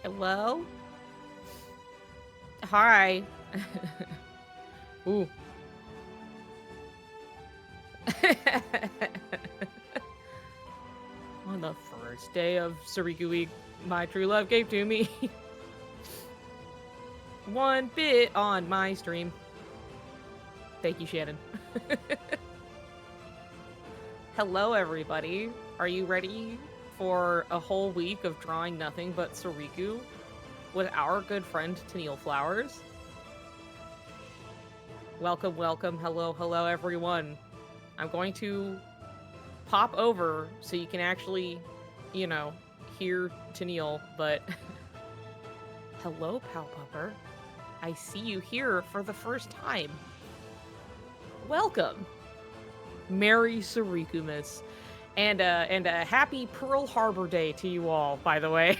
Hello? Hi. Ooh. On the first day of Soriku Week, my true love gave to me 1 bit on my stream. Thank you, Shannon. Hello, everybody. Are you ready for a whole week of drawing nothing but Soriku with our good friend Tennille Flowers? Welcome, welcome. Hello, hello, everyone. I'm going to pop over so you can actually, hear Tennille, but hello, Powpupper. I see you here for the first time. Welcome. Merry Soriku-mas. And a happy Pearl Harbor Day to you all, by the way.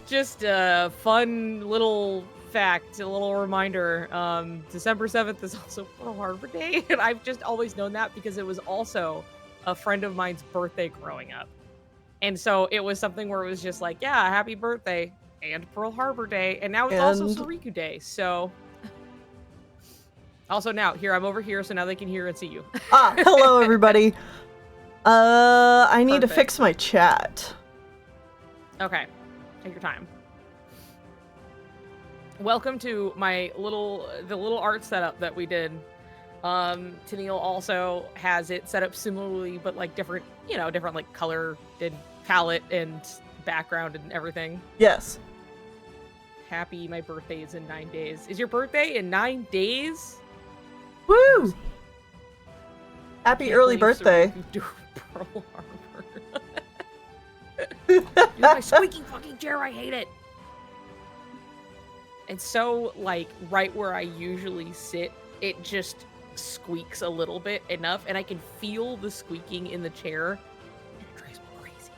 Just a fun little fact, a little reminder. December 7th is also Pearl Harbor Day, and I've just always known that because it was also a friend of mine's birthday growing up. And so it was something where it was just like, yeah, happy birthday and Pearl Harbor Day, and now it's also Soriku Day, so... Also now, here, I'm over here, so now they can hear and see you. Hello everybody. I need to fix my chat. Okay, take your time. Welcome to the little art setup that we did. Tennille also has it set up similarly, but like different like color and palette and background and everything. Yes. Happy, my birthday is in 9 days. Is your birthday in 9 days? Woo! Happy early birthday. Pearl Harbor. Dude, my squeaky fucking chair, I hate it. It's so, like, right where I usually sit, it just squeaks a little bit enough, and I can feel the squeaking in the chair. It drives me crazy.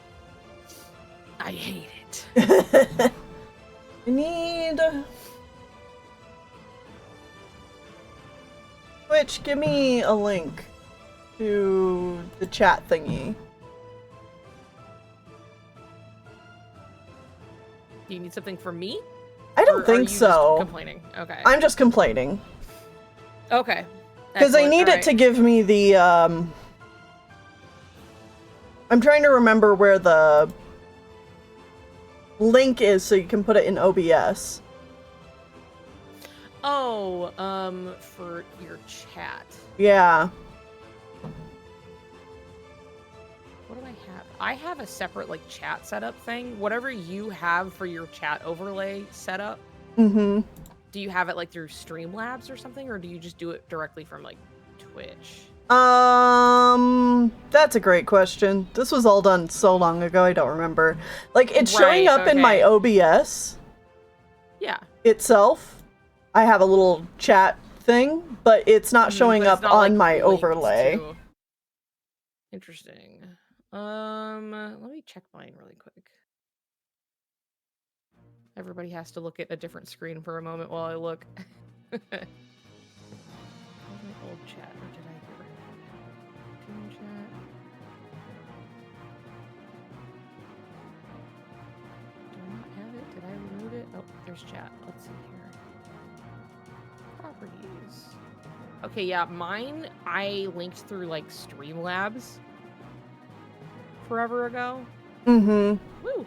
I hate it. I need... Twitch, give me a link to the chat thingy. Do you need something from me? I don't think so. Just complaining? Okay. I'm just complaining. Okay. Because I need it to give me the, I'm trying to remember where the link is so you can put it in OBS. Oh, for your chat. Yeah. What do I have? I have a separate, like, chat setup thing. Whatever you have for your chat overlay setup. Mm-hmm. Do you have it, like, through Streamlabs or something, or do you just do it directly from, like, Twitch? That's a great question. This was all done so long ago, I don't remember. Like, it's showing up in my OBS. Yeah. Itself. I have a little chat thing, but it's not showing up on like, my overlay. Interesting. Let me check mine really quick. Everybody has to look at a different screen for a moment while I look. How's my old chat? Or did I get rid of it? Team chat. Do I not have it? Did I remove it? Oh, there's chat. Let's see here. Properties. Okay, yeah, mine I linked through like Streamlabs forever ago. Mm-hmm. Woo!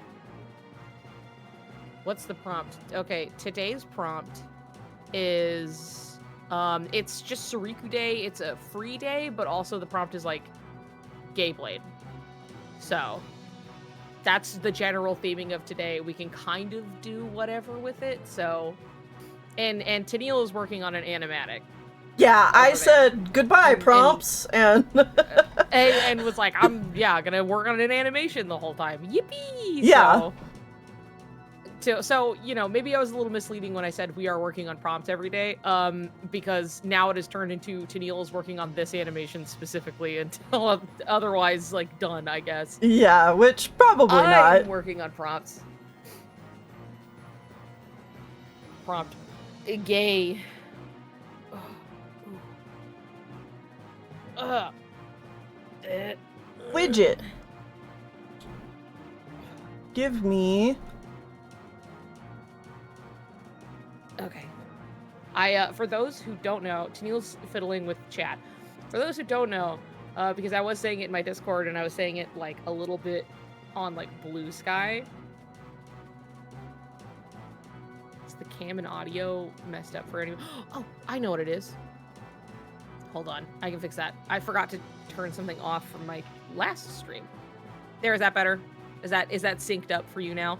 What's the prompt? Okay, today's prompt is it's just Soriku Day. It's a free day, but also the prompt is like Gay Blade. So that's the general theming of today. We can kind of do whatever with it. So and Tennille is working on an animatic. Yeah, I said goodbye prompts and was like, I'm gonna work on an animation the whole time. Yippee! Yeah. So maybe I was a little misleading when I said we are working on prompts every day, because now it has turned into Tennille's working on this animation specifically until otherwise, like, done, I guess. Yeah, which probably not. I'm working on prompts. Prompt. Gay. Widget. give me... Okay. For those who don't know, Tennille's fiddling with chat. For those who don't know, because I was saying it in my Discord and I was saying it like a little bit on like Blue Sky. Is the cam and audio messed up for anyone? Oh, I know what it is. Hold on, I can fix that. I forgot to turn something off from my last stream. There, is that better? Is that synced up for you now?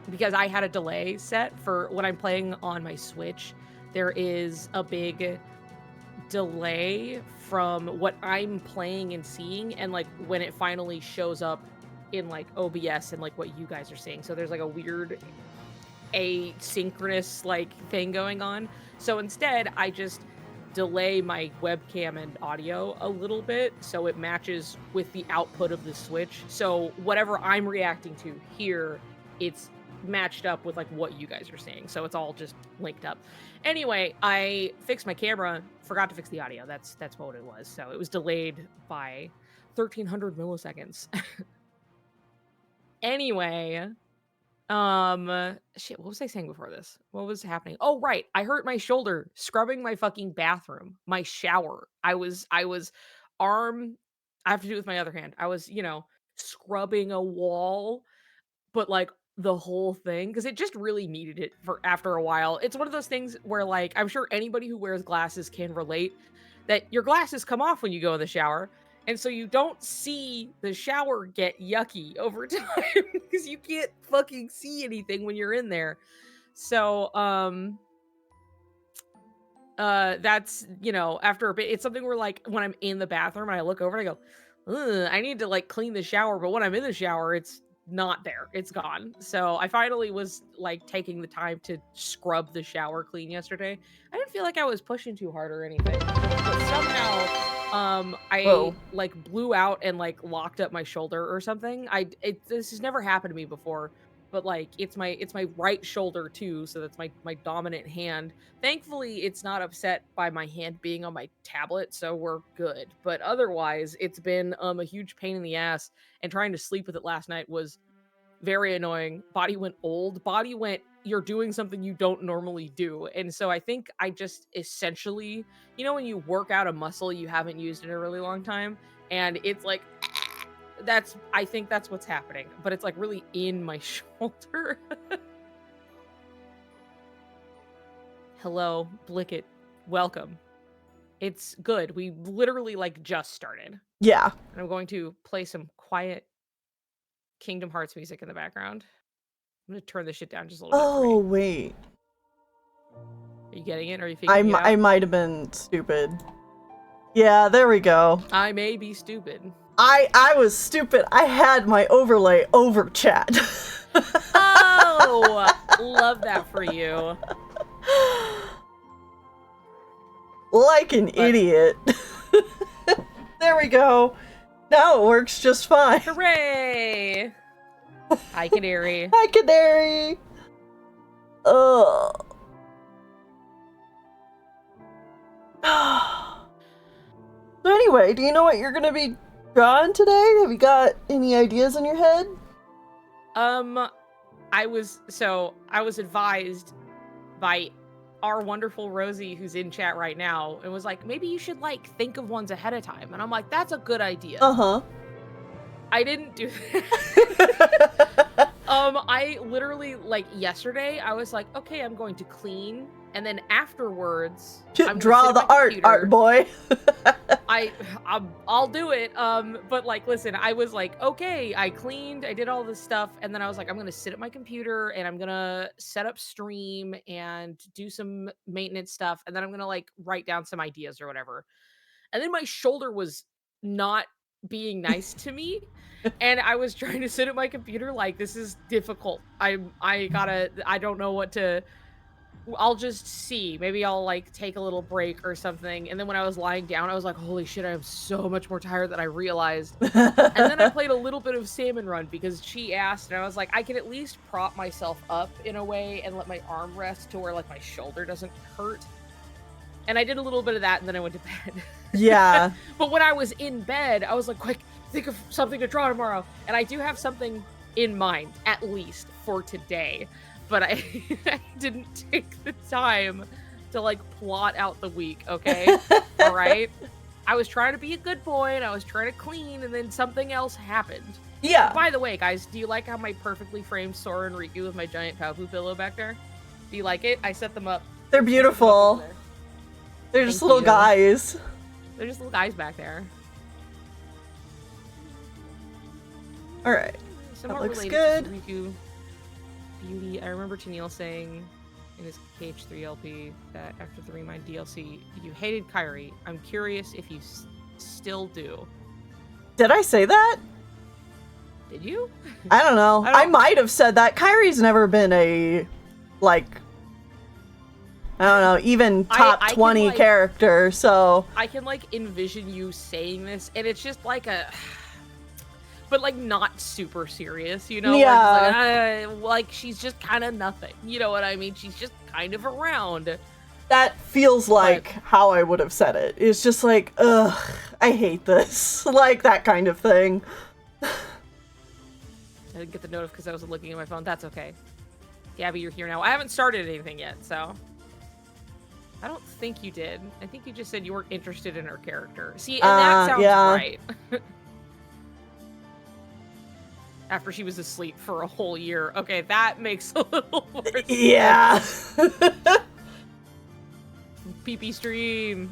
Because I had a delay set for when I'm playing on my Switch. There is a big delay from what I'm playing and seeing and like when it finally shows up in like OBS and like what you guys are seeing. So there's like a weird asynchronous like thing going on. So instead I just delay my webcam and audio a little bit so it matches with the output of the Switch. So whatever I'm reacting to here, it's matched up with like what you guys are seeing. So it's all just linked up. Anyway, I fixed my camera, forgot to fix the audio. That's what it was. So it was delayed by 1300 milliseconds. Anyway, shit, what was I saying before this? What was happening? Oh, right. I hurt my shoulder scrubbing my fucking bathroom, my shower. I was I have to do it with my other hand. I was, scrubbing a wall, but like the whole thing because it just really needed it for after a while. It's one of those things where like I'm sure anybody who wears glasses can relate that your glasses come off when you go in the shower. And so you don't see the shower get yucky over time because you can't fucking see anything when you're in there. So, that's, after a bit, it's something where like when I'm in the bathroom and I look over and I go, ugh, I need to like clean the shower. But when I'm in the shower, it's not there. It's gone. So I finally was like taking the time to scrub the shower clean yesterday. I didn't feel like I was pushing too hard or anything, but somehow I like blew out and like locked up my shoulder or something. This has never happened to me before, but like it's my right shoulder too, so that's my dominant hand. Thankfully it's not upset by my hand being on my tablet, so we're good. But otherwise it's been a huge pain in the ass, and trying to sleep with it last night was very annoying. Body went old. Body went, you're doing something you don't normally do. And so I think I just essentially, when you work out a muscle you haven't used in a really long time, and it's like, I think that's what's happening. But it's like really in my shoulder. Hello, Blicket. Welcome. It's good. We literally like just started. Yeah. And I'm going to play some quiet Kingdom Hearts music in the background. I'm gonna turn this shit down just a little bit. Oh, wait. Are you getting it? Or are you figuring it out? I might have been stupid. Yeah, there we go. I may be stupid. I was stupid. I had my overlay over chat. Oh, love that for you. Like an idiot. There we go. Now it works just fine. Hooray! Hi, Canary. Hi, Canary. Ugh. So anyway, do you know what you're gonna be drawing today? Have you got any ideas in your head? I was advised by our wonderful Rosie, who's in chat right now, and was like, maybe you should like think of ones ahead of time. And I'm like, that's a good idea. Uh-huh. I didn't do that. I literally, like, yesterday, I was like, okay, I'm going to clean, and then afterwards, I'm draw the art boy. I'll do it. But like, listen, I was like, okay, I cleaned, I did all this stuff, and then I was like, I'm gonna sit at my computer and I'm gonna set up stream and do some maintenance stuff, and then I'm gonna like write down some ideas or whatever. And then my shoulder was not being nice to me, and I was trying to sit at my computer like, this is difficult. I don't know what to. I'll just see. Maybe I'll like take a little break or something. And then when I was lying down, I was like, holy shit, I am so much more tired than I realized. And then I played a little bit of Salmon Run because she asked, and I was like, I can at least prop myself up in a way and let my arm rest to where like my shoulder doesn't hurt. And I did a little bit of that, and then I went to bed. Yeah. But when I was in bed, I was like, quick, think of something to draw tomorrow. And I do have something in mind, at least, for today. But I didn't take the time to, like, plot out the week, okay? All right? I was trying to be a good boy, and I was trying to clean, and then something else happened. Yeah. By the way, guys, do you like how my perfectly framed Sora and Riku with my giant Paopu pillow back there? Do you like it? I set them up. They're beautiful. They're just little guys. They're just little guys back there. All right. Somewhat that looks related good. To Soriku beauty. I remember Tennille saying in his KH3 LP that after the Remind DLC, you hated Kairi. I'm curious if you still do. Did I say that? Did you? I don't know. I might have said that. Kairi's never been a, like, I don't know, even top 20 like, character, so... I can, like, envision you saying this, and it's just like a... But, like, not super serious, you know? Yeah. Like she's just kind of nothing. You know what I mean? She's just kind of around. That feels like how I would have said it. It's just like, ugh, I hate this. Like, that kind of thing. I didn't get the notif because I wasn't looking at my phone. That's okay. Gabby, you're here now. I haven't started anything yet, so... I don't think you did. I think you just said you weren't interested in her character. See, and that sounds right. After she was asleep for a whole year. Okay, that makes a little more sense. Yeah. PP stream.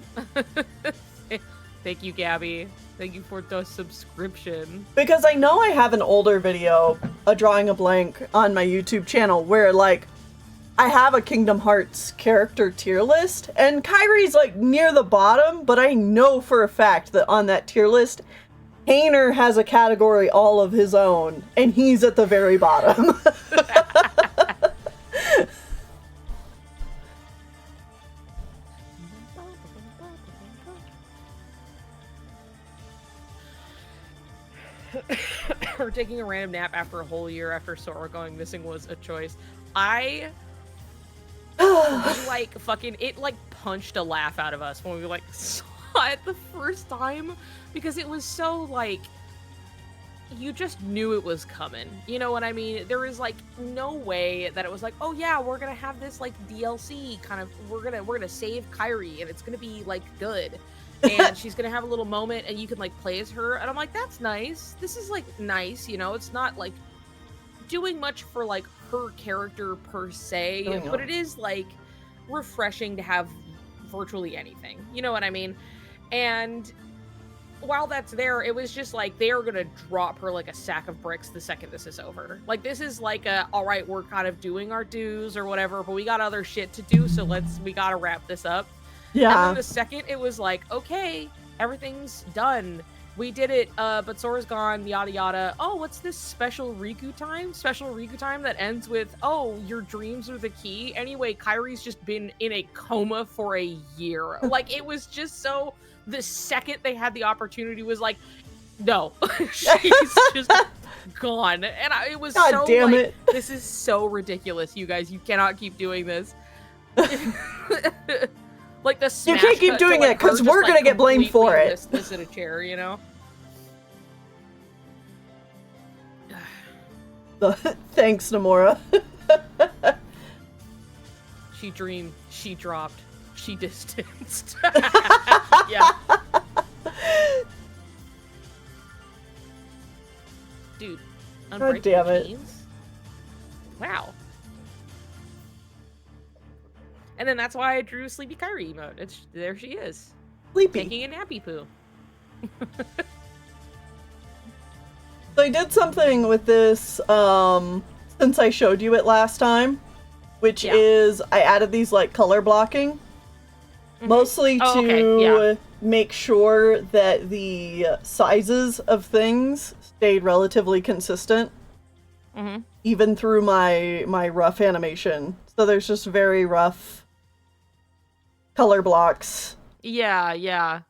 Thank you, Gabby. Thank you for the subscription. Because I know I have an older video, a drawing a blank, on my YouTube channel where, like, I have a Kingdom Hearts character tier list, and Kairi's, like, near the bottom, but I know for a fact that on that tier list, Hainer has a category all of his own, and he's at the very bottom. Or taking a random nap after a whole year after Sora going missing was a choice. I was like, fucking, it like punched a laugh out of us when we like saw it the first time, because it was so like, you just knew it was coming. You know what I mean? There was like no way that it was like, oh yeah, we're gonna have this like DLC kind of, we're gonna save Kairi and it's gonna be like good. And she's gonna have a little moment and you can like play as her. And I'm like, that's nice. This is like nice, you know, it's not like doing much for like her character per se, but it is like refreshing to have virtually anything. You know what I mean? And while that's there, it was just like they are gonna drop her like a sack of bricks the second this is over. Like this is like a, all right, we're kind of doing our dues or whatever, but we got other shit to do, so we gotta wrap this up. Yeah. And then the second it was like, okay, everything's done. We did it, but Sora's gone, yada yada. Oh, what's this special Riku time? Special Riku time that ends with, oh, your dreams are the key. Anyway, Kairi's just been in a coma for a year. Like, it was just so, the second they had the opportunity was like, no, she's just gone. And it was God so damn like, it. This is so ridiculous, you guys. You cannot keep doing this. Like the smash you can't keep doing it because we're gonna get blamed for it. This in a chair, you know. Thanks, Nomura. She dreamed, she dropped, she distanced. Yeah. Dude, God damn it. Wow. And then that's why I drew Sleepy Kairi emote. There she is. Sleepy. Taking a nappy poo. So I did something with this, since I showed you it last time, which is I added these like color blocking, mostly to make sure that the sizes of things stayed relatively consistent, even through my rough animation. So there's just very rough color blocks. Yeah, yeah.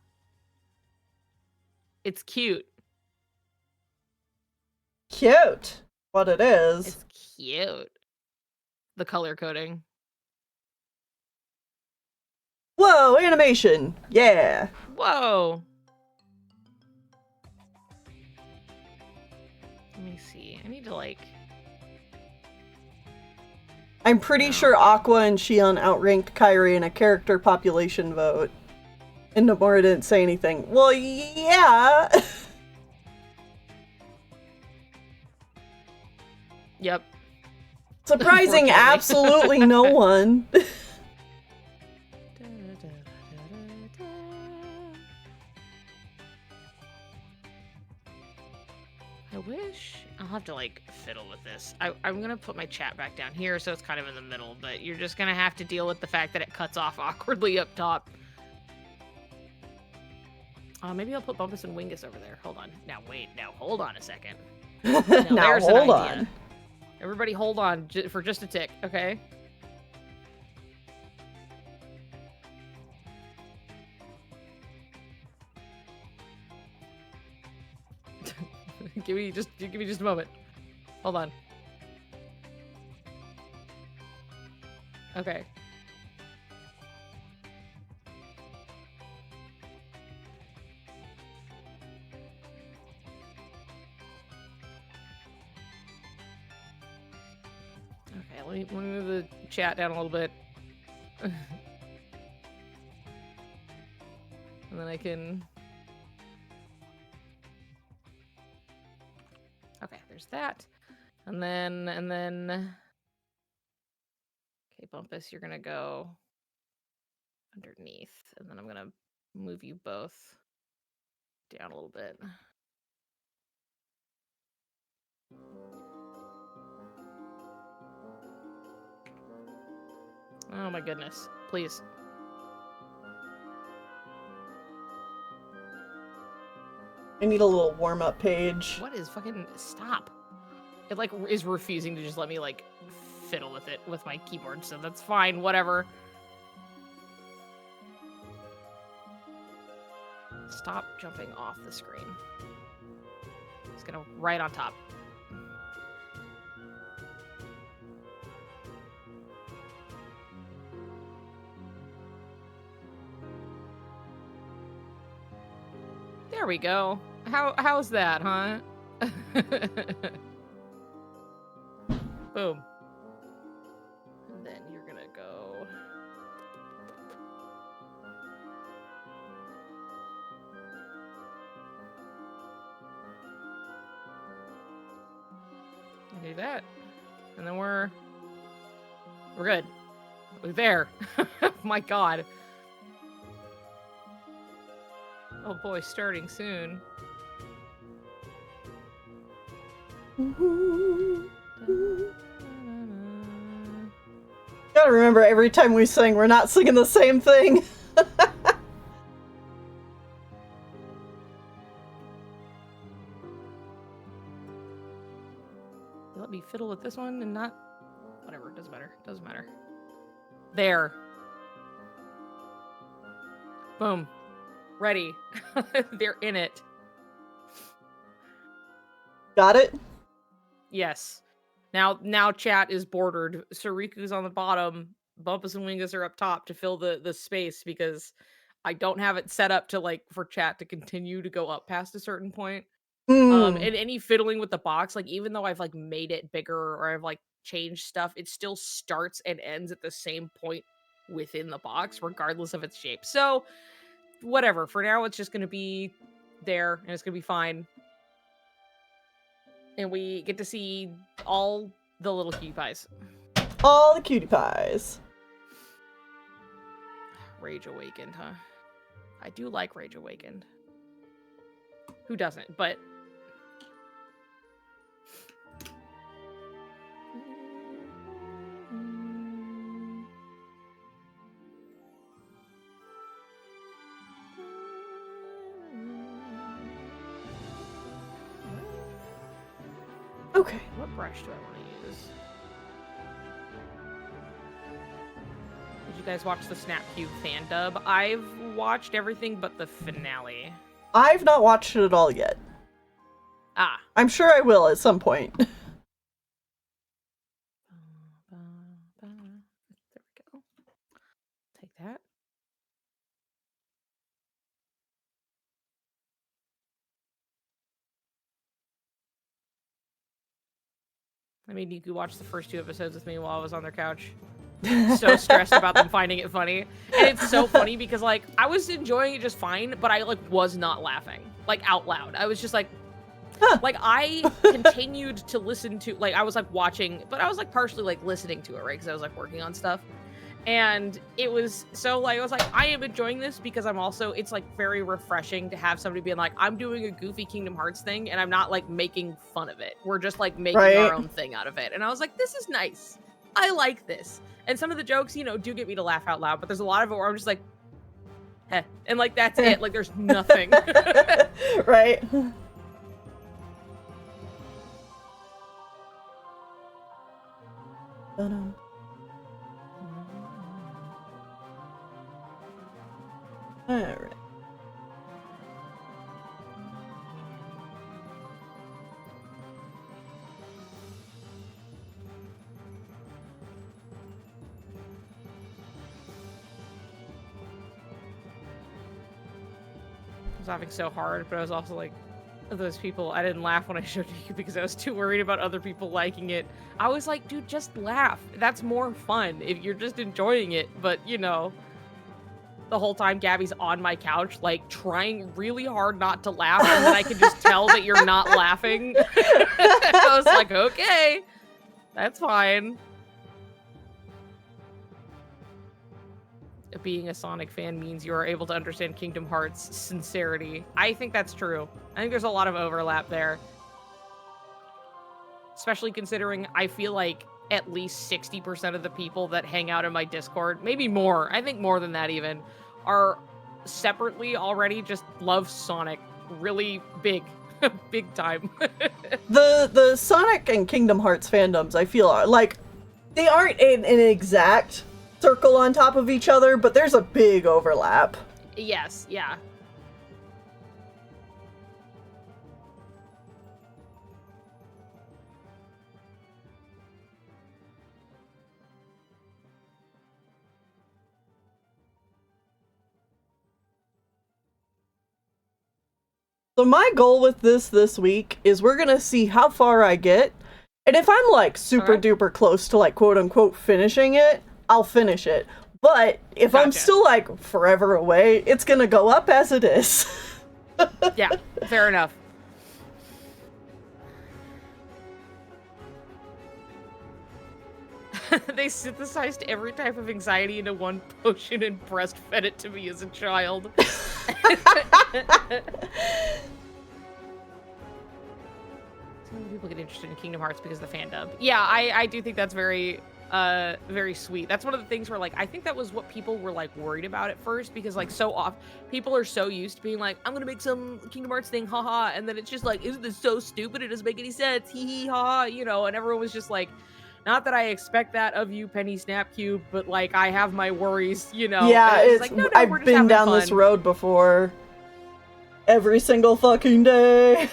It's cute. Cute. What it is. It's cute. The color coding. Whoa, animation! Yeah! Whoa! Let me see. I need to, like... I'm pretty sure Aqua and Shion outranked Kairi in a character population vote. And Nomura didn't say anything. Well, yeah! Yep. Surprising absolutely no one. I wish... I'll have to, like, fiddle with this. I'm gonna put my chat back down here so it's kind of in the middle, but you're just gonna have to deal with the fact that it cuts off awkwardly up top. Maybe I'll put Bumpus and Wingus over there. Hold on. Now, wait. Now, hold on a second. Now, hold on. Everybody hold on for just a tick, okay? give me just a moment. Hold on. Okay. Okay, let me move the chat down a little bit. And then I can... Okay, there's that. And then... Okay, Bumpus, you're gonna go underneath. And then I'm gonna move you both down a little bit. Oh my goodness. Please. I need a little warm-up page. What is fucking... Stop. It, like, is refusing to just let me, like, fiddle with it with my keyboard, so that's fine. Whatever. Stop jumping off the screen. It's gonna right on top. There we go. How's that, huh? Boom. And then you're gonna go... Do that. And then we're good. We're there. My god. Oh boy, starting soon. Gotta remember, every time we sing, we're not singing the same thing. You let me fiddle with this one and not... Whatever, doesn't matter. Doesn't matter. There. Boom. Ready. They're in it. Got it? Yes. Now chat is bordered. Soriku's on the bottom. Bumpus and Wingus are up top to fill the space because I don't have it set up to, like, for chat to continue to go up past a certain point. And any fiddling with the box, like, even though I've, like, made it bigger or I've, like, changed stuff, it still starts and ends at the same point within the box, regardless of its shape. So, whatever. For now, it's just going to be there, and it's going to be fine. And we get to see all the little cutie pies. All the cutie pies. Rage Awakened, huh? I do like Rage Awakened. Who doesn't? But... Okay. What brush do I want to use? Did you guys watch the Snap Cube fan dub? I've watched everything but the finale. I've not watched it at all yet. Ah. I'm sure I will at some point. There we go. Take that. I made Niku watch the first 2 episodes with me while I was on their couch. So stressed about them finding it funny. And it's so funny because, like, I was enjoying it just fine, but I, like, was not laughing. Like, out loud. I was just like... Like, I continued to listen to... Like, I was, like, watching... But I was, like, partially, like, listening to it, right? Because I was, like, working on stuff. And it was so, like, I was like, I am enjoying this because I'm also, it's, like, very refreshing to have somebody being like, I'm doing a goofy Kingdom Hearts thing, and I'm not, like, making fun of it. We're just, like, making our own thing out of it. And I was like, this is nice. I like this. And some of the jokes, you know, do get me to laugh out loud, but there's a lot of it where I'm just like, heh. And, like, that's it. Like, there's nothing. Right. Alright. I was laughing so hard, but I was also like, those people, I didn't laugh when I showed you because I was too worried about other people liking it. I was like, dude, just laugh. That's more fun if you're just enjoying it. But, you know, the whole time Gabby's on my couch, like, trying really hard not to laugh, and then I can just tell that you're not laughing. I was like, okay, that's fine. Being a Sonic fan means you are able to understand Kingdom Hearts' sincerity. I think that's true. I think there's a lot of overlap there. Especially considering I feel like at least 60% of the people that hang out in my Discord, maybe more, I think more than that even, are separately already just love Sonic really big. Big time. The Sonic and Kingdom Hearts fandoms, I feel, are like, they aren't in an exact circle on top of each other, but there's a big overlap. Yes, yeah. So my goal with this week is we're gonna see how far I get, and if I'm like super duper close to like quote unquote finishing it, I'll finish it. But if I'm still like forever away, it's gonna go up as it is. Yeah, fair enough. They synthesized every type of anxiety into one potion and breastfed it to me as a child. Some people get interested in Kingdom Hearts because of the fandom. Yeah, I do think that's very very sweet. That's one of the things where, like, I think that was what people were, like, worried about at first, because, like, so often people are so used to being like, I'm gonna make some Kingdom Hearts thing, haha, and then it's just like, isn't this so stupid? It doesn't make any sense, hee hee haha, you know, and everyone was just like, not that I expect that of you, Penny Snapcube, but, like, I have my worries, you know. Yeah, it's like, no, I've been down this road before. Every single fucking day.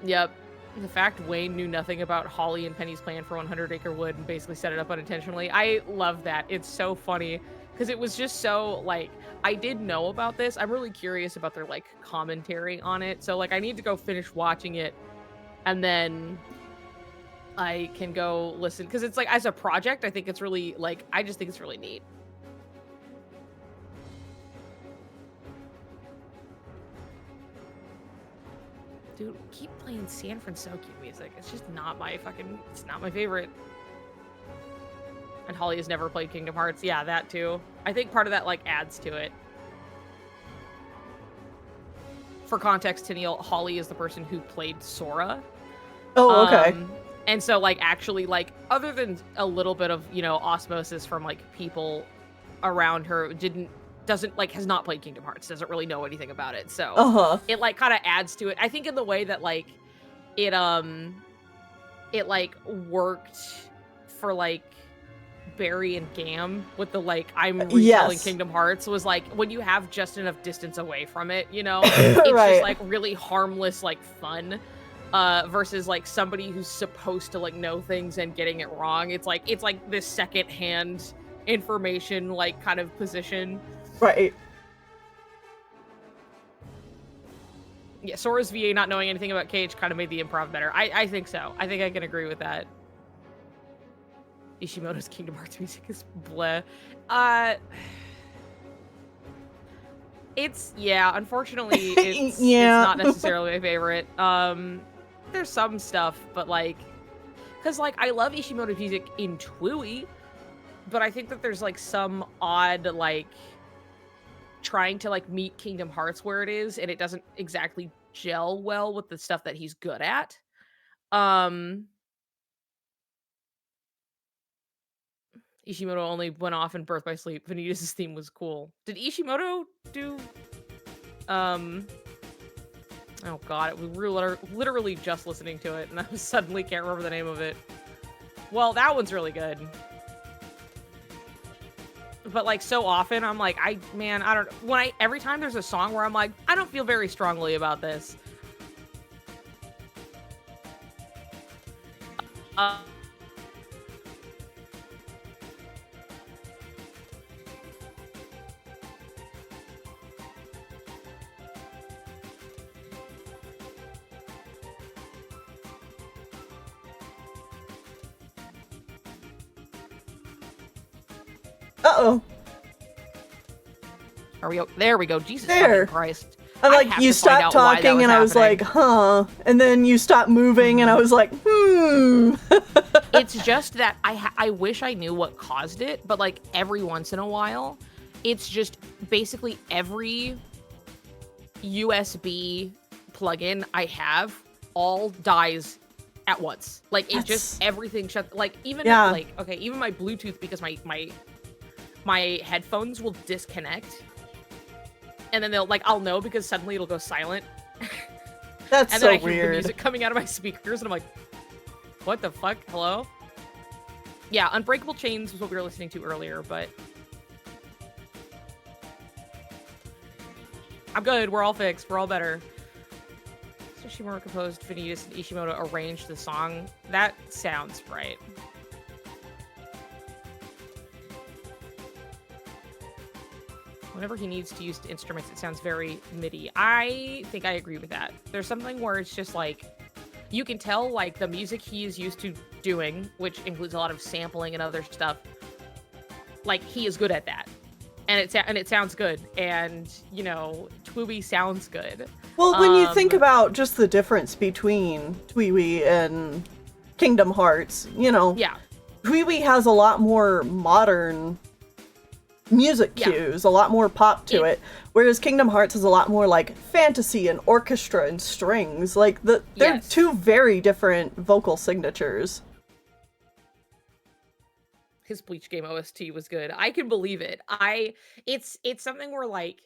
Yep. The fact Wayne knew nothing about Holly and Penny's plan for 100 Acre Wood and basically set it up unintentionally. I love that. It's so funny because it was just so, like, I did know about this. I'm really curious about their, like, commentary on it. So, like, I need to go finish watching it and then I can go listen, because it's like, as a project, I think it's really, like, I just think it's really neat. Dude, keep playing San Francisco music. It's just not my fucking, it's not my favorite. And Holly has never played Kingdom Hearts. Yeah, that too. I think part of that, like, adds to it. For context, Tennille, Holly is the person who played Sora. Oh, okay. And so, like, actually, like, other than a little bit of, you know, osmosis from, like, people around her, doesn't, like, has not played Kingdom Hearts, doesn't really know anything about it. So, it, like, kind of adds to it. I think in the way that, like, it, like, worked for, like, Barry and Gam with the, like, I'm retelling Kingdom Hearts, was, like, when you have just enough distance away from it, you know? It's just, like, really harmless, like, fun. Versus, like, somebody who's supposed to, like, know things and getting it wrong. It's like this second-hand information, like, kind of position. Right. Yeah, Sora's VA not knowing anything about Cage kind of made the improv better. I think so. I think I can agree with that. Ishimoto's Kingdom Hearts music is bleh. Unfortunately, it's not necessarily my favorite. There's some stuff, but like, because like I love Ishimoto's music in Twooey, but I think that there's like some odd like trying to like meet Kingdom Hearts where it is, and it doesn't exactly gel well with the stuff that he's good at. Ishimoto only went off in Birth by Sleep. Vanitas' theme was cool. Did Ishimoto do oh god, we were literally just listening to it, and I suddenly can't remember the name of it. Well, that one's really good. But like so often, I'm like, I don't. Every time there's a song where I'm like, I don't feel very strongly about this. Uh-oh. There we go. Jesus fucking Christ. I'm like, you stopped talking and I was like, huh. And then you stopped moving and I was like, It's just that I wish I knew what caused it, but like every once in a while, it's just basically every USB plugin I have all dies at once. Like it just everything shut. Like even like even my Bluetooth, because my headphones will disconnect, and then I'll know because suddenly it'll go silent. That's and so then I hear weird. the music coming out of my speakers, and I'm like, what the fuck? Hello? Yeah, Unbreakable Chains was what we were listening to earlier, but I'm good. We're all fixed. We're all better. So Shimura composed, Vanitas and Ishimoto arranged the song. That sounds right. Whenever he needs to use instruments, it sounds very MIDI. I think I agree with that. There's something where it's just like, you can tell like the music he is used to doing, which includes a lot of sampling and other stuff, like he is good at that. And it sounds good. And, you know, Twooey sounds good. Well, when you think about just the difference between Twooey and Kingdom Hearts, you know, Twooey has a lot more modern music cues, a lot more pop to it, whereas Kingdom Hearts is a lot more like fantasy and orchestra and strings. Like they're two very different vocal signatures. His Bleach game OST was good. I can believe it. It's something where like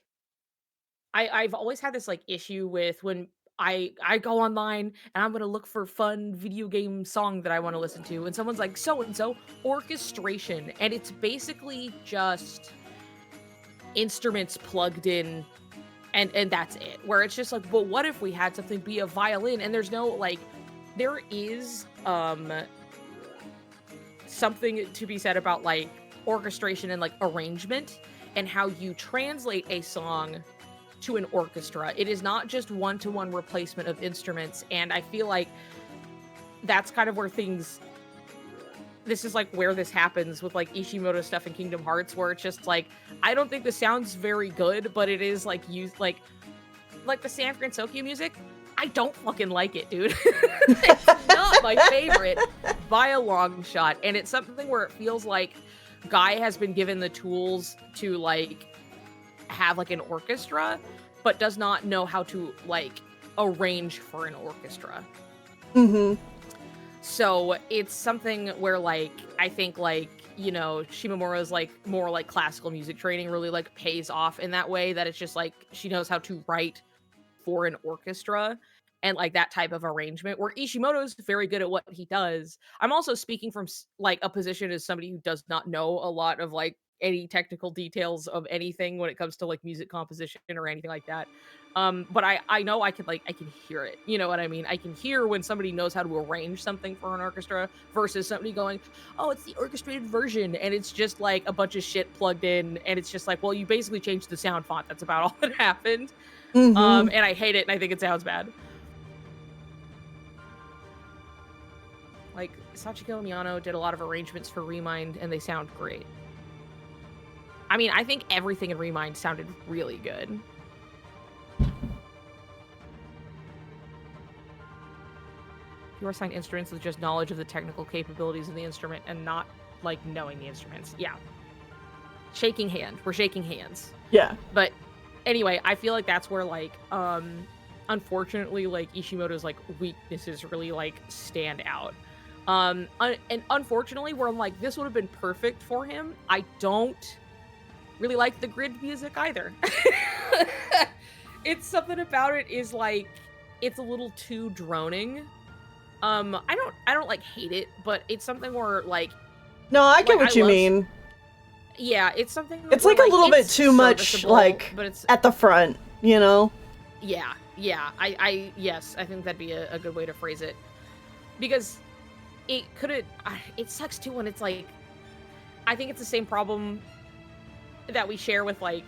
I've always had this like issue with when I go online and I'm gonna look for fun video game song that I want to listen to, and someone's like, so and so orchestration, and it's basically just instruments plugged in, and that's it. Where it's just like, but what if we had something be a violin, and there's no like, there is something to be said about like orchestration and like arrangement and how you translate a song to an orchestra. It is not just one-to-one replacement of instruments, and I feel like that's kind of where this is like where this happens with like Ishimoto stuff in Kingdom Hearts, where it's just like, I don't think this sounds very good, but it is like used like the San Francisco music. I don't fucking like it, dude. It's not my favorite by a long shot, and it's something where it feels like Guy has been given the tools to like have like an orchestra, but does not know how to like arrange for an orchestra. So it's something where like I think like, you know, Shimomura's like more like classical music training really like pays off in that way, that it's just like she knows how to write for an orchestra and like that type of arrangement, where Ishimoto's very good at what he does. I'm also speaking from like a position as somebody who does not know a lot of like any technical details of anything when it comes to like music composition or anything like that. But I know I can hear it. You know what I mean? I can hear when somebody knows how to arrange something for an orchestra versus somebody going, oh, it's the orchestrated version, and it's just like a bunch of shit plugged in, and it's just like, well, you basically changed the sound font. That's about all that happened. And I hate it, and I think it sounds bad. Like, Sachiko Miyano did a lot of arrangements for Remind, and they sound great. I mean, I think everything in Remind sounded really good. You are assigned instruments with just knowledge of the technical capabilities of the instrument and not, like, knowing the instruments. Yeah. Shaking hand. We're shaking hands. Yeah. But anyway, I feel like that's where, like, unfortunately, like, Ishimoto's, like, weaknesses really, like, stand out. And unfortunately, where I'm like, this would have been perfect for him, I don't really like the grid music either. It's something about it is, like, it's a little too droning. I don't like hate it, but it's something where, like, no, I get what you mean. Yeah, it's something. It's like a little bit too much, like, but it's at the front, you know? Yeah. Yes, I think that'd be a good way to phrase it, because it couldn't. It sucks too when it's like. I think it's the same problem that we share with, like,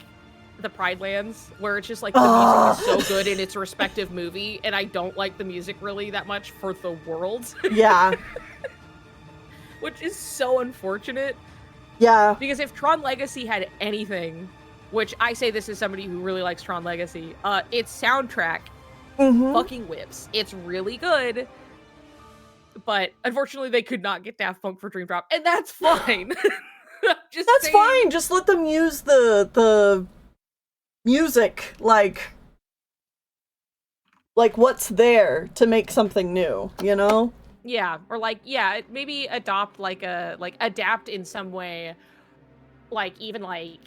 the Pride Lands, where it's just like the music is so good in its respective movie, and I don't like the music really that much for the world. Yeah. Which is so unfortunate. Yeah. Because if Tron Legacy had anything, which I say this as somebody who really likes Tron Legacy, its soundtrack fucking whips. It's really good. But unfortunately, they could not get Daft Punk for Dream Drop, and that's fine. That's fine. Just let them use the music, like what's there to make something new, you know? Yeah, or like, yeah, maybe adapt adapt in some way, like, even like,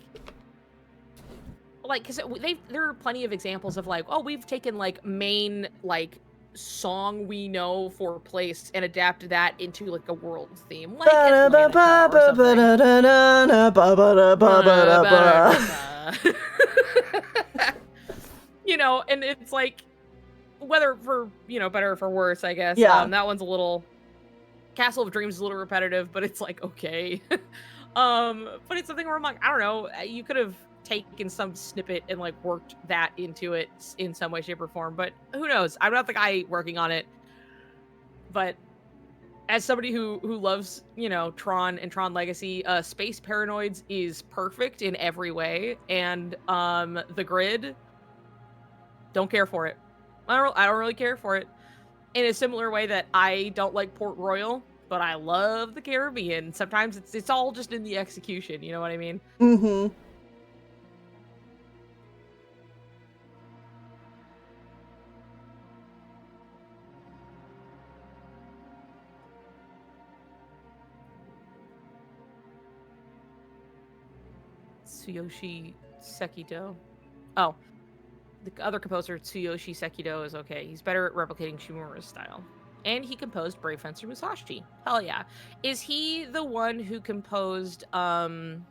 because there are plenty of examples of, like, oh, we've taken, like, main, like, song we know for place and adapted that into, like, a world theme, like Atlantica or something. You know, and it's like, whether for, you know, better or for worse, I guess. Yeah. That one's a little, Castle of Dreams is a little repetitive, but it's like, okay. But it's something where I'm like, I don't know, you could have taken some snippet and, like, worked that into it in some way, shape, or form, but who knows? I'm not the guy working on it. But as somebody who loves, you know, Tron and Tron Legacy, Space Paranoids is perfect in every way, and the grid, don't care for it. I don't really care for it. In a similar way that I don't like Port Royal, but I love the Caribbean. Sometimes it's all just in the execution, you know what I mean? Mm-hmm. Tsuyoshi Sekido. Oh, the other composer, Tsuyoshi Sekido, is okay. He's better at replicating Shimura's style. And he composed Brave Fencer Musashi. Hell yeah. Is he the one who composed, I'm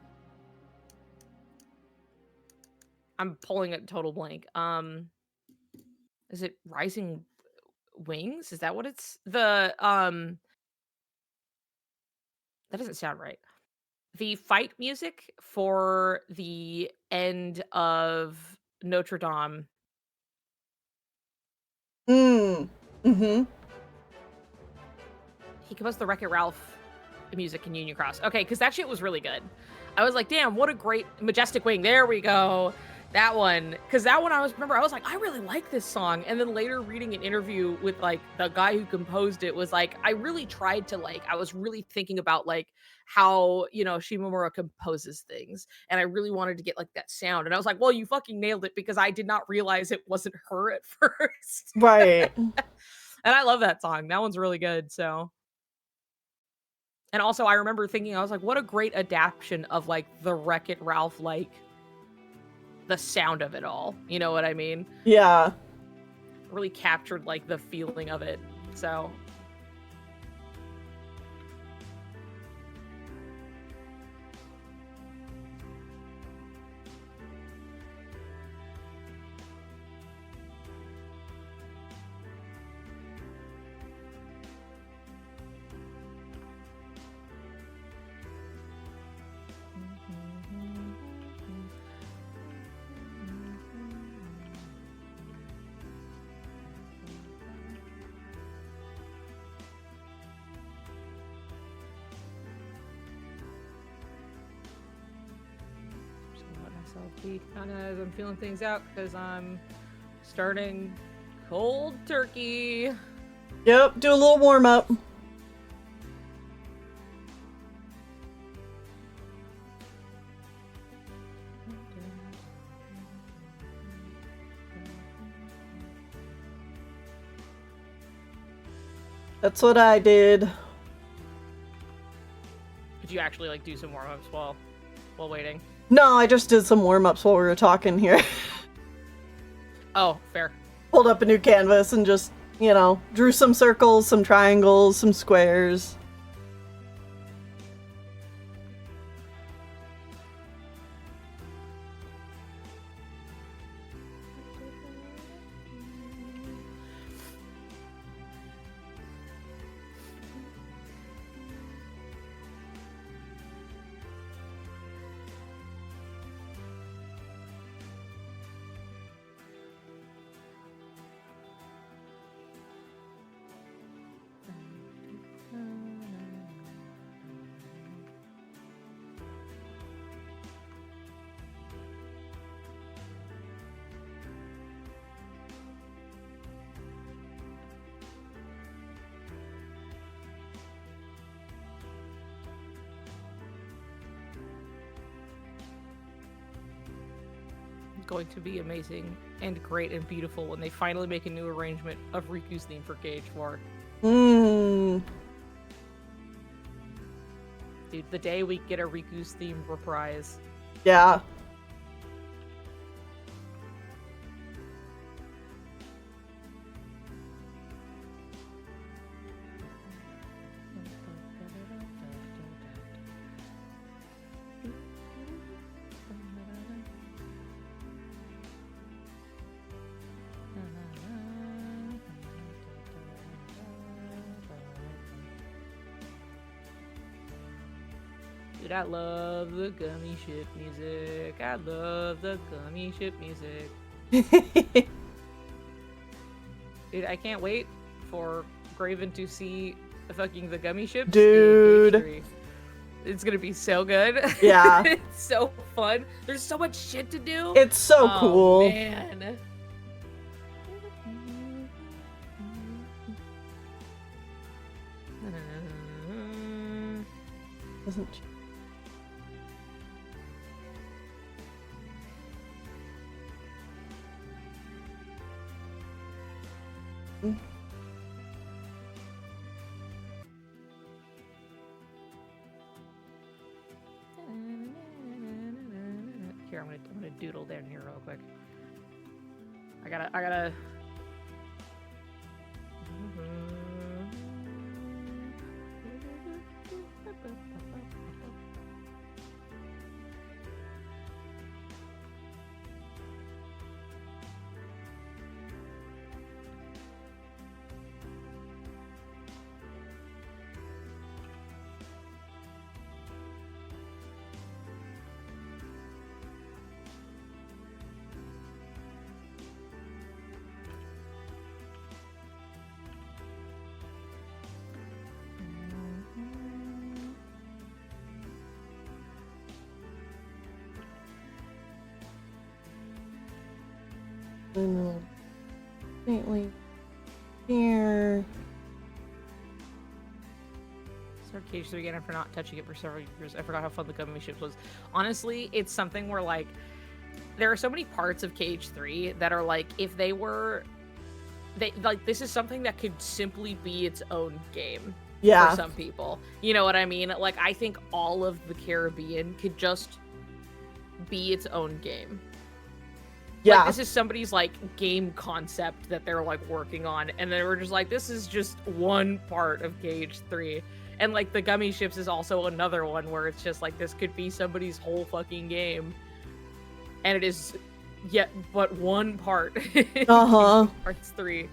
pulling a total blank. Is it Rising Wings? Is that what it's? That doesn't sound right. The fight music for the end of Notre Dame. Mm-hmm. He composed the Wreck-It Ralph music in Union Cross. Okay, because that shit was really good. I was like, damn, what a great Majestic Wing. There we go. That one. Because that one I was like, I really like this song. And then later reading an interview with, like, the guy who composed it was like, I really tried to, like, I was really thinking about, like, how, you know, Shimomura composes things. And I really wanted to get, like, that sound. And I was like, well, you fucking nailed it, because I did not realize it wasn't her at first. Right. And I love that song. That one's really good, so. And also, I remember thinking, I was like, what a great adaptation of, like, the Wreck-It Ralph, like, the sound of it all. You know what I mean? Yeah. Really captured, like, the feeling of it. So. selfie kind of as I'm feeling things out because I'm starting cold turkey. Yep, do a little warm up. That's what I did. Did you actually like do some warm-ups while waiting? No, I just did some warm-ups while we were talking here. Oh, fair. Pulled up a new canvas and just, you know, drew some circles, some triangles, some squares. Going to be amazing and great and beautiful when they finally make a new arrangement of Riku's theme for Cage 4. Mmm. Dude, the day we get a Riku's theme reprise. Yeah. Dude, I love the gummy ship music. I love the gummy ship music. Dude, I can't wait for Graven to see the gummy ships. Dude. In Cage 3. It's gonna be so good. Yeah. It's so fun. There's so much shit to do. It's so cool. Man. Doesn't. Here, I'm gonna doodle down here real quick. I gotta. Faintly here. Start Cage 3 again after not touching it for several years. I forgot how fun the gummy ships was. Honestly, it's something where like there are so many parts of Cage 3 that are like if they were this is something that could simply be its own game. Yeah. For some people. You know what I mean? Like I think all of the Caribbean could just be its own game. Yeah. Like, this is somebody's, like, game concept that they're, like, working on, and they were just like, this is just one part of Cage 3. And, like, the gummy ships is also another one where it's just, like, this could be somebody's whole fucking game. And it is yet but one part. Uh-huh. Parts 3.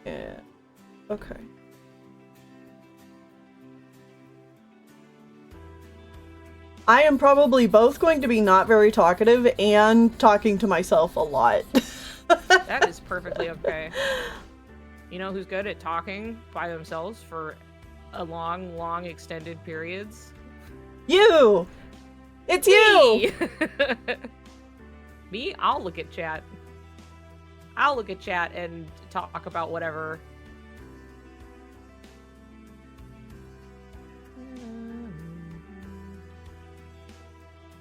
Yeah. Okay. I am probably both going to be not very talkative and talking to myself a lot. That is perfectly okay. You know who's good at talking by themselves for a long extended periods? You! It's you! Me? I'll look at chat. I'll look at chat and talk about whatever.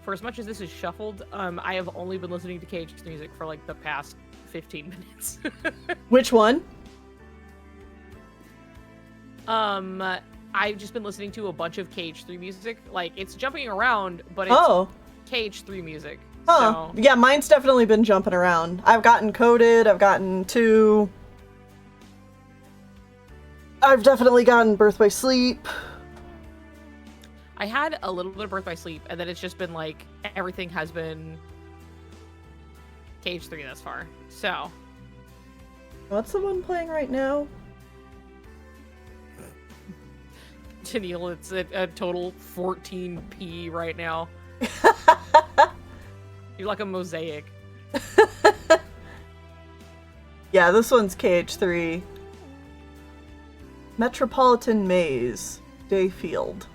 For as much as this is shuffled, I have only been listening to Cage's music for like the past 15 minutes. Which one? I've just been listening to a bunch of Cage 3 music. Like, it's jumping around, but it's Cage 3 music. Huh. So. Yeah, mine's definitely been jumping around. I've gotten Coded, I've gotten 2. I've definitely gotten Birth by Sleep. I had a little bit of Birth by Sleep, and then it's just been like, everything has been Cage 3 thus far. So. What's the one playing right now? Tennille, it's a total 14p right now. You're like a mosaic. Yeah, this one's KH3. Metropolitan Maze, Dayfield.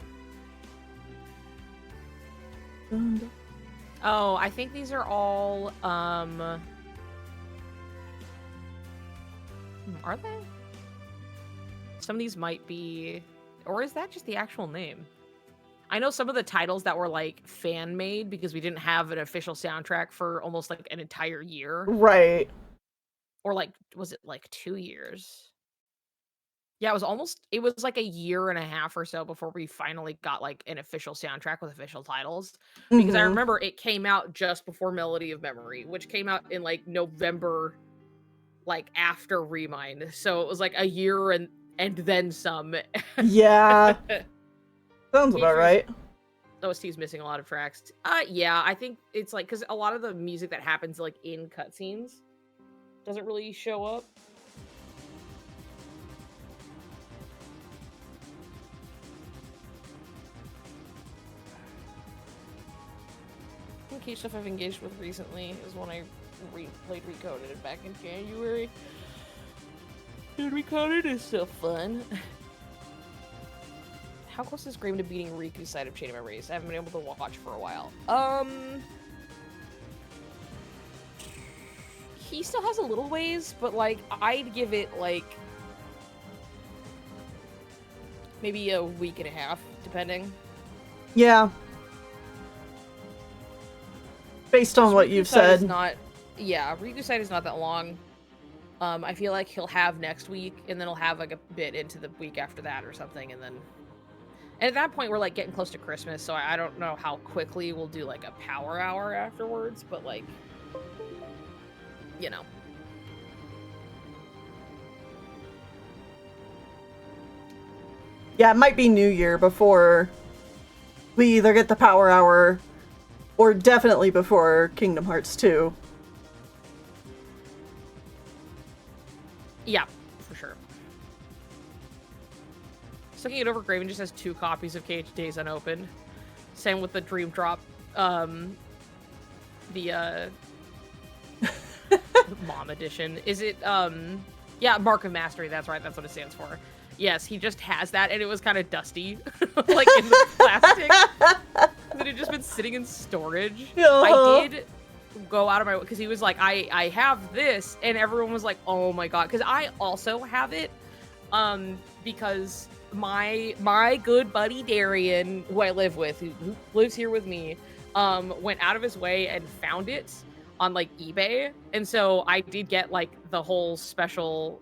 Oh, I think these are all, are they? Some of these might be, or is that just the actual name? I know some of the titles that were like fan made because we didn't have an official soundtrack for almost like an entire year. Right. Or like, was it like 2 years? Yeah, it was like a year and a half or so before we finally got like an official soundtrack with official titles. Because I remember it came out just before Melody of Memory, which came out in like November, like after Remind. So it was like a year and then some. Yeah. Sounds about right. OST's missing a lot of tracks. Yeah, I think it's like, because a lot of the music that happens like in cutscenes doesn't really show up. I think stuff I've engaged with recently is when I played Recoded back in January. And Recoded is so fun. How close is Graham to beating Riku's side of Chain of Memories? I haven't been able to watch for a while. He still has a little ways, but like I'd give it like maybe a week and a half, depending. Yeah. Based on what you've said. Riku's side is not that long. I feel like he'll have next week, and then he'll have like a bit into the week after that or something, and then. And at that point, we're like getting close to Christmas, so I don't know how quickly we'll do like a power hour afterwards, but like, you know. Yeah, it might be New Year before we either get the power hour or definitely before Kingdom Hearts 2. Yeah, for sure. Just looking it over, Graven just has 2 copies of KH Days unopened. Same with the Dream Drop, the Mom Edition. Is it, yeah, Mark of Mastery, that's right, that's what it stands for. Yes, he just has that, and it was kind of dusty, like in the plastic. It had just been sitting in storage. I did go out of my way, because he was like, I have this, and everyone was like, oh my god, because I also have it, because my good buddy Darian, who I live with, who lives here with me, went out of his way and found it on like eBay, and so I did get like the whole special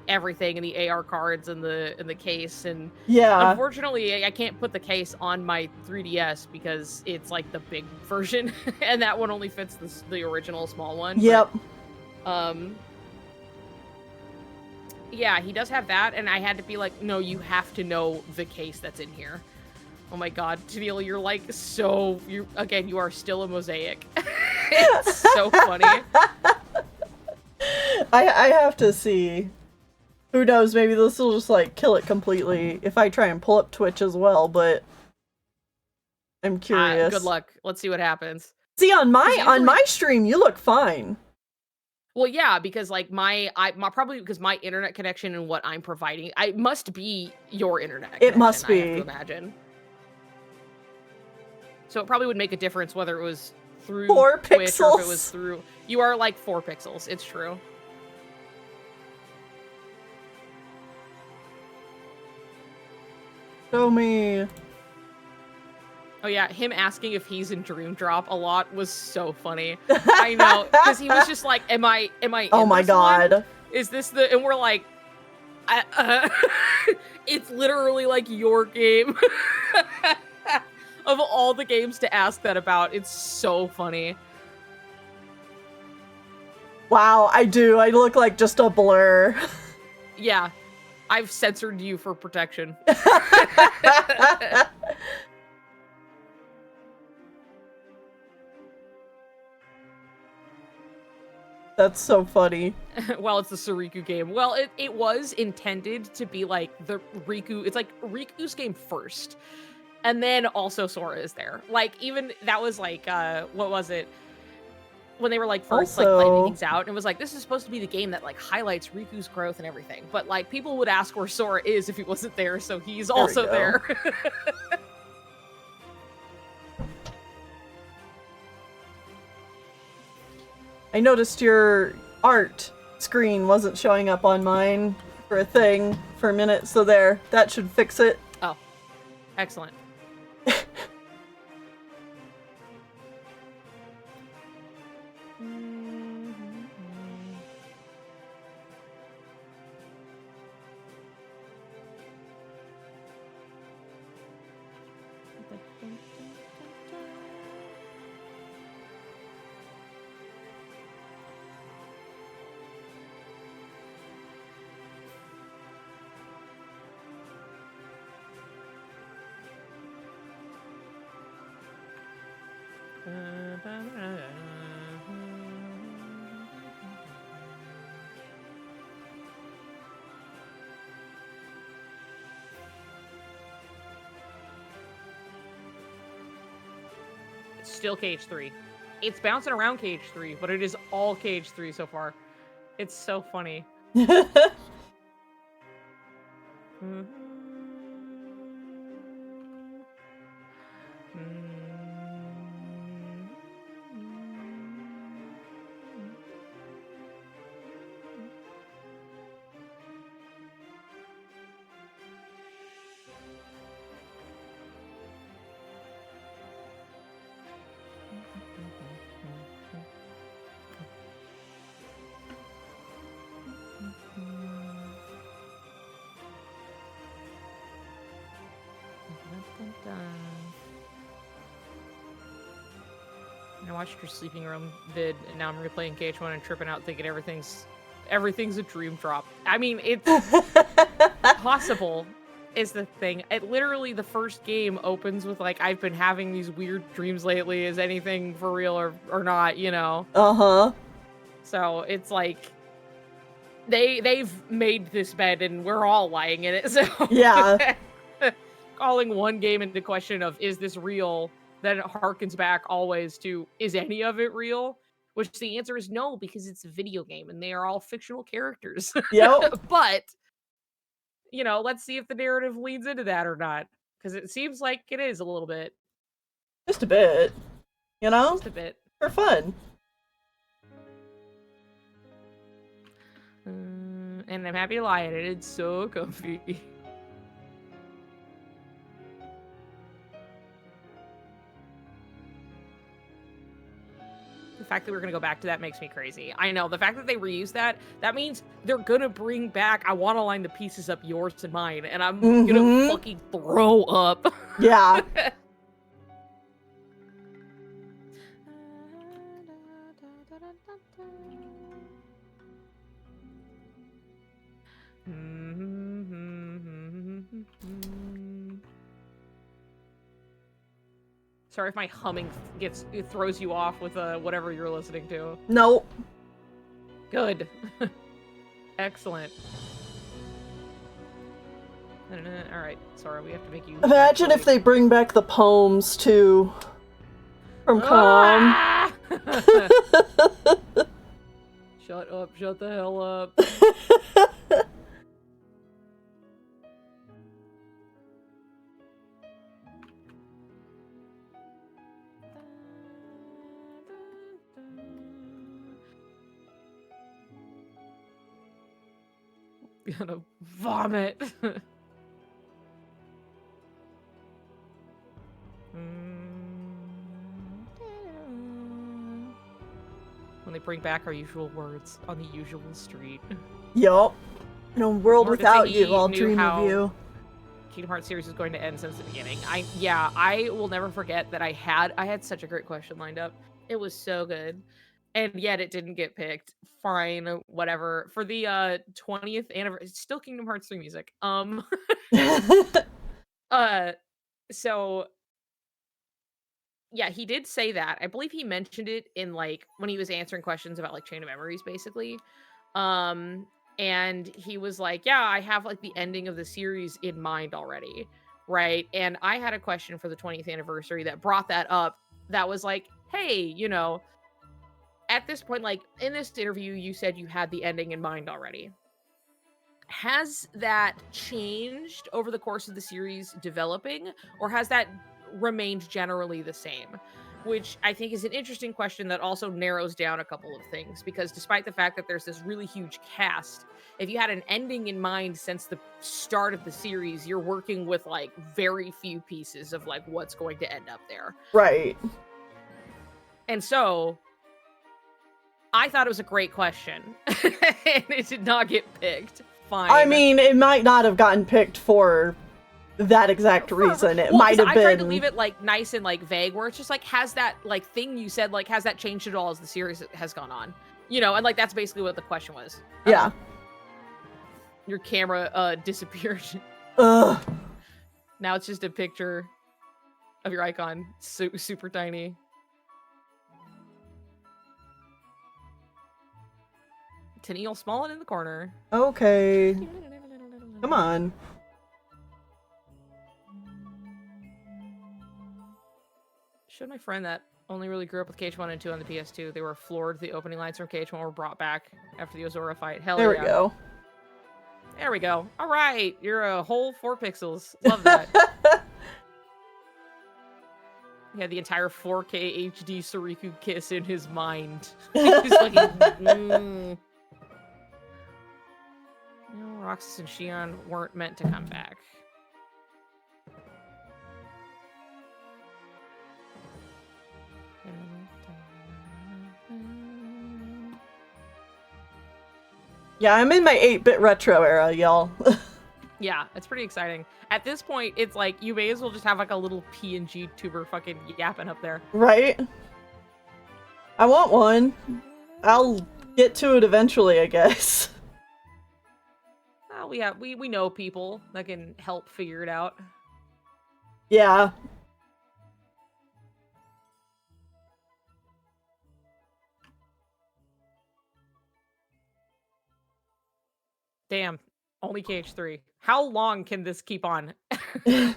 everything in the AR cards and the case, and yeah, unfortunately I can't put the case on my 3DS because it's like the big version and that one only fits the original small one. Yep. But, yeah, he does have that, and I had to be like, no, you have to know the case that's in here. Oh my god, Tennille, you're like you are still a mosaic. It's so funny. I have to see. Who knows, maybe this will just like kill it completely if I try and pull up Twitch as well, but I'm curious. Good luck. Let's see what happens. See, on my stream, you look fine. Well, yeah, because like my probably because my internet connection and what I'm providing, I must be your internet connection. It must be. I have to imagine. So it probably would make a difference whether it was through 4 Twitch pixels. or if it was through. You are like 4 pixels. It's true. Show me. Oh yeah, him asking if he's in Dream Drop a lot was so funny. I know, because he was just like, "Am I?" Oh my god! One? Is this the? And we're like, it's literally like your game. Of all the games to ask that about, it's so funny. Wow, I do. I look like just a blur. Yeah, I've censored you for protection. That's so funny. Well, it's the Soriku game. Well, it was intended to be like the Riku. It's like Riku's game first. And then also Sora is there. Like, even that was like, what was it? When they were like first like planning things out, and it was like, this is supposed to be the game that like highlights Riku's growth and everything. But like people would ask where Sora is if he wasn't there, so he's also there. I noticed your art screen wasn't showing up on mine for a thing for a minute, so there. That should fix it. Oh, excellent. It's still KH3. It's bouncing around KH3, but it is all KH3 so far. It's so funny. I watched your sleeping room vid, and now I'm replaying KH1 and tripping out thinking everything's a dream drop. I mean, it's possible is the thing. It literally, the first game opens with like, I've been having these weird dreams lately. Is anything for real or not, you know? Uh-huh. So it's like, they've made this bed and we're all lying in it, so. Yeah. Calling one game into question of, is this real? Then it harkens back always to, is any of it real? Which the answer is no, because it's a video game and they are all fictional characters. Yep. But, you know, let's see if the narrative leads into that or not. Because it seems like it is a little bit. Just a bit. You know? Just a bit. For fun. And I'm happy to lie at it. It's so comfy. The fact that we're gonna go back to that makes me crazy. I know, the fact that they reuse that means they're gonna bring back, I wanna line the pieces up, yours and mine, and I'm gonna fucking throw up. Yeah. Sorry if my humming it throws you off with whatever you're listening to. Nope. Good. Excellent. All right, Sora, we have to make you. Imagine if they bring back the poems too. From Calm. Ah! Shut up! Shut the hell up! Gonna vomit. When they bring back our usual words on the usual street. Yup. In a world More to without think you, he I'll knew dream how of you. Kingdom Hearts series was going to end since the beginning. I will never forget that I had such a great question lined up. It was so good. And yet it didn't get picked. Fine, whatever. For the 20th anniversary, it's still Kingdom Hearts 3 music. So yeah, he did say that. I believe he mentioned it in like when he was answering questions about like Chain of Memories, basically. And he was like, yeah, I have like the ending of the series in mind already, right? And I had a question for the 20th anniversary that brought that up. That was like, hey, you know, at this point, like in this interview, you said you had the ending in mind already. Has that changed over the course of the series developing, or has that remained generally the same? Which I think is an interesting question that also narrows down a couple of things, because despite the fact that there's this really huge cast, if you had an ending in mind since the start of the series, you're working with like very few pieces of like what's going to end up there. Right. And so I thought it was a great question, and it did not get picked. Fine. I mean, it might not have gotten picked for that exact reason. It might have been. I tried to leave it like nice and like vague, where it's just like, has that like thing you said, like, has that changed at all as the series has gone on? You know, and like that's basically what the question was. Yeah. Your camera disappeared. Ugh. Now it's just a picture of your icon, super tiny. Tennille Smollett in the corner. Okay. Come on. Showed my friend that only really grew up with KH1 and 2 on the PS2. They were floored. The opening lines from KH1 were brought back after the Ozora fight. Hell there yeah. we go. There we go. All right. You're a whole 4 pixels. Love that. He had the entire 4K HD Soriku kiss in his mind. He's like, No, Roxas and Shion weren't meant to come back. Yeah, I'm in my 8-bit retro era, y'all. Yeah, it's pretty exciting. At this point, it's like, you may as well just have like a little PNG tuber fucking yapping up there. Right? I want one. I'll get to it eventually, I guess. We know people that can help figure it out. Yeah. Damn, only KH3. How long can this keep on? Hit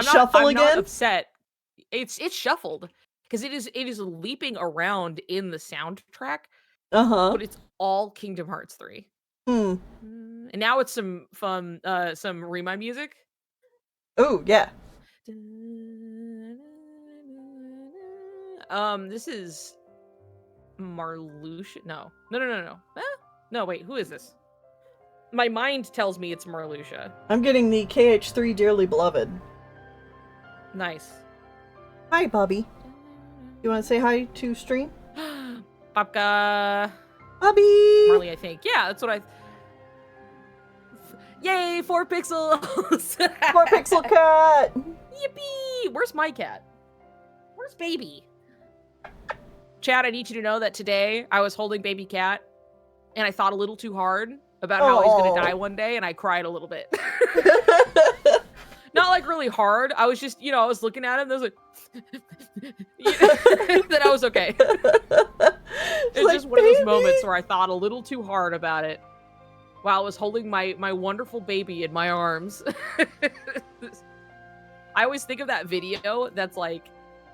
shuffle I'm again? not upset. It's shuffled because it is leaping around in the soundtrack. But it's all Kingdom Hearts 3. And now it's some fun, some Remind music. Oh yeah. This is Marluxia. No. No, wait, who is this? My mind tells me it's Marluxia. I'm getting the KH3 Dearly Beloved. Nice. Hi, Bobby. You want to say hi to stream? Babka. Bobby! Marley, I think. Yeah, that's what I... Yay, 4 pixels! 4 pixel cat! Yippee! Where's my cat? Where's baby? Chad, I need you to know that today I was holding baby cat, and I thought a little too hard about how he's gonna die one day, and I cried a little bit. Not like really hard. I was just, I was looking at him, and I was like... then I was okay. It's like, just one of those moments where I thought a little too hard about it. while I was holding my wonderful baby in my arms. I always think of that video that's like,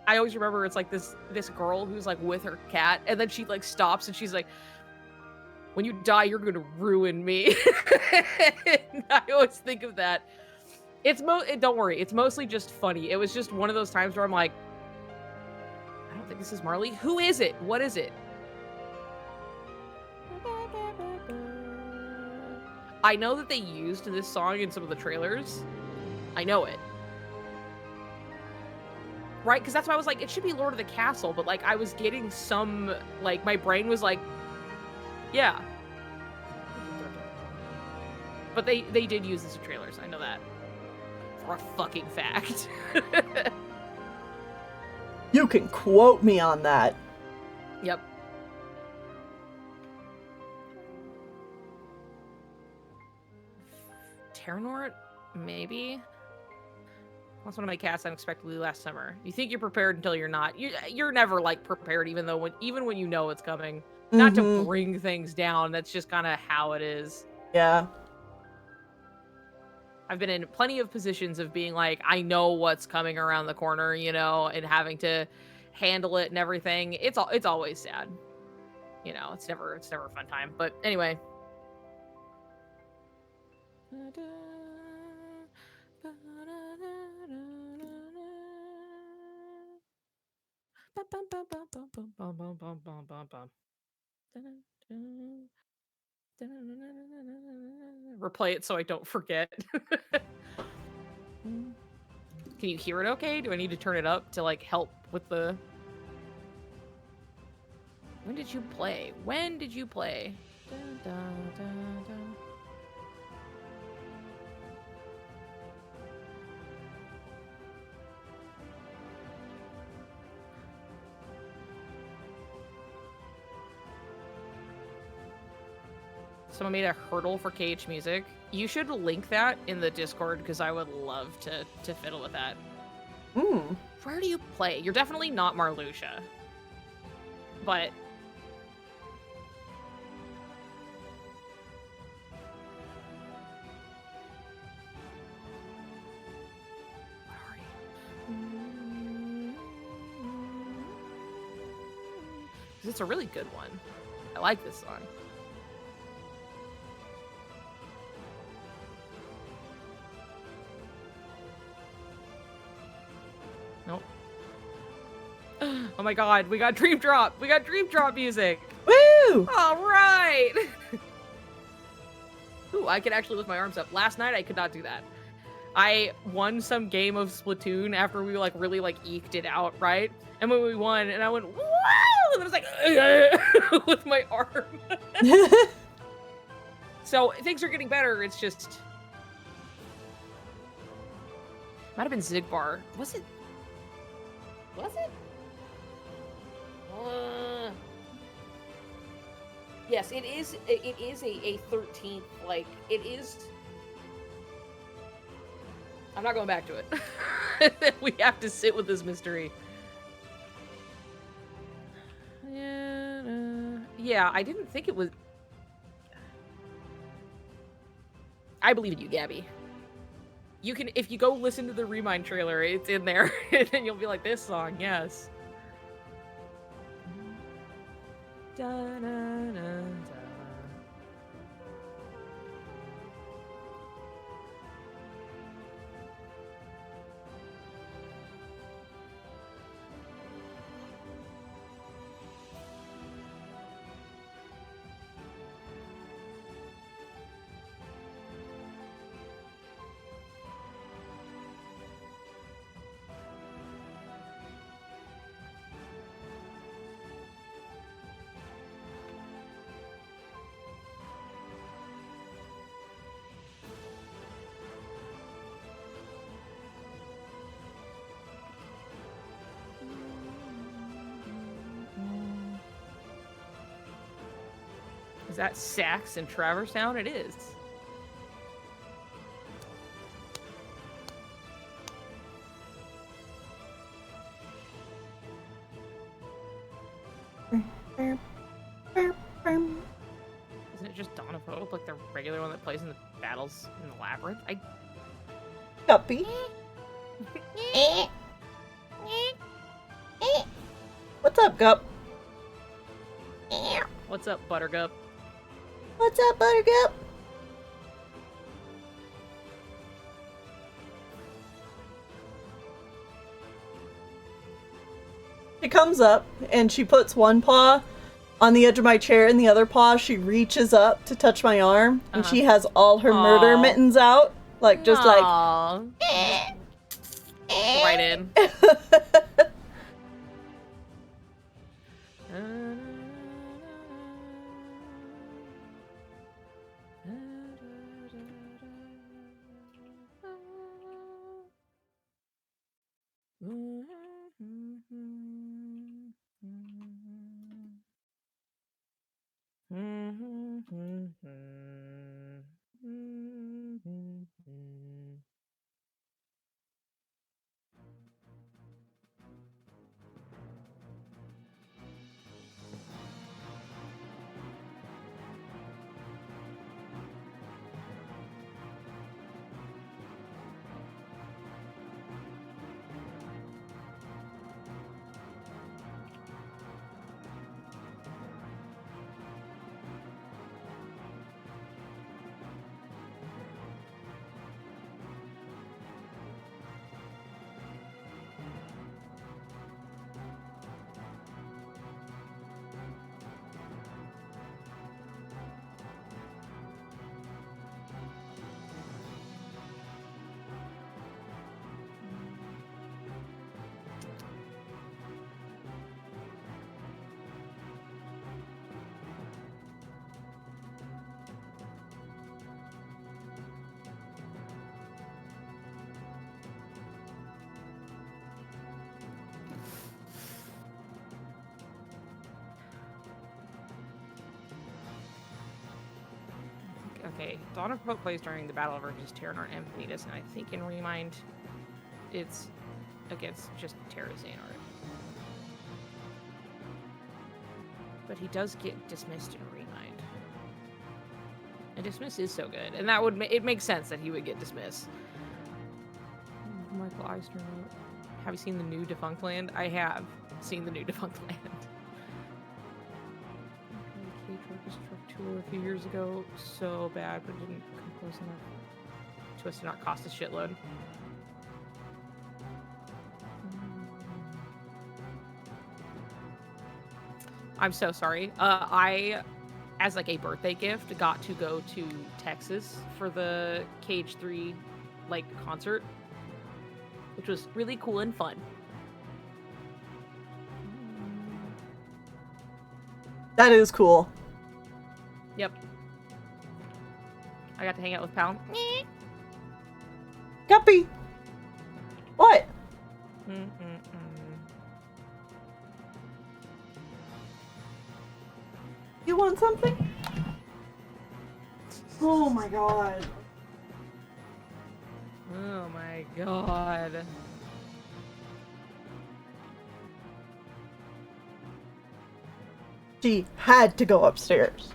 I always remember it's like this girl who's like with her cat, and then she like stops and she's like, "When you die, you're gonna ruin me." And I always think of that. Don't worry, it's mostly just funny. It was just one of those times where I'm like, I don't think this is Marley. Who is it? What is it? I know that they used this song in some of the trailers. I know it. Right? Because that's why I was like, it should be Lord of the Castle, but like I was getting some, like my brain was like, yeah. But they did use this in trailers. I know that. For a fucking fact. You can quote me on that. Yep. Terranort? Maybe? That's one of my cats unexpectedly last summer. You think you're prepared until you're not. You're never like prepared, even when you know it's coming. Not to bring things down. That's just kind of how it is. Yeah. I've been in plenty of positions of being like, I know what's coming around the corner, you know, and having to handle it and everything. It's always sad. You know, it's never a fun time. But anyway. Replay it so I don't forget. Can you hear it okay? Do I need to turn it up to like help with the... When did you play? When did you play? Dun, dun, dun, dun. Someone made a hurdle for KH Music. You should link that in the Discord because I would love to fiddle with that. Where do you play? You're definitely not Marluxia. But... What are you? Because it's a really good one. I like this song. Nope. Oh my god, we got Dream Drop! We got Dream Drop music! Woo! Alright! Ooh, I can actually lift my arms up. Last night, I could not do that. I won some game of Splatoon after we like really like eked it out, right? And when we won, and I went, whoa! And then I was like, with my arm. So things are getting better. It's just... Might have been Zigbar. Was it? Was it? Yes, it is. It is a 13th. Like it is. I'm not going back to it. We have to sit with this mystery. Yeah, I didn't think it was. I believe in you, Gabby. You can, if you go listen to the Remind trailer, it's in there, and then you'll be like, this song, yes. Da, da, da, da. Is that Sax and Traverse Town? It is. Isn't it just Dawn of Hope, like the regular regular one that plays in the battles in the labyrinth. Guppy. What's up, Gup? What's up, Buttercup? What's up, Buttercup? She comes up and she puts one paw on the edge of my chair and the other paw she reaches up to touch my arm and she has all her murder mittens out. Like, just like... right in. Okay, Dawn of Hope plays during the Battle of Urges, Terranort, and Vanitas, and I think in Remind, it's against just Terra Xehanort. But he does get dismissed in Remind. And Dismiss is so good, and that would it makes sense that he would get dismissed. Michael Eisner wrote, have you seen the new Defunct Land? I have seen the new Defunct Land. Cage Orchestra tour a few years ago, so bad, but it didn't come close enough to us to not cost a shitload. I'm so sorry. I, as like a birthday gift, got to go to Texas for the Cage 3 like concert, which was really cool and fun. That is cool. Yep. I got to hang out with Pal. Guppy! What? You want something? Oh my god. Oh my god. She had to go upstairs.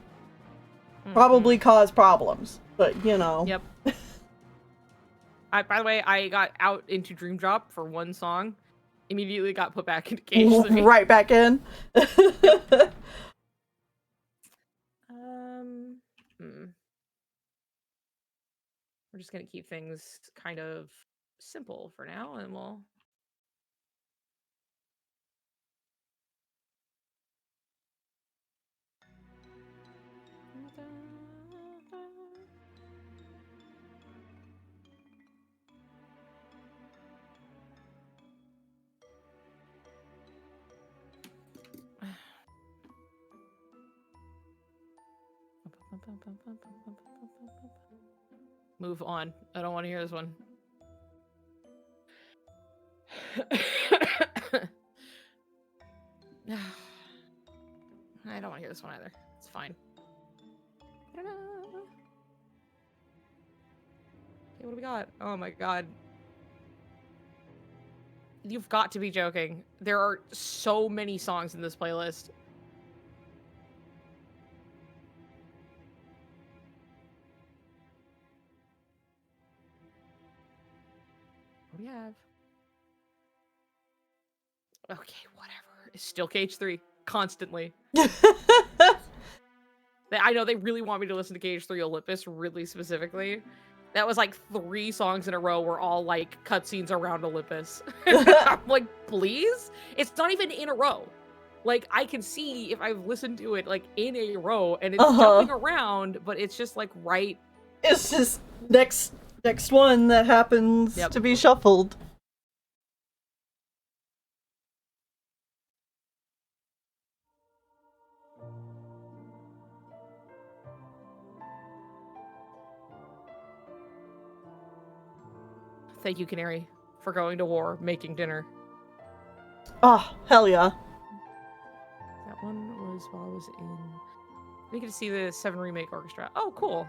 Probably cause problems, but you know. Yep. By the way, I got out into Dream Drop for one song, immediately got put back into Cage 3. Right back in. Yep. We're just gonna keep things kind of simple for now, and we'll... Move on. I don't want to hear this one. I don't want to hear this one either. It's fine. Okay, what do we got? Oh my god. You've got to be joking. There are so many songs in this playlist. we have? Okay, whatever. It's still KH3 constantly. I know they really want me to listen to KH3 Olympus really specifically. That was like 3 songs in a row were all like cutscenes around Olympus. I'm like, please? It's not even in a row. Like, I can see if I've listened to it like in a row and it's jumping around, but it's just like right. It's just next one that happens to be shuffled. Thank you, Canary, for going to war, making dinner. Oh, hell yeah. That one was while I was in... We get to see the 7 Remake Orchestra. Oh, cool.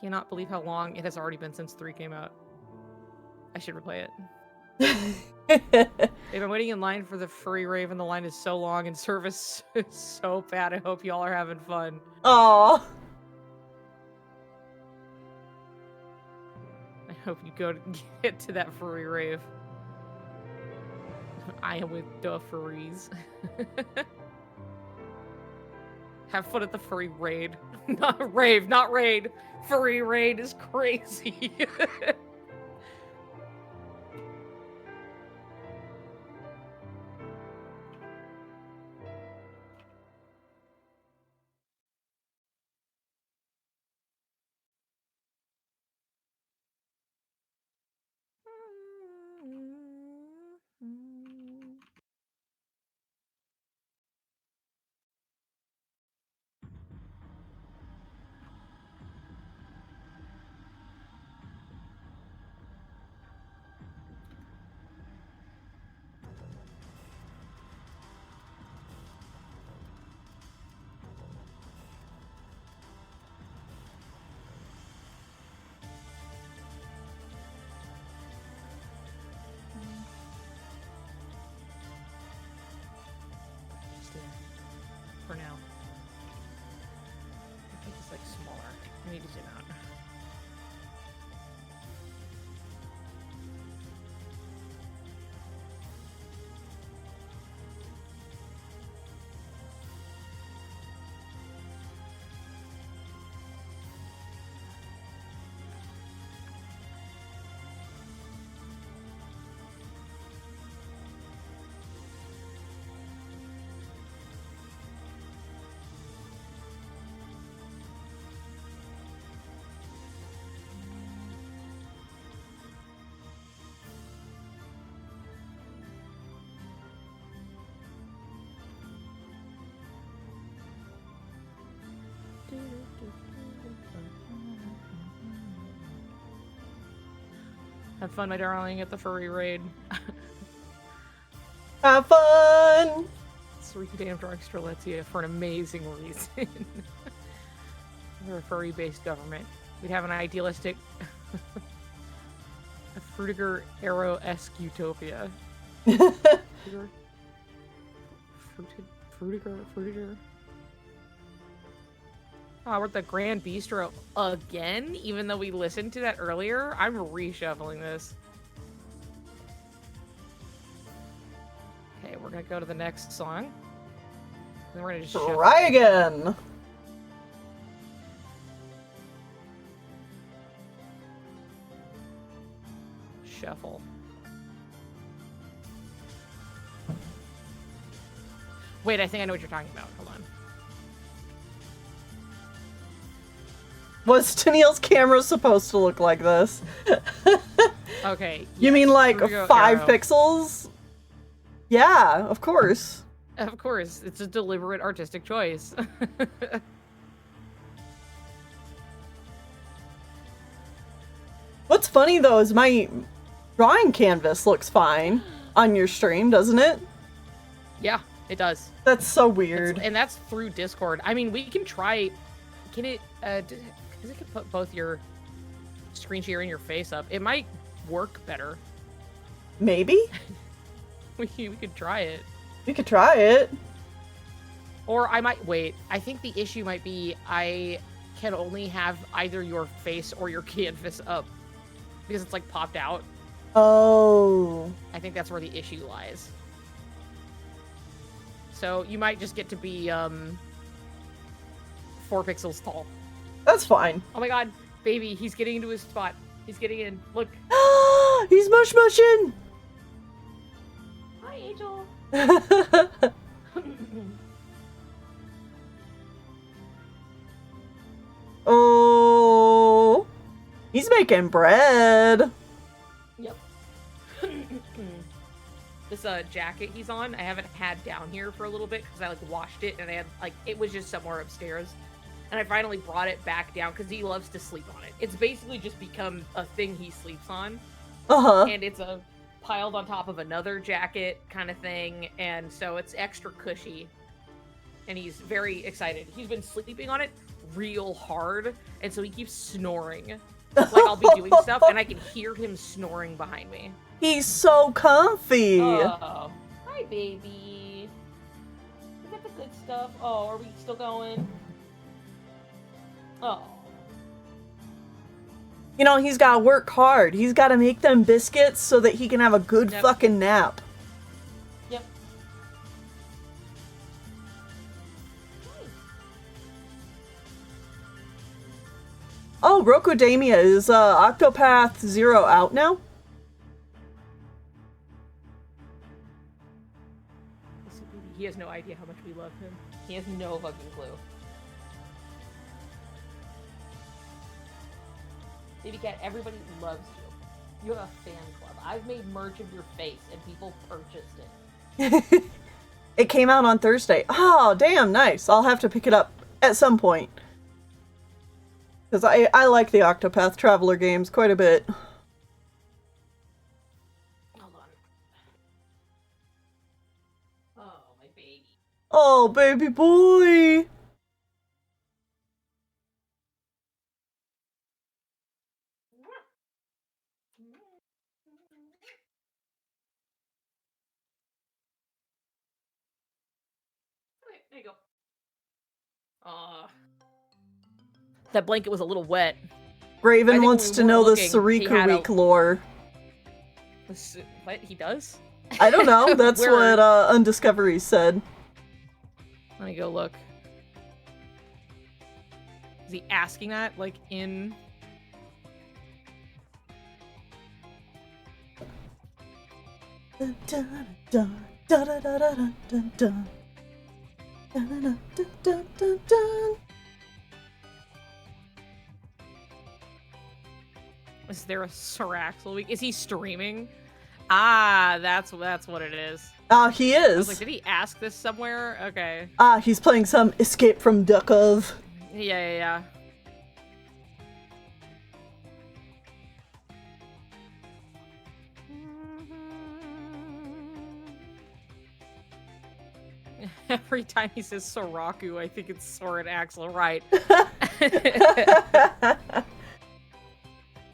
Cannot believe how long it has already been since 3 came out. I should replay it. They've been waiting in line for the furry rave and the line is so long and service is so bad. I hope y'all are having fun. Aww. I hope you go to get to that furry rave. I am with the furries. Have fun at the furry raid. Not rave, not raid. Furry raid is crazy. For now. I think it's like smaller. I need to zoom out. Have fun, my darling, at the furry raid. Have fun! Soriku Damn Extra lets you for an amazing reason. We're a furry-based government. We'd have an idealistic, a Frutiger Arrow-esque utopia. Frutiger. Oh, we're at the Grand Bistro again? Even though we listened to that earlier? I'm reshuffling this. Okay, we're gonna go to the next song. Then we're gonna just try again. Shuffle. Wait, I think I know what you're talking about. Hold on. Was Tennille's camera supposed to look like this? Okay. You mean like 5 pixels? Yeah, of course. Of course. It's a deliberate artistic choice. What's funny though is my drawing canvas looks fine on your stream, doesn't it? Yeah, it does. That's so weird. And that's through Discord. I mean, we can try... Can it... Because it can put both your screen share and your face up. It might work better. Maybe? We could try it. We could try it. Or I might wait. I think the issue might be I can only have either your face or your canvas up because it's like popped out. Oh. I think that's where the issue lies. So you might just get to be 4 pixels tall. That's fine. Oh my god, baby, he's getting into his spot. He's getting in. Look. He's mushing. Hi, Angel. Oh. He's making bread. Yep. This jacket he's on, I haven't had down here for a little bit because I like washed it and I had like it was just somewhere upstairs. And I finally brought it back down because he loves to sleep on it. It's basically just become a thing he sleeps on. Uh-huh. And it's piled on top of another jacket kind of thing. And so it's extra cushy. And he's very excited. He's been sleeping on it real hard. And so he keeps snoring. Like I'll be doing stuff and I can hear him snoring behind me. He's so comfy. Oh. Hi, baby. Is that the good stuff? Oh, are we still going? Oh. You know, he's gotta work hard. He's gotta make them biscuits so that he can have a good fucking nap. Yep. Oh, Rokudamia, is Octopath Zero out now? He has no idea how much we love him. He has no fucking clue. Baby cat, everybody loves you. You have a fan club. I've made merch of your face and people purchased it. It came out on Thursday. Oh, damn, nice. I'll have to pick it up at some point. Because I like the Octopath Traveler games quite a bit. Hold on. Oh, my baby. Oh, baby boy. Okay, there you go. That blanket was a little wet. Raven wants to know the looking, Soriku Week lore. What? He does? I don't know. That's what Undiscovery said. Let me go look. Is he asking that, like, in... Dun, dun, dun, dun, dun, dun, dun, dun, dun. Dun, dun, dun, dun, dun, dun. Is there a Saraxel week? Is he streaming? Ah, that's what it is. He I is. was like, did he ask this somewhere? Okay. He's playing some Escape from Duckov. Yeah. Every time he says Soriku, I think it's Sora and Axel, right?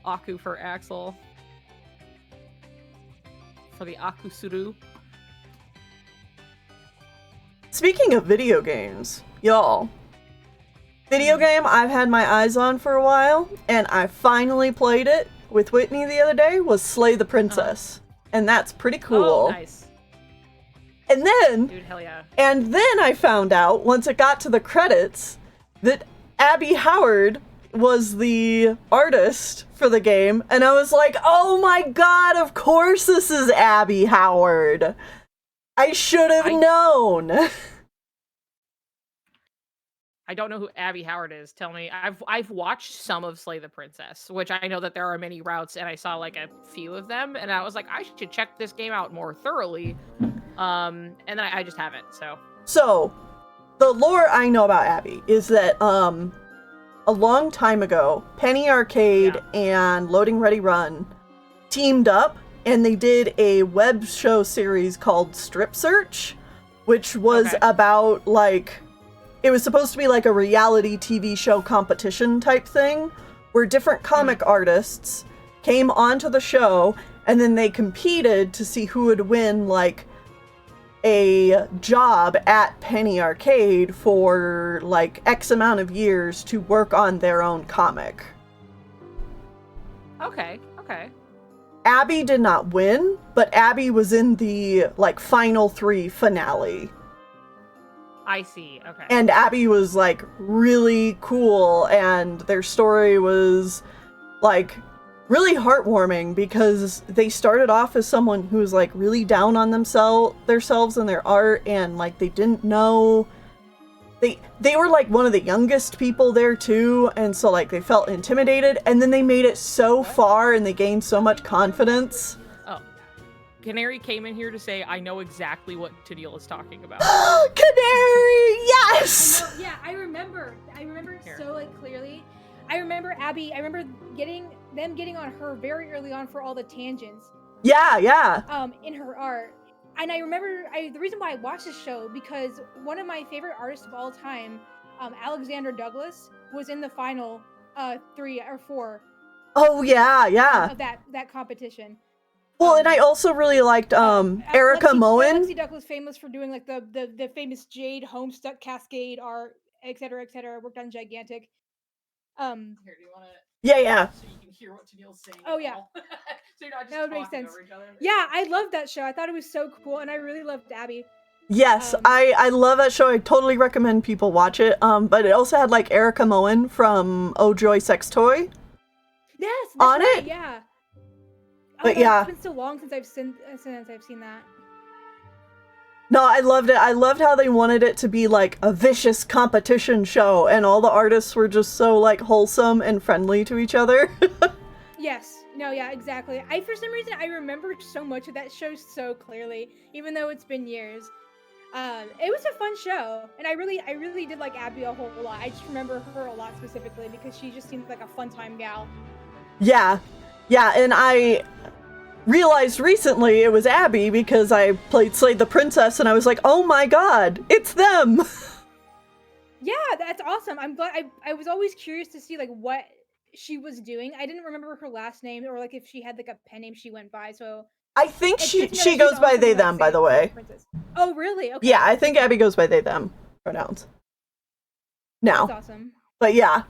Aku for Axel. For the Akusuru. Speaking of video games, y'all. Video game I've had my eyes on for a while, and I finally played it with Whitney the other day, was Slay the Princess. And that's pretty cool. Oh, nice. And then, Dude, hell yeah. And then I found out, once it got to the credits, that Abby Howard was the artist for the game, and I was like, oh my god, of course this is Abby Howard! I should have known! I don't know who Abby Howard is. Tell me. I've watched some of Slay the Princess, which I know that there are many routes, and I saw like a few of them, and I was like, I should check this game out more thoroughly. And then I just haven't. So the lore I know about Abby is that a long time ago, Penny Arcade and Loading Ready Run teamed up, and they did a web show series called Strip Search, which was about like. It was supposed to be like a reality TV show competition type thing, where different comic artists came onto the show, and then they competed to see who would win, like, a job at Penny Arcade for like X amount of years to work on their own comic. Okay. Abby did not win, but Abby was in the like final 3 finale. I see. Okay. And Abby was like really cool, and their story was like really heartwarming because they started off as someone who was like really down on themselves and their art, and like they didn't know. They were like one of the youngest people there too, and so like they felt intimidated, and then they made it so far and they gained so much confidence. Oh. Canary came in here to say, I know exactly what Tennille is talking about. Canary! Yes! I remember it so like clearly. I remember Abby, getting on her very early on for all the tangents. Yeah. In her art. And I remember the reason why I watched this show, because one of my favorite artists of all time, Alexander Douglas, was in the final 3 or 4. Oh yeah. Of that competition. Well, and I also really liked Erica Moen. Lexi Douglas, famous for doing like the famous Jade Homestuck Cascade art, etc. Worked on Gigantic. Here, do you want to? Yeah. So you can hear what Tennille's saying. Oh yeah. So you're not just that would make talking sense. over each other. Yeah, I loved that show. I thought it was so cool, and I really loved Abby. Yes, I love that show. I totally recommend people watch it. But it also had like Erica Moen from Oh Joy Sex Toy. Yes, on right, it. Yeah. But yeah, it's been so long since I've seen that. No, I loved it. I loved how they wanted it to be like a vicious competition show, and all the artists were just so like wholesome and friendly to each other. Yes. No, yeah, exactly. For some reason, I remember so much of that show so clearly, even though it's been years. It was a fun show, and I really did like Abby a whole lot. I just remember her a lot specifically because she just seemed like a fun time gal. Yeah, and I realized recently it was Abby because I played Slay the Princess, and I was like, oh my god, it's them! Yeah, that's awesome. I'm glad. I was always curious to see like what she was doing. I didn't remember her last name, or like if she had like a pen name she went by, so I think she goes by they them, by the way. Oh really? Okay. Yeah, I think Abby goes by they them pronouns now. That's awesome. But yeah,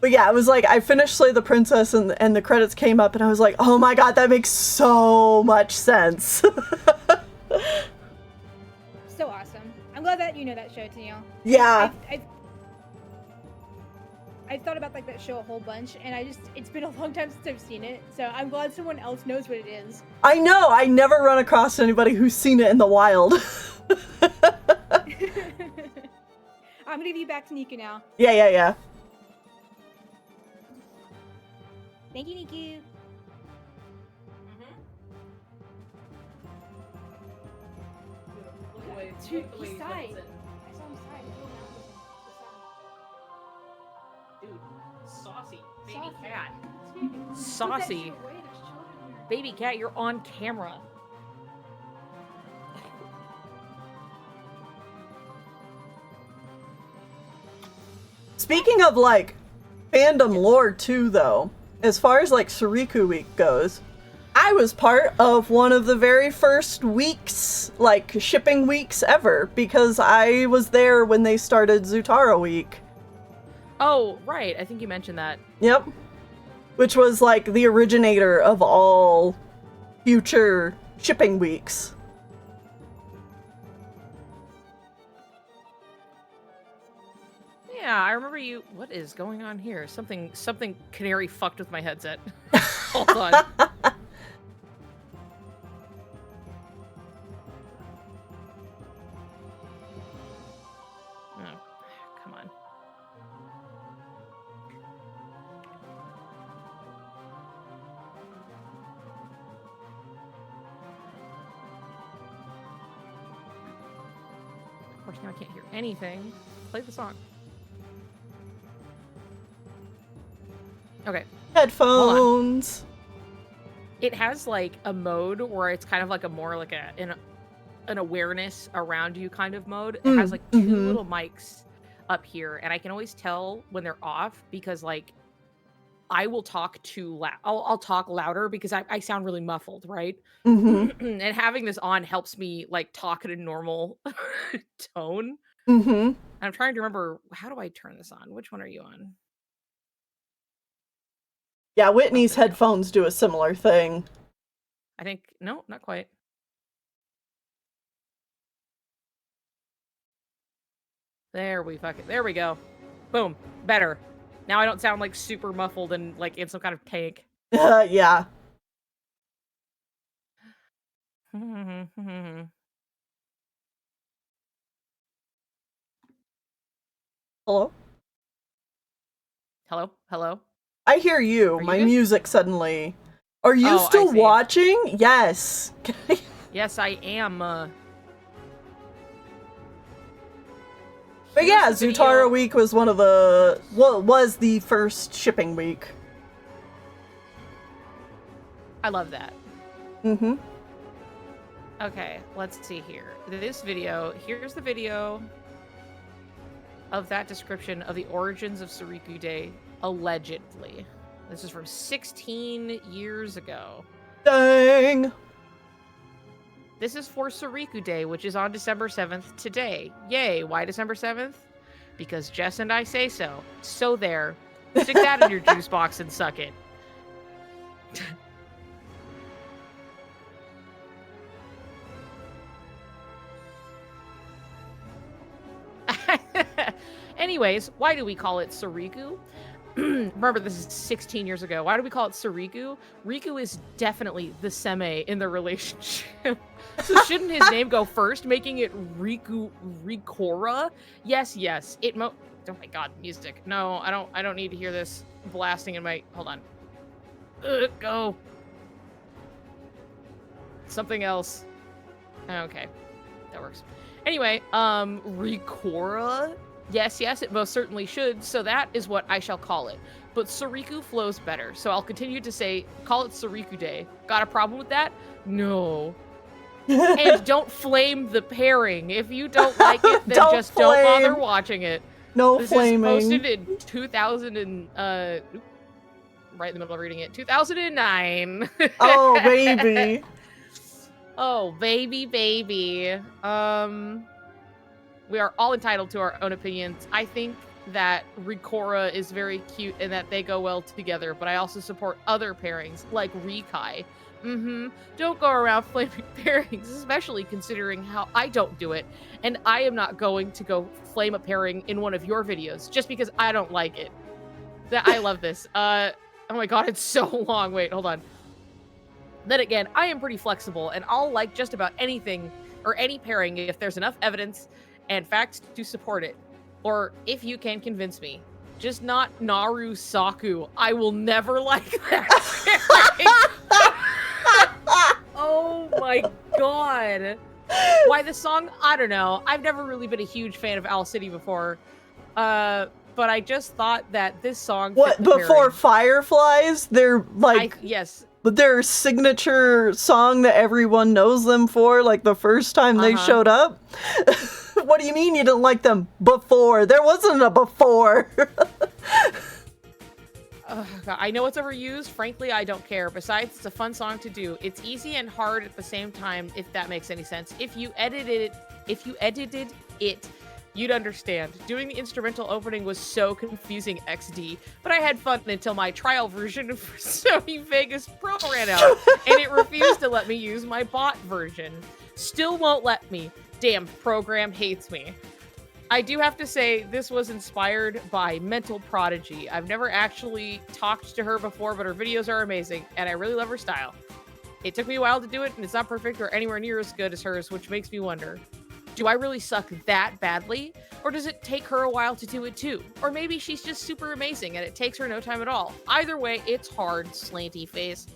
it was like I finished Slay the Princess, and the credits came up, and I was like, oh my god, that makes so much sense. So awesome. I'm glad that you know that show, Tennille. Yeah. I've thought about like that show a whole bunch, and it's been a long time since I've seen it, so I'm glad someone else knows what it is. I know, I never run across anybody who's seen it in the wild. I'm gonna give you back to Niku now. Yeah. Thank you, Niku. Dude, he sighed. I saw him sigh. Dude, saucy baby cat. Saucy baby cat, you're on camera. Speaking of like fandom lore too, though, as far as like Soriku Week goes, I was part of one of the very first weeks, like shipping weeks ever, because I was there when they started Zutara Week. Oh, right. I think you mentioned that. Yep. Which was like the originator of all future shipping weeks. Yeah, I remember you. What is going on here? Something Canary fucked with my headset. Hold on. Oh, come on. Of course, now I can't hear anything. Play the song. Okay. Headphones. It has like a mode where it's kind of like a more like an awareness around you kind of mode. It has like two little mics up here, and I can always tell when they're off because like I will talk too loud. I'll talk louder because I sound really muffled, right? Mm-hmm. And having this on helps me like talk at a normal tone. Mm-hmm. I'm trying to remember, how do I turn this on? Which one are you on? Yeah, Oh, Whitney's there we go. headphones do a similar thing. I think, no, not quite. There we go. Boom. Better. Now I don't sound like super muffled and like in some kind of tank. Yeah. Hello? Hello? Hello? I hear you. Are you My good? music suddenly. Are you Oh, I still see. watching? Yes. Yes, I am. But yeah, Here's the Zutara video. week was one of the was the first shipping week. I love that. Mm-hmm. Okay, let's see here. This video, here's the video of that description of the origins of Soriku Day, allegedly. This is from 16 years ago. Dang. This is for Soriku Day, which is on December 7th today. Yay, why December 7th? Because Jess and I say so. So there. Stick that in your juice box and suck it. Anyways, why do we call it Soriku? Remember, this is 16 years ago. Why do we call it Soriku? Riku is definitely the seme in the relationship. So shouldn't his name go first, making it Rikora? Yes. Oh my god, music. No, I don't need to hear this blasting in my... Hold on. Go. Something else. Okay. That works. Anyway, Rikora? Yes, it most certainly should, so that is what I shall call it. But Soriku flows better, so I'll continue to say, call it Soriku Day. Got a problem with that? No. And don't flame the pairing. If you don't like it, then just don't bother watching it. No this flaming. This is posted in 2000 and, right in the middle of reading it, 2009. Oh, baby. Oh, baby. We are all entitled to our own opinions. I think that Rikora is very cute and that they go well together, but I also support other pairings, like Rikai. Don't go around flaming pairings, especially considering how I don't do it, and I am not going to go flame a pairing in one of your videos, just because I don't like it. I love this. Oh my god, it's so long. Wait, hold on. Then again, I am pretty flexible, and I'll like just about anything or any pairing if there's enough evidence and facts to support it. Or if you can convince me. Just not Naru Saku. I will never like that. Oh my god. Why the song? I don't know. I've never really been a huge fan of Owl City before. But I just thought that this song... What, before Fireflies? They're like... yes. Their signature song that everyone knows them for, like the first time they showed up? What do you mean you didn't like them before? There wasn't a before. God, I know it's overused. Frankly, I don't care. Besides, it's a fun song to do. It's easy and hard at the same time, if that makes any sense. If you edited it, you'd understand. Doing the instrumental opening was so confusing XD, but I had fun until my trial version of Sony Vegas Pro ran out, and it refused to let me use my bot version. Still won't let me. Damn, program hates me. I do have to say, this was inspired by Mental Prodigy. I've never actually talked to her before, but her videos are amazing, and I really love her style. It took me a while to do it, and it's not perfect or anywhere near as good as hers, which makes me wonder, do I really suck that badly? Or does it take her a while to do it too? Or maybe she's just super amazing and it takes her no time at all. Either way, it's hard, slanty face.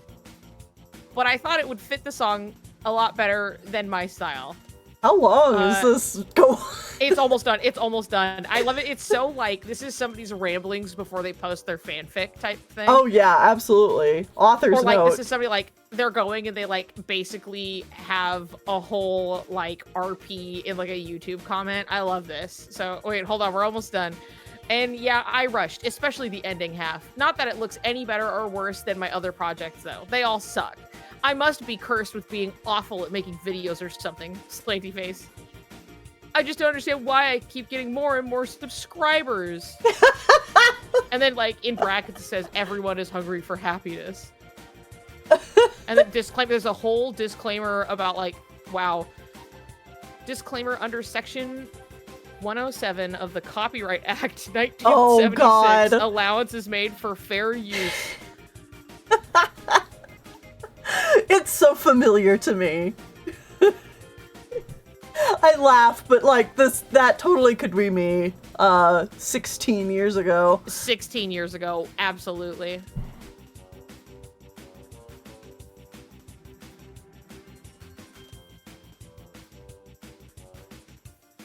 But I thought it would fit the song a lot better than my style. How long is this go? It's almost done. It's almost done. I love it. It's so like, this is somebody's ramblings before they post their fanfic type thing. Oh yeah, absolutely. Author's or like note. This is somebody like, they're going and they like basically have a whole like RP in like a YouTube comment. I love this. So wait, hold on. We're almost done. And yeah, I rushed, especially the ending half. Not that it looks any better or worse than my other projects, though. They all suck. I must be cursed with being awful at making videos or something, Slanty Face. I just don't understand why I keep getting more and more subscribers. And then, like, in brackets, it says, everyone is hungry for happiness. And then there's a whole disclaimer about, like, wow. Disclaimer under section 107 of the Copyright Act 1976. Oh, God. Allowance is made for fair use. It's so familiar to me. I laugh, but like that totally could be me 16 years ago. 16 years ago, absolutely.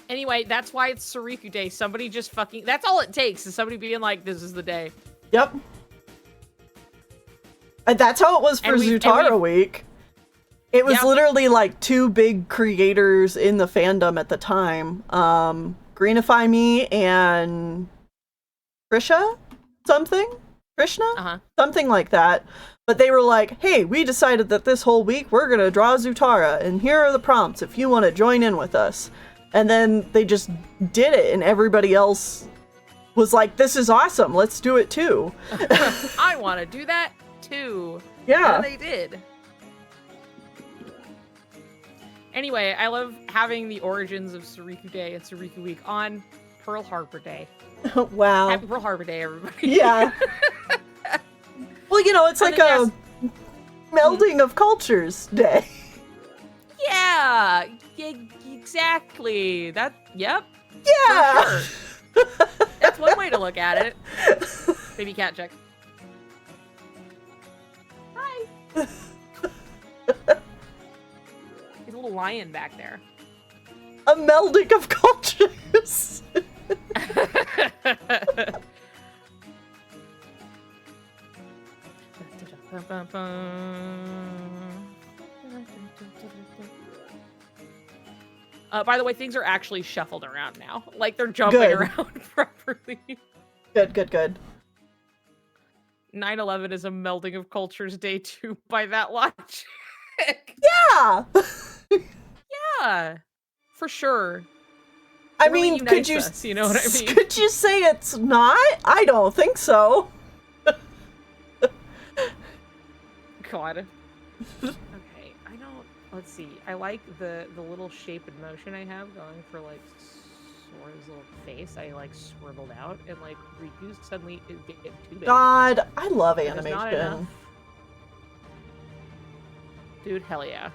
Anyway, that's why it's Soriku Day. Somebody just fucking... That's all it takes, is somebody being like, this is the day. Yep. And that's how it was for Zutara Week. It was literally like two big creators in the fandom at the time. Greenify Me and Krishna? Something like that. But they were like, hey, we decided that this whole week we're going to draw Zutara, and here are the prompts if you want to join in with us. And then they just did it, and everybody else was like, this is awesome, let's do it too. I want to do that too. Yeah. And they did. Anyway, I love having the origins of Soriku Day and Soriku Week on Pearl Harbor Day. Wow. Happy Pearl Harbor Day, everybody. Yeah. Well, you know, it's like a melding of cultures day. Yeah, exactly. Yep. Yeah. For sure. That's one way to look at it. Baby cat check. Hi. He's a little lion back there. A melding of cultures. By the way, things are actually shuffled around now. Like, they're jumping around properly. Good. 9/11 is a melding of cultures day 2 by that logic. Yeah! Yeah, for sure. I mean, could you... us, you know what I mean? Could you say it's not? I don't think so. God. Okay, I don't... Let's see. I like the little shape and motion I have going for, like, Sora's little face. I, like, scribbled out, and, like, Riku's suddenly is getting too big. God, I love There's animation. not enough. Dude, hell yeah.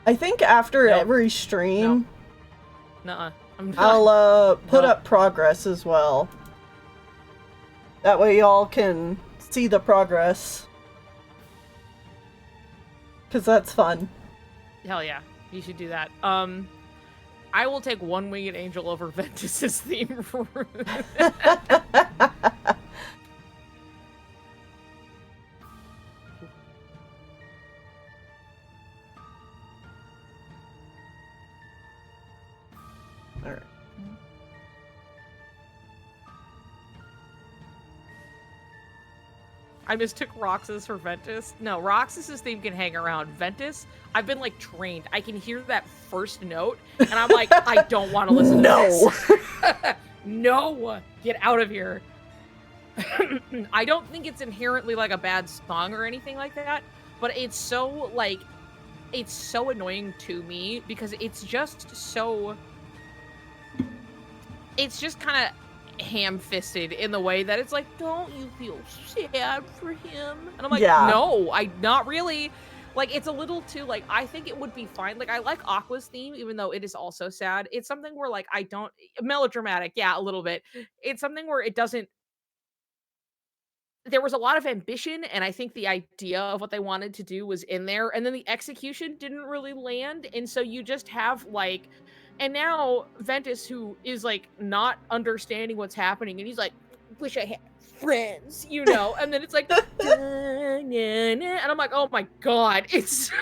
I think after every stream, Nuh-uh. I'll put up progress as well. That way y'all can see the progress. Because that's fun. Hell yeah. You should do that. I will take One Winged Angel over Ventus's theme for Alright. I mistook Roxas for Ventus. No, Roxas's theme can hang around. Ventus, I've been, like, trained. I can hear that first note, and I'm like, I don't want to listen to this. No! Get out of here. I don't think it's inherently, like, a bad song or anything like that, but it's so, like, it's so annoying to me because it's just so... It's just kind of ham-fisted in the way that it's like, don't you feel sad for him? And I'm like, no, not really. Like, it's a little too, like, I think it would be fine. Like, I like Aqua's theme, even though it is also sad. It's something where, like, I don't... Melodramatic, yeah, a little bit. It's something where it doesn't... There was a lot of ambition, and I think the idea of what they wanted to do was in there, and then the execution didn't really land, and so you just have, like... And now Ventus, who is, like, not understanding what's happening, and he's like, wish I had friends, you know? And then it's like, and I'm like, oh my god, it's so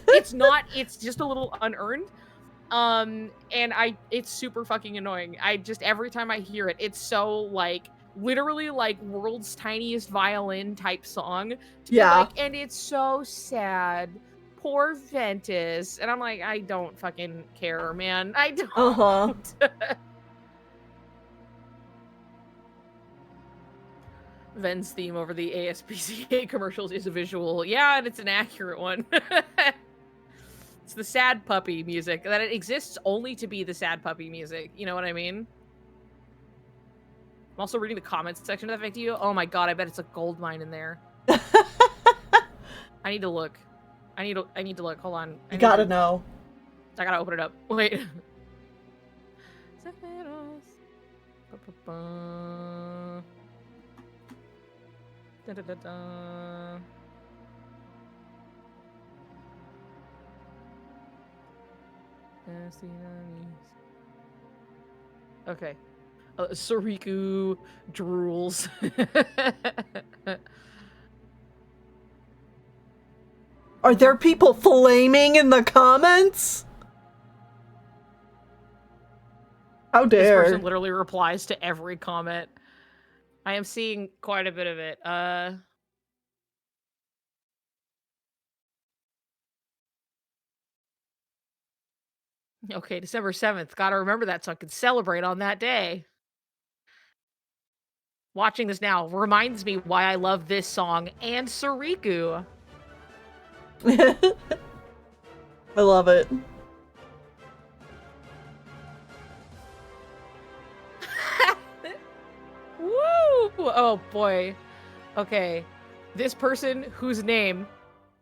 It's not. It's just a little unearned. And it's super fucking annoying. Every time I hear it, it's so like literally like world's tiniest violin type song to be like, and it's so sad. Poor Ventus. And I'm like, I don't fucking care, man. I don't. Uh-huh. Ven's theme over the ASPCA commercials is a visual. Yeah, and it's an accurate one. It's the sad puppy music. That it exists only to be the sad puppy music. You know what I mean? I'm also reading the comments section of that video. Oh my god, I bet it's a gold mine in there. I need to look. I need to look. Hold on. You gotta know. I gotta open it up. Wait. Da, da, da, da. Okay. Soriku drools. Are there people flaming in the comments? How dare. This person literally replies to every comment. I am seeing quite a bit of it. Okay, December 7th. Gotta remember that so I can celebrate on that day. Watching this now reminds me why I love this song and Soriku. I love it. Woo! Oh boy. Okay. This person whose name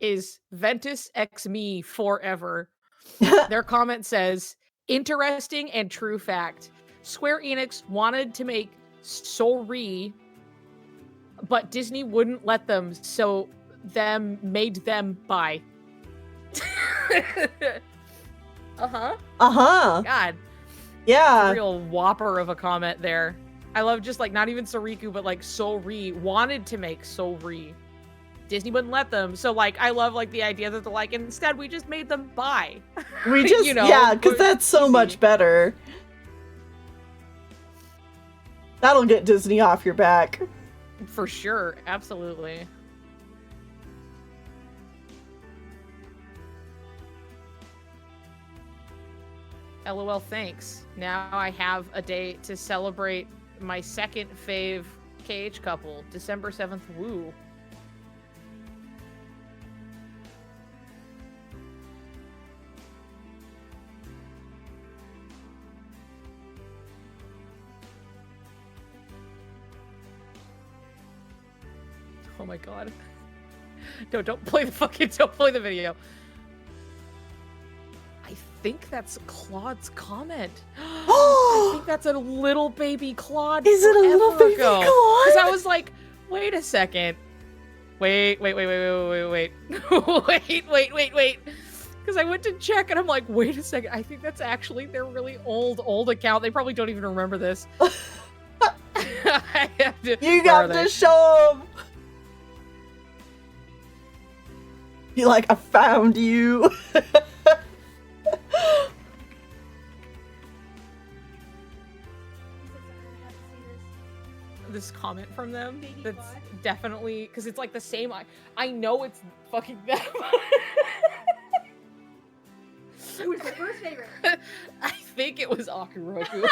is Ventus X Me Forever. Their comment says, interesting and true fact. Square Enix wanted to make Sori, but Disney wouldn't let them, so made them buy. Uh-huh. Uh-huh. God. Yeah. A real whopper of a comment there. I love just like not even Soriku, but like Sori wanted to make Sori. Disney wouldn't let them. So like I love like the idea that they're like, instead we just made them buy. We just yeah, because that's so much better. That'll get Disney off your back. For sure. Absolutely. LOL, thanks. Now I have a day to celebrate my second fave KH couple, December 7th. Woo. Oh my god. No, don't play the video. I think that's Claude's comment. I think that's a little baby Claude. Is it a little baby Claude? Because I was like, wait a second. Wait. Wait. Because I went to check and I'm like, wait a second. I think that's actually their really old account. They probably don't even remember this. I have to, you got to show them. Be like, I found you. This comment from them that's definitely because it's like the same. I know it's fucking them. Who was your first favorite? I think it was Akuroku.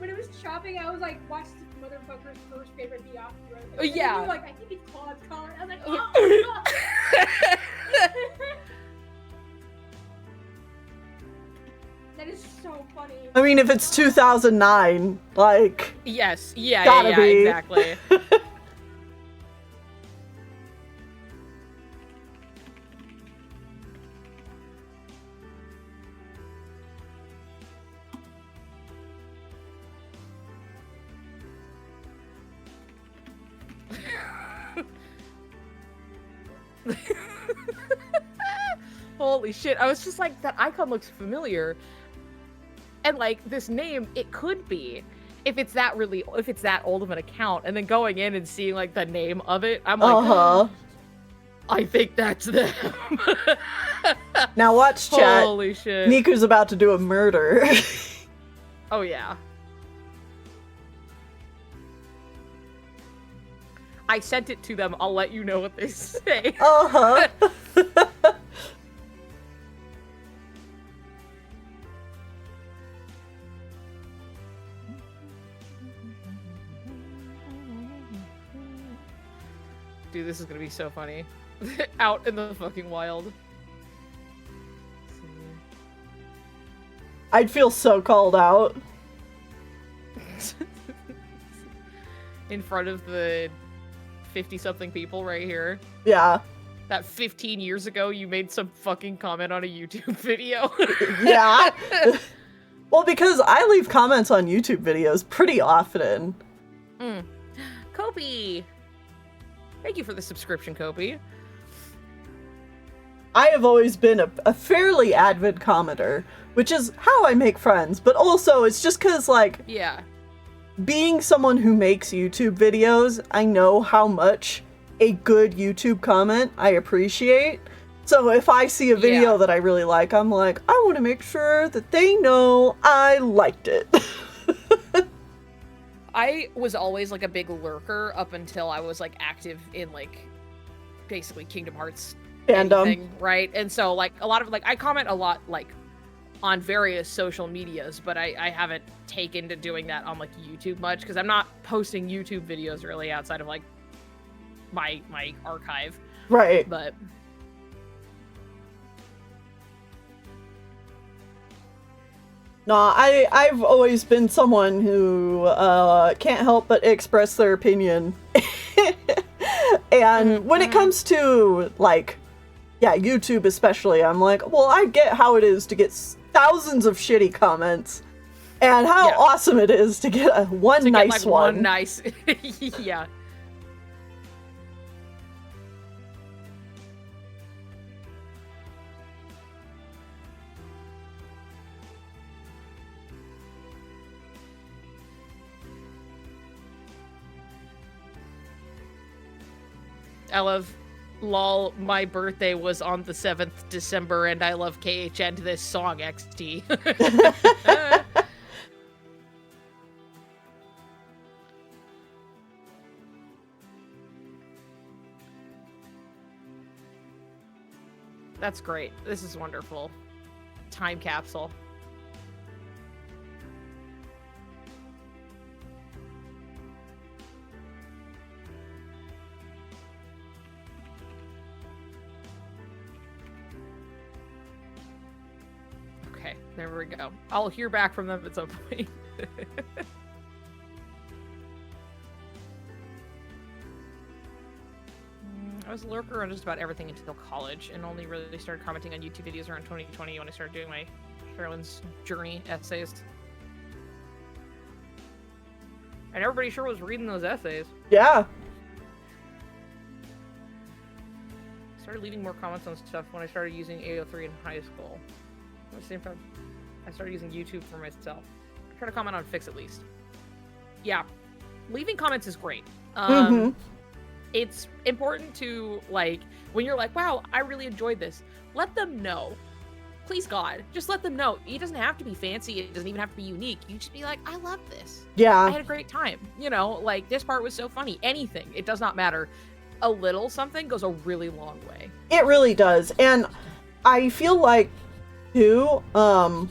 when I was shopping, I was like, watch this motherfucker's first favorite be Akuroku. Oh, yeah. And like, I think it's Claude's comment. I was like, oh. That is so funny. I mean, if it's 2009, like... Yes, yeah, gotta be. Exactly. Holy shit, I was just like, that icon looks familiar. And like, this name, it could be. if it's that old of an account, and then going in and seeing like the name of it, I'm like, I think that's them. Now watch, chat. Holy shit. Niku's about to do a murder. Oh yeah. I sent it to them. I'll let you know what they say. Dude, this is gonna be so funny. Out in the fucking wild. I'd feel so called out. In front of the 50-something people right here. Yeah. That 15 years ago you made some fucking comment on a YouTube video. Yeah. Well, because I leave comments on YouTube videos pretty often. Kopi! Thank you for the subscription, Kopi. I have always been a fairly avid commenter, which is how I make friends, but also it's just because, like, yeah, being someone who makes YouTube videos, I know how much a good YouTube comment I appreciate. So if I see a video that I really like, I'm like, I want to make sure that they know I liked it. I was always like a big lurker up until I was like active in like basically Kingdom Hearts fandom, right? And so like a lot of like I comment a lot like on various social medias, but I haven't taken to doing that on like YouTube much because I'm not posting YouTube videos really outside of like my archive. Right. But no, I've always been someone who can't help but express their opinion. And when it comes to, like, yeah, YouTube especially, I'm like, well, I get how it is to get thousands of shitty comments, and how awesome it is to get one nice one. One nice, yeah. I love, lol, my birthday was on the 7th December and I love KHN to this song XT. That's great. This is wonderful. Time capsule. Okay, there we go. I'll hear back from them at some point. I was a lurker on just about everything until college, and only really started commenting on YouTube videos around 2020 when I started doing my Carolyn's Journey essays. And everybody sure was reading those essays. Yeah. Started leaving more comments on stuff when I started using AO3 in high school. At the same time, I started using YouTube for myself. I try to comment on Fix at least. Yeah, leaving comments is great. It's important to, like, when you're like, wow, I really enjoyed this, let them know. Please, God, just let them know. It doesn't have to be fancy. It doesn't even have to be unique. You just be like, I love this. Yeah. I had a great time. You know, like, this part was so funny. Anything. It does not matter. A little something goes a really long way. It really does. And I feel like, too, a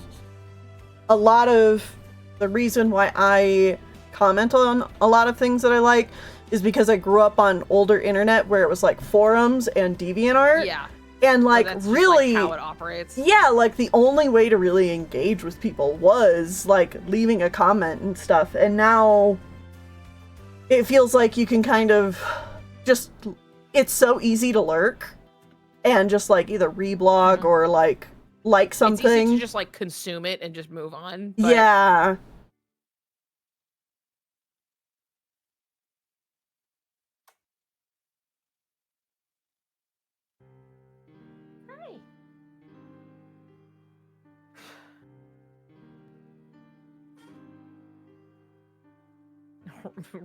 lot of the reason why I comment on a lot of things that I like is because I grew up on older internet where it was like forums and DeviantArt. Yeah. And like so that's really just, like, how it operates. Yeah, like the only way to really engage with people was like leaving a comment and stuff. And now it feels like you can kind of just, it's so easy to lurk and just like either reblog or like something. It's easy to just like consume it and just move on. But... yeah.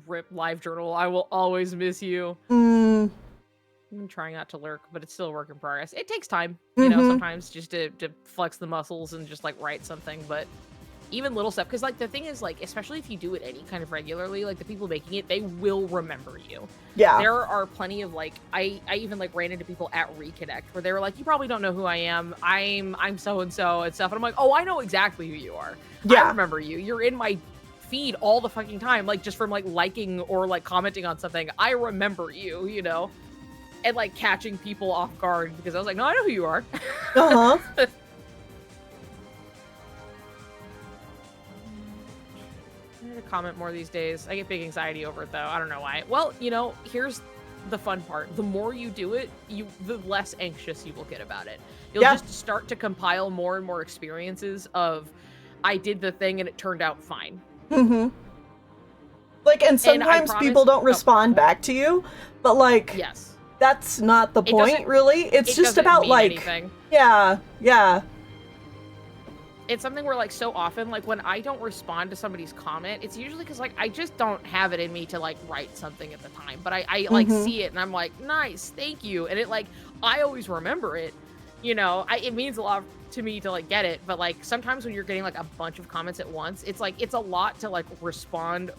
Rip live journal. I will always miss you. Mm. I'm trying not to lurk, but it's still a work in progress. It takes time, Mm-hmm. sometimes just to flex the muscles and just like write something, but even little stuff, because like the thing is, like, especially if you do it any kind of regularly, like the people making it, they will remember you. Yeah. There are plenty of like I even like ran into people at Reconnect where they were like, you probably don't know who I am. I'm so and so and stuff. And I'm like, oh, I know exactly who you are. Yeah. I remember you. You're in my feed all the fucking time, like just from like liking or like commenting on something. I remember you, and like catching people off guard because I was like, no, I know who you are. Uh-huh. I need to comment more these days. I get big anxiety over it though. I don't know why. Well, here's the fun part. The more you do it, the less anxious you will get about it. You'll just start to compile more and more experiences of, I did the thing and it turned out fine. Mm-hmm. Like, and sometimes people don't respond back to you, but like, yes, that's not the point, really. It's just about like, anything. Yeah. It's something where, like, so often, like, when I don't respond to somebody's comment, it's usually because, like, I just don't have it in me to, like, write something at the time. But I like, see it, and I'm like, nice, thank you. And it, like, I always remember it, it means a lot to me to, like, get it. But, like, sometimes when you're getting, like, a bunch of comments at once, it's, like, it's a lot to, like, respond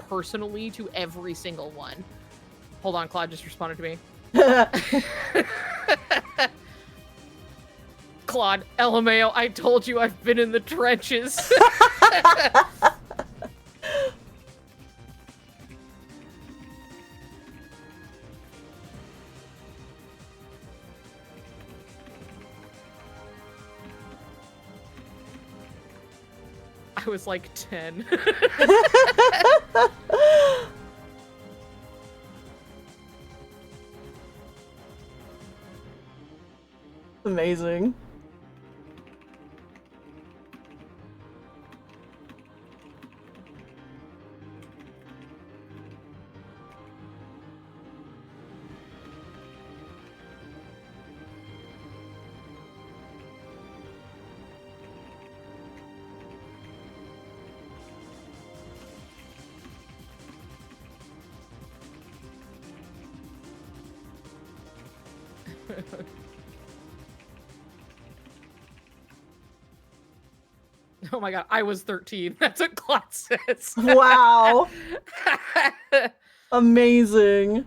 personally to every single one. Hold on, Claude just responded to me. Claude, LMAO, I told you I've been in the trenches. I was like 10. Amazing. Oh my god, I was 13. That's what Claude says. Wow. Amazing.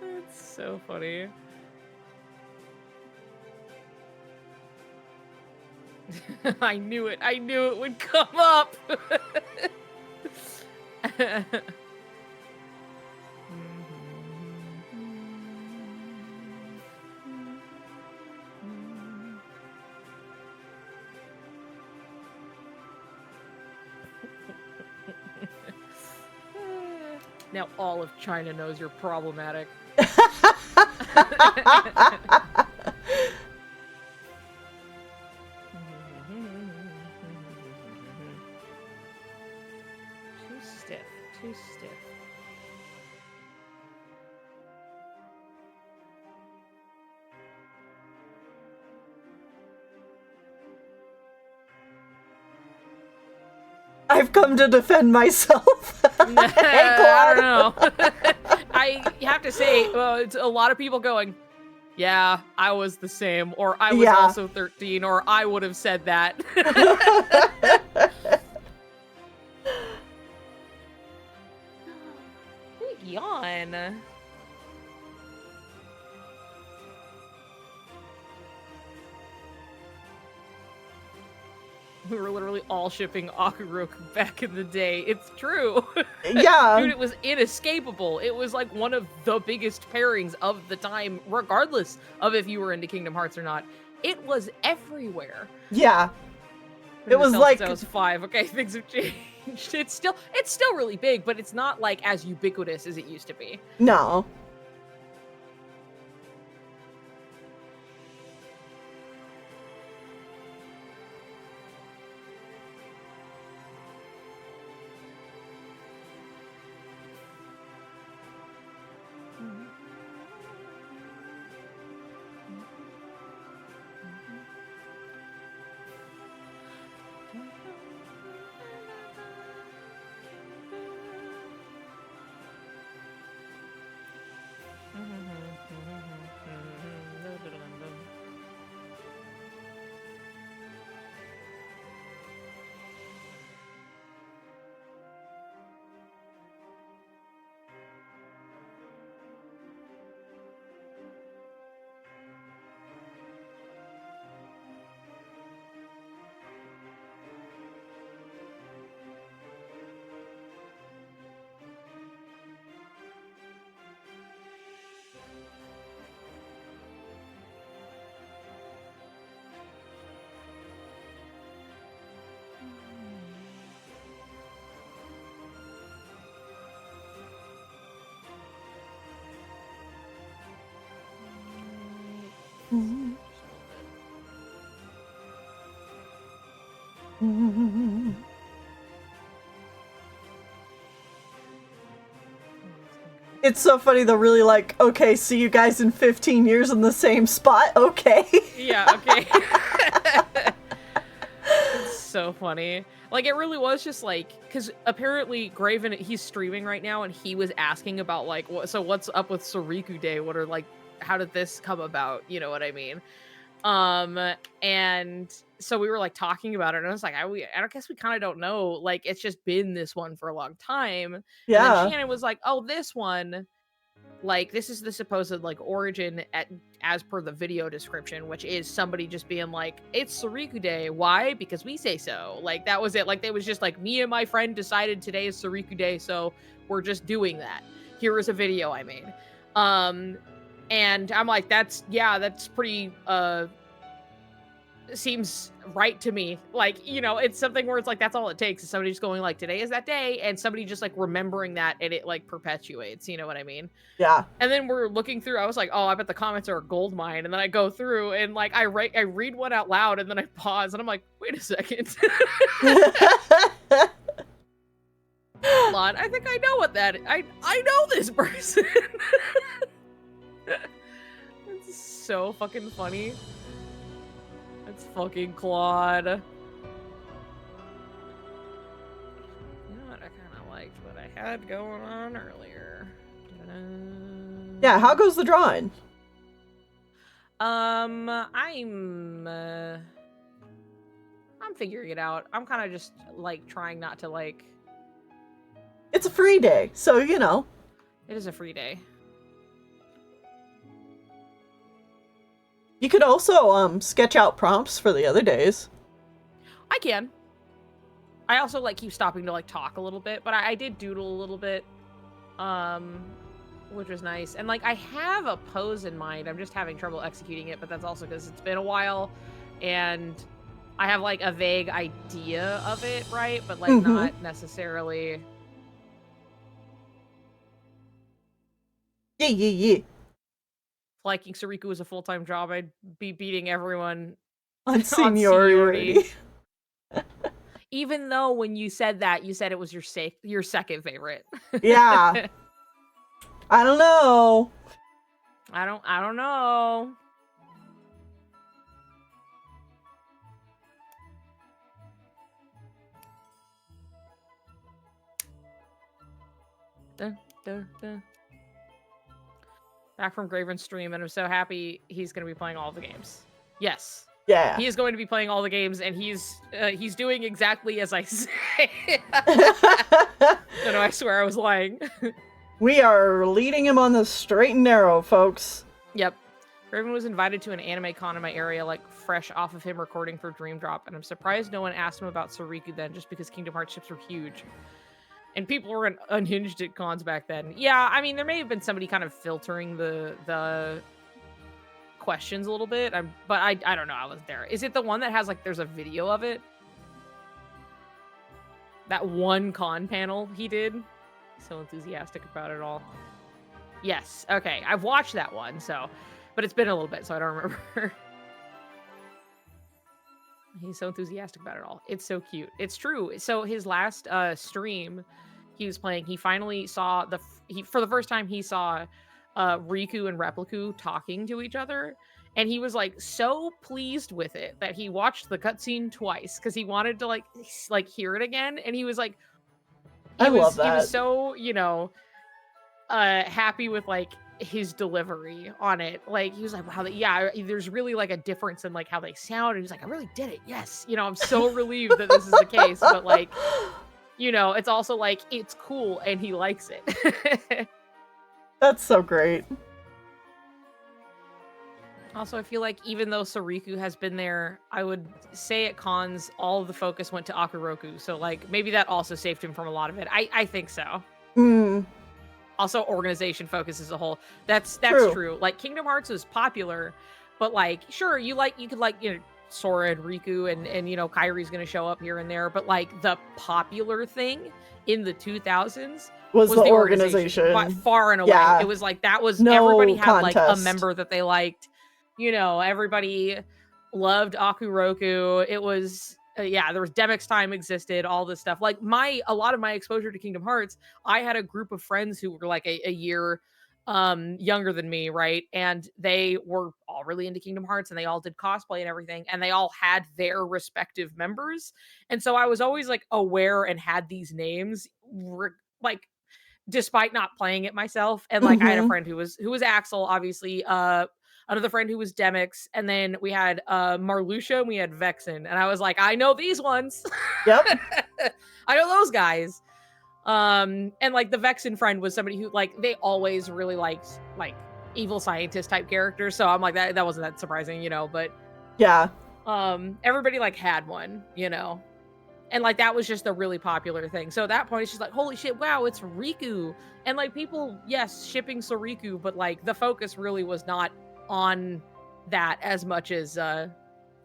It's so funny. I knew it. I knew it would come up. Now all of China knows you're problematic. Too stiff. Too stiff. I've come to defend myself. Hey, I don't know. I have to say, it's a lot of people going, yeah, I was the same, or I was also 13, or I would have said that. Yawn. We were literally all shipping Akuroku back in the day. It's true. Yeah. Dude, it was inescapable. It was like one of the biggest pairings of the time, regardless of if you were into Kingdom Hearts or not. It was everywhere. Yeah. It was like... I was 5. Okay, things have changed. It's still really big, but it's not like as ubiquitous as it used to be. No. It's so funny, they're really like, okay, see you guys in 15 years in the same spot? Okay. Yeah, okay. It's so funny. Like, it really was just like, because apparently Graven, he's streaming right now, and he was asking about, like, so what's up with Soriku Day? What are, like, how did this come about? You know what I mean? And so we were, like, talking about it, and I was like, I guess we kind of don't know. Like, it's just been this one for a long time. Yeah. And then Shannon was like, oh, this one, like, this is the supposed, like, origin as per the video description, which is somebody just being like, it's Soriku Day. Why? Because we say so. Like, that was it. Like, it was just like, me and my friend decided today is Soriku Day, so we're just doing that. Here is a video I made. And I'm like, that's pretty, seems right to me. Like, you know, it's something where it's like, that's all it takes is somebody just going like, today is that day, and somebody just like remembering that, and it like perpetuates, you know what I mean? Yeah. And then we're looking through, I was like, oh, I bet the comments are a gold mine. And then I go through and like, I read one out loud, and then I pause, and I'm like, wait a second. Hold on, I think I know what that is. I know this person. It's so fucking funny. It's fucking Claude. You know what? I kind of liked what I had going on earlier. Yeah, how goes the drawing? I'm figuring it out. I'm kind of just like trying not to like. It's a free day, so you know. It is a free day. You could also sketch out prompts for the other days. I can. I also like keep stopping to like talk a little bit, but I did doodle a little bit, which was nice. And like I have a pose in mind. I'm just having trouble executing it, but that's also because it's been a while, and I have like a vague idea of it, right? But like not necessarily. Yeah. Liking Soriku as a full-time job, I'd be beating everyone on seniority. Even though when you said that, you said it was your second favorite. Yeah. I don't know. I don't know. Dun, dun, dun. Back from Graven's stream, and I'm so happy he's going to be playing all the games. Yes. Yeah. He is going to be playing all the games, and he's doing exactly as I say. No, I swear I was lying. We are leading him on the straight and narrow, folks. Yep. Graven was invited to an anime con in my area, like fresh off of him recording for Dream Drop, and I'm surprised no one asked him about Soriku then, just because Kingdom Hearts ships were huge. And people were unhinged at cons back then. Yeah, I mean, there may have been somebody kind of filtering the questions a little bit, but I don't know. I was there. Is it the one that has, like, there's a video of it? That one con panel he did? So enthusiastic about it all. Yes, okay. I've watched that one, so... But it's been a little bit, so I don't remember. He's so enthusiastic about it all. It's so cute. It's true. So his last stream he was playing, he finally saw for the first time he saw Riku and Repliku talking to each other, And he was like so pleased with it that he watched the cutscene twice because he wanted to like hear it again. And he was like, I love he was that. so, happy with like his delivery on it. Like he was like, wow, there's really like a difference in like how they sound. And he's like, I really did it. Yes. I'm so relieved that this is the case. But like, it's also like, it's cool and he likes it. That's so great. Also, I feel like even though Soriku has been there, I would say at cons, all of the focus went to Akuroku. So, like, maybe that also saved him from a lot of it. I think so. Also, organization focus as a whole. That's true. Like, Kingdom Hearts was popular, but, like, sure, you could Sora and Riku and Kairi's gonna show up here and there, but, like, the popular thing in the 2000s was the organization. By far and away. Yeah. It was like, that was, no everybody had, contest. like, a member that they liked. Everybody loved Akuroku. It was, there was Demix time existed, all this stuff. Like a lot of my exposure to Kingdom Hearts, I had a group of friends who were like a year younger than me, right? And they were all really into Kingdom Hearts and they all did cosplay and everything. And they all had their respective members. And so I was always like aware and had these names like despite not playing it myself. And like I had a friend who was Axel, obviously, another friend who was Demix, and then we had Marluxia and we had Vexen. And I was like, I know these ones. Yep. I know those guys. And like the Vexen friend was somebody who like they always really liked like evil scientist type characters. So I'm like that wasn't that surprising, but yeah. Everybody like had one, And like that was just a really popular thing. So at that point, it's just like, holy shit, wow, it's Riku. And like people, yes, shipping Soriku, but like the focus really was not on that as much as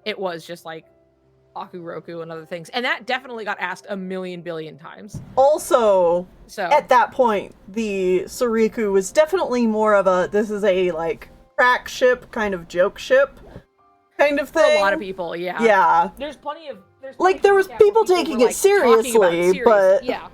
it was just like Akuroku and other things. And that definitely got asked a million billion times. Also, at that point, the Soriku was definitely more of this is a like crack ship, kind of joke ship kind of thing. For a lot of people, yeah. Yeah. There's plenty of there was people taking it seriously, but yeah.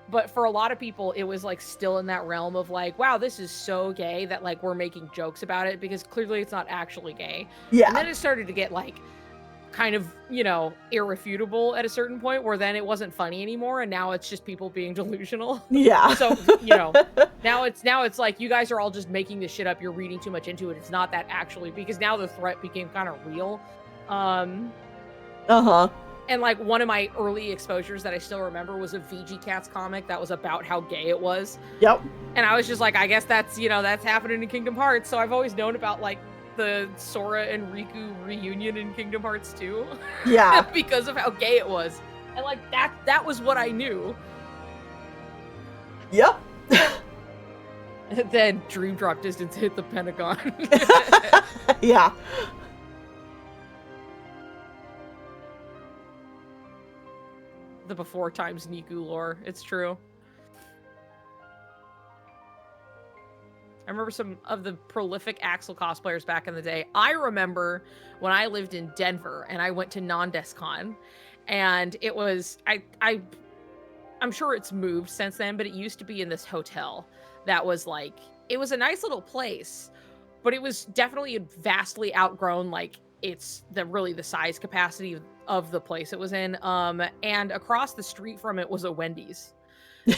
But for a lot of people, it was like still in that realm of like, wow, this is so gay that like we're making jokes about it because clearly it's not actually gay. Yeah. And then it started to get like kind of, irrefutable at a certain point where then it wasn't funny anymore and now it's just people being delusional. Yeah. So, now it's like you guys are all just making this shit up. You're reading too much into it. It's not that actually, because now the threat became kind of real. And like one of my early exposures that I still remember was a VG Cats comic that was about how gay it was. Yep. And I was just like, I guess that's, that's happening in Kingdom Hearts. So I've always known about like the Sora and Riku reunion in Kingdom Hearts 2. Yeah. Because of how gay it was. And like that was what I knew. Yep. And then Dream Drop Distance hit the Pentagon. Yeah. The before times Niku lore. It's true. I remember some of the prolific Axel cosplayers back in the day. I remember when I lived in Denver and I went to Nandescon, and it was I'm sure it's moved since then, but it used to be in this hotel that was like, it was a nice little place, but it was definitely vastly outgrown like it's the size capacity of the place it was in. And across the street from it was a Wendy's.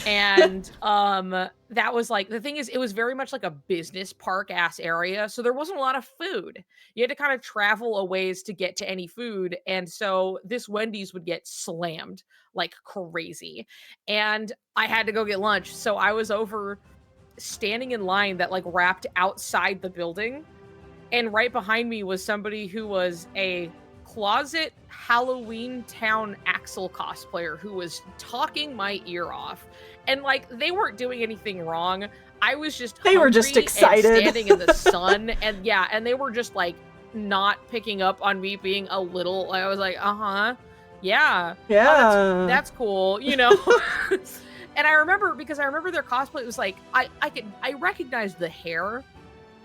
And that was like, the thing is, it was very much like a business park ass area, so there wasn't a lot of food. You had to kind of travel a ways to get to any food, and so this Wendy's would get slammed like crazy, and I had to go get lunch, so I was over standing in line that like wrapped outside the building, and right behind me was somebody who was a closet Halloween Town Axel cosplayer who was talking my ear off. And like, they weren't doing anything wrong. I was just they were just excited and standing in the sun. And yeah, and they were just like not picking up on me being a little, I was like, yeah, oh, that's cool, And I remember, because I remember their cosplay, it was like, I recognized the hair,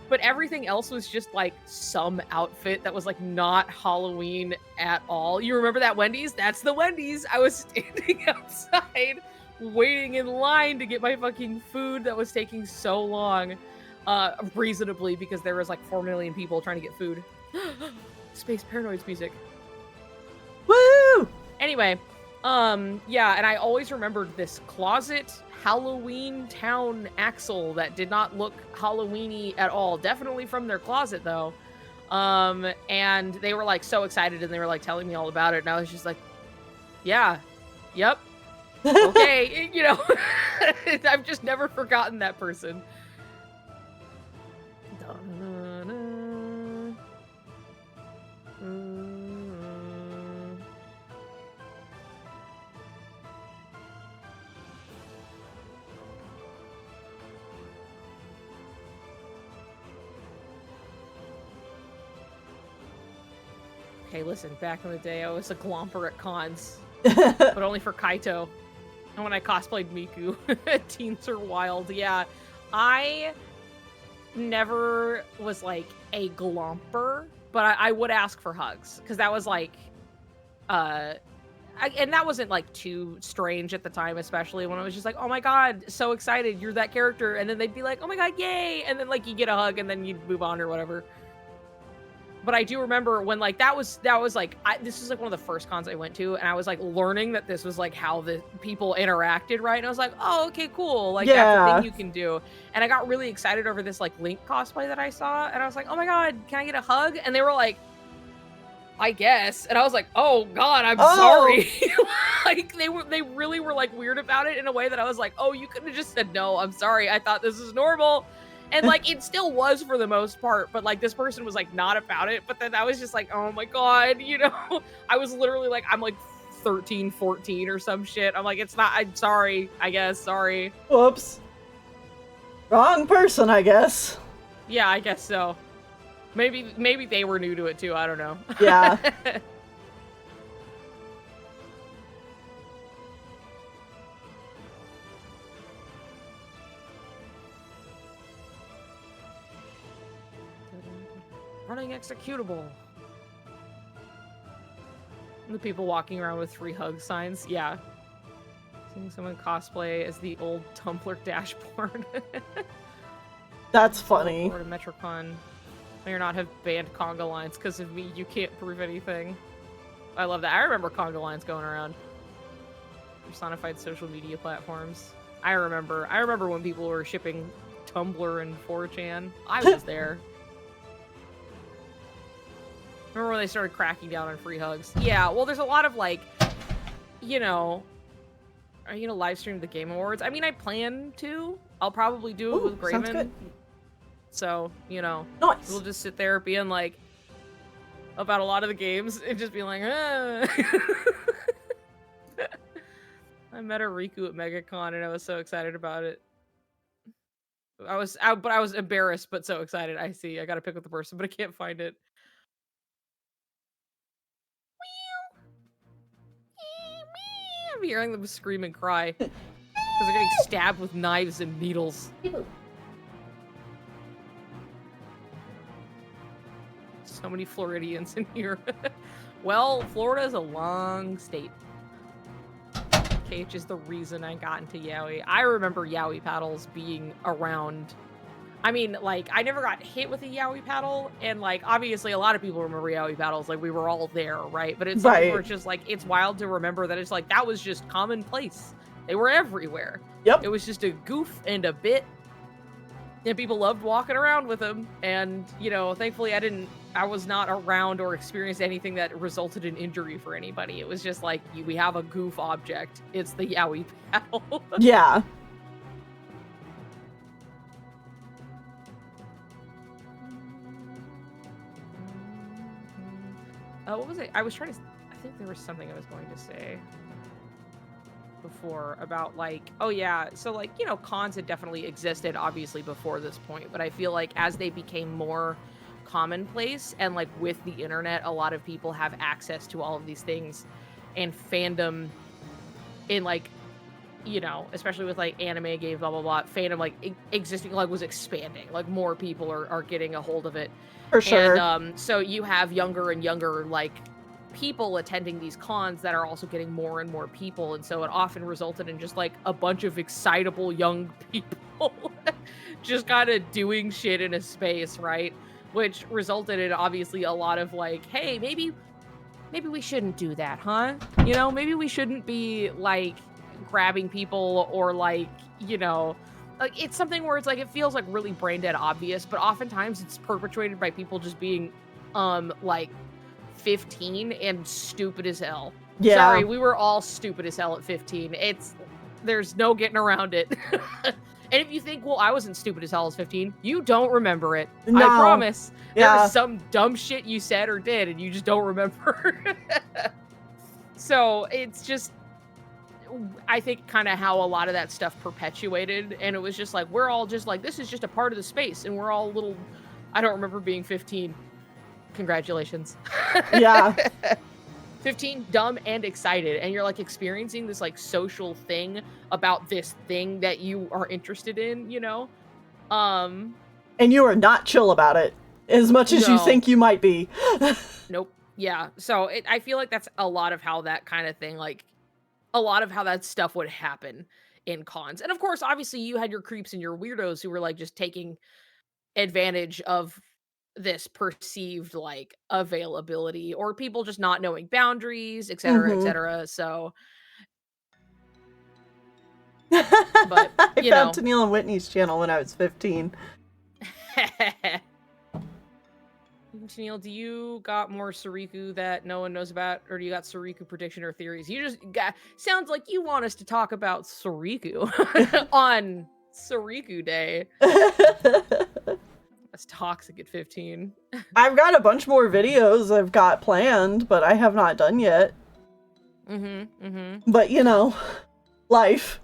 but everything else was just like some outfit that was like not Halloween at all. You remember that Wendy's? That's the Wendy's. I was standing outside waiting in line to get my fucking food that was taking so long. reasonably, because there was like 4 million people trying to get food. Space Paranoid's music. Woo! Anyway, yeah, and I always remembered this closet Halloween Town Axel that did not look Halloweeny at all. Definitely from their closet though. And they were like so excited and they were like telling me all about it, and I was just like, yeah, yep, okay, you know. I've just never forgotten that person. Okay, listen, back in the day, I was a glomper at cons, but only for Kaito. And when I cosplayed Miku, teens are wild. Yeah, I never was like a glomper, but I would ask for hugs, because that was like, and that wasn't like too strange at the time, especially when I was just like, oh my god, so excited, you're that character, and then they'd be like, oh my god, yay, and then like you get a hug and then you'd move on or whatever. But I do remember when like that was like this was like one of the first cons I went to, and I was like learning that this was like how the people interacted, right? And I was like, oh, okay, cool, like that's a thing you can do. And I got really excited over this like Link cosplay that I saw, and I was like, oh my god, can I get a hug? And they were like, I guess. And I was like, oh god, I'm sorry. Like they really were like weird about it in a way that I was like, oh, you could have just said no, I'm sorry, I thought this was normal. And like it still was for the most part, but like this person was like not about it. But then I was just like, oh my god, you know. I was literally like, I'm like 13, 14 or some shit. I'm like, it's not, I'm sorry, I guess, sorry. Whoops. Wrong person, I guess. Yeah, I guess so. Maybe they were new to it too, I don't know. Yeah. Running executable. The people walking around with free hug signs. Yeah. Seeing someone cosplay as the old Tumblr dashboard. That's funny. Or Metrocon may or not have banned conga lines because of me. You can't prove anything. I love that. I remember conga lines going around. Personified social media platforms. I remember when people were shipping Tumblr and 4chan. I was there. Remember when they started cracking down on free hugs? Yeah, well, there's a lot of, like, you know, are you gonna live stream the Game Awards? I mean, I plan to. I'll probably do it with sounds Grayman. good. So, you know, Nice. we'll just sit there being, like, about a lot of the games and just be like, ah. I met a Riku at MegaCon and I was so excited about it. I was embarrassed, but so excited. I gotta pick up the person, but I can't find it. I'm hearing them scream and cry because they're getting stabbed with knives and needles. So many Floridians in here. Well, Florida is a long state. KH is the reason I got into Yaoi. I remember Yaoi paddles being around. I mean, like, I never got hit with a Yaoi paddle, and, like, obviously a lot of people remember Yaoi paddles, like, we were all there, right? But it's something where it's just, like, it's wild to remember that it's, like, that was just commonplace. They were everywhere. Yep. It was just a goof and a bit, and people loved walking around with them, and, you know, thankfully I was not around or experienced anything that resulted in injury for anybody. It was just, like, we have a goof object. It's the Yaoi paddle. Yeah. What was it? I think there was something I was going to say before about, like, oh yeah, so, like, you know, cons had definitely existed obviously before this point, but I feel like as they became more commonplace and, like, with the internet, a lot of people have access to all of these things, and fandom in, like, you know, especially with, like, anime games, blah blah blah, fandom, like, existing, like, was expanding, like, more people are getting a hold of it. For sure. And so you have younger and younger, like, people attending these cons that are also getting more and more people, and so it often resulted in just, like, a bunch of excitable young people just kind of doing shit in a space, right? Which resulted in obviously a lot of like, hey, maybe we shouldn't do that, huh? You know, maybe we shouldn't be like grabbing people or like, you know, like it's something where it's like it feels like really brain dead obvious, but oftentimes it's perpetrated by people just being like 15 and stupid as hell. Yeah. Sorry, we were all stupid as hell at 15. There's no getting around it. And if you think, well, I wasn't stupid as hell as 15, you don't remember it. No. I promise. Yeah. There's some dumb shit you said or did, and you just don't remember. So it's just, I think, kind of how a lot of that stuff perpetuated. And it was just like, we're all just like, this is just a part of the space. And we're all little, I don't remember being 15. Congratulations. Yeah. 15, dumb and excited, and you're like experiencing this like social thing about this thing that you are interested in, you know? And you are not chill about it as much as you think you might be. Nope. Yeah. So I feel like that's a lot of how that kind of thing, like a lot of how that stuff would happen in cons. And of course, obviously you had your creeps and your weirdos who were like just taking advantage of this perceived like availability or people just not knowing boundaries, et cetera, et cetera. So, but I found Tennille and Whitney's channel when I was 15. Tennille, do you got more Soriku that no one knows about, or do you got Soriku prediction or theories? You just got, sounds like you want us to talk about Soriku on Soriku Day. That's toxic at 15. I've got a bunch more videos I've got planned, but I have not done yet. But, you know, life.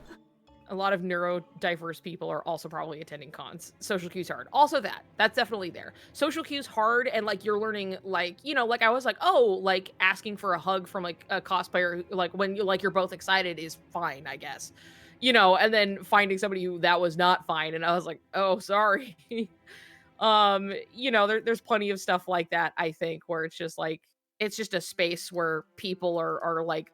A lot of neurodiverse people are also probably attending cons. Social cues hard. Also that's definitely there. Social cues hard, and like you're learning, like, you know, like I was like, oh, like asking for a hug from like a cosplayer, like when you like you're both excited is fine, I guess. You know, and then finding somebody who that was not fine, and I was like, oh, sorry. You know, there's plenty of stuff like that, I think, where it's just like, it's just a space where people are like,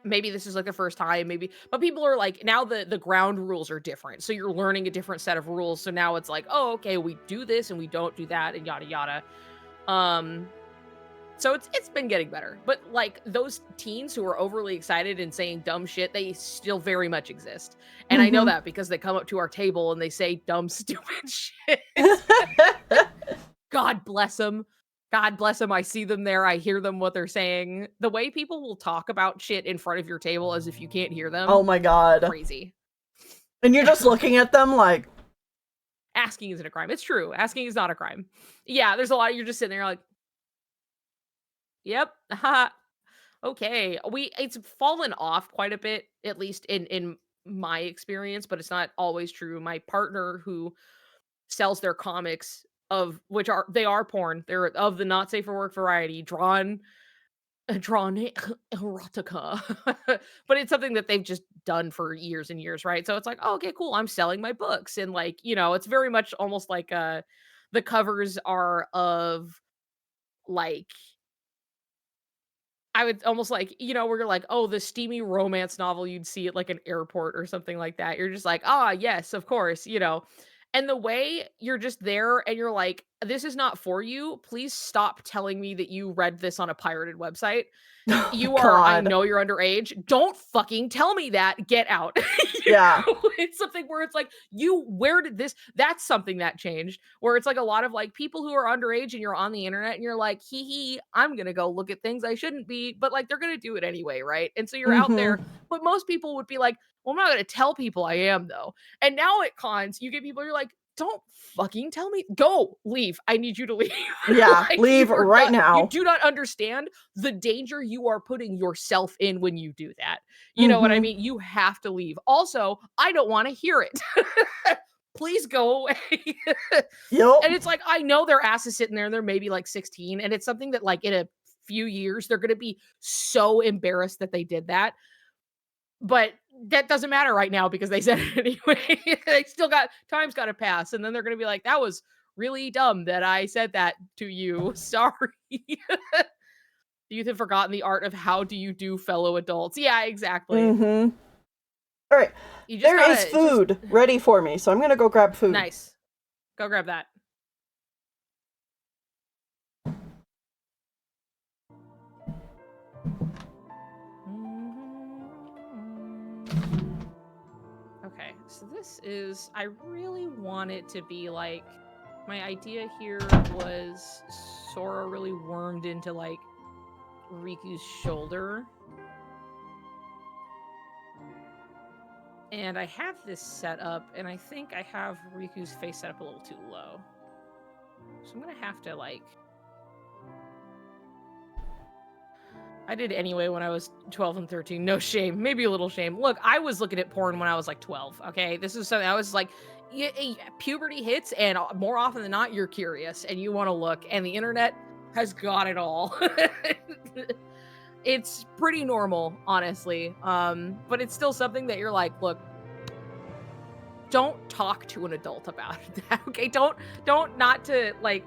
maybe this is like the first time, maybe, but people are like, now the ground rules are different. So you're learning a different set of rules. So now it's like, oh, okay, we do this and we don't do that and yada, yada. So it's been getting better, but like those teens who are overly excited and saying dumb shit, they still very much exist. And I know that because they come up to our table and they say dumb, stupid shit. God bless them. God bless them. I see them there. I hear them, what they're saying. The way people will talk about shit in front of your table as if you can't hear them. Oh my God. Crazy. And you're just looking at them like, asking isn't a crime. It's true. Asking is not a crime. Yeah, there's a lot. You're just sitting there like, yep. Okay. It's fallen off quite a bit, at least in my experience, but it's not always true. My partner who sells their comics, of which they are porn. They're of the not safe for work variety, drawn erotica. But it's something that they've just done for years and years, right? So it's like, oh, okay, cool. I'm selling my books. And like, you know, it's very much almost like the covers are of like, I would almost like, you know, we're like, oh, the steamy romance novel you'd see at like an airport or something like that. You're just like, ah, yes, of course, you know. And the way you're just there and you're like, this is not for you. Please stop telling me that you read this on a pirated website. You are, I know you're underage. Don't fucking tell me that. Get out. Yeah. It's something where it's like, where did this, that's something that changed, where it's like a lot of like people who are underage and you're on the internet and you're like, I'm going to go look at things I shouldn't be, but like, they're going to do it anyway. Right. And so you're out there, but most people would be like, well, I'm not going to tell people I am though. And now at cons, you get people, you're like, don't fucking tell me. Go, leave. I need you to leave. Yeah, like, leave right now. You do not understand the danger you are putting yourself in when you do that. You know what I mean? You have to leave. Also, I don't want to hear it. Please go away. Yep. And it's like, I know their ass is sitting there and they're maybe like 16. And it's something that like in a few years, they're going to be so embarrassed that they did that. But that doesn't matter right now because they said it anyway. They still got, time's got to pass. And then they're going to be like, that was really dumb that I said that to you. Sorry. Youth have forgotten the art of how do you do, fellow adults. Yeah, exactly. All right. You just There is food ready for me, so I'm gonna go grab food. Nice. Go grab that. Okay, so this is, I really want it to be like, my idea here was Sora really wormed into like Riku's shoulder. And I have this set up, and I think I have Riku's face set up a little too low. So I'm gonna have to like... I did anyway when I was 12 and 13. No shame. Maybe a little shame. Look, I was looking at porn when I was like 12, okay? This is something I was like, puberty hits, and more often than not, you're curious, and you want to look, and the internet has got it all. It's pretty normal, honestly. But it's still something that you're like, look, don't talk to an adult about that, okay? Don't not to, like...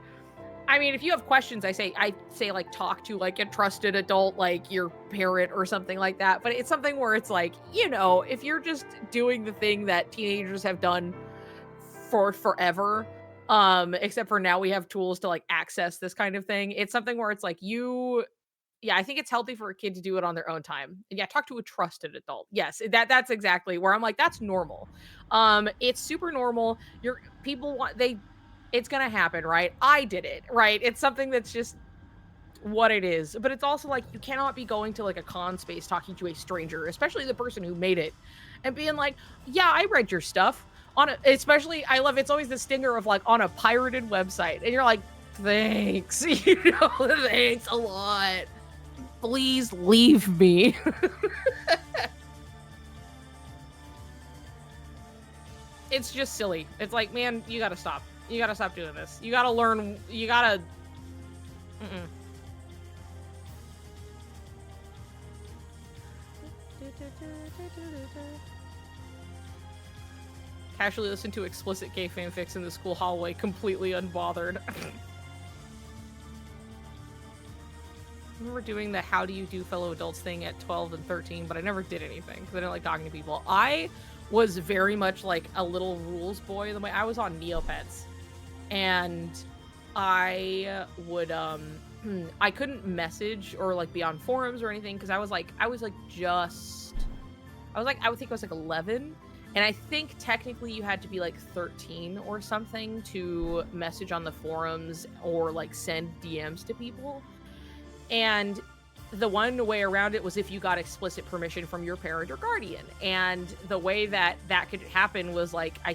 I mean, if you have questions, I say like talk to like a trusted adult, like your parent or something like that. But it's something where it's like, you know, if you're just doing the thing that teenagers have done for forever, except for now we have tools to like access this kind of thing. It's something where it's like I think it's healthy for a kid to do it on their own time. And yeah, talk to a trusted adult. Yes, that's exactly where I'm like, that's normal. It's super normal. It's gonna happen, right? I did it, right? It's something that's just what it is. But it's also like, you cannot be going to like a con space talking to a stranger, especially the person who made it, and being like, yeah, I read your stuff on especially, I love, it's always the stinger of like on a pirated website, and you're like, thanks, thanks a lot. Please leave me. It's just silly. It's like, man, you gotta stop. You gotta stop doing this. You gotta learn. You gotta... Casually listen to explicit gay fanfics in the school hallway, completely unbothered. I remember doing the how do you do fellow adults thing at 12 and 13, but I never did anything because I didn't like talking to people. I was very much like a little rules boy. The way I was on Neopets. And I would I couldn't message or like be on forums or anything because I would think I was like 11, and I think technically you had to be like 13 or something to message on the forums or like send DMs to people. And the one way around it was if you got explicit permission from your parent or guardian. And the way that could happen was like, I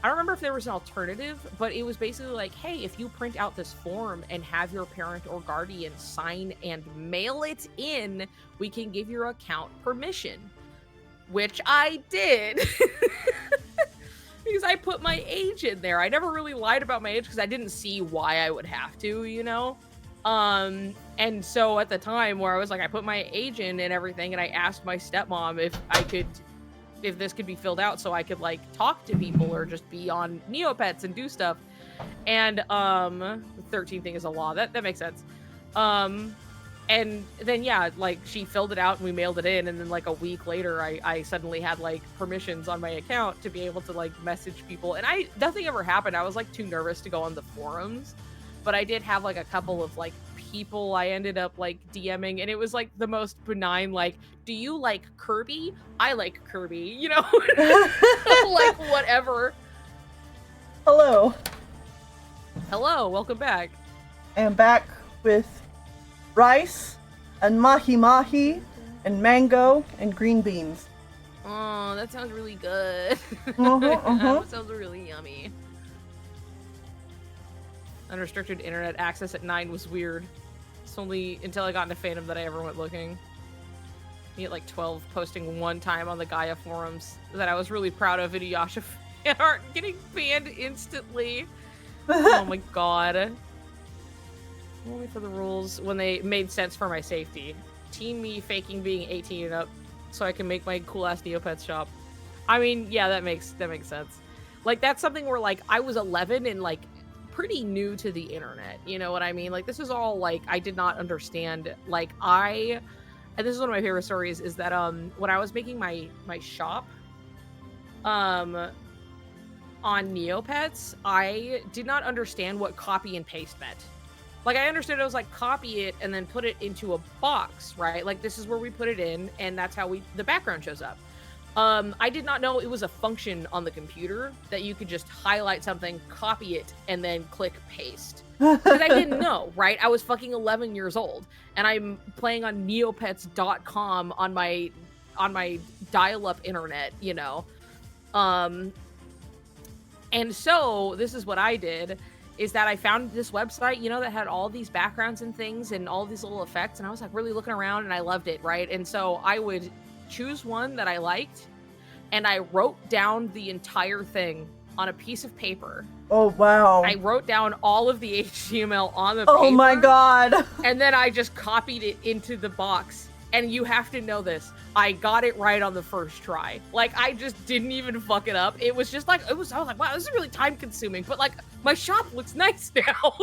don't remember if there was an alternative, but it was basically like, hey, if you print out this form and have your parent or guardian sign and mail it in, we can give your account permission. Which I did. Because I put my age in there. I never really lied about my age because I didn't see why I would have to, you know? And so at the time where I was like, I put my age in and everything, and I asked my stepmom if this could be filled out so I could like talk to people or just be on Neopets and do stuff. And the 13 thing is a law. That makes sense. And then yeah, like she filled it out and we mailed it in, and then like a week later I suddenly had like permissions on my account to be able to like message people, and nothing ever happened. I was like too nervous to go on the forums, but I did have like a couple of like people I ended up like DMing, and it was like the most benign, like, do you like Kirby? I like Kirby, you know? Like whatever. Hello, welcome back. I am back with rice and mahi and mango and green beans. Oh, that sounds really good. That sounds really yummy. Unrestricted internet access at 9 was weird. It's only until I got into fandom that I ever went looking. Me at like 12 posting one time on the Gaia forums that I was really proud of Inuyasha fan art getting banned instantly. Oh my god. Only for the rules when they made sense for my safety. Teen me faking being 18 and up so I can make my cool ass Neopets shop. I mean, yeah, that makes sense. Like that's something where like I was 11 and like pretty new to the internet, you know what I mean? Like this is all like I did not understand. Like I and this is one of my favorite stories, is that when I was making my shop on Neopets, I did not understand what copy and paste meant. Like, I understood it was like copy it and then put it into a box, right? Like, this is where we put it in, and that's how the background shows up. I did not know it was a function on the computer that you could just highlight something, copy it, and then click paste. Because I didn't know, right? I was fucking 11 years old, and I'm playing on neopets.com on my dial-up internet, you know? And so, this is what I did, is that I found this website, you know, that had all these backgrounds and things and all these little effects, and I was like really looking around, and I loved it, right? And so I would choose one that I liked, and I wrote down the entire thing on a piece of paper. Oh, wow. I wrote down all of the HTML on the paper. Oh my god. And then I just copied it into the box. And you have to know this. I got it right on the first try. Like, I just didn't even fuck it up. It was just like, I was like, wow, this is really time consuming. But like, my shop looks nice now.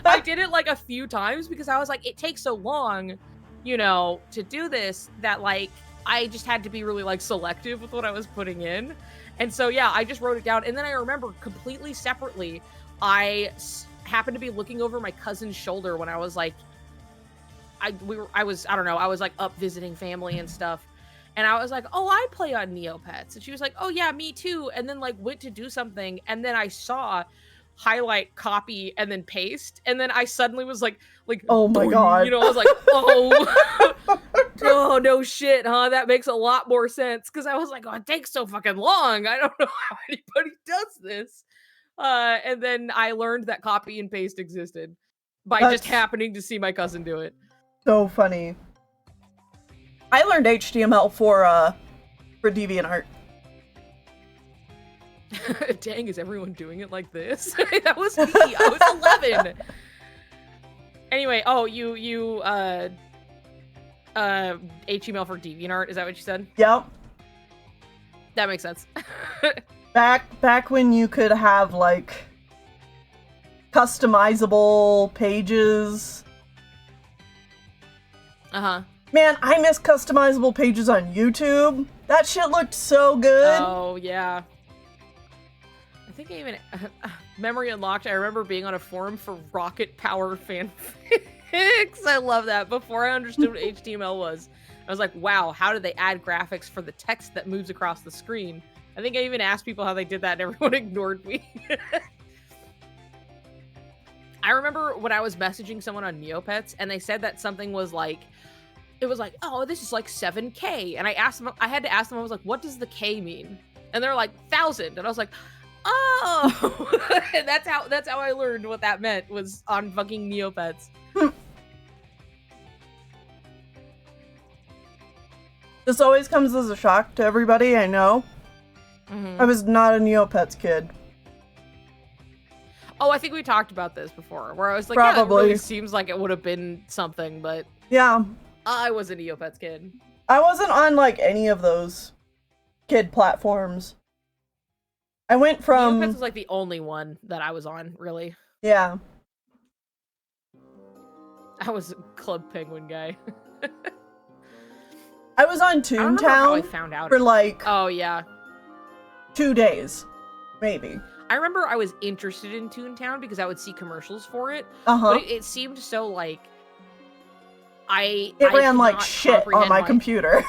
I did it like a few times because I was like, it takes so long, you know, to do this that like, I just had to be really like selective with what I was putting in. And so, yeah, I just wrote it down. And then I remember completely separately, I happened to be looking over my cousin's shoulder when I was like, I was like up visiting family and stuff. And I was like, oh, I play on Neopets. And she was like, oh yeah, me too. And then like went to do something. And then I saw highlight, copy, and then paste. And then I suddenly was like, oh my god. You know, I was like, oh, oh no shit, huh? That makes a lot more sense. Cause I was like, oh, it takes so fucking long. I don't know how anybody does this. And then I learned that copy and paste existed by just happening to see my cousin do it. So funny. I learned HTML for DeviantArt. Dang, is everyone doing it like this? That was me. I was 11. Anyway, oh, you HTML for DeviantArt, is that what you said? Yep. That makes sense. back when you could have like customizable pages. Uh-huh. Man, I miss customizable pages on YouTube. That shit looked so good. Oh, yeah. I think I even... memory unlocked, I remember being on a forum for Rocket Power fanfics. I love that. Before I understood what HTML was, I was like, wow, how did they add graphics for the text that moves across the screen? I think I even asked people how they did that, and everyone ignored me. I remember when I was messaging someone on Neopets, and they said that something was like, it was like, oh, this is like 7K. And I had to ask them, I was like, what does the K mean? And they're like, 1,000. And I was like, oh, and that's how I learned what that meant, was on fucking Neopets. This always comes as a shock to everybody, I know. I was not a Neopets kid. Oh, I think we talked about this before, where I was like, probably. Yeah, it really seems like it would have been something, but yeah, I was a Neopets kid. I wasn't on like any of those kid platforms. I went from... Neopets was like the only one that I was on, really. Yeah. I was a Club Penguin guy. I was on Toontown for like... Oh, yeah. 2 days, maybe. I remember I was interested in Toontown because I would see commercials for it. But it seemed so like... It ran like shit on my computer.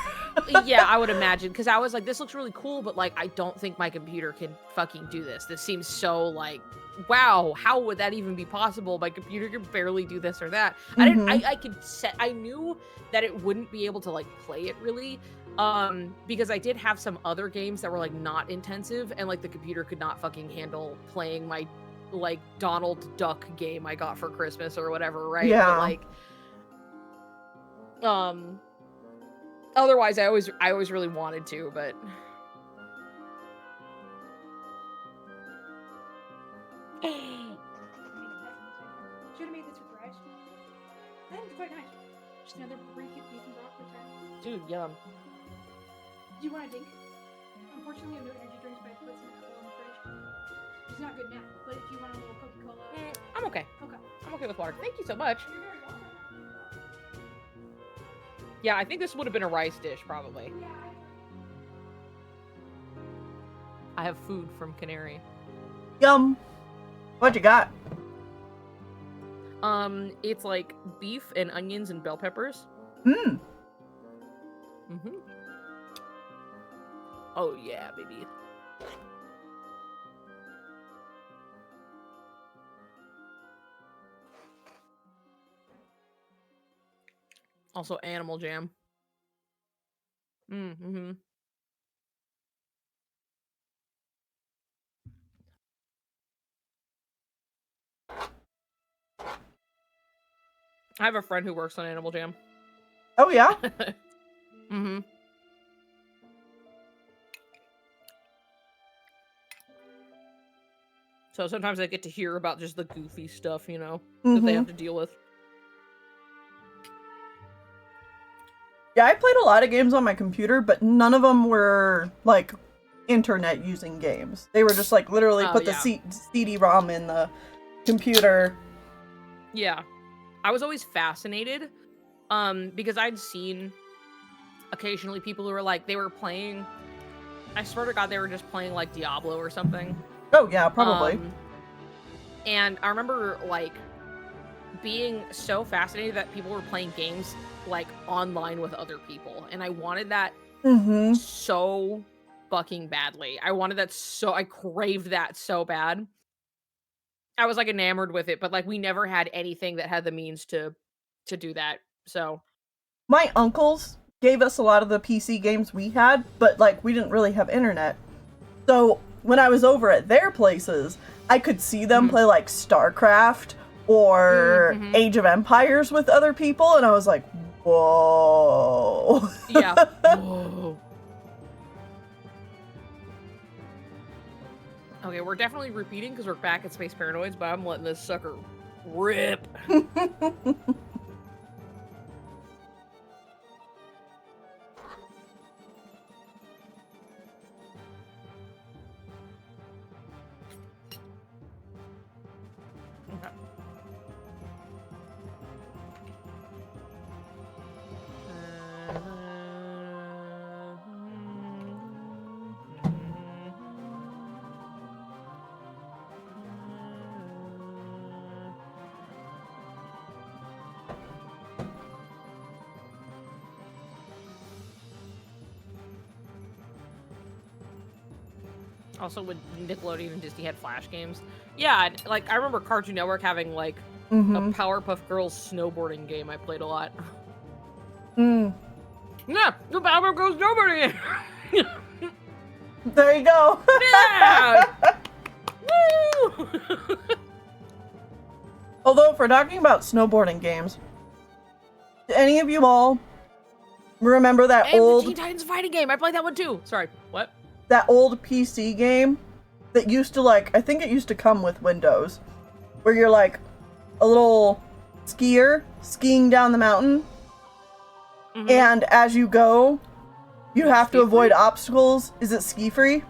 Yeah, I would imagine, because I was like, this looks really cool, but like, I don't think my computer can fucking do this. This seems so like, wow, how would that even be possible? My computer can barely do this or that. I knew that it wouldn't be able to like play it really, because I did have some other games that were like not intensive, and like the computer could not fucking handle playing my like Donald Duck game I got for Christmas or whatever, right? Yeah. But, like, otherwise, I always really wanted to, but should have made this with rice. That was quite nice. Just another beef and broccoli time. Dude, yum. Do you want a drink? Unfortunately, I have no energy drinks, but I put some alcohol in the fridge. It's not good now, but if you want a little Coca-Cola, I'm okay. Okay. I'm okay with water. Thank you so much. You're very welcome. Yeah, I think this would have been a rice dish, probably. I have food from Canary. Yum. What you got? It's like beef and onions and bell peppers. Hmm. Mm-hmm. Oh yeah, baby. Also animal jam. Mm-hmm. I have a friend who works on Animal Jam. Oh, yeah? Mm-hmm. So sometimes I get to hear about just the goofy stuff, you know, that they have to deal with. Yeah, I played a lot of games on my computer, but none of them were, like, internet-using games. They were just, like, literally put the CD-ROM in the computer. Yeah. I was always fascinated, because I'd seen occasionally people who were, like, they were playing... I swear to God, they were just playing, like, Diablo or something. Oh, yeah, probably. And I remember, like, being so fascinated that people were playing games, like, online with other people. And I wanted that so fucking badly. I craved that so bad. I was, like, enamored with it, but, like, we never had anything that had the means to do that, so... My uncles gave us a lot of the PC games we had, but, like, we didn't really have internet. So, when I was over at their places, I could see them play, like, StarCraft or Age of Empires with other people, and I was like, whoa. Yeah. Whoa. Okay, we're definitely repeating because we're back at Space Paranoids, but I'm letting this sucker rip. Also, when Nickelodeon and Disney had Flash games. Yeah, like, I remember Cartoon Network having, like, a Powerpuff Girls snowboarding game I played a lot. Yeah, the Powerpuff Girls snowboarding game! There you go! Yeah! Woo! Although, if we're talking about snowboarding games, do any of you all remember that old... the Teen Titans fighting game! I played that one too! Sorry, what? That old PC game that used to, like, I think it used to come with Windows, where you're, like, a little skier skiing down the mountain, and as you go, you have to avoid obstacles. Is it ski-free?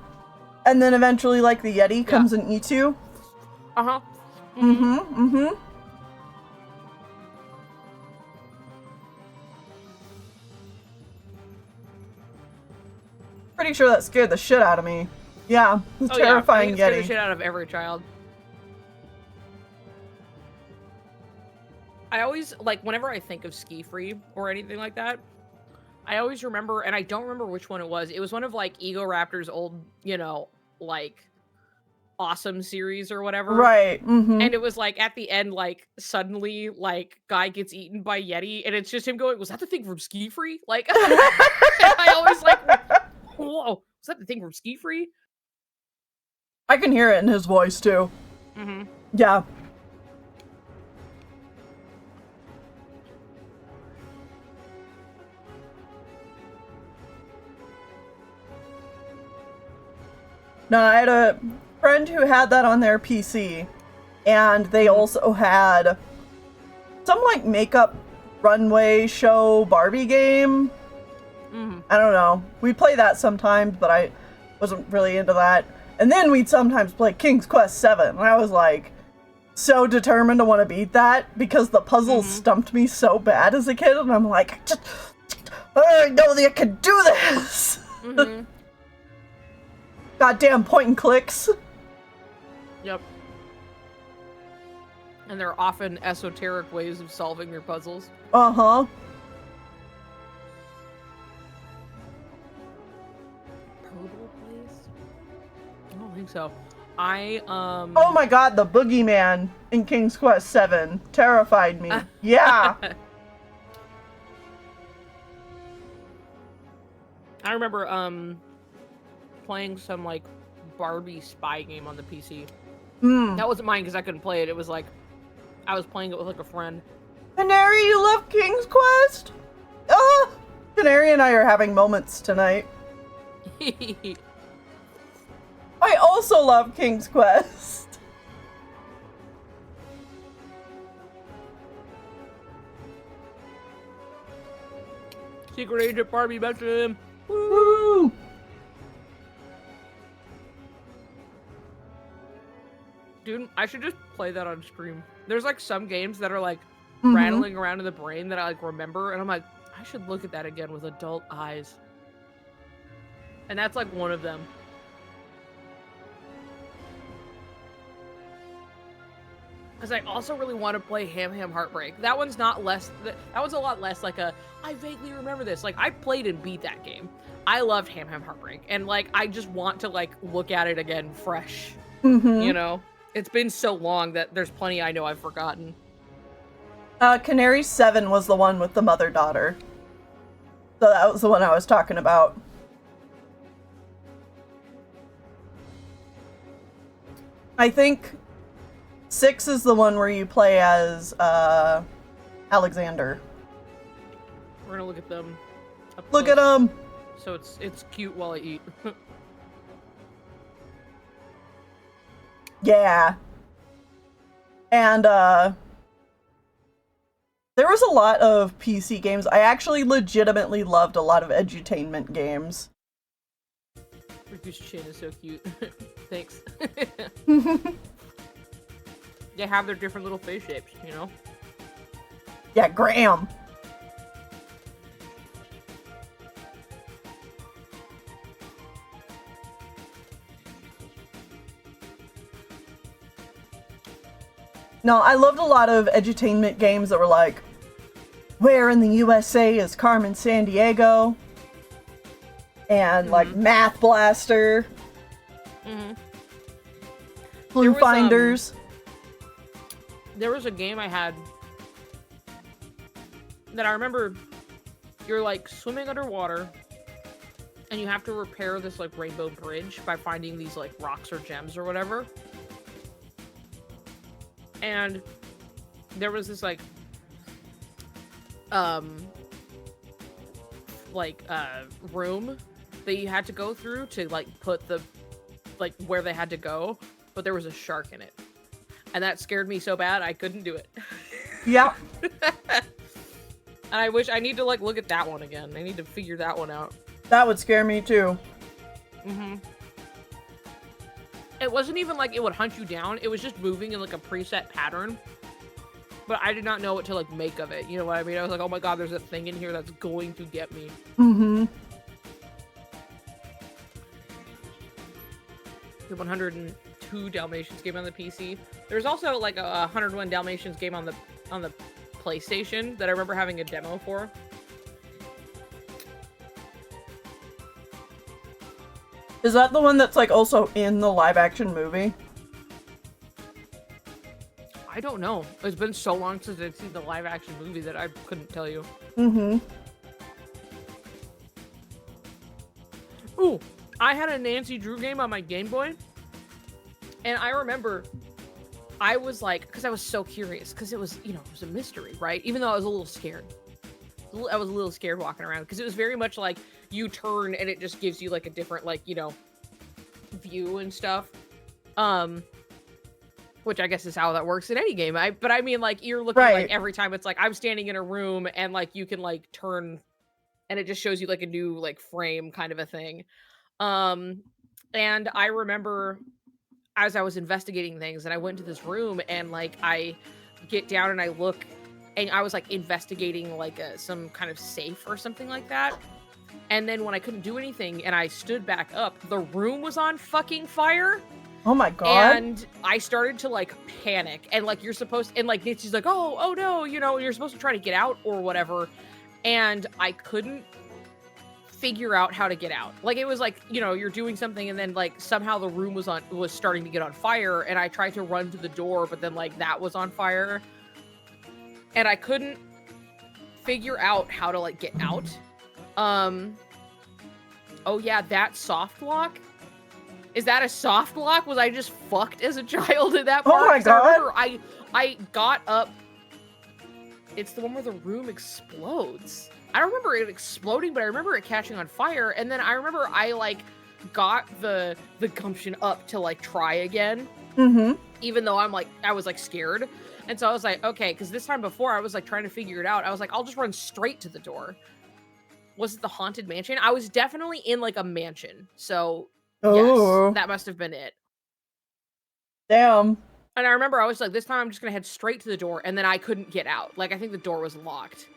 And then eventually, like, the Yeti comes and eats you. Uh-huh. Pretty sure that scared the shit out of me. Yeah, the terrifying Yeti. Scared Yeti. the shit out of every child. I always, like, whenever I think of Ski Free or anything like that, I always remember, and I don't remember which one it was. It was one of, like, Ego Raptor's old, you know, like, awesome series or whatever. Right. And it was, like, at the end, like, suddenly, like, guy gets eaten by Yeti, and it's just him going, was that the thing from Ski Free? Like, and I always, like, whoa, was that the thing from Ski Free? I can hear it in his voice, too. Yeah. No, I had a friend who had that on their PC, and they also had some, like, makeup runway show Barbie game. I don't know. We'd play that sometimes, but I wasn't really into that. And then we'd sometimes play King's Quest 7, and I was, like, so determined to want to beat that, because the puzzles stumped me so bad as a kid, and I'm like, just I know that I can do this! Mm-hmm. Goddamn point and clicks. Yep. And there are often esoteric ways of solving your puzzles. Uh-huh. Purple place? I don't think so. Oh my god, the boogeyman in King's Quest 7 terrified me. Yeah. I remember playing some like Barbie spy game on the PC. That wasn't mine because I couldn't play it. It was like I was playing it with like a friend. Canary, you love King's Quest? Canary and I are having moments tonight. I also love King's Quest. Secret Agent Barbie, mention him. Woo! Dude, I should just play that on stream. There's like some games that are like rattling around in the brain that I like remember, and I'm like, I should look at that again with adult eyes. And that's like one of them. Because I also really want to play Ham Ham Heartbreak. That one's not less. That one's a lot less like a. I vaguely remember this. Like I played and beat that game. I loved Ham Ham Heartbreak, and like I just want to like look at it again fresh. You know, it's been so long that there's plenty I know I've forgotten. Canary 7 was the one with the mother-daughter. So that was the one I was talking about. I think 6 is the one where you play as Alexander. We're gonna look at them. Look at them. So it's cute while I eat. Yeah. And there was a lot of PC games. I actually legitimately loved a lot of edutainment games. Riku's chin is so cute. Thanks. They have their different little face shapes, you know? Yeah, Graham. No, I loved a lot of edutainment games that were like, where in the USA is Carmen Sandiego? And like Math Blaster. Clue Finders. There was a game I had that I remember you're like swimming underwater and you have to repair this like rainbow bridge by finding these like rocks or gems or whatever. And there was this like room that you had to go through to like put the like where they had to go, but there was a shark in it. And that scared me so bad I couldn't do it. Yeah. And I wish I need to like look at that one again. I need to figure that one out. That would scare me too. It wasn't even like it would hunt you down. It was just moving in like a preset pattern. But I did not know what to like make of it. You know what I mean? I was like, oh my god, there's a thing in here that's going to get me. The 102 Dalmatians game on the PC. There's also like a 101 Dalmatians game on the PlayStation that I remember having a demo for. Is that the one that's like also in the live action movie? I don't know. It's been so long since I've seen the live action movie that I couldn't tell you. Ooh, I had a Nancy Drew game on my Game Boy. And I remember I was like, because I was so curious, because it was, you know, it was a mystery, right? Even though I was a little scared. I was a little scared walking around because it was very much like you turn and it just gives you like a different, like, you know, view and stuff. Which I guess is how that works in any game. But I mean, like, you're looking like every time it's like I'm standing in a room and like you can like turn and it just shows you like a new like frame kind of a thing. And I remember as I was investigating things and I went to this room and like I get down and I look and I was like investigating like some kind of safe or something like that. And then when I couldn't do anything and I stood back up, the room was on fucking fire. Oh my god. And I started to like panic, and like you're supposed, and like Nancy's like, oh no, you know, you're supposed to try to get out or whatever. And I couldn't figure out how to get out. Like it was like, you know, you're doing something and then like somehow the room was starting to get on fire, and I tried to run to the door, but then like that was on fire. And I couldn't figure out how to like get out. Oh yeah, that soft lock. Is that a soft lock? Was I just fucked as a child in that part? Oh my god. I remember I got up. It's the one where the room explodes. I don't remember it exploding, but I remember it catching on fire. And then I remember I like got the gumption up to like try again. Mm-hmm. Even though I was like scared. And so I was like, okay, because this time before I was like trying to figure it out. I was like, I'll just run straight to the door. Was it the haunted mansion? I was definitely in like a mansion. So Oh. yes, that must have been it. Damn. And I remember I was like, this time I'm just gonna head straight to the door, and then I couldn't get out. Like I think the door was locked.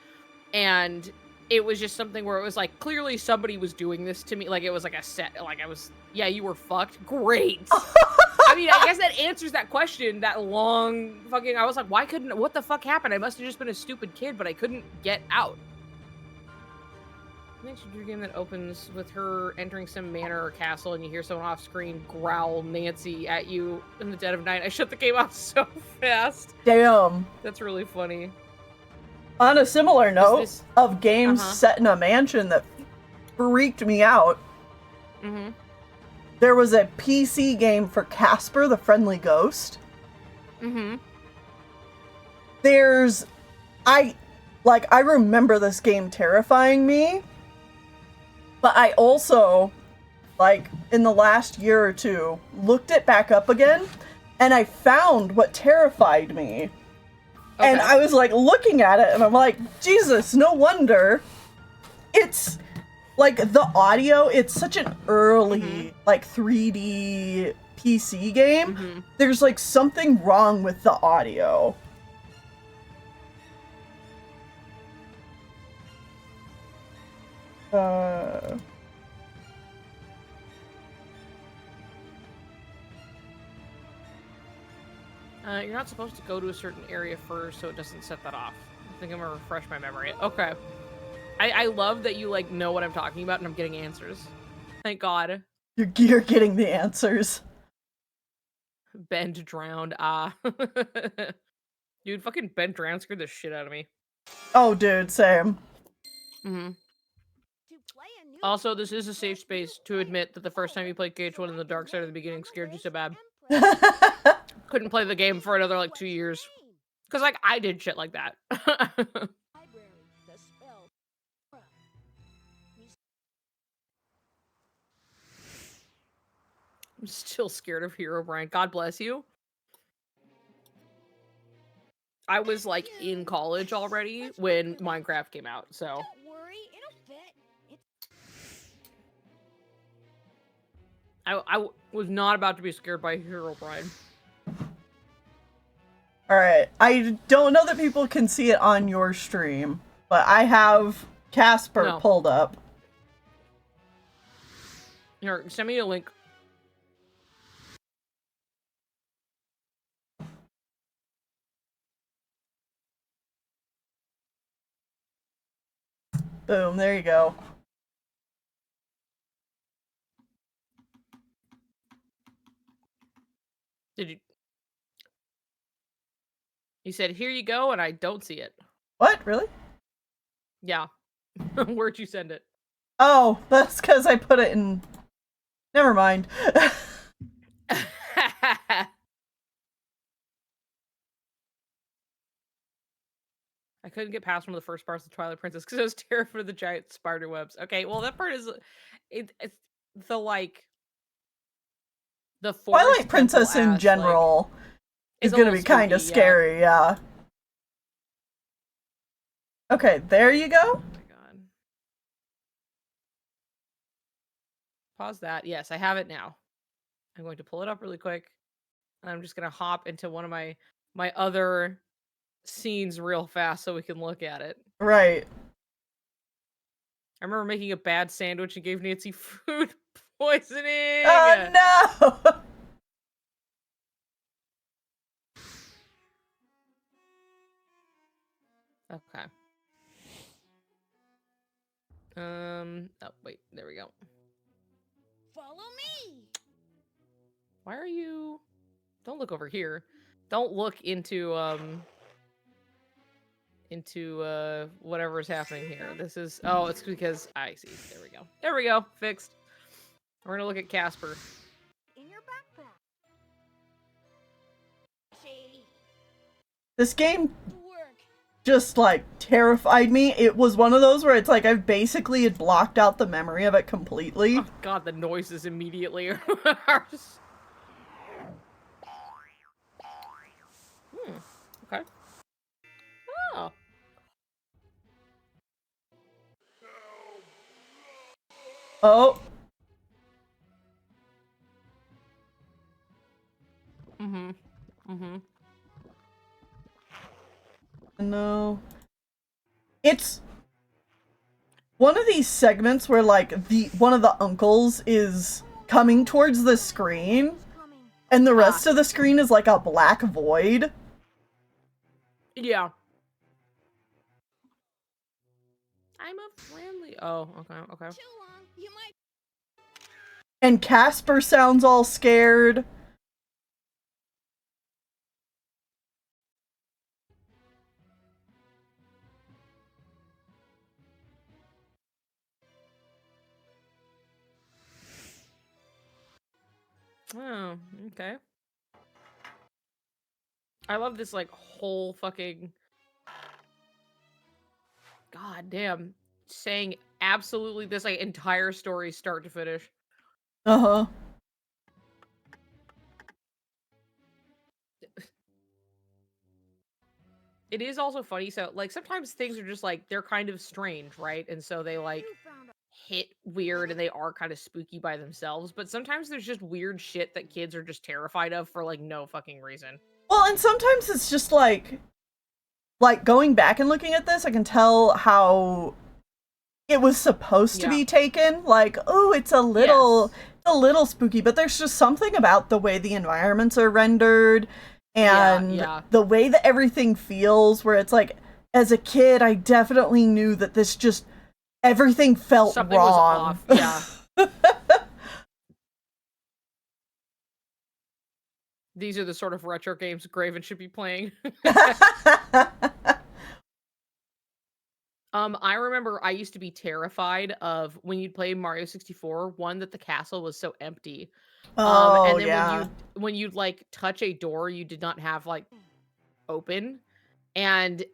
And it was just something where it was like, clearly somebody was doing this to me. Like it was like a set, like I was, yeah, you were fucked. Great. I mean, I guess that answers that question, that long fucking, I was like, what the fuck happened? I must have just been a stupid kid, but I couldn't get out. I think she drew a game that opens with her entering some manor or castle, and you hear someone off screen growl Nancy at you in the dead of night. I shut the game off so fast. Damn. That's really funny. On a similar note of games set in a mansion that freaked me out, there was a PC game for Casper the Friendly Ghost. I remember this game terrifying me, but I also, like, in the last year or two, looked it back up again, and I found what terrified me. Okay. And I was, like, looking at it, and I'm like, Jesus, no wonder. It's, like, the audio, it's such an early, like, 3D PC game. There's, like, something wrong with the audio. You're not supposed to go to a certain area first, so it doesn't set that off. I think I'm gonna refresh my memory. Okay. I love that you, like, know what I'm talking about and I'm getting answers. Thank God. You're getting the answers. Bend drowned. Dude, fucking Bend drowned scared the shit out of me. Oh, dude, same. Also, this is a safe space to admit that the first time you played KH1 in the dark side at the beginning scared you so bad. Couldn't play the game for another, like, 2 years. Because, like, I did shit like that. I'm still scared of Herobrine. God bless you. I was, like, in college already when Minecraft came out, so. Don't worry, it'll fit. I was not about to be scared by Herobrine. Alright, I don't know that people can see it on your stream, but I have Casper pulled up. Here, send me a link. Boom, there you go. Did you? You said, here you go, and I don't see it. What? Really? Yeah. Where'd you send it? Oh, that's because I put it in... Never mind. I couldn't get past one of the first parts of Twilight Princess because I was terrified of the giant spider webs. Okay, well, that part is... It's the, like... The Twilight Princess in general is going to be kind of scary, yeah. Okay, there you go. Oh my god. Pause that. Yes, I have it now. I'm going to pull it up really quick. And I'm just going to hop into one of my other scenes real fast so we can look at it. Right. I remember making a bad sandwich and gave Nancy food poisoning. Oh no! Okay. Oh, wait, there we go. Follow me. Why are you... Don't look over here. Don't look into whatever's happening here. This is... Oh, it's because... I see. There we go. There we go. Fixed. We're gonna look at Casper. In your backpack. Shady. This game Work. just like terrified me. It was one of those where it's like I've basically had blocked out the memory of it completely. Oh god, the noises immediately are just... Okay. Oh. Oh. No. It's one of these segments where like one of the uncles is coming towards the screen and the rest of the screen is like a black void. Yeah. I'm a friendly... Oh, okay. Too long. You might. And Casper sounds all scared. Oh, okay. I love this, like, whole fucking... God damn. Saying absolutely this, like, entire story start to finish. Uh-huh. It is also funny, so, like, sometimes things are just, like, they're kind of strange, right? And so they, like, You found a. hit weird and they are kind of spooky by themselves, but sometimes there's just weird shit that kids are just terrified of for, like, no fucking reason. Well, and sometimes it's just like going back and looking at this, I can tell how it was supposed to be taken. Like, oh, it's a little spooky, but there's just something about the way the environments are rendered and the way that everything feels where it's like, as a kid, I definitely knew that this just, everything felt Something wrong. was off. Yeah. These are the sort of retro games Graven should be playing. I remember I used to be terrified of when you'd play Mario 64, one, that the castle was so empty. And then when you'd like touch a door you did not have like open, and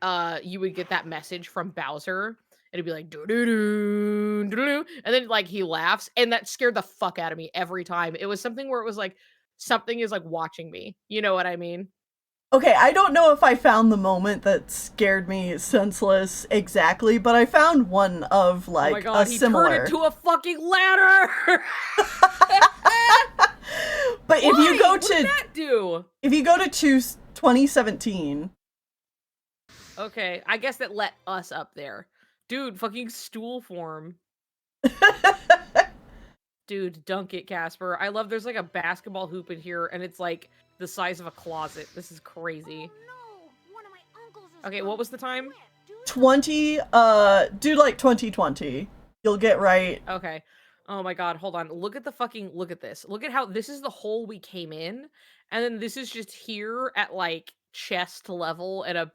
you would get that message from Bowser, and it'd be like doo doo doo doo doo, and then like he laughs, and that scared the fuck out of me every time. It was something where it was like something is like watching me. You know what I mean? Okay, I don't know if I found the moment that scared me senseless exactly, but I found one of like oh my God, a similar. He turned into a fucking ladder. But if you go to what did that do? If you go to 2017. Okay, I guess that let us up there. Dude, fucking stool form. Dude, dunk it, Casper. I love there's like a basketball hoop in here and it's like the size of a closet. This is crazy. Oh, no. One of my uncles is Okay, what was the time? 20, do like 2020. You'll get right. Okay. Oh my God, hold on. Look at this. Look at how this is the hole we came in. And then this is just here at like chest level at a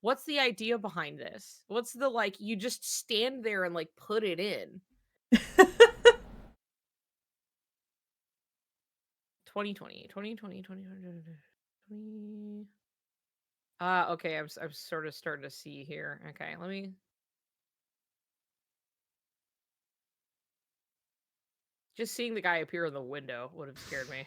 what's the idea behind this? What's the like, you just stand there and like put it in. 2020. Okay, I'm sort of starting to see here. Okay, let me... Just seeing the guy appear in the window would have scared me.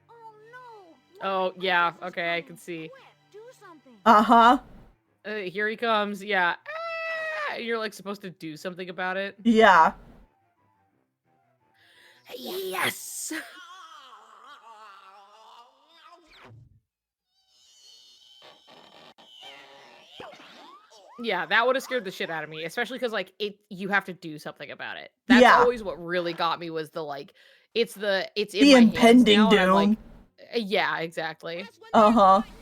Oh no! Oh, yeah, okay, I can see. Do something. Uh-huh. Here he comes, yeah. Ah! You're like supposed to do something about it. Yeah. Yes! Yes. Yeah, that would have scared the shit out of me, especially because like you have to do something about it. That's Yeah. always what really got me was the like, it's in The my hands impending now, and I'm like, doom. Yeah, exactly. That's when there's a Uh-huh. rotten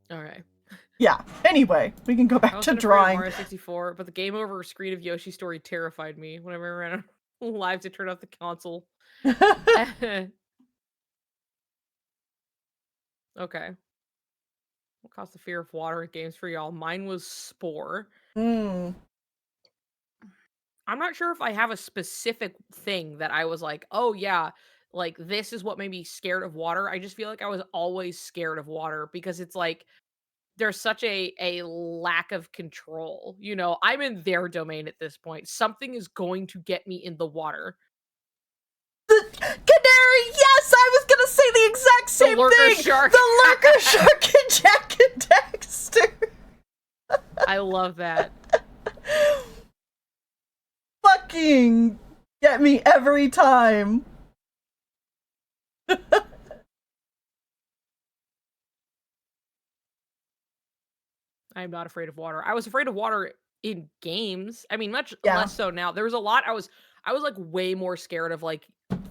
egg. All right. Yeah. Anyway, we can go I back to wasn't afraid of drawing. Mario 64, but the game over screen of Yoshi's Story terrified me whenever I ran live to turn off the console. Okay. What caused the fear of water in games for y'all? Mine was Spore. Hmm. I'm not sure if I have a specific thing that I was like, oh yeah, like this is what made me scared of water. I just feel like I was always scared of water because it's like there's such a lack of control. You know, I'm in their domain at this point. Something is going to get me in the water. The canary, yes, I was gonna say the exact same lurker thing. shark. The lurker shark and Jack and Dexter. I love that. Fucking get me every time. I'm not afraid of water. I was afraid of water in games. I mean, much Yeah. less so now. There was a lot I was like way more scared of like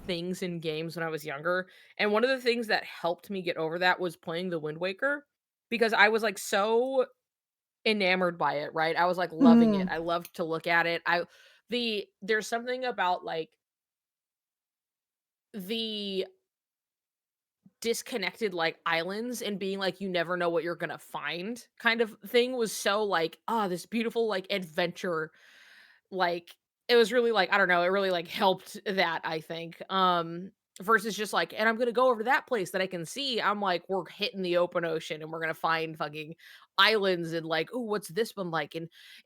things in games when I was younger. And one of the things that helped me get over that was playing the Wind Waker because I was like so enamored by it, right? I was like loving it. I loved to look at it. There's something about like the disconnected like islands and being like you never know what you're gonna find kind of thing was so like this beautiful like adventure. Like it was really like I don't know, it really like helped that, I think, versus just like, and I'm gonna go over to that place that I can see. I'm like, we're hitting the open ocean and we're gonna find fucking islands and like, oh, what's this one like,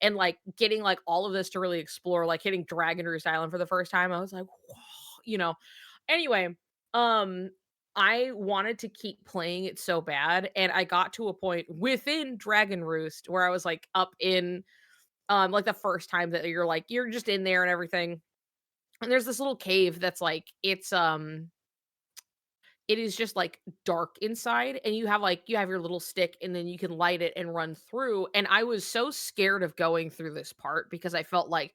and like getting like all of this to really explore, like hitting Dragon Roost Island for the first time. I was like, whoa, you know. Anyway, um I wanted to keep playing it so bad, and I got to a point within Dragon Roost where I was like up in like the first time that you're like you're just in there and everything. And there's this little cave that's like it is just like dark inside, and you have your little stick and then you can light it and run through. And I was so scared of going through this part because I felt like,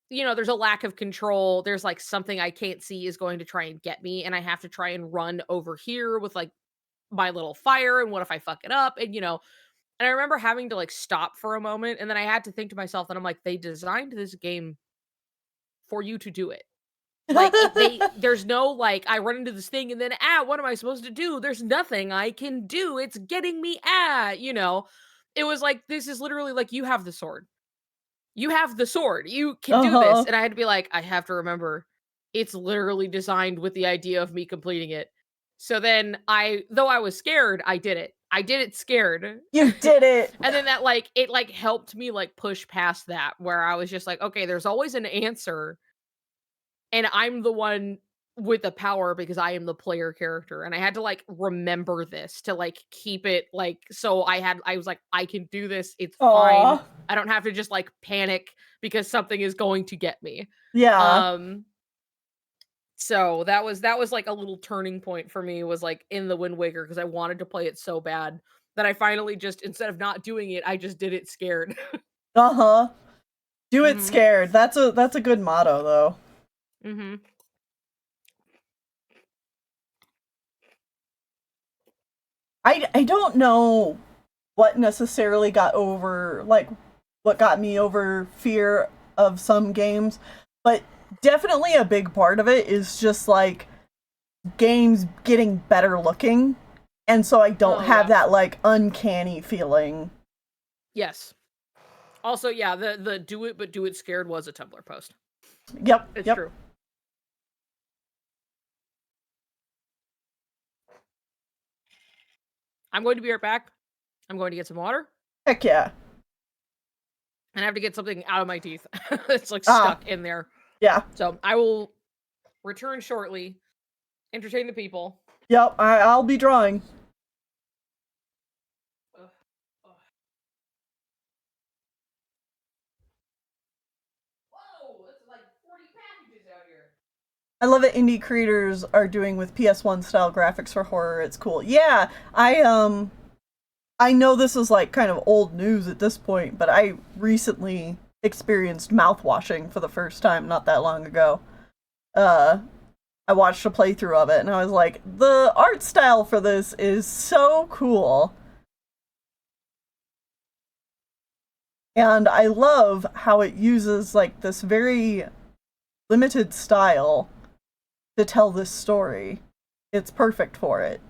you know, there's a lack of control. There's like something I can't see is going to try and get me, and I have to try and run over here with like my little fire, and what if I fuck it up? And you know, and I remember having to like stop for a moment, and then I had to think to myself that I'm like, they designed this game for you to do it. Like there's no like I run into this thing and then what am I supposed to do? There's nothing I can do. It's getting me you know. It was like this is literally like you have the sword. You have the sword. You can do this. Uh-huh. And I had to be like, I have to remember it's literally designed with the idea of me completing it. So then though I was scared, I did it. I did it scared. You did it. And then that like it like helped me like push past that where I was just like, okay, there's always an answer. And I'm the one with the power because I am the player character. And I had to like remember this to like keep it like so I was like, I can do this. It's fine. Aw. I don't have to just like panic because something is going to get me. Yeah. So that was like a little turning point for me, was like in the Wind Waker, because I wanted to play it so bad that I finally just, instead of not doing it, I just did it scared. Uh-huh. Do it Mhm. scared. That's a good motto though. Mm-hmm. I don't know what necessarily got over, like, what got me over fear of some games, but definitely a big part of it is just like games getting better looking, and so I don't have that like uncanny feeling. Yes. Also, yeah, the do it but do it scared was a Tumblr post. Yep. It's yep. true. I'm going to be right back. I'm going to get some water. Heck yeah. And I have to get something out of my teeth. It's like stuck in there. Yeah. So I will return shortly. Entertain the people. Yep. I'll be drawing. Whoa, that's like 40 packages out here. I love that indie creators are doing with PS1 style graphics for horror. It's cool. Yeah, I know this is like kind of old news at this point, but I recently experienced mouth washing for the first time not that long ago. Uh, I watched a playthrough of it and I was like, the art style for this is so cool. And I love how it uses like this very limited style to tell this story. It's perfect for it.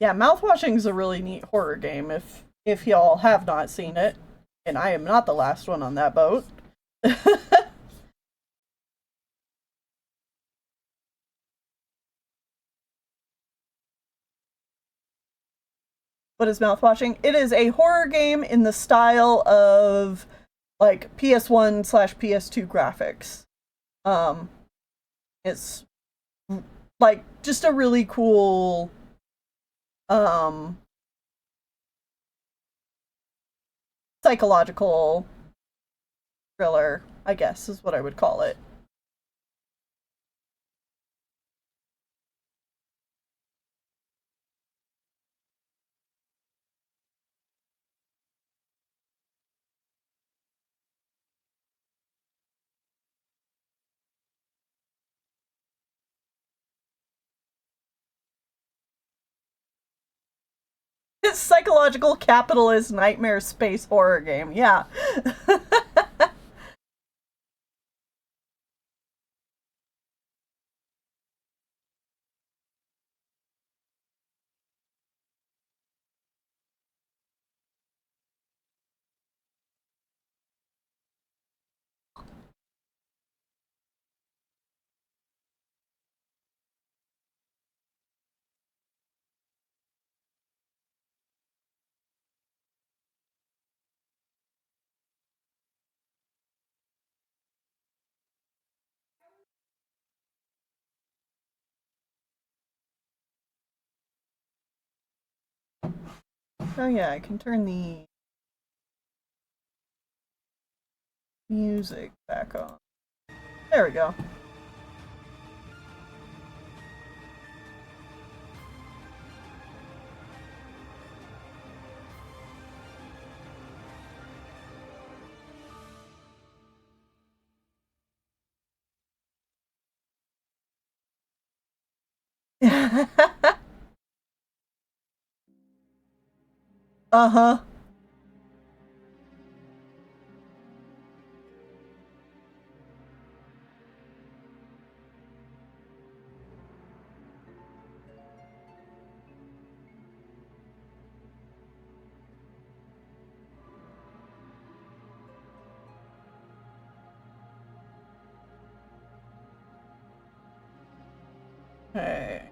Yeah, mouthwashing is a really neat horror game if y'all have not seen it, and I am not the last one on that boat. What is mouthwashing? It is a horror game in the style of like PS1/PS2 graphics. Um, it's like just a really cool um psychological thriller, I guess is what I would call it. It's psychological capitalist nightmare space horror game. Yeah. Oh yeah, I can turn the music back on. There we go. Uh-huh. Okay.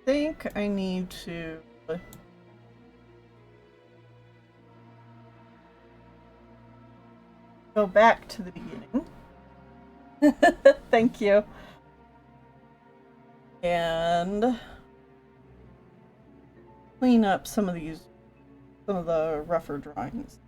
Think I need to go back to the beginning. Thank you. And clean up some of the rougher drawings.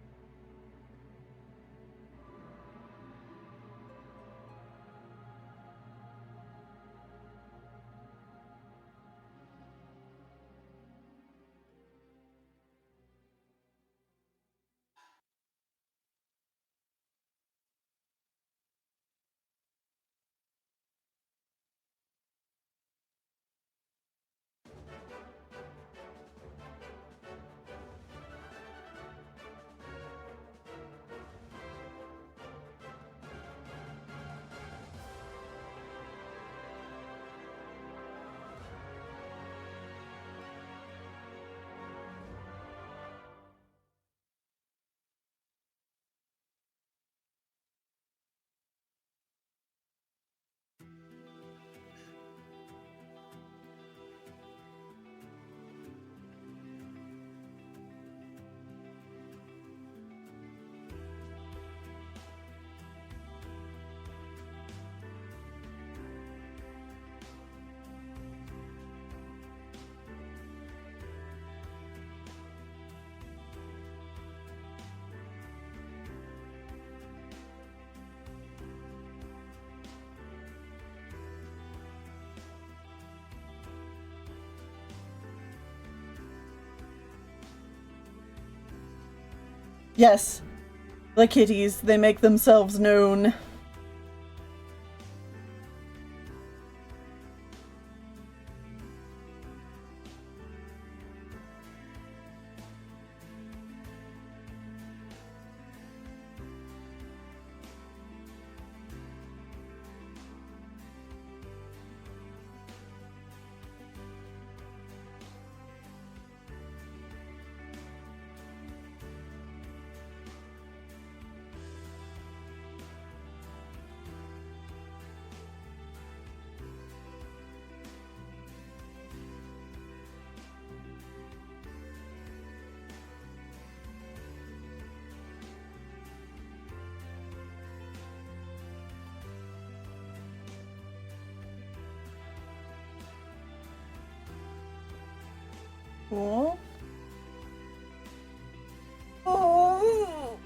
Yes. The kitties, they make themselves known. Cool. Oh.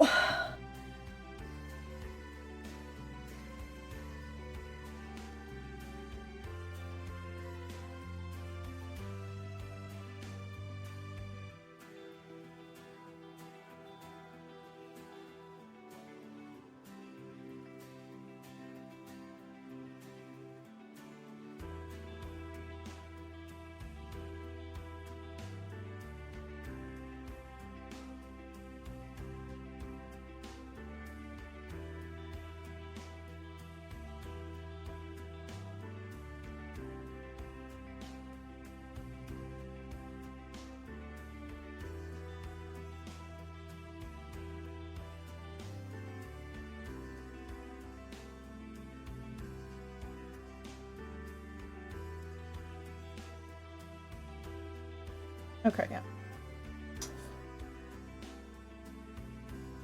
Okay, yeah.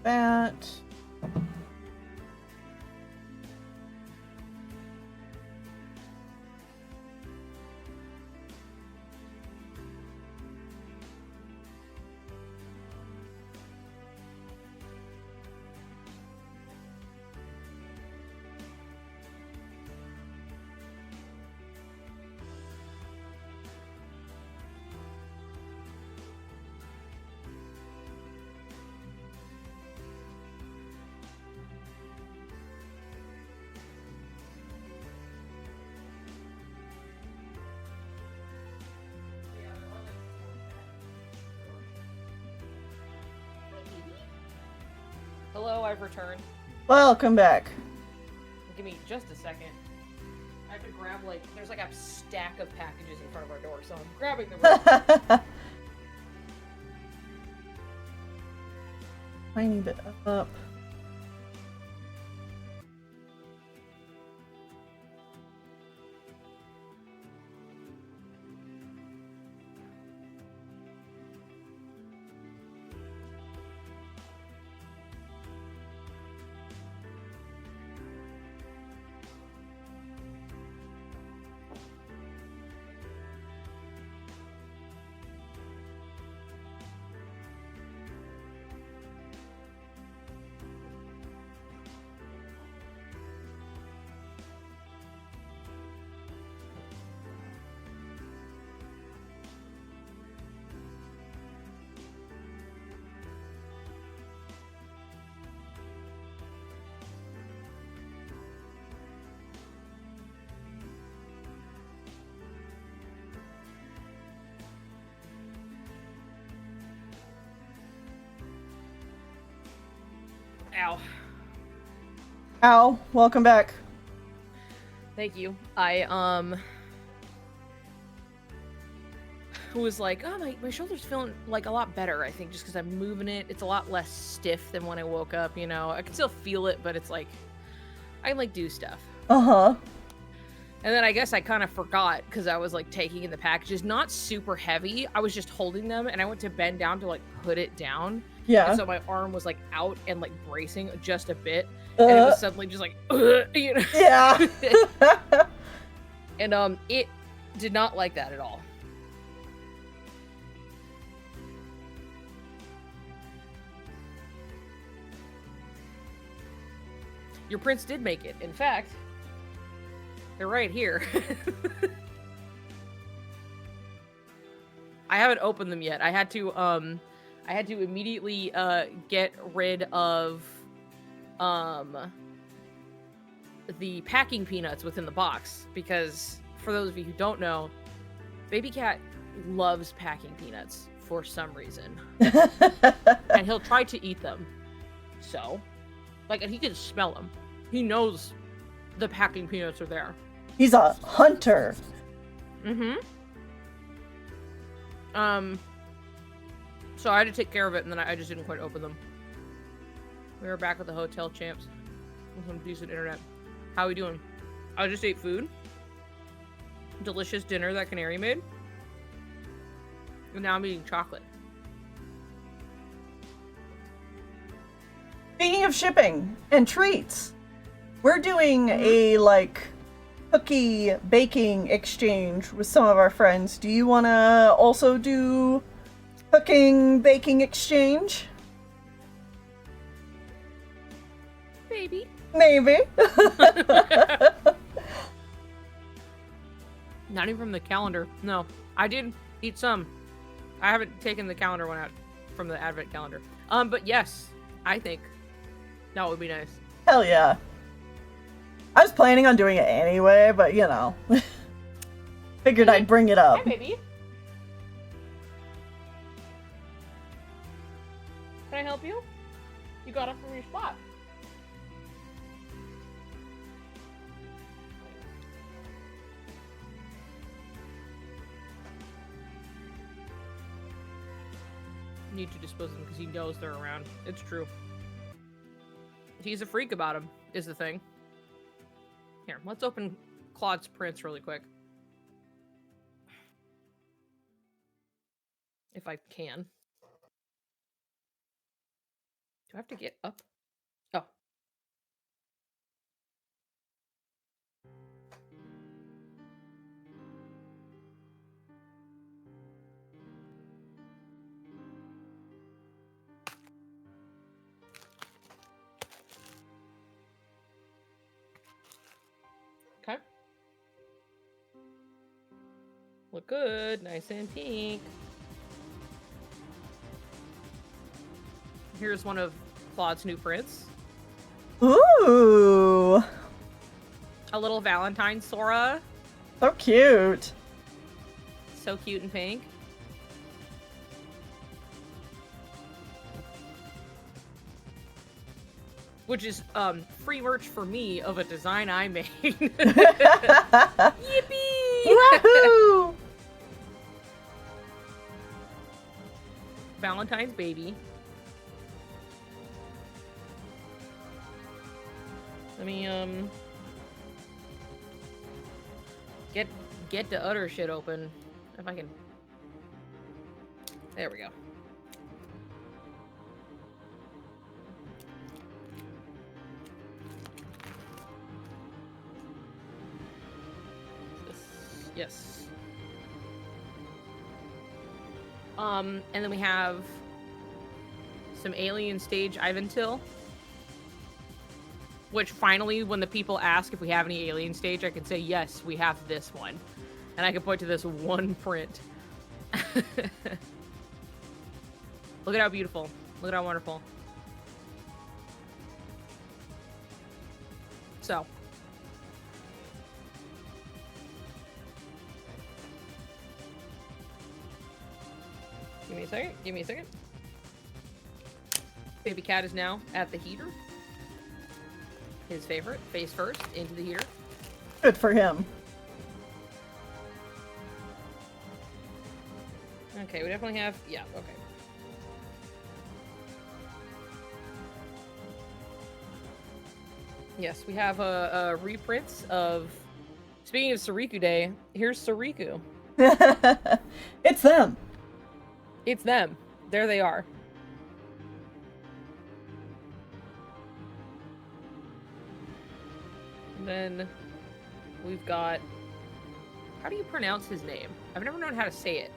That. Hello, I've returned. Welcome back. Give me just a second. I have to grab, like, there's like a stack of packages in front of our door, so I'm grabbing them. Tiny bit up. Ow. Ow, welcome back. Thank you. I was like, oh, my shoulder's feeling like a lot better, I think, just because I'm moving it. It's a lot less stiff than when I woke up, you know. I can still feel it, but it's like, I can, like, do stuff. Uh-huh. And then I guess I kind of forgot because I was, like, taking in the packages. Not super heavy. I was just holding them, and I went to bend down to, like, put it down. Yeah. And so my arm was, like, out and, like, bracing just a bit. And it was suddenly just like, you know? Yeah. And, it did not like that at all. Your prints did make it. In fact, they're right here. I haven't opened them yet. I had to, I had to immediately get rid of the packing peanuts within the box because for those of you who don't know, Baby Cat loves packing peanuts for some reason. And he'll try to eat them. So, and he can smell them. He knows the packing peanuts are there. He's a hunter. Mm-hmm. So I had to take care of it, and then I just didn't quite open them. We were back at the hotel, champs. With some decent internet. How we doing? I just ate food. Delicious dinner that Canary made. And now I'm eating chocolate. Speaking of shipping and treats, we're doing a, cookie baking exchange with some of our friends. Do you want to also do cooking baking exchange? Maybe. Maybe. Not even from the calendar. No. I did eat some. I haven't taken the calendar one out from the advent calendar. But yes, I think that would be nice. Hell yeah. I was planning on doing it anyway, but figured I'd bring it up. Hi, baby. Can I help you? You got up from your spot. Need to dispose of them because he knows they're around. It's true. He's a freak about them, is the thing. Here, let's open Claude's prints really quick. If I can. Do I have to get up? Oh. Okay. Look good, nice and pink. Here's one of Claude's new prints. Ooh. A little Valentine Sora. So cute. So cute and pink. Which is free merch for me of a design I made. Yippee! Woohoo! Valentine's baby. Let me get the other shit open if I can. There we go. Yes. And then we have some Alien Stage Ivantil. Which finally, when the people ask if we have any Alien Stage, I can say, yes, we have this one. And I can point to this one print. Look at how beautiful. Look at how wonderful. So. Give me a second. Give me a second. Baby Cat is now at the heater. His favorite. Face first into the heater. Good for him. Okay, we definitely have... Yeah, okay. Yes, we have reprints of... Speaking of Soriku Day, here's Soriku. It's them. It's them. There they are. And then we've got... How do you pronounce his name? I've never known how to say it.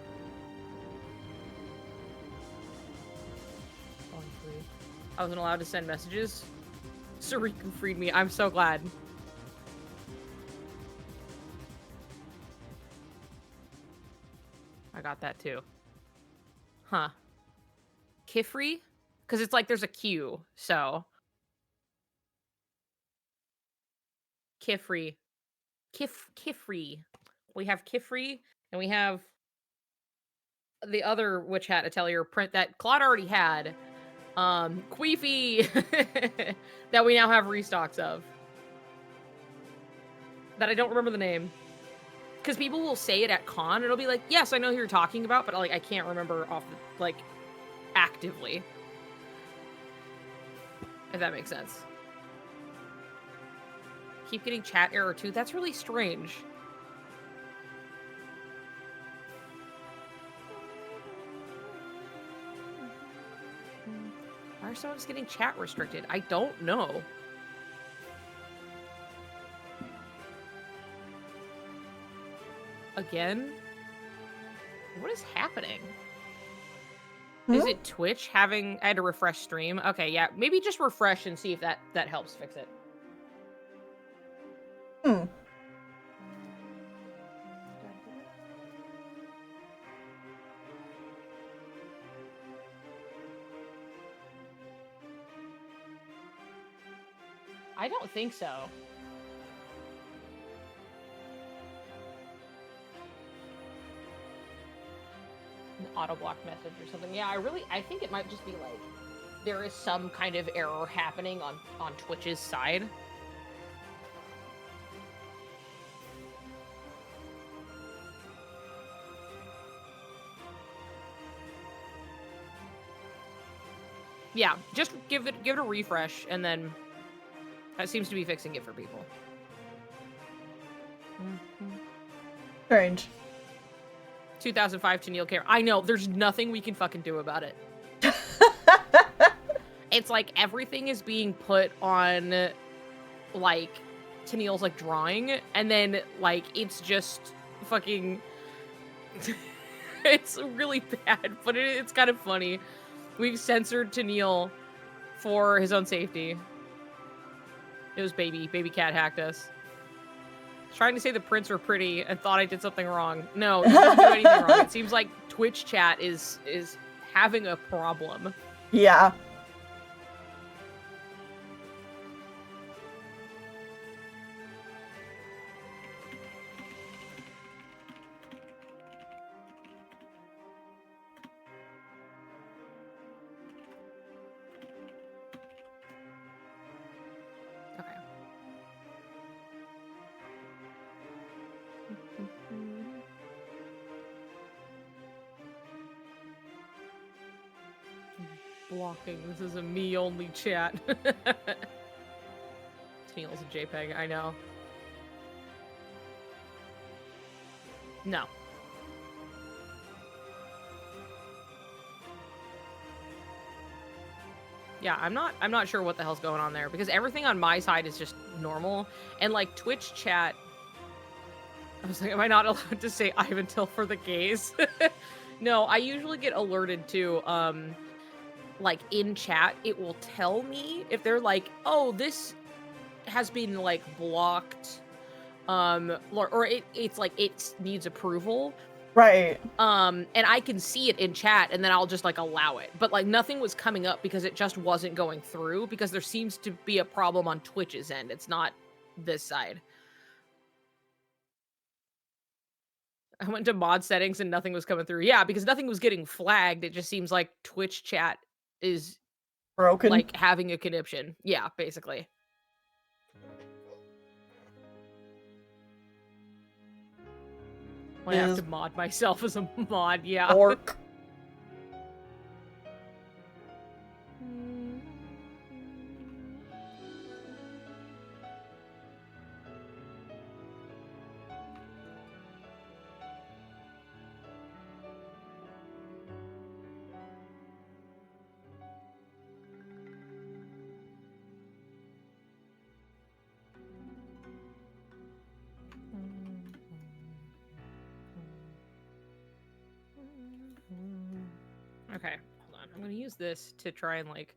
I wasn't allowed to send messages. Soriku freed me. I'm so glad. I got that too. Huh. Kifri, because it's like there's a Q. So Kifri, Kifri. We have Kifri, and we have the other Witch Hat Atelier print that Claude already had. Queefy, that we now have restocks of. That I don't remember the name. Because people will say it at con, and it'll be like, yes, I know who you're talking about, but like I can't remember off the, like, actively. If that makes sense. Keep getting chat error too. That's really strange. Why are some of us getting chat restricted? I don't know. Again? What is happening? Is it Twitch having... I had to refresh stream. Okay, yeah. Maybe just refresh and see if that helps fix it. I don't think so. An auto block message or something. Yeah, I think it might just be like there is some kind of error happening on Twitch's side. Yeah, just give it a refresh, and then that seems to be fixing it for people. Strange. 2005 to Neil Care. I know, there's nothing we can fucking do about it. It's like everything is being put on, like, Tennille's, like, drawing, and then, like, it's just fucking... It's really bad, but it's kind of funny. We've censored Tennille for his own safety. It was baby cat hacked us. Trying to say the prints are pretty and thought I did something wrong. No, you didn't do anything wrong. It seems like Twitch chat is having a problem. Yeah. Blocking. This is a me-only chat. Tennille's a JPEG, I know. No. Yeah, I'm not sure what the hell's going on there, because everything on my side is just normal, and like Twitch chat, I was like, am I not allowed to say Ivan Till for the gays? No, I usually get alerted to, like, in chat, it will tell me if they're like, oh, this has been, like, blocked, or it's like, it needs approval. Right. And I can see it in chat, and then I'll just, like, allow it. But, like, nothing was coming up because it just wasn't going through, because there seems to be a problem on Twitch's end. It's not this side. I went to mod settings and nothing was coming through. Yeah, because nothing was getting flagged. It just seems like Twitch chat is broken, like having a conniption. Yeah, basically. I have to mod myself as a mod, yeah. Orc. Okay, hold on. I'm gonna use this to try and, like...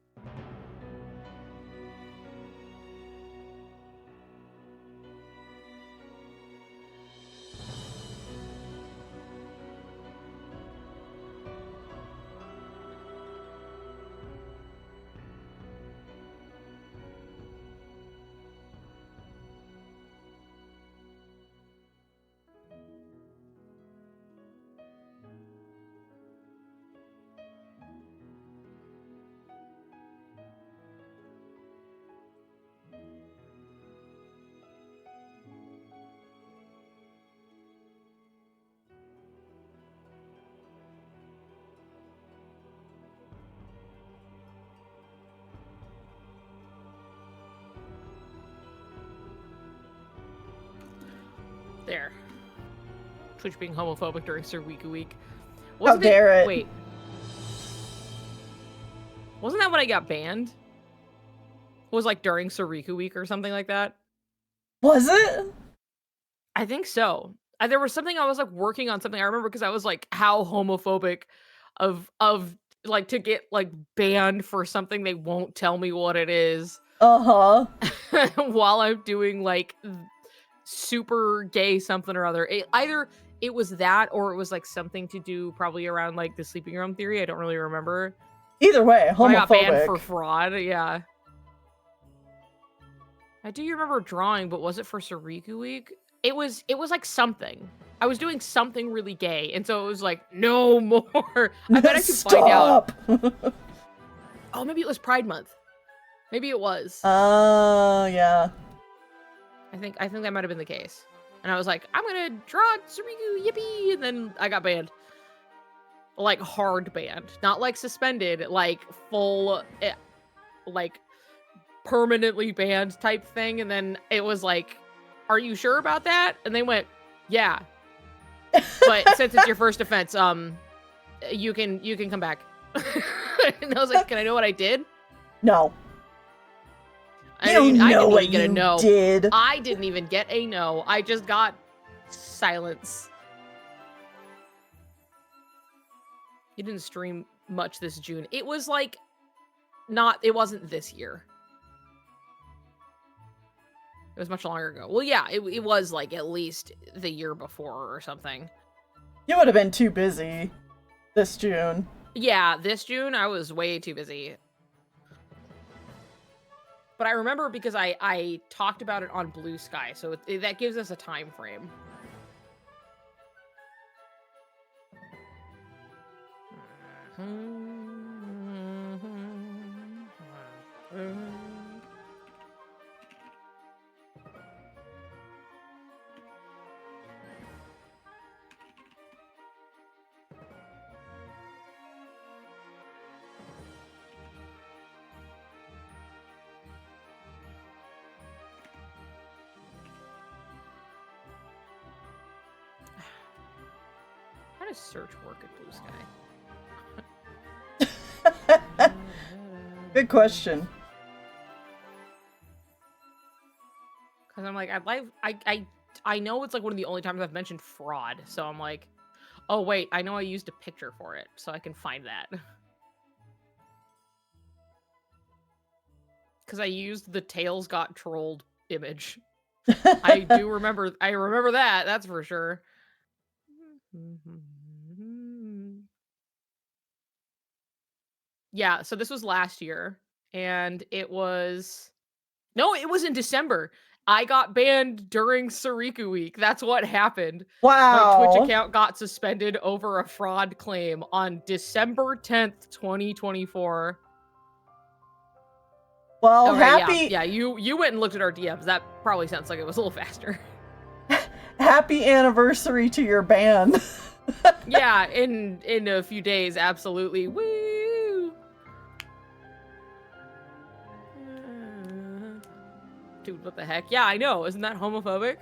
There. Twitch being homophobic during Soriku week. How dare it? Wait. Wasn't that when I got banned? It was like during Soriku week or something like that. Was it? I think so. There was something I was like working on something. I remember because I was like, how homophobic of like to get like banned for something they won't tell me what it is. Uh-huh. While I'm doing like super gay something or other. Either it was that or it was like something to do probably around like the sleeping room theory. I don't really remember. Either way, homophobic. I got banned for fraud, yeah. I do remember drawing, but was it for Soriku week? It was like something. I was doing something really gay, and so it was like, no more. I bet I could find out. Oh, maybe it was Pride Month. Maybe it was. Yeah. I think that might have been the case. And I was like, I'm gonna draw Soriku, yippee! And then I got banned. Like, hard banned. Not like suspended, like full, like, permanently banned type thing. And then it was like, are you sure about that? And they went, yeah. But since it's your first offense, you can come back. And I was like, can I know what I did? No. I didn't even get a no. Did. I didn't even get a no. I just got silence. You didn't stream much this June. It was like it wasn't this year. It was much longer ago. Well, yeah, it was like at least the year before or something. You would have been too busy this June. Yeah, this June I was way too busy. But I remember because I talked about it on Blue Sky, so that gives us a time frame. How does search work at Blue Sky? Good question. Because I'm like, I know it's like one of the only times I've mentioned fraud, so I'm like, oh wait, I know I used a picture for it, so I can find that. Because I used the Tails got trolled image. I remember that, that's for sure. Yeah, so this was last year, and it was in December. I got banned during Soriku week. That's what happened. Wow. My Twitch account got suspended over a fraud claim on December 10th, 2024. Well, okay, happy... Yeah, you went and looked at our DMs. That probably sounds like it was a little faster. Happy anniversary to your ban. Yeah, in a few days, absolutely. Woo! Dude, what the heck? Yeah, I know. Isn't that homophobic?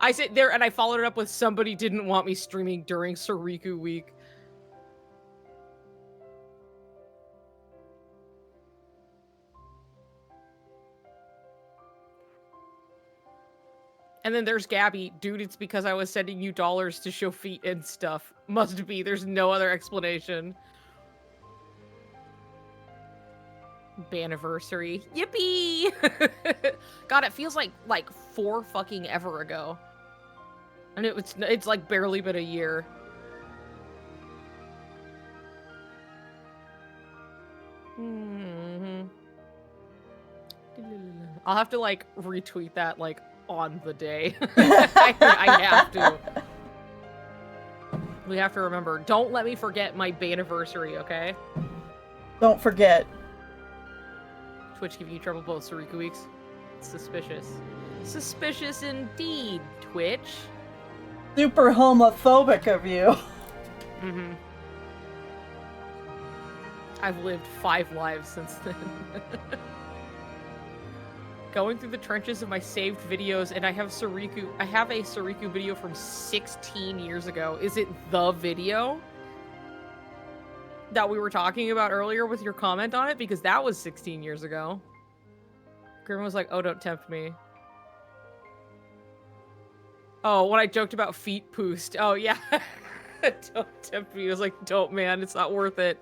I sit there and I followed it up with somebody didn't want me streaming during Soriku week. And then there's Gabby. Dude, it's because I was sending you dollars to show feet and stuff. Must be. There's no other explanation. Banniversary. Yippee! God, it feels like 4 fucking ever ago. And it's like barely been a year. I'll have to like retweet that like on the day. I have to. We have to remember. Don't let me forget my banniversary, okay? Don't forget. Twitch giving you trouble both Soriku weeks. Suspicious. Suspicious indeed, Twitch. Super homophobic of you. Mm-hmm. I've lived 5 lives since then. going through the trenches of my saved videos, and I have a Soriku video from 16 years ago. Is it the video that we were talking about earlier with your comment on it? Because that was 16 years ago. Griffin was like, oh, don't tempt me. Oh, when I joked about feet poost. Oh, yeah. Don't tempt me. I was like, don't, man. It's not worth it.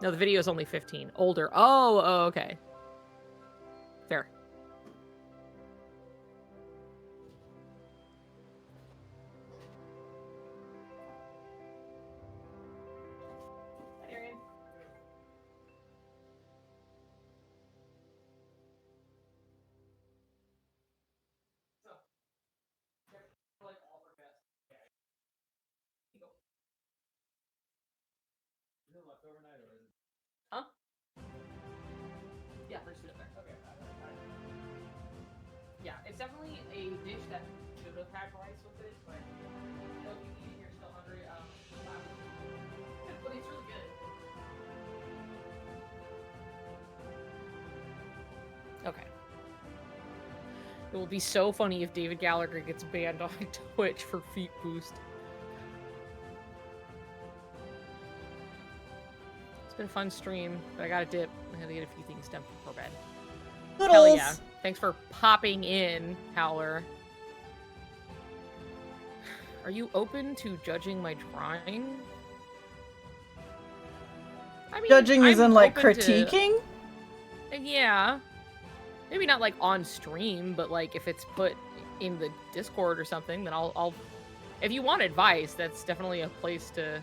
No, the video is only 15. Older. Oh, okay. Fair. Huh? Yeah, there's food up there. Okay. Yeah, it's definitely a dish that should have had rice with it, but if you eat it, you're still hungry. But it's really good. Okay. It will be so funny if David Gallagher gets banned on Twitch for feet boost. It's been a fun stream, but I gotta dip. I gotta get a few things done before bed. Noodles. Hell yeah. Thanks for popping in, Howler. Are you open to judging my drawing? I mean, Judging is I'm in like open to- critiquing? Yeah. Maybe not like on stream, but like if it's put in the Discord or something, then I'll if you want advice, that's definitely a place to.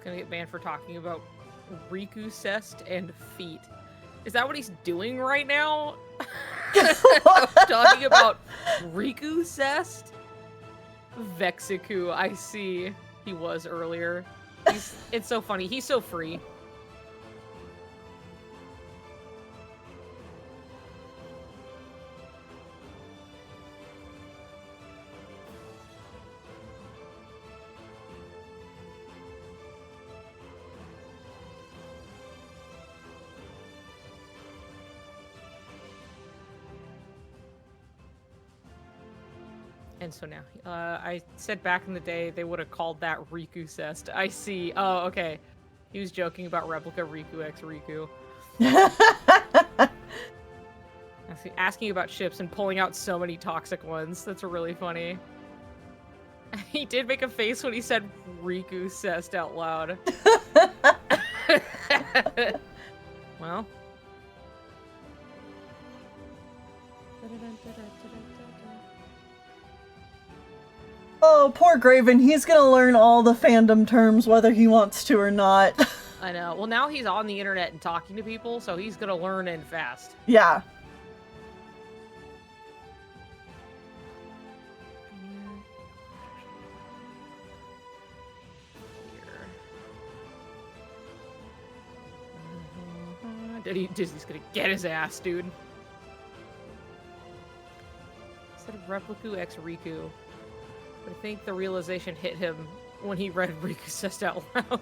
Gonna get banned for talking about Riku cest and feet. Is that what he's doing right now? Talking about Riku cest? Vexiku, I see. He was earlier. It's so funny. He's so free. And so now, I said back in the day they would have called that Riku cest. I see. Oh, okay. He was joking about replica Riku x Riku. Asking about ships and pulling out so many toxic ones. That's really funny. He did make a face when he said Riku cest out loud. Well. Oh, poor Graven. He's gonna learn all the fandom terms whether he wants to or not. I know. Well, now he's on the internet and talking to people, so he's gonna learn in fast. Yeah. Disney's gonna get his ass, dude. Instead of Repliku x Riku. I think the realization hit him when he read Riku cest out loud.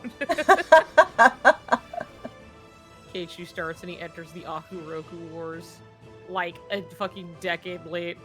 Keiichi starts and he enters the Aku-Roku Wars like a fucking decade late.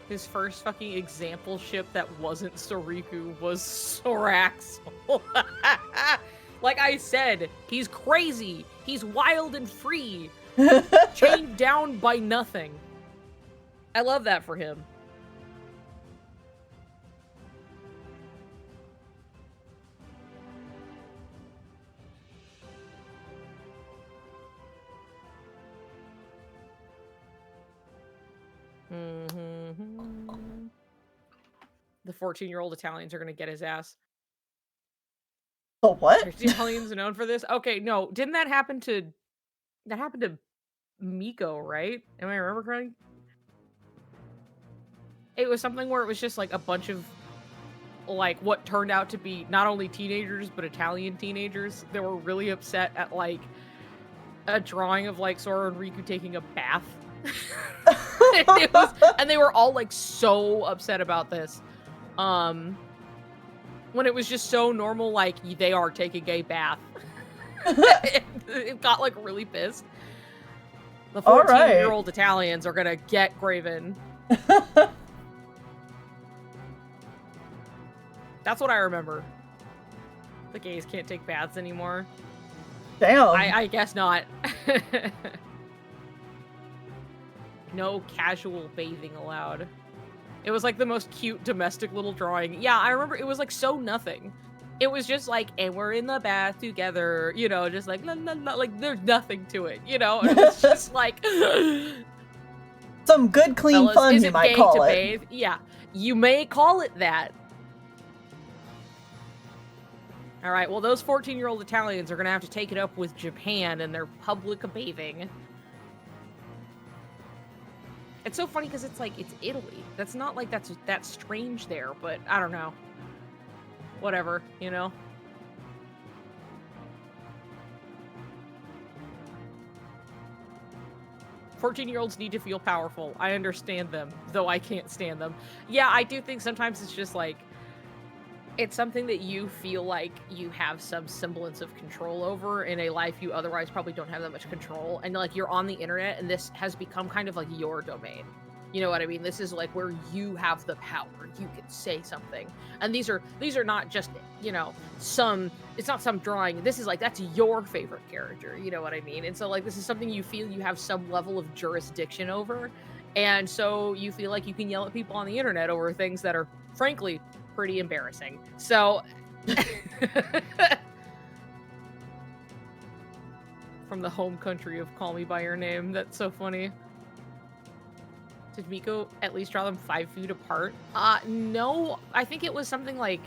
His first fucking example ship that wasn't Soriku was Soraxel. Like I said, he's crazy. He's wild and free. Chained down by nothing. I love that for him. 14-year-old Italians are gonna get his ass. The what? Italians are known for this. Okay, no, didn't that happen to Miko, right? Am I remember correctly? It was something where it was just like a bunch of like what turned out to be not only teenagers but Italian teenagers that were really upset at like a drawing of like Sora and Riku taking a bath. And they were all like so upset about this. When it was just so normal, like they are taking a bath. It got like really pissed. The 14-year-old Italians are gonna get Graven. That's what I remember. The gays can't take baths anymore. Damn. I guess not. No casual bathing allowed. It was like the most cute domestic little drawing. Yeah, I remember it was like so nothing. It was just like, and we're in the bath together, you know, just like, la, la, la, like there's nothing to it, you know? And it was just like... Some good, clean Fellas, fun, is you it might gay call to it. bathe? Yeah, you may call it that. All right, well, those 14-year-old Italians are going to have to take it up with Japan and their public bathing. It's so funny because it's like, it's Italy. That's not like that's strange there, but I don't know. Whatever, you know? "14-year-olds need to feel powerful. I understand them, though I can't stand them." Yeah, I do think sometimes it's just like, it's something that you feel like you have some semblance of control over in a life you otherwise probably don't have that much control. And like you're on the internet and this has become kind of like your domain. You know what I mean? This is like where you have the power. You can say something. And these are not just, you know, it's not some drawing. This is like, that's your favorite character. You know what I mean? And so like, this is something you feel you have some level of jurisdiction over. And so you feel like you can yell at people on the internet over things that are frankly pretty embarrassing. So from the home country of Call Me By Your Name. That's so funny. Did Miko at least draw them 5 feet apart? No. I think it was something like,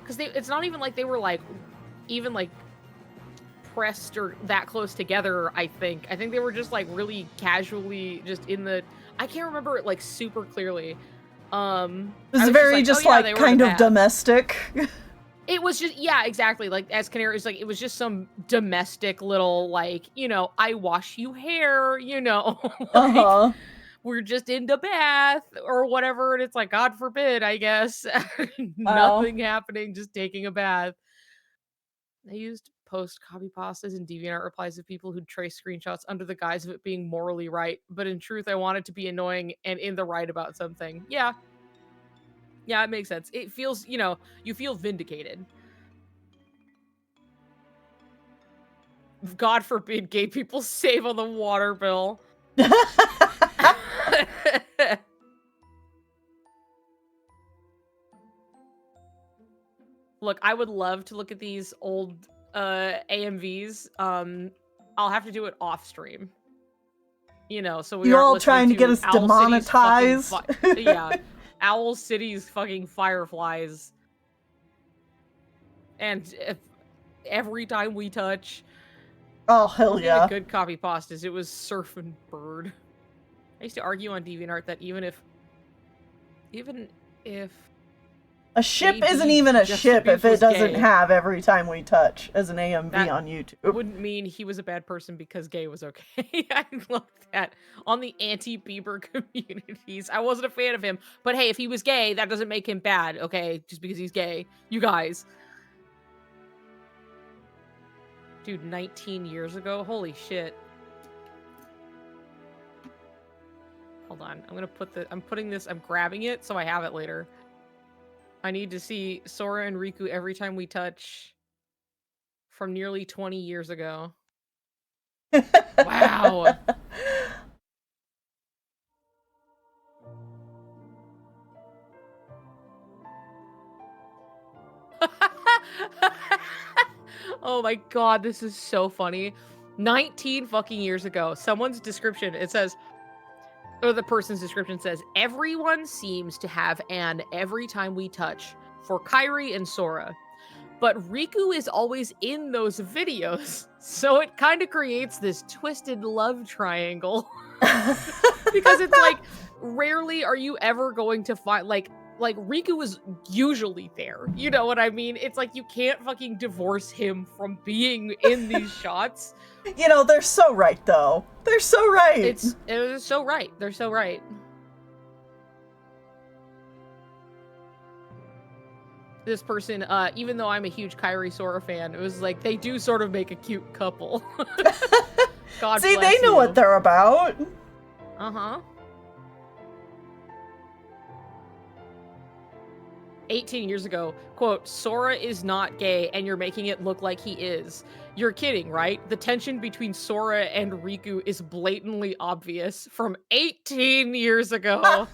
because it's not even like they were like even like pressed or that close together. I think they were just like really casually just in the, I can't remember it like super clearly. It was very just like kind of domestic. It was just, yeah, exactly. Like as Canary was like, it was just some domestic little like, you know, I wash you hair, you know, like, we're just in the bath or whatever. And it's like, God forbid, I guess. Nothing happening, just taking a bath. They used post copy pastas and DeviantArt replies of people who'd trace screenshots under the guise of it being morally right. But in truth, I wanted to be annoying and in the right about something. Yeah. Yeah, it makes sense. It feels, you know, you feel vindicated. God forbid gay people save on the water bill. Look, I would love to look at these old AMVs. I'll have to do it off stream. You know, so we You're aren't all trying to get us demonetized. Yeah. Owl City's fucking Fireflies. And every time we touch. Oh, hell yeah. Good copy pastas. It was Surf and Bird. I used to argue on DeviantArt that even if a ship isn't even a ship if it doesn't have every time we touch as an AMV on YouTube. Wouldn't mean he was a bad person because gay was okay. I looked at on the anti-Bieber communities. I wasn't a fan of him, but hey, if he was gay, that doesn't make him bad, okay? Just because he's gay. You guys. Dude, 19 years ago? Holy shit. Hold on. I'm grabbing it so I have it later. I need to see Sora and Riku every time we touch from nearly 20 years ago. Wow. Oh my god, this is so funny. 19 fucking years ago, someone's description, it says, or the person's description says, everyone seems to have an every time we touch for Kairi and Sora. But Riku is always in those videos, so it kind of creates this twisted love triangle. Because it's like, rarely are you ever going to find, like Riku is usually there. You know what I mean? It's like, you can't fucking divorce him from being in these shots. You know, they're so right, though. They're so right. It is so right. They're so right. This person, even though I'm a huge Kairi Sora fan, it was like, they do sort of make a cute couple. God See, bless they know you. what they're about. Uh-huh. 18 years ago, quote, Sora is not gay and you're making it look like he is. You're kidding, right? The tension between Sora and Riku is blatantly obvious from 18 years ago.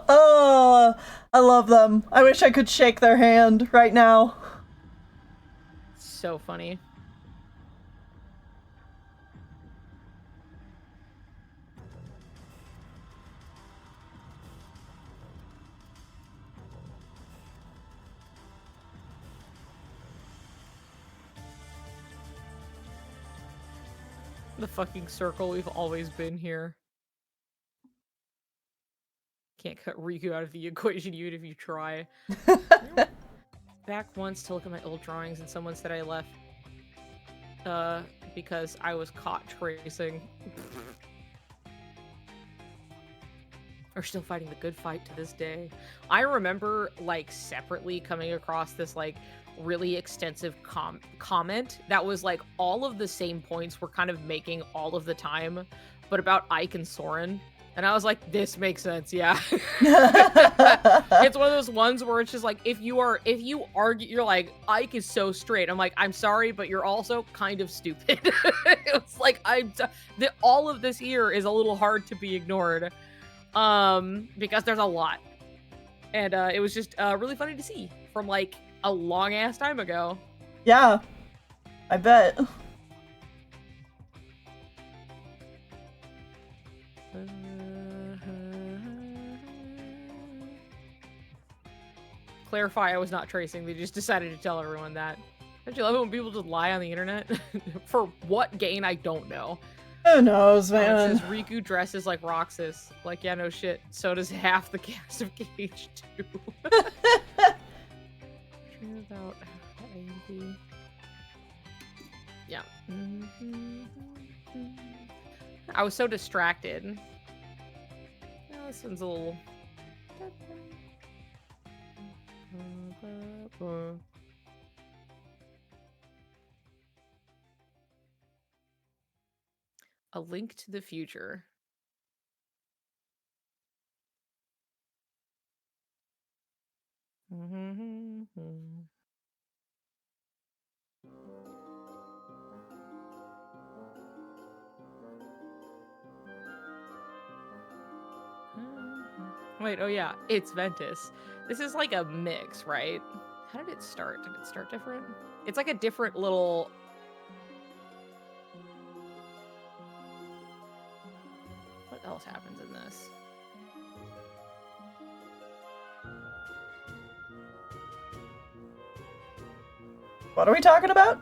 Oh, I love them. I wish I could shake their hand right now. So funny. The fucking circle, we've always been here. Can't cut Riku out of the equation even if you try. Back once to look at my old drawings and someone said I left because I was caught tracing. Are still fighting the good fight to this day. I remember, like, separately coming across this, like, really extensive comment that was, like, all of the same points we're kind of making all of the time, but about Ike and Soren. And I was like, this makes sense, yeah. It's one of those ones where it's just like, if you argue, you're like, Ike is so straight. I'm like, I'm sorry, but you're also kind of stupid. It's like, all of this here is a little hard to be ignored. Because there's a lot. And it was just really funny to see from, like, a long ass time ago. Yeah, I bet. Clarify, I was not tracing. They just decided to tell everyone that. Don't you love it when people just lie on the internet? For what gain, I don't know. Who knows, It man? says Riku dresses like Roxas. Like, yeah, no shit. So does half the cast of Cage 2. About AMV. Yeah. I was so distracted. Oh, this one's a little. A Link to the Future. Wait, oh yeah, it's Ventus. This is like a mix, right? How did it start? Did it start different? It's like a different little... What else happens in this? What are we talking about?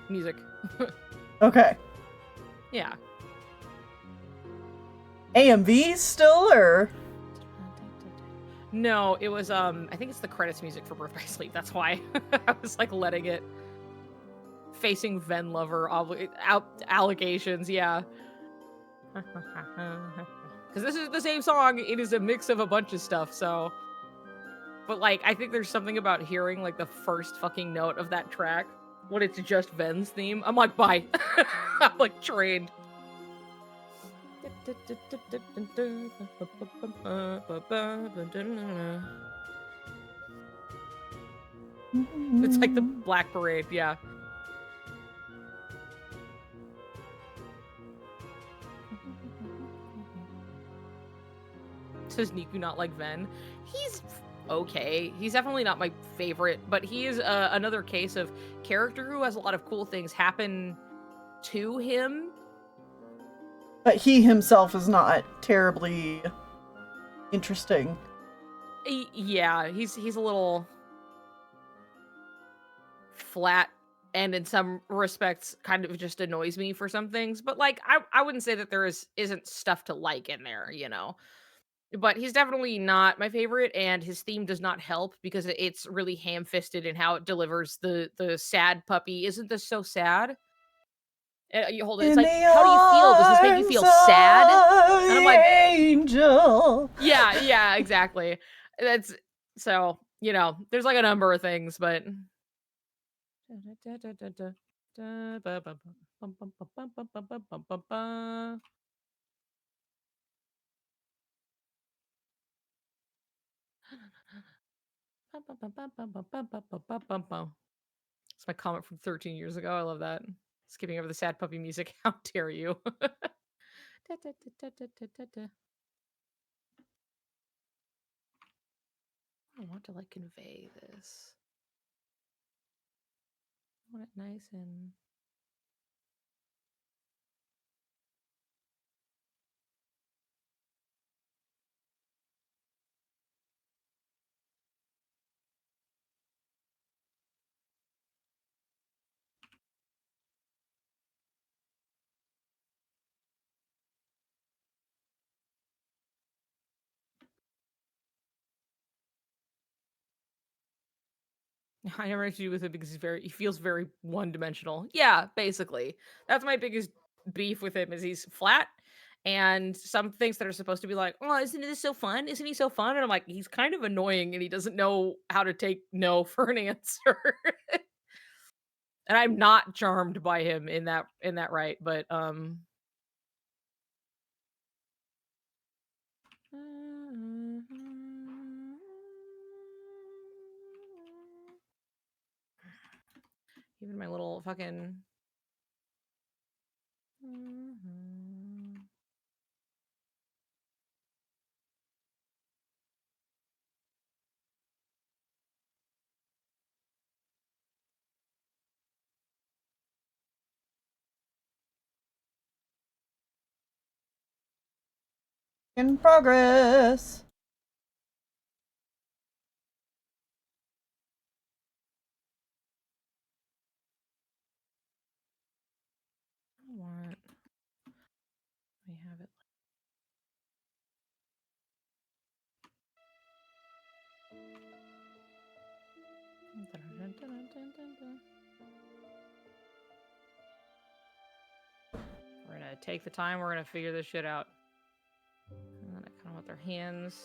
Music. Okay. Yeah. AMVs still, or? No, it was, I think it's the credits music for Birth by Sleep. That's why I was, like, letting it... Facing Ven Lover allegations, yeah. Because this is the same song. It is a mix of a bunch of stuff, so... But, like, I think there's something about hearing, like, the first fucking note of that track when it's just Ven's theme. I'm like, bye. I'm, like, trained. It's like the Black Parade, yeah. Says Niku not like Ven. He's okay. He's definitely not my favorite, but he is another case of character who has a lot of cool things happen to him, But he himself is not terribly interesting. Yeah, he's a little flat, and in some respects kind of just annoys me for some things, but like I wouldn't say that there isn't stuff to like in there, you know. But he's definitely not my favorite, and his theme does not help because it's really ham-fisted in how it delivers the sad puppy. Isn't this so sad? You hold it. It's In like, the how do you feel? Does this make you arms feel sad? of And I'm the like, angel. yeah, exactly. That's so, you know, there's like a number of things, but it's my comment from 13 years ago. I love that. Skipping over the sad puppy music. How dare you? I want to like convey this. I want it nice and I never actually do with it because he feels very one-dimensional. Yeah, basically. That's my biggest beef with him is he's flat, and some things that are supposed to be like, "Oh, isn't this so fun? Isn't he so fun?" And I'm like, he's kind of annoying and he doesn't know how to take no for an answer. And I'm not charmed by him in that right, but even my little fucking In progress. what? We have it. We're gonna take the time. We're gonna figure this shit out. And then I kind of want their hands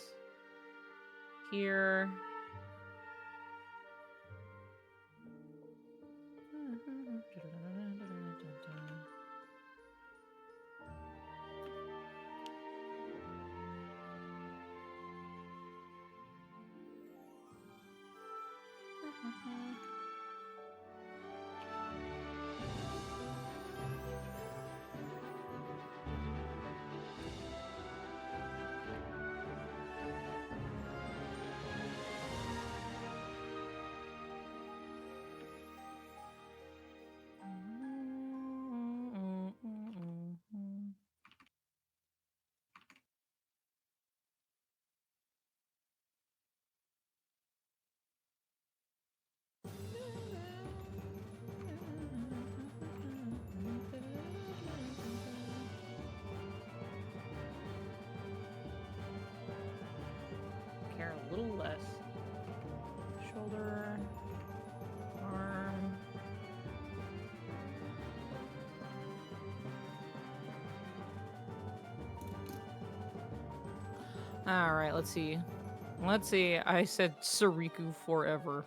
here. Care a little less. Shoulder, arm. All right, let's see. Let's see. I said Soriku forever.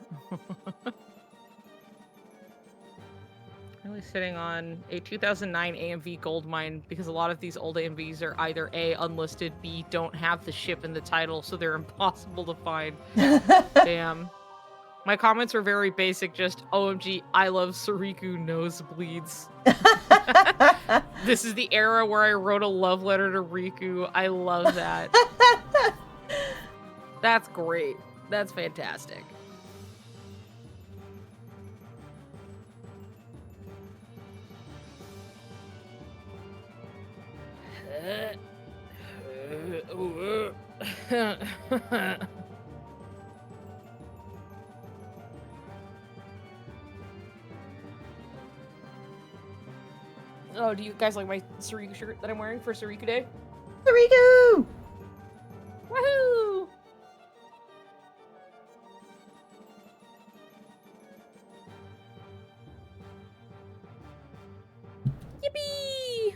Really sitting on a 2009 AMV gold mine because a lot of these old AMVs are either A, unlisted, B, don't have the ship in the title, so they're impossible to find. Damn. My comments were very basic, just OMG, I love Soriku nosebleeds. This is the era where I wrote a love letter to Riku. I love that. That's great. That's fantastic. Oh, do you guys like my Soriku shirt that I'm wearing for Soriku Day? Soriku! Woohoo! Yippee!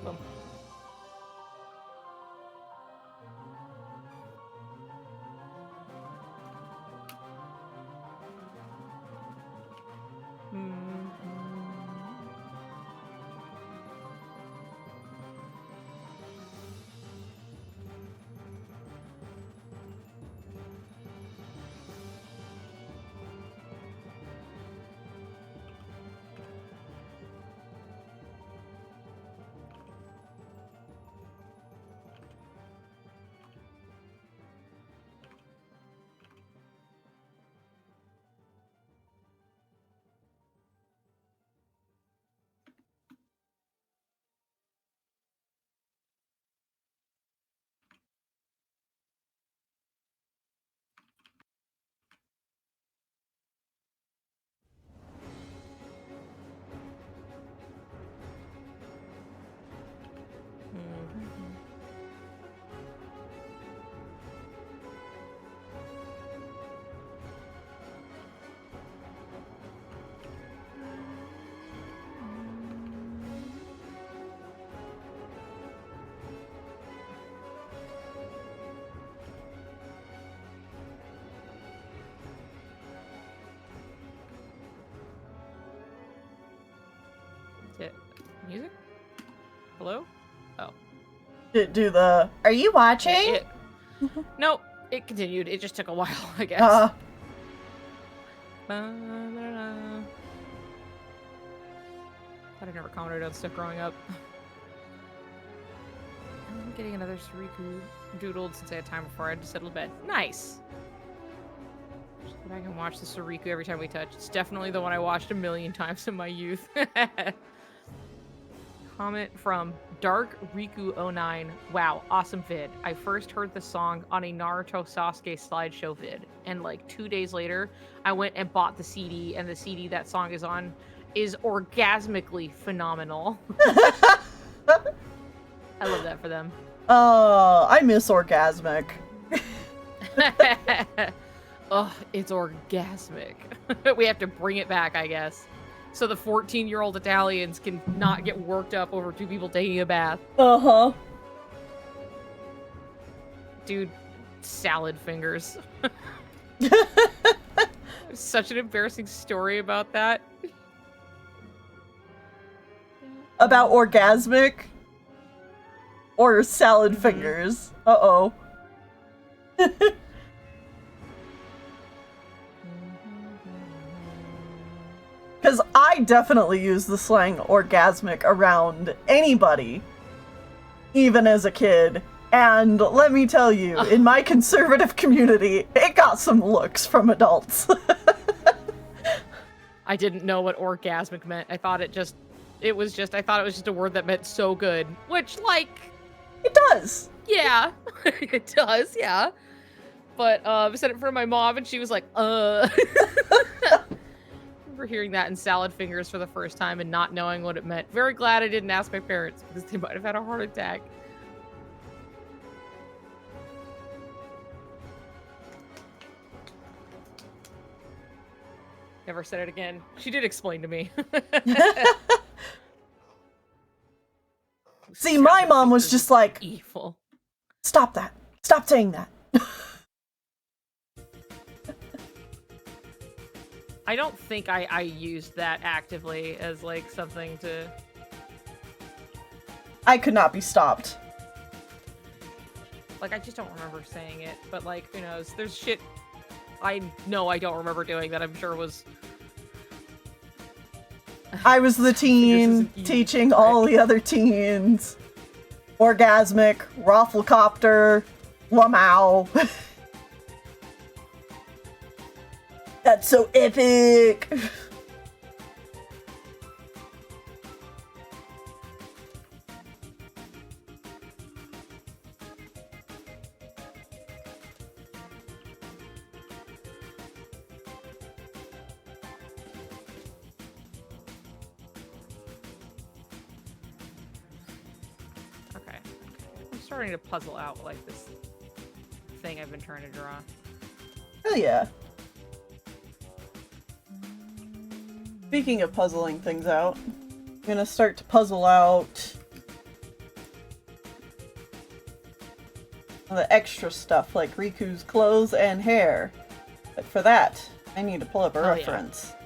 Boom. Music? Hello? Oh. Do the... Are you watching? No, it continued. It just took a while, I guess. Thought I never commented on stuff growing up. I'm getting another Soriku doodled since I had time before I had to settle to bed. Nice! Just go back and watch the Soriku every time we touch. It's definitely the one I watched a million times in my youth. Comment from Dark Riku09. Wow, awesome vid. I first heard the song on a Naruto Sasuke slideshow vid, and like 2 days later, I went and bought the CD, and the CD that song is on is orgasmically phenomenal. I love that for them. Oh, I miss Orgasmic. Oh, it's orgasmic. We have to bring it back, I guess. So the 14-year-old Italians can not get worked up over two people taking a bath. Uh-huh. Dude, salad fingers. Such an embarrassing story about that. About Orgasmic? Or salad fingers? Uh-oh. Because I definitely use the slang orgasmic around anybody, even as a kid. And let me tell you, in my conservative community, it got some looks from adults. I didn't know what orgasmic meant. I thought it was just a word that meant so good. Which, like... It does! Yeah. It does, yeah. But, I said it in front of my mom, and she was like, remember hearing that in salad fingers for the first time and not knowing what it meant. Very glad I didn't ask my parents, because they might have had a heart attack. Never said it again. She did explain to me. See, my mom was just like, evil. Stop that. Stop saying that. I don't think I used that actively as, like, something to... I could not be stopped. Like, I just don't remember saying it, but, like, who knows? There's shit I know I don't remember doing that I'm sure was... I was the teen teaching all the other teens. Orgasmic, Rafflecopter, Lamau. That's so epic! Okay. I'm starting to puzzle out like this thing I've been trying to draw. Oh yeah. Speaking of puzzling things out, I'm gonna start to puzzle out the extra stuff like Riku's clothes and hair. But for that, I need to pull up a reference. Yeah.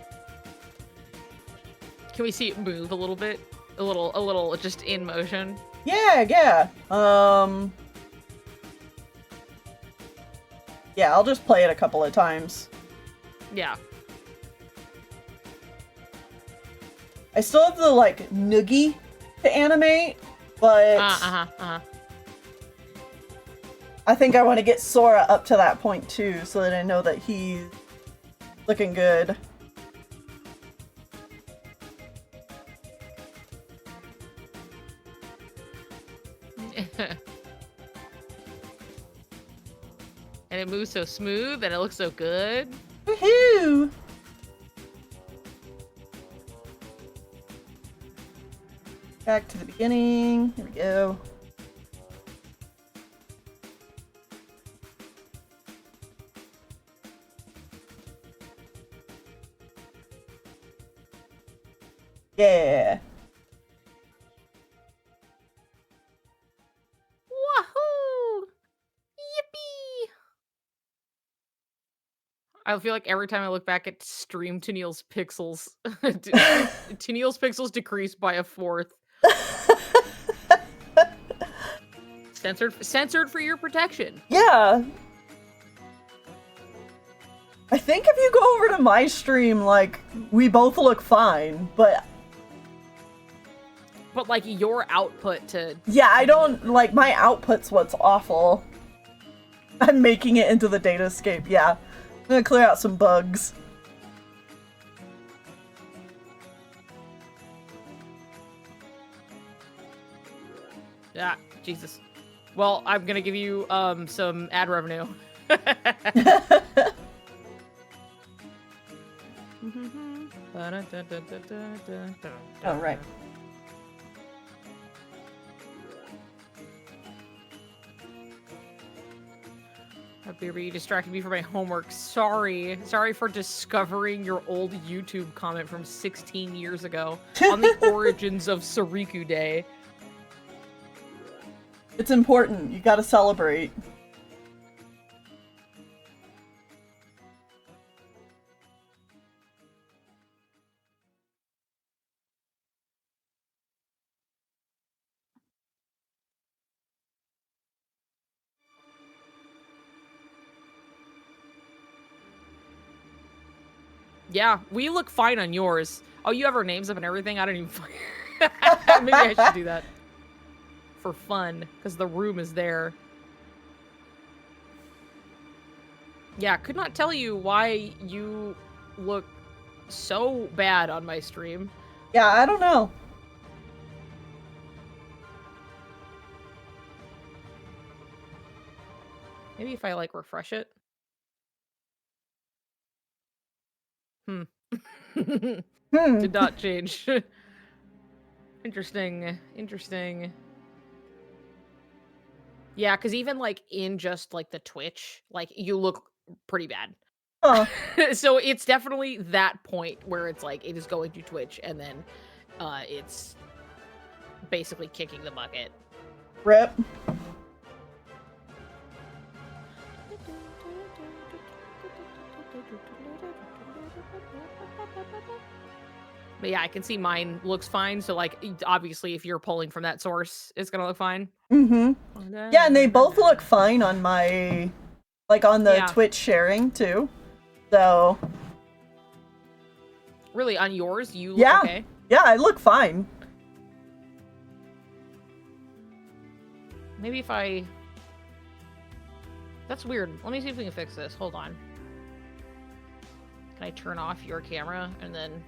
Can we see it move a little bit? A little just in motion? Yeah. Yeah, I'll just play it a couple of times. Yeah. I still have the, like, noogie to animate, but I think I want to get Sora up to that point, too, so that I know that he's looking good. And it moves so smooth, and it looks so good. Woohoo! Back to the beginning. Here we go. Yeah. Wahoo! Yippee! I feel like every time I look back at stream, Tennille's pixels, Tennille's pixels decrease by a fourth. Censored for your protection. Yeah. I think if you go over to my stream, like, we both look fine, but like, your output to... Yeah, I don't, like, my output's what's awful. I'm making it into the datascape, yeah. I'm gonna clear out some bugs. Yeah, Jesus. Well, I'm gonna give you, some ad revenue. Oh, right. You distracted me from my homework. Sorry. Sorry for discovering your old YouTube comment from 16 years ago on the origins of Soriku Day. It's important. You gotta celebrate. Yeah, we look fine on yours. Oh, you have our names up and everything? I don't even... Maybe I should do that. For fun, because the room is there. Yeah, could not tell you why you look so bad on my stream. Yeah, I don't know. Maybe if I, like, refresh it. Did not change. Interesting. Yeah, because even, like, in just, like, the Twitch, like, you look pretty bad. Huh. So it's definitely that point where it's, like, it is going to Twitch, and then, it's basically kicking the bucket. Rip. But yeah, I can see mine looks fine. So, like, obviously, if you're pulling from that source, it's gonna look fine. Mm-hmm. Yeah, and they both look fine on my, like, on the Twitch sharing, too. So... Really, on yours, you look okay? Yeah, I look fine. Maybe if I... That's weird. Let me see if we can fix this. Hold on. Can I turn off your camera and then...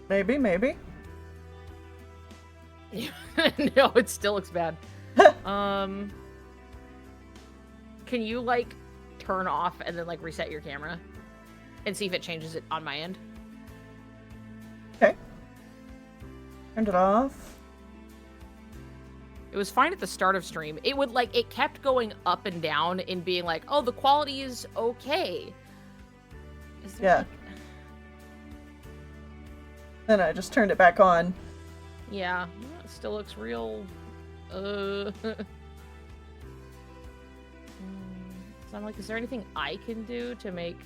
Maybe, maybe. No, it still looks bad. Can you like turn off and then like reset your camera and see if it changes it on my end? Okay. Turned it off. It was fine at the start of stream. It would like, it kept going up and down and being like, oh, the quality is okay. Is there, Yeah. like... Then I just turned it back on. Yeah, it still looks real. So I'm like, is there anything I can do to make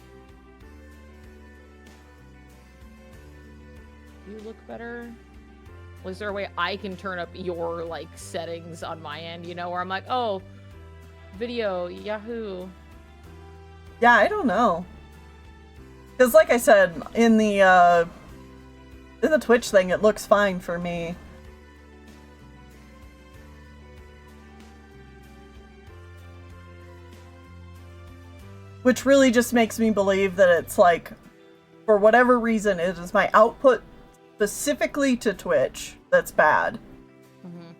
you look better? Was there a way I can turn up your like settings on my end? You know, where I'm like, oh, video, Yahoo. Yeah, I don't know. Because like I said, in the Twitch thing, it looks fine for me. Which really just makes me believe that it's like, for whatever reason, it is my output specifically to Twitch that's bad. Mm-hmm.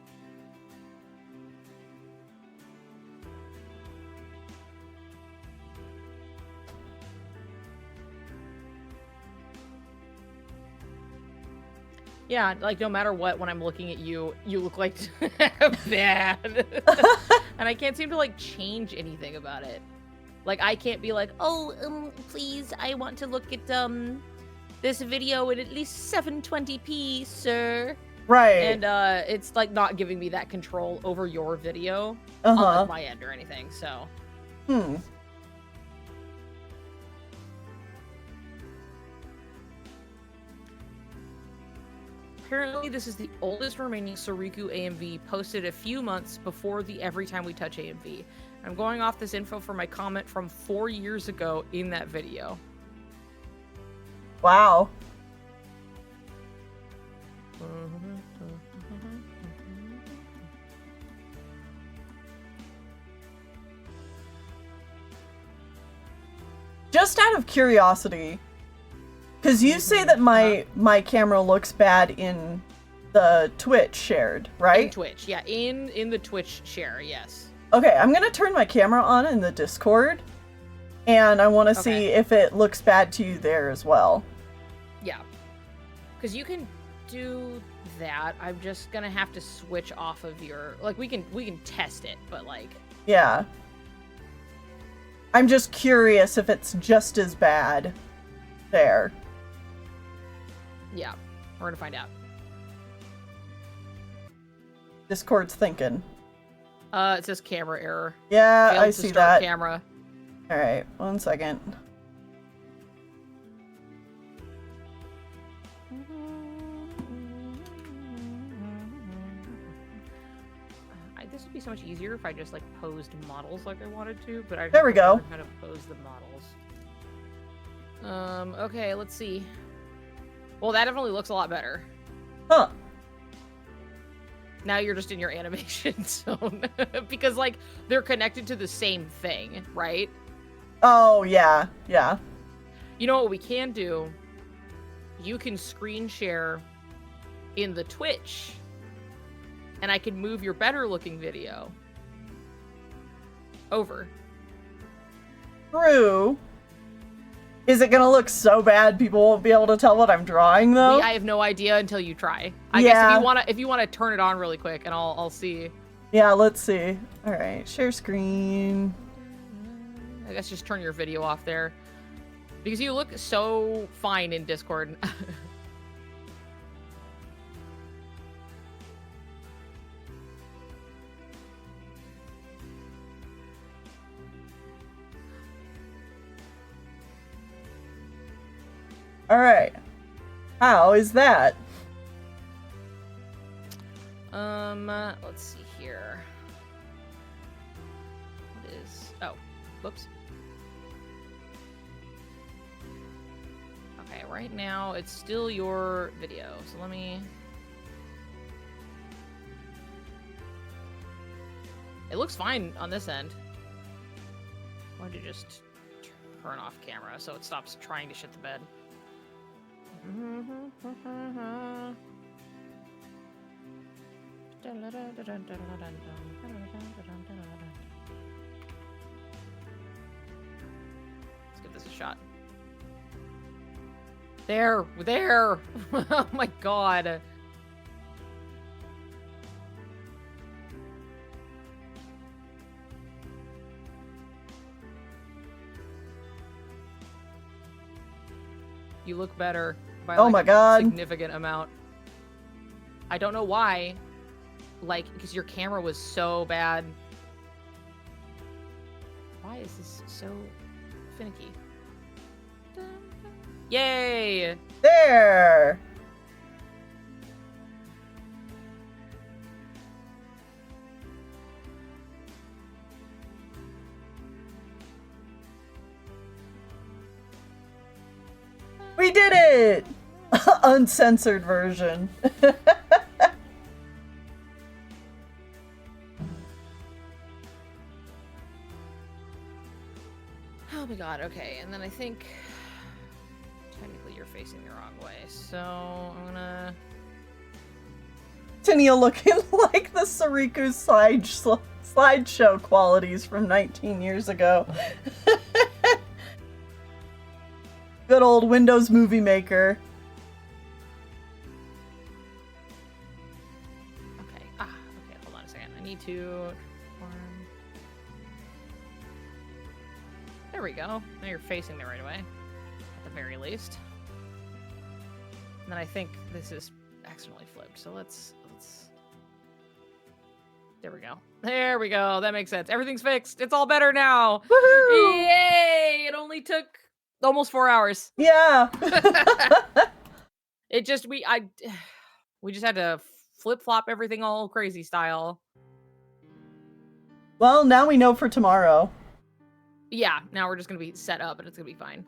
Yeah, like no matter what, when I'm looking at you, you look like bad. And I can't seem to like change anything about it. Like I can't be like, oh, please, I want to look at this video in at least 720p, sir. Right. And it's like not giving me that control over your video Uh-huh. on like, my end or anything. So. Apparently, this is the oldest remaining Soriku AMV posted a few months before the Every Time We Touch AMV. I'm going off this info from my comment from 4 years ago in that video. Wow. Just out of curiosity, because you say that my camera looks bad in the Twitch shared, right? In Twitch, yeah, in the Twitch share, yes. Okay, I'm gonna turn my camera on in the Discord, and I want to see if it looks bad to you there as well. Yeah, because you can do that. I'm just gonna have to switch off of your like we can test it, but like yeah. I'm just curious if it's just as bad there. Yeah, we're gonna find out. Discord's thinking. It says camera error. Yeah, Failed I to see start that. Camera. All right, 1 second. This would be so much easier if I just like posed models like I wanted to, but I There we go. How to pose the models. Okay, let's see. Well, that definitely looks a lot better. Huh. Now you're just in your animation zone because like they're connected to the same thing, right? Oh, yeah. Yeah. You know what we can do? You can screen share in the Twitch and I can move your better looking video over. True. Is it gonna look so bad people won't be able to tell what I'm drawing though? I have no idea until you try. I guess if you wanna turn it on really quick and I'll see. Yeah, let's see. Alright, share screen. I guess just turn your video off there. Because you look so fine in Discord. Alright. How is that? Let's see here. What is... Oh, whoops. Okay, right now it's still your video, so let me... It looks fine on this end. I'm going to just turn off camera so it stops trying to shit the bed. Let's give this a shot. There! Oh my god. You look better by Oh like, my god. a significant amount. I don't know why. Like, because your camera was so bad. Why is this so finicky? Yay! There! We did it! Uncensored version. Oh my god, okay, and then I think technically you're facing the wrong way, so I'm gonna... Tennille looking like the Soriku slideshow qualities from 19 years ago. Good old Windows Movie Maker. Okay, okay, hold on a second. I need to... There we go. Now you're facing the right way, at the very least. And then I think this is accidentally flipped, so let's... There we go. There we go. That makes sense. Everything's fixed. It's all better now. Woohoo! Yay! It only took almost 4 hours. Yeah. We just had to flip-flop everything all crazy style. Well, now we know for tomorrow. Yeah, now we're just gonna be set up and it's gonna be fine.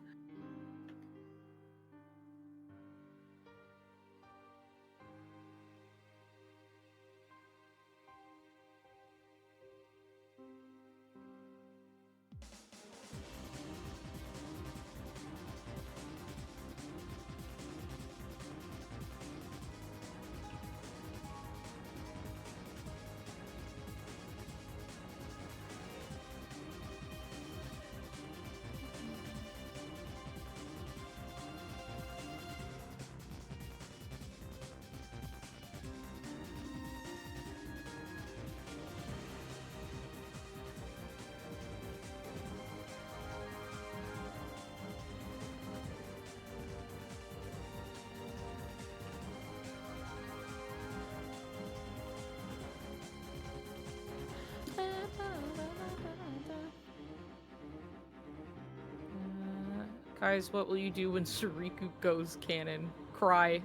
Guys, what will you do when Soriku goes canon? Cry.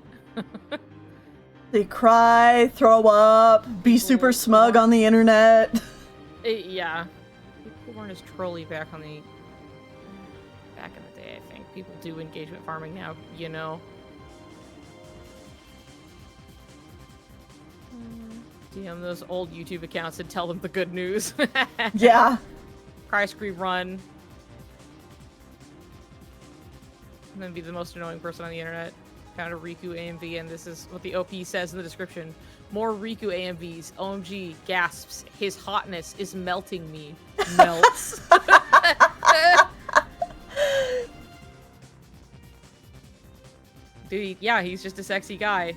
They cry, throw up, be super smug on the internet. Yeah. People weren't as trolly back in the day, I think. People do engagement farming now, you know. DM those old YouTube accounts and tell them the good news. Yeah. Cry, scream, run. And then be the most annoying person on the internet. Found a Riku AMV, and this is what the OP says in the description. More Riku AMVs. OMG. Gasps. His hotness is melting me. Melts. Dude, yeah, he's just a sexy guy. I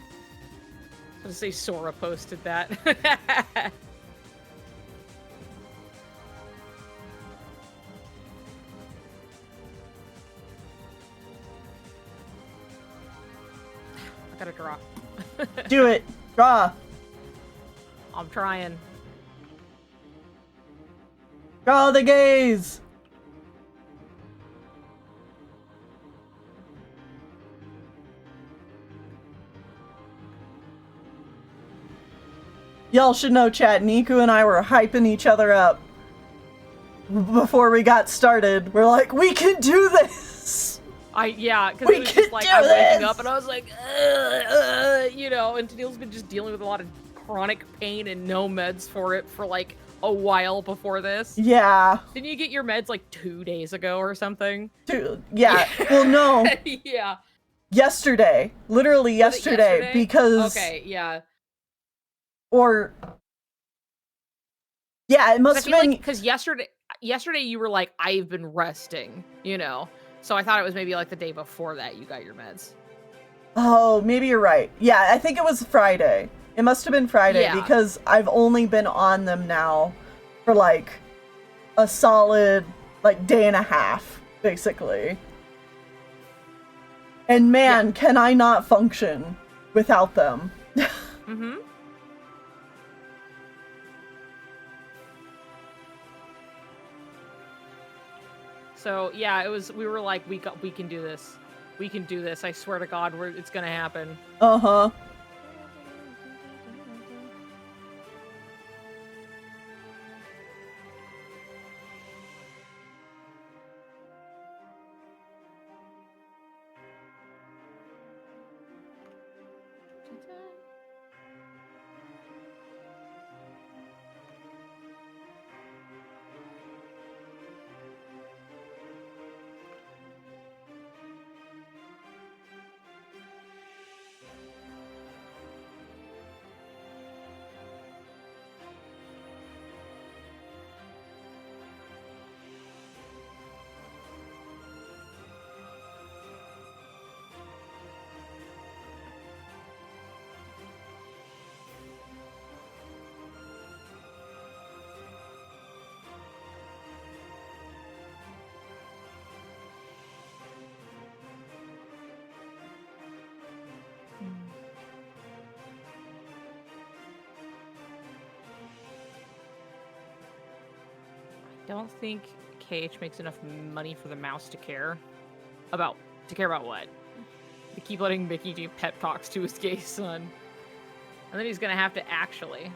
was gonna say Sora posted that. I gotta draw. Do it. Draw. I'm trying. Draw the gaze. Y'all should know, chat. Niku and I were hyping each other up before we got started. We're like, we can do this. Yeah, because We it was can just like, do I'm waking this! up and I was like, you know, and Tennille's been just dealing with a lot of chronic pain and no meds for it for like a while before this. Yeah. Didn't you get your meds like 2 days ago or something? Yeah. Well, no. Yeah. Yesterday. Literally Was it yesterday. Because... Okay, yeah. Or... Yeah, it must have been... Because yesterday you were like, I've been resting, you know? So I thought it was maybe like the day before that you got your meds. Oh, maybe you're right. Yeah, I think it was Friday. It must have been Friday because I've only been on them now for like a solid like day and a half, basically. And man, can I not function without them. Mm-hmm. So yeah, we were like, we can do this. We can do this. I swear to God, it's gonna happen. Uh-huh. I don't think KH makes enough money for the mouse to care about what? To keep letting Mickey do pep talks to his gay son. And then he's gonna have to actually.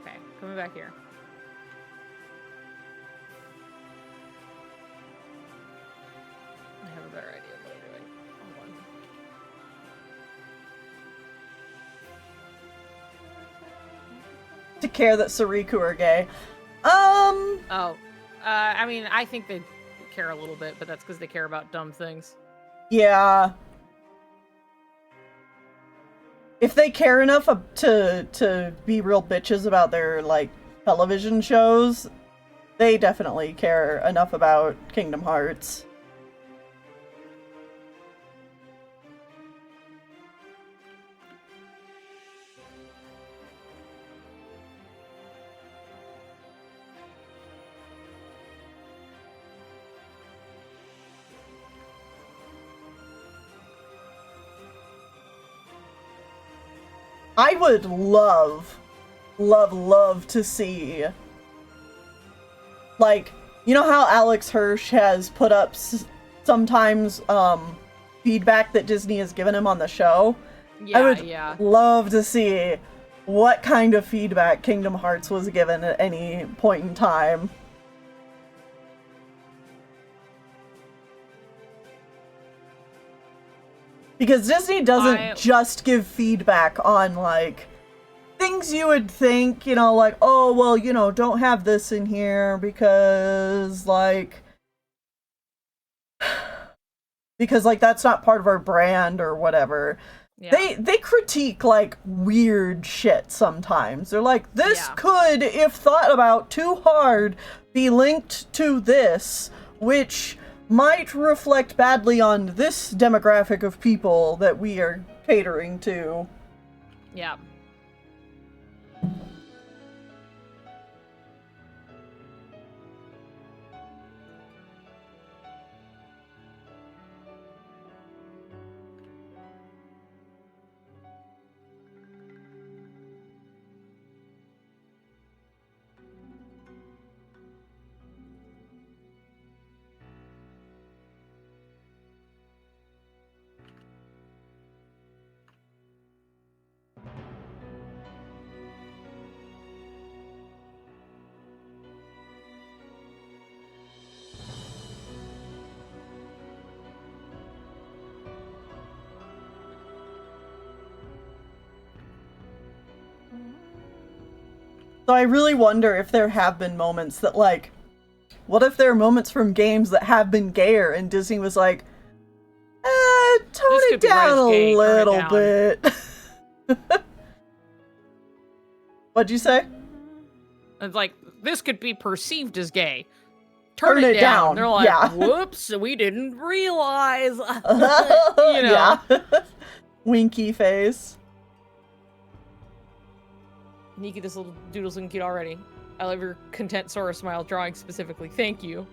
Okay, coming back here. I have a better idea of what I'm doing. Hold on. To care that Soriku are gay. Oh. I mean, I think they care a little bit, but that's because they care about dumb things. Yeah. If they care enough to be real bitches about their, like, television shows, they definitely care enough about Kingdom Hearts. I would love to see, like, you know how Alex Hirsch has put up sometimes feedback that Disney has given him on the show? Yeah, I would love to see what kind of feedback Kingdom Hearts was given at any point in time. Because Disney doesn't just give feedback on, like, things you would think, you know, like, oh, well, you know, don't have this in here because, like, that's not part of our brand or whatever. Yeah. They critique, like, weird shit sometimes. They're like, this could, if thought about too hard, be linked to this, which might reflect badly on this demographic of people that we are catering to. Yeah. So I really wonder if there have been moments that, like, what if there are moments from games that have been gayer and Disney was like, tone This it could be down a gay, turn it little down." bit. What'd you say? It's like, this could be perceived as gay. Turn Turn it it down. down, They're like, yeah. whoops, we didn't realize. Yeah. Winky face. Nikki, this little doodle's looking cute already. I love your content Sora smile drawing specifically. Thank you.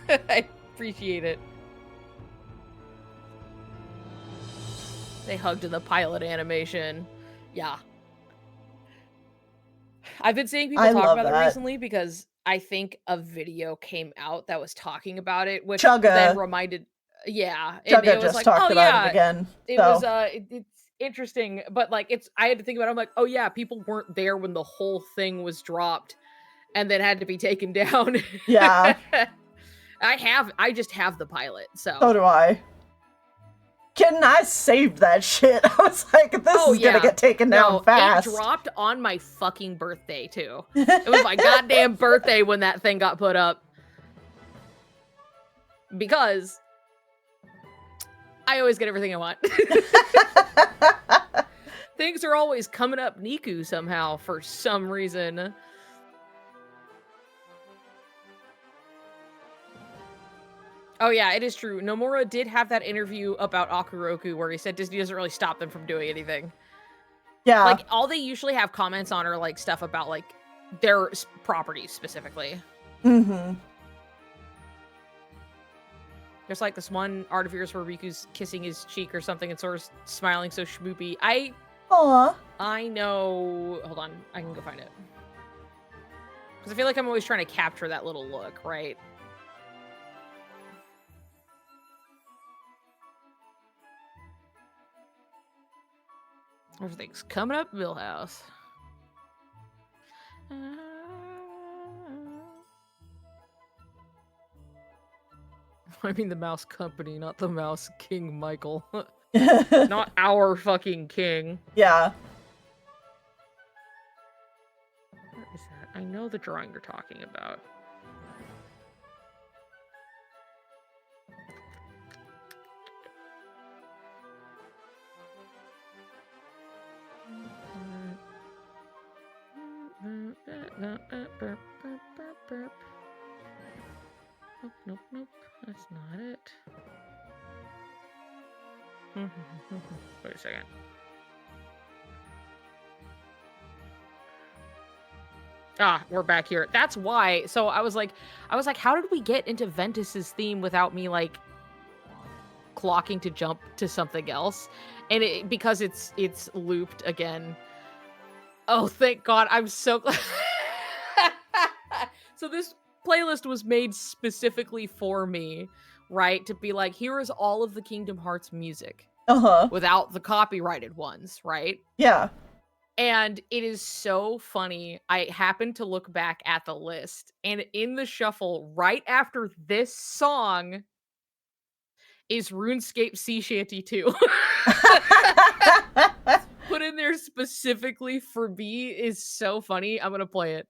I appreciate it. They hugged in the pilot animation. Yeah. I've been seeing people I talk love about it that. recently because I think a video came out that was talking about it, which Chugga. then reminded, yeah, and Chugga it was just like, talked oh about yeah, it again. it So. was it's interesting, but like I had to think about it. I'm like, oh yeah, people weren't there when the whole thing was dropped and then had to be taken down. Yeah. I just have the pilot, so So do I. Kidding, I saved that shit. I was like, this is gonna get taken down fast. It dropped on my fucking birthday too. It was my goddamn birthday when that thing got put up. Because I always get everything I want. Things are always coming up Niku somehow for some reason. Oh yeah, it is true. Nomura did have that interview about Akuroku where he said Disney doesn't really stop them from doing anything. Yeah. Like, all they usually have comments on are, like, stuff about, like, their properties specifically. Mm-hmm. There's, like, this one art of yours where Riku's kissing his cheek or something and sort of smiling so schmoopy. Aw. I know... Hold on. I can go find it. Because I feel like I'm always trying to capture that little look, right? Everything's coming up, Millhouse. I mean the Mouse Company, not the Mouse King Michael. Not our fucking king. Yeah. What is that? I know the drawing you're talking about. Nope, nope, that's not it. Wait a second. Ah, we're back here. That's why. So I was like, how did we get into Ventus's theme without me like clocking to jump to something else? And because it's looped again. Oh, thank God. I'm so glad. So this playlist was made specifically for me, right? To be like, here is all of the Kingdom Hearts music. Uh-huh. Without the copyrighted ones, right? Yeah. And it is so funny. I happened to look back at the list, and in the shuffle, right after this song, is RuneScape Sea Shanty 2. Put in there specifically for me is so funny. I'm gonna play it.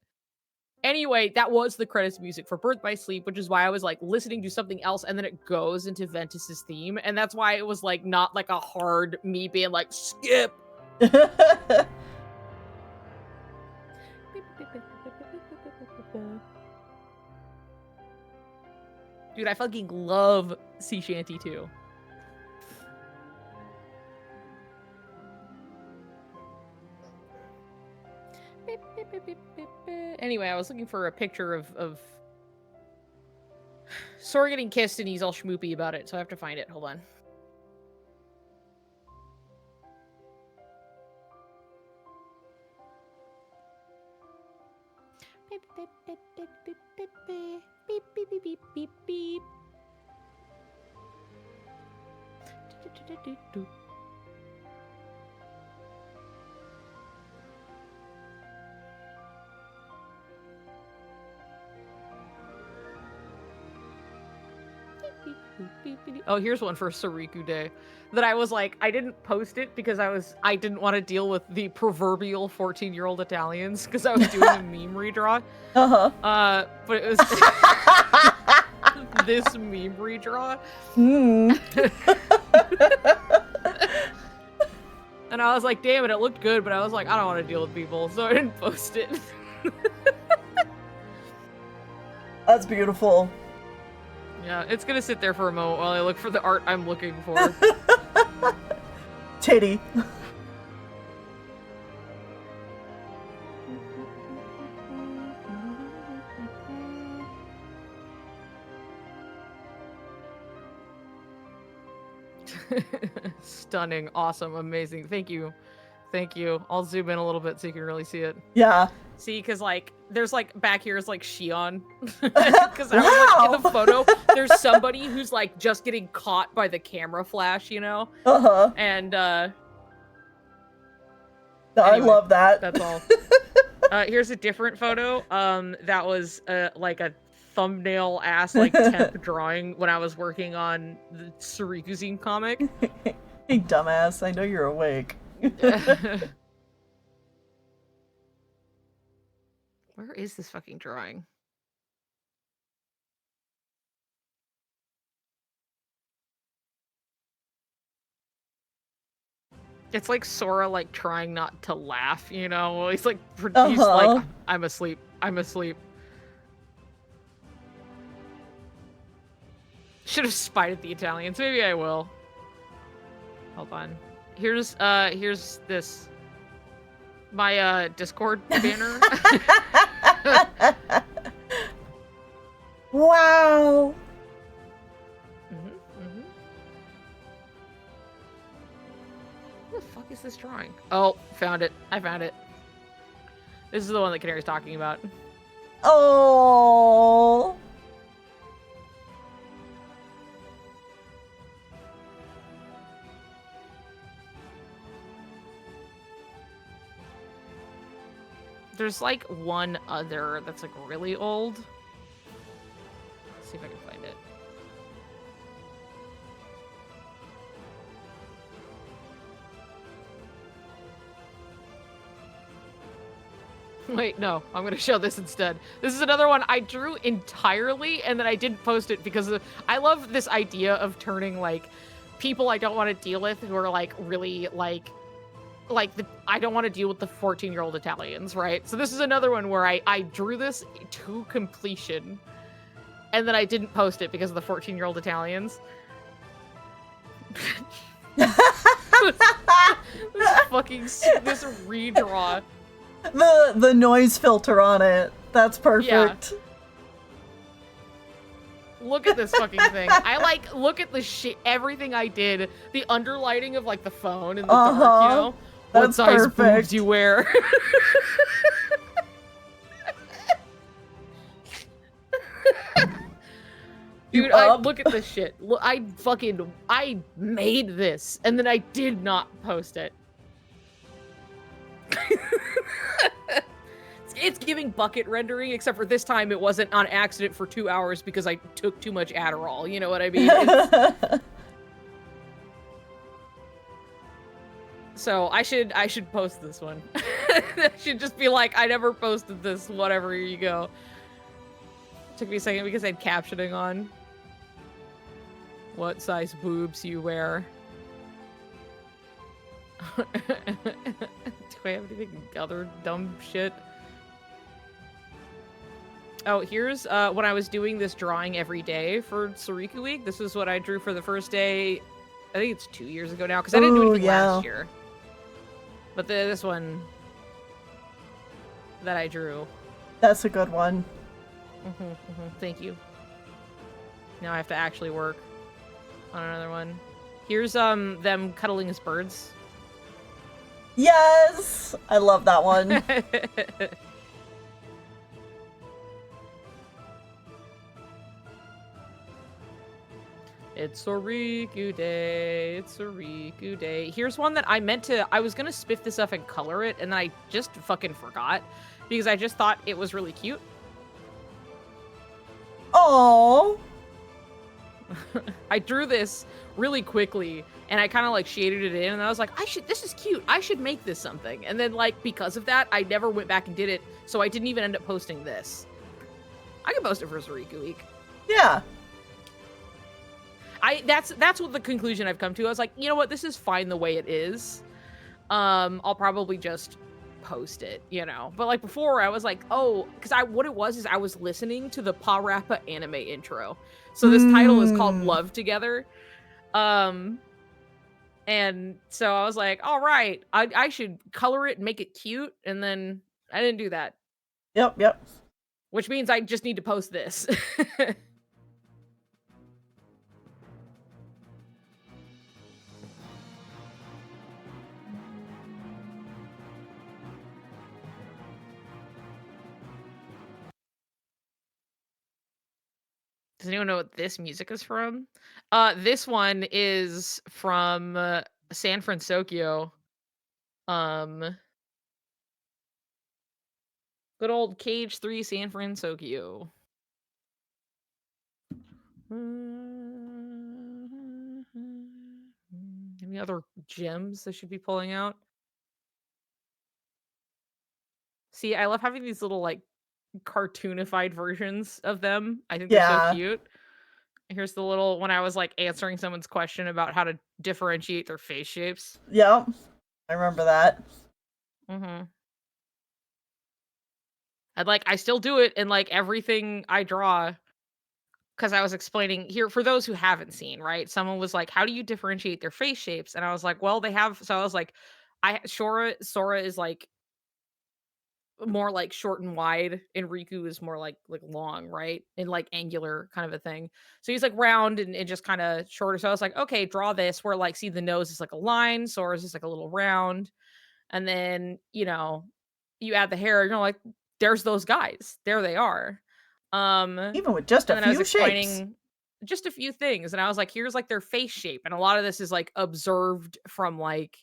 Anyway, that was the credits music for Birth by Sleep, which is why I was like listening to something else, and then it goes into Ventus's theme, and that's why it was like not like a hard me being like skip. Dude, I fucking love Sea Shanty 2. Anyway, I was looking for a picture of Sora getting kissed and he's all schmoopy about it, so I have to find it. Hold on. Beep, beep, beep, beep, beep, beep, beep. Beep, beep, beep, beep, beep, beep. Do-do-do-do-do. Oh, here's one for Soriku Day. That I was like, I didn't post it because I didn't want to deal with the proverbial 14-year-old Italians because I was doing a meme redraw. But it was this meme redraw. And I was like, damn it looked good, but I was like, I don't want to deal with people, so I didn't post it. That's beautiful. Yeah, it's gonna sit there for a moment while I look for the art I'm looking for. Titty. Stunning, awesome, amazing. Thank you. Thank you. I'll zoom in a little bit so you can really see it. Yeah. See, because, like, there's, like, back here is, like, Shion. Because I was, like, in the photo, there's somebody who's, like, just getting caught by the camera flash, you know? And, I anyway, love that. That's all. Here's a different photo. That was, like, a thumbnail-ass, like, temp drawing when I was working on the Soriku Zine comic. Hey, dumbass, I know you're awake. Where is this fucking drawing? It's like Sora, like, trying not to laugh, you know? He's like, he's like, I'm asleep. I'm asleep. Should have spied at the Italians. Maybe I will. Hold on. Here's this. My, Discord banner. Wow. What the fuck is this drawing? Oh, found it. I found it. This is the one that Canary's talking about. Oh. There's like one other that's like really old. Let's see if I can find it. Wait, no, I'm gonna show this instead. This is another one I drew entirely and then I didn't post it because I love this idea of turning like people I don't want to deal with who are like really like I don't want to deal with the 14-year-old Italians, right? So this is another one where I drew this to completion and then I didn't post it because of the 14-year-old Italians. this redraw. The noise filter on it. That's perfect. Yeah. Look at this fucking thing. I like look at the shit everything I did. The underlighting of like the phone in the dark, you know? That's what size perfect. boobs you wear. Dude, look at this shit. Look, I made this, and then I did not post it. It's giving bucket rendering, except for this time it wasn't on accident for 2 hours because I took too much Adderall. You know what I mean? So I should post this one. I should just be like, I never posted this. Whatever, here you go. Took me a second because I had captioning on. What size boobs you wear? Do I have anything other dumb shit? Oh, here's when I was doing this drawing every day for Soriku Week. This is what I drew for the first day. I think it's 2 years ago now because I didn't do anything last year. But this one that I drew. That's a good one. Thank you. Now I have to actually work on another one. Here's them cuddling as birds. Yes! I love that one. It's Soriku Day. It's Soriku Day. Here's one that I was gonna spiff this up and color it, and then I just fucking forgot because I just thought it was really cute. Oh. I drew this really quickly and I kind of like shaded it in and I was like, this is cute. I should make this something. And then like because of that, I never went back and did it. So I didn't even end up posting this. I can post it for Soriku Week. Yeah. That's what the conclusion I've come to. I was like, you know what, this is fine the way it is. I'll probably just post it, you know. But like before, I was like, oh, because what it was is I was listening to the Pa-Rappa anime intro. So this title is called Love Together. And so I was like, all right, I should color it and make it cute. And then I didn't do that. Yep. Which means I just need to post this. Does anyone know what this music is from? This one is from San Francisco. Good old Cage 3 San Francisco. Any other gems I should be pulling out? See, I love having these little like cartoonified versions of them. I think they're so cute. Here's the little when I was like answering someone's question about how to differentiate their face shapes. Yep. I remember that. Mm-hmm. I still do it in like everything I draw. Because I was explaining here for those who haven't seen, right? Someone was like, "How do you differentiate their face shapes?" And I was like, "Well, they have." So I was like, Sora is like more like short and wide, and Riku is more like long, right? And like angular kind of a thing. So he's like round and just kind of shorter. So I was like, okay, draw this where like see the nose is like a line, Sora's just like a little round, and then you add the hair, and you're like, there's those guys, there they are. Even with just a and then I was few explaining shapes. just a few things, and I was like, here's like their face shape, and a lot of this is like observed from like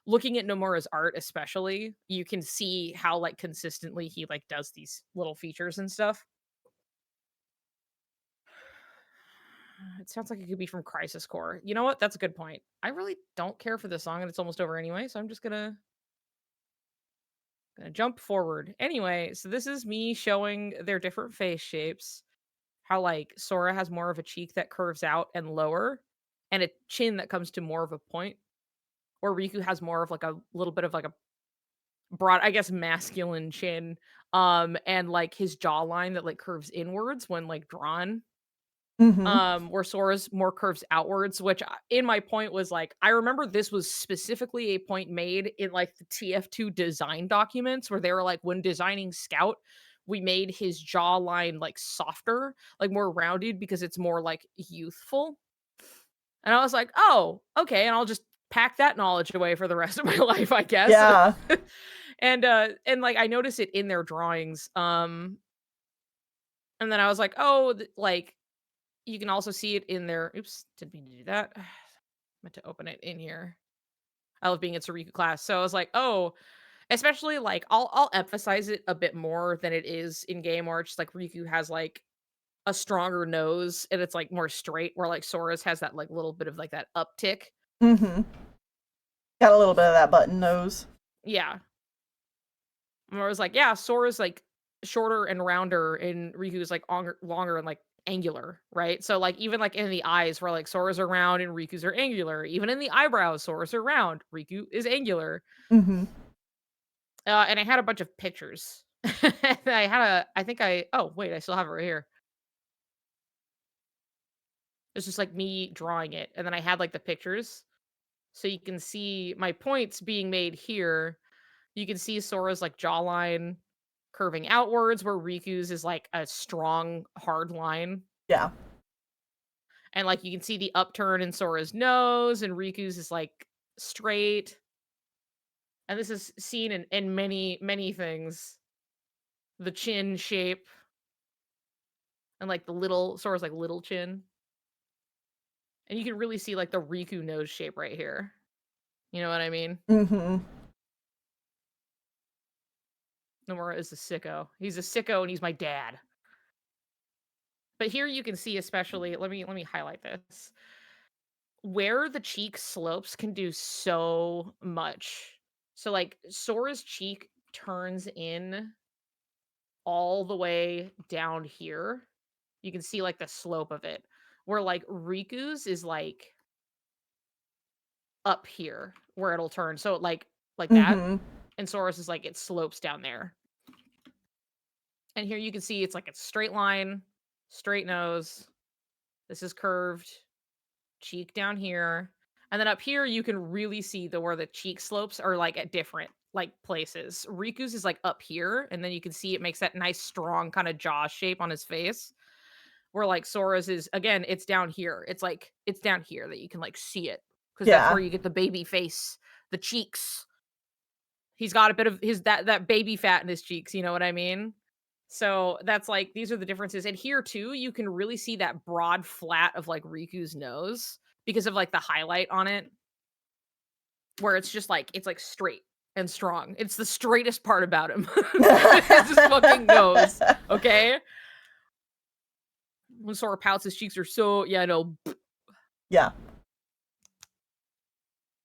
looking at Nomura's art, especially. You can see how like consistently he like does these little features and stuff. It sounds like it could be from Crisis Core. You know what? That's a good point. I really don't care for this song, and it's almost over anyway, so I'm just gonna jump forward. Anyway, so this is me showing their different face shapes. How like Sora has more of a cheek that curves out and lower, and a chin that comes to more of a point, or Riku has more of like a little bit of like a broad, I guess, masculine chin, and like his jawline that like curves inwards when like drawn. Where Sora's more curves outwards, which in my point was like, I remember this was specifically a point made in like the TF2 design documents where they were like, when designing Scout, we made his jawline like softer, like more rounded because it's more like youthful. And I was like, oh, okay. And I'll just pack that knowledge away for the rest of my life, I guess. Yeah. and like I noticed it in their drawings. And then I was like, oh, like you can also see it in their oops, didn't mean to do that. Meant to open it in here. I love being in Soriku class. So I was like, oh, especially like I'll emphasize it a bit more than it is in game where it's just like Riku has like a stronger nose and it's like more straight, where like Sora's has that like little bit of like that uptick. Got a little bit of that button nose. Yeah. Where I was like, yeah, Sora's like shorter and rounder and Riku's like longer and like angular, right? So like even like in the eyes where like Sora's are round and Riku's are angular, even in the eyebrows, Sora's are round, Riku is angular. And I had a bunch of pictures. Oh wait, I still have it right here. It's just like me drawing it, and then I had like the pictures, so you can see my points being made here. You can see Sora's like jawline curving outwards, where Riku's is like a strong, hard line. Yeah. And like you can see the upturn in Sora's nose, and Riku's is like straight. And this is seen in many, many things. The chin shape. And like the little Sora's like little chin. And you can really see like the Riku nose shape right here. You know what I mean? Nomura is a sicko. He's a sicko and he's my dad. But here you can see, especially, let me highlight this. Where the cheek slopes can do so much. So like Sora's cheek turns in all the way down here. You can see like the slope of it. Where like Riku's is like up here where it'll turn. So like that. Mm-hmm. And Sora's is like it slopes down there. And here you can see it's like a straight line, straight nose. This is curved, cheek down here. And then up here you can really see where the cheek slopes are like at different like places. Riku's is like up here, and then you can see it makes that nice strong kind of jaw shape on his face. Where like Sora's is again, it's down here. It's like it's down here that you can like see it. Because that's Yeah. where you get the baby face, the cheeks. He's got a bit of his that baby fat in his cheeks, you know what I mean? So that's like these are the differences. And here too, you can really see that broad flat of like Riku's nose because of like the highlight on it. Where it's just like it's like straight and strong. It's the straightest part about him. It's his fucking nose. Okay? When Sora pouts, his cheeks are so no. Yeah.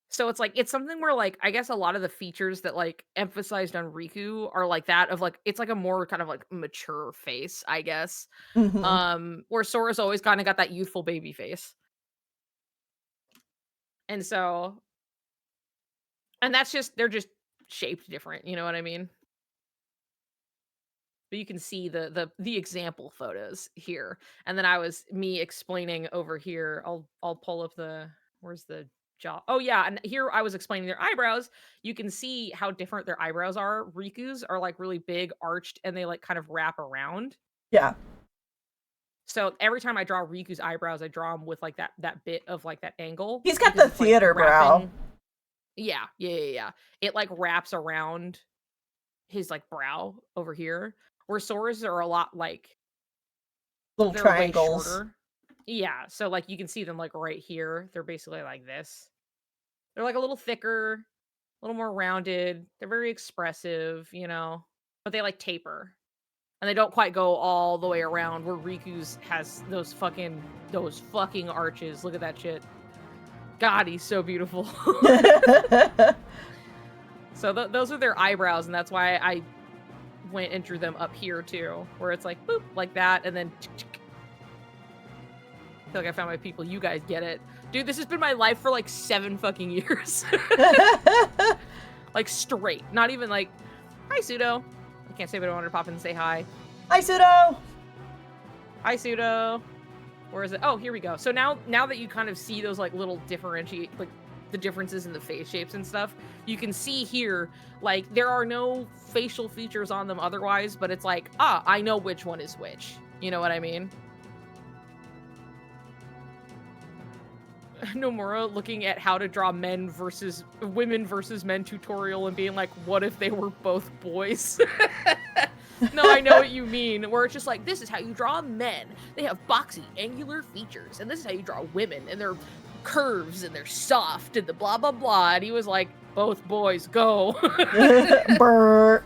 So it's like it's something where like I guess a lot of the features that like emphasized on Riku are like that of like it's like a more kind of like mature face, I guess. Mm-hmm. Where Sora's always kind of got that youthful baby face. And so and that's just they're just shaped different, you know what I mean? But you can see the example photos here. And then I was me explaining over here. I'll pull up where's the jaw? Oh yeah, and here I was explaining their eyebrows. You can see how different their eyebrows are. Riku's are like really big, arched, and they like kind of wrap around. Yeah. So every time I draw Riku's eyebrows, I draw them with like that bit of like that angle. He's got because the it's, like, theater brow. wrapping- Yeah. It like wraps around his like brow over here. Where Sora's are a lot like Little they're triangles. way shorter. Yeah, so like you can see them like right here. They're basically like this. They're like a little thicker, a little more rounded. They're very expressive, you know, but they like taper. And they don't quite go all the way around where Riku's has those fucking arches. Look at that shit. God, he's so beautiful. So those are their eyebrows, and that's why I went and drew them up here too, where it's like boop, like that, and then I feel like I found my people. You guys get it. Dude, this has been my life for like 7 fucking years. Like straight. Not even like, hi Pseudo. I can't say, but I wanted to pop in and say hi. Hi, Pseudo! Hi Pseudo. Where is it? Oh, here we go. So now that you kind of see those like little like the differences in the face shapes and stuff, you can see here, like there are no facial features on them otherwise, but it's like, I know which one is which. You know what I mean? Nomura looking at how to draw women versus men tutorial and being like, what if they were both boys? No, I know what you mean. Where it's just like, this is how you draw men. They have boxy, angular features. And this is how you draw women. And they're curves and they're soft and the blah, blah, blah. And he was like, both boys, go. Brr.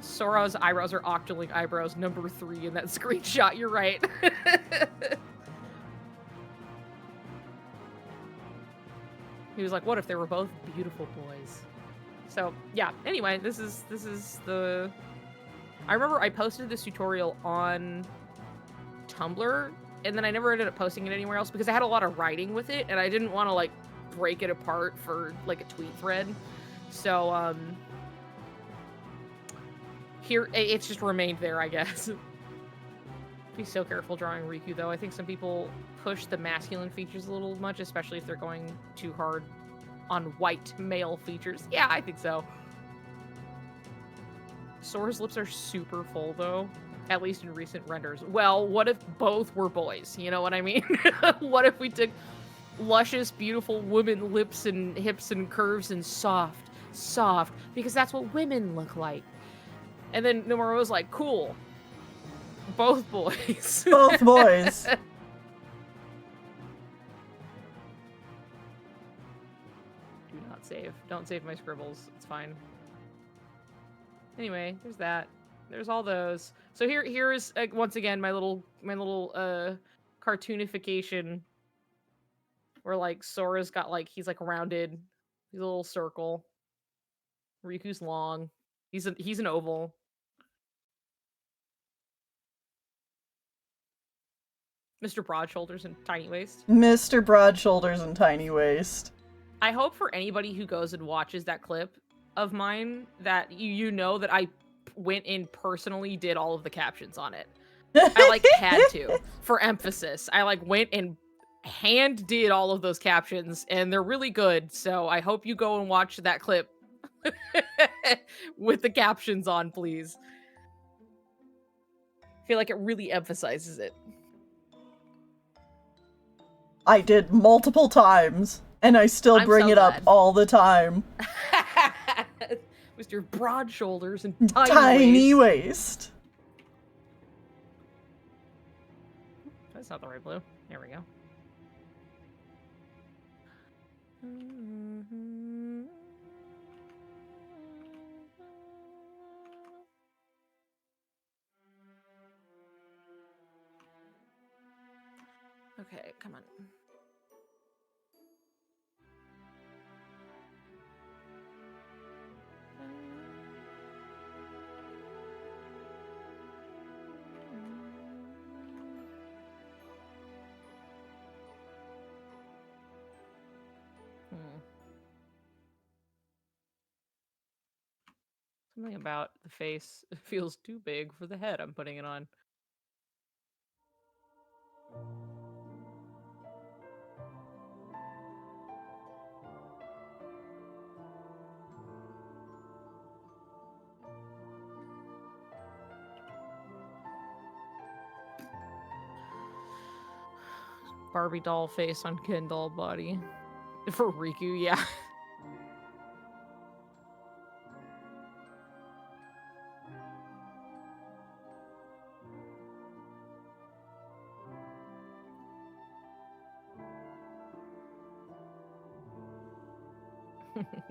Sora's eyebrows are Octoling eyebrows, number 3 in that screenshot. You're right. He was like, what if they were both beautiful boys? So, yeah. Anyway, this is the... I remember I posted this tutorial on Tumblr, and then I never ended up posting it anywhere else because I had a lot of writing with it, and I didn't want to, like, break it apart for, like, a tweet thread. So, here, it's just remained there, I guess. Be so careful drawing Riku, though. I think some people push the masculine features a little much, especially if they're going too hard on white male features. Yeah, I think so. Sora's lips are super full, though, at least in recent renders. Well, what if both were boys? You know what I mean? What if we took luscious, beautiful women lips and hips and curves and soft, because that's what women look like. And then Nomura was like, cool. Both boys. Both boys. Do not save. Don't save my scribbles. It's fine. Anyway, there's that. There's all those. So here is once again my little cartoonification where like Sora's got like he's like rounded, he's a little circle. Riku's long. He's an oval. Mr. Broad Shoulders and Tiny Waist. Mr. Broad Shoulders and Tiny Waist. I hope for anybody who goes and watches that clip of mine that you know that I went and personally did all of the captions on it. I like had to for emphasis. I like went and hand did all of those captions and they're really good. So I hope you go and watch that clip with the captions on, please. I feel like it really emphasizes it. I did multiple times, and I still bring it up all the time. With your broad shoulders and tiny waist. That's not the right blue. There we go. Okay, come on. Something about the face feels too big for the head I'm putting it on. Barbie doll face on Ken doll body. For Riku, yeah.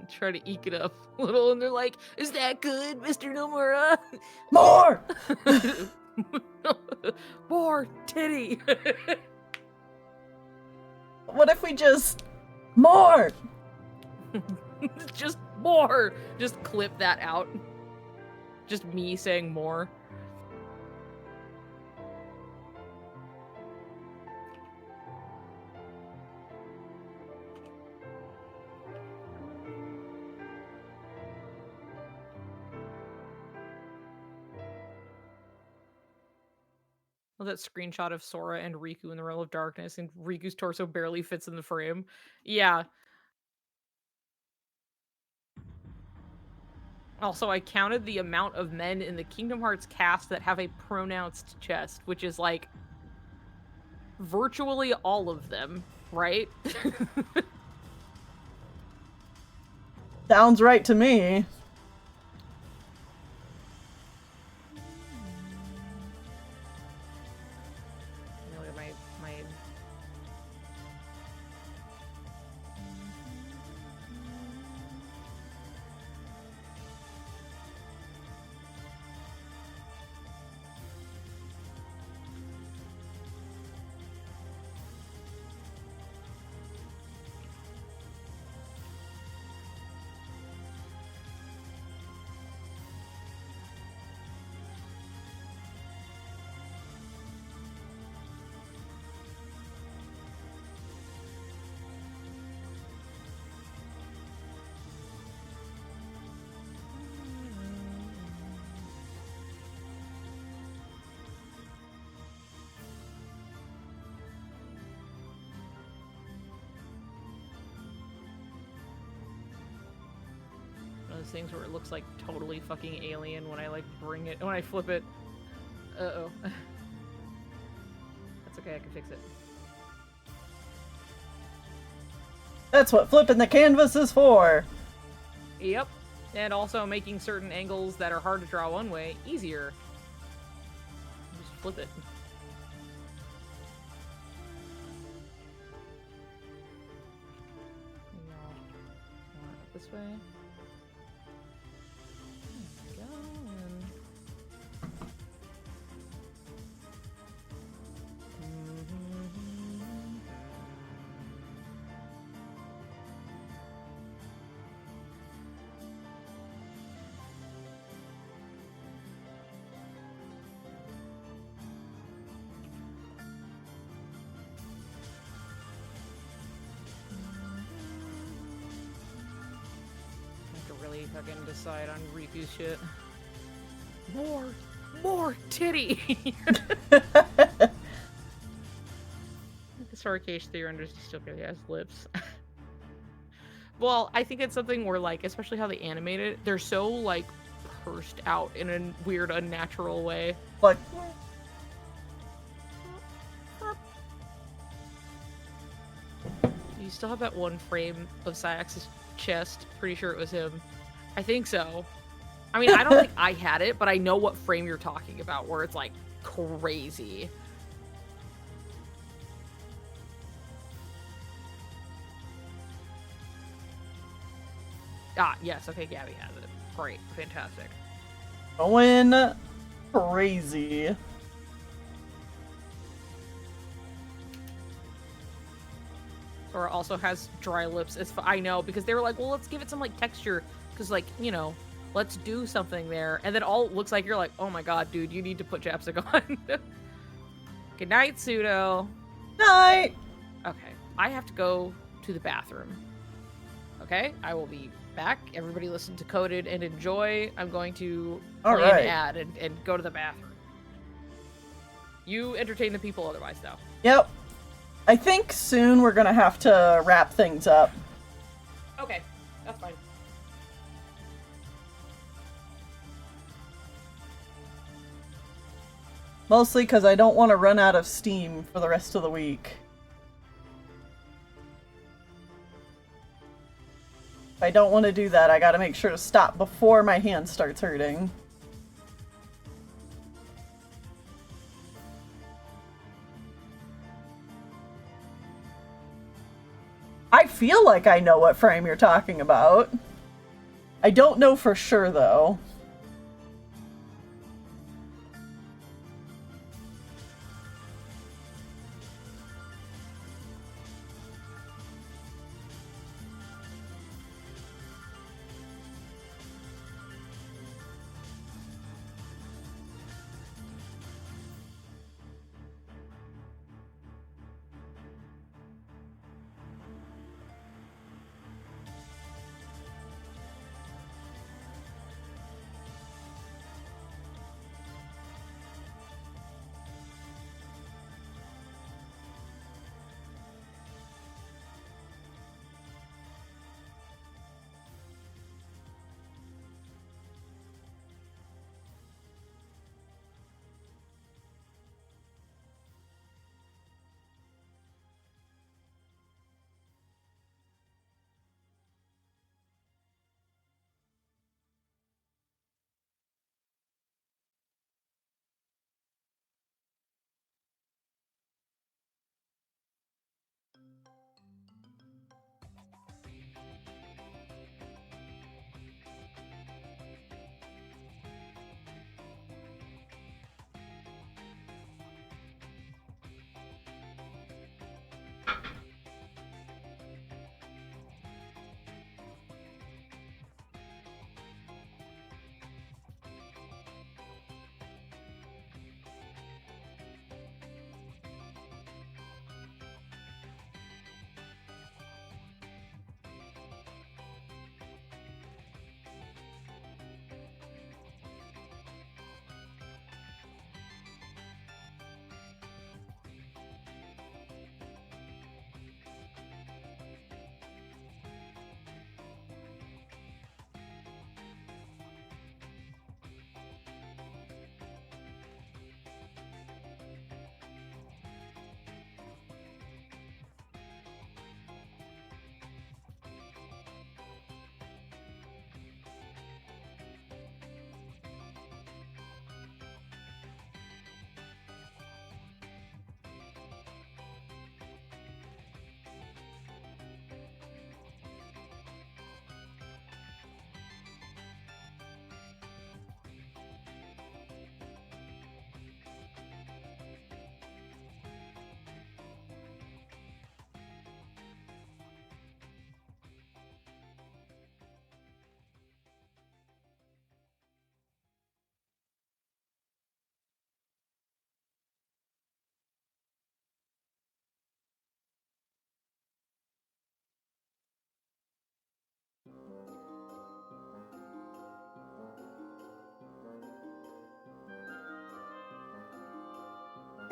Try to eke it up a little, and they're like, "Is that good, Mr. Nomura?" More! More titty! What if we just... More! Just more! Just clip that out. Just me saying more. That screenshot of Sora and Riku in the Realm of Darkness, and Riku's torso barely fits in the frame. Yeah. Also, I counted the amount of men in the Kingdom Hearts cast that have a pronounced chest, which is like virtually all of them, right? Sounds right to me. Things where it looks like totally fucking alien when I like bring it, when I flip it. Uh-oh. That's okay, I can fix it. That's what flipping the canvas is for. Yep. And also making certain angles that are hard to draw one way easier. Just flip it. This way. fucking decide on Riku's shit. More titty! Soriku 300 still barely has lips. Well, I think it's something where, like, especially how they animate it, they're so, like, pursed out in a weird, unnatural way. Like, You still have that one frame of Sayax's chest. Pretty sure it was him. I think so. I mean, I don't think I had it, but I know what frame you're talking about, where it's, like, crazy. Ah, yes, okay, Gabby has it. Great, fantastic. going crazy. Sora also has dry lips. I know, because they were like, well, let's give it some, like, texture, because, like, you know, let's do something there. And then all it looks like you're like, oh my god, dude, you need to put chapstick on. Good night, Pseudo. Night! Okay, I have to go to the bathroom. Okay, I will be back. Everybody listen to Coded and enjoy. I'm going to All play right. an ad and go to the bathroom. You entertain the people otherwise, though. Yep. I think soon we're gonna have to wrap things up. Okay, that's fine. Mostly because I don't want to run out of steam for the rest of the week. If I don't want to do that, I gotta make sure to stop before my hand starts hurting. I feel like I know what frame you're talking about. I don't know for sure, though.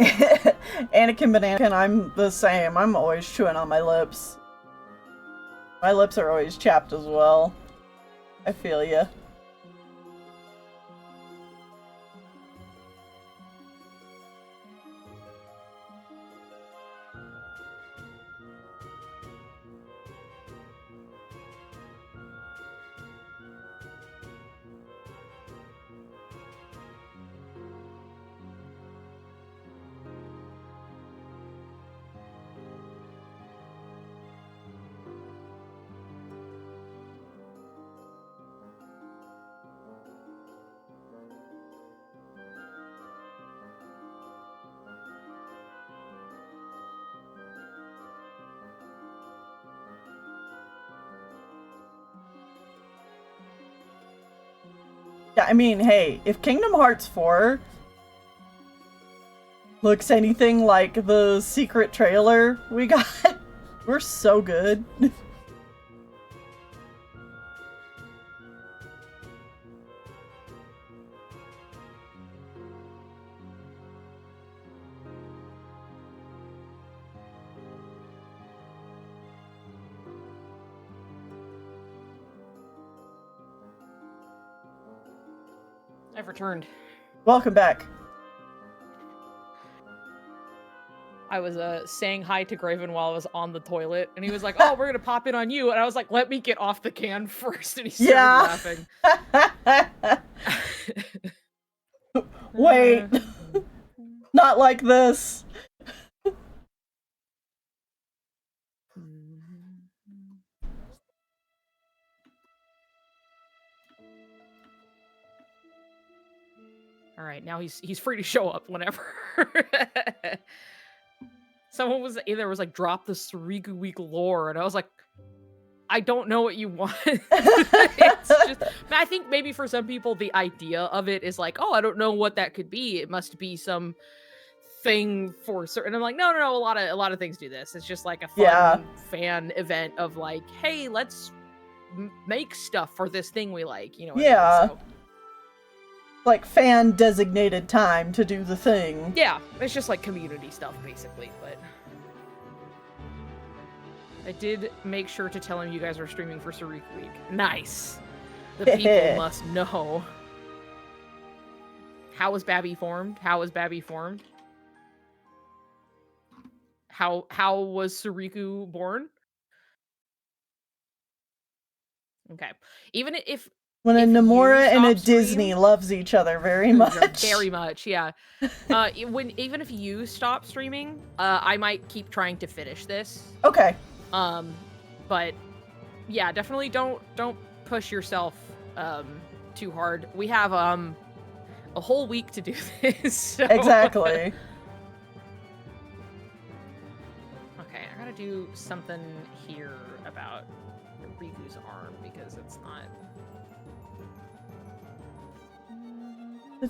Anakin Bananakin, I'm the same. I'm always chewing on my lips. My lips are always chapped as well. I feel ya. Yeah, I mean, hey, if Kingdom Hearts 4 looks anything like the secret trailer we got, we're so good. I've returned. Welcome back. I was saying hi to Graven while I was on the toilet, and he was like, "Oh, we're gonna pop in on you," and I was like, "Let me get off the can first," and he started laughing. Wait. Not like this. All right, now he's free to show up whenever. Someone was like, drop the Soriku Week lore, and I was like, I don't know what you want. It's just, I think maybe for some people the idea of it is like, oh, I don't know what that could be. It must be some thing for certain. I'm like, no. A lot of things do this. It's just like a fun fan event of like, hey, let's make stuff for this thing we like. You know? What I mean? So, like fan designated time to do the thing. yeah, it's just like community stuff basically, but I did make sure to tell him you guys are streaming for Soriku Week. Nice. The people must know. How was Babby formed? How was Soriku born? Okay. Even if when a Nomura and a Disney loves each other very much. Very much, yeah. Even if you stop streaming, I might keep trying to finish this. Okay. But yeah, definitely don't push yourself too hard. We have a whole week to do this. So. Exactly. Okay, I gotta do something here about Riku's arm because it's not. I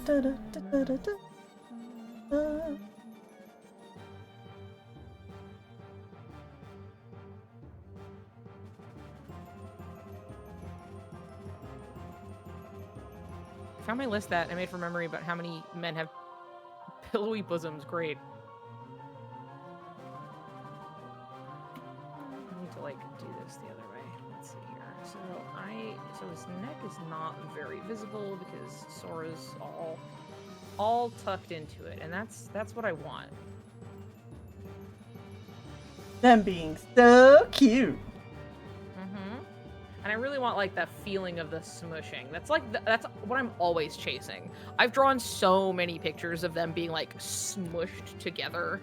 found my list that I made from memory about how many men have pillowy bosoms. Great. I need to like do this the other way. Let's see here. So his neck is not very visible because Sora's all tucked into it, and that's what I want. Them being so cute. And I really want like that feeling of the smushing. That's like that's what I'm always chasing. I've drawn so many pictures of them being like smushed together,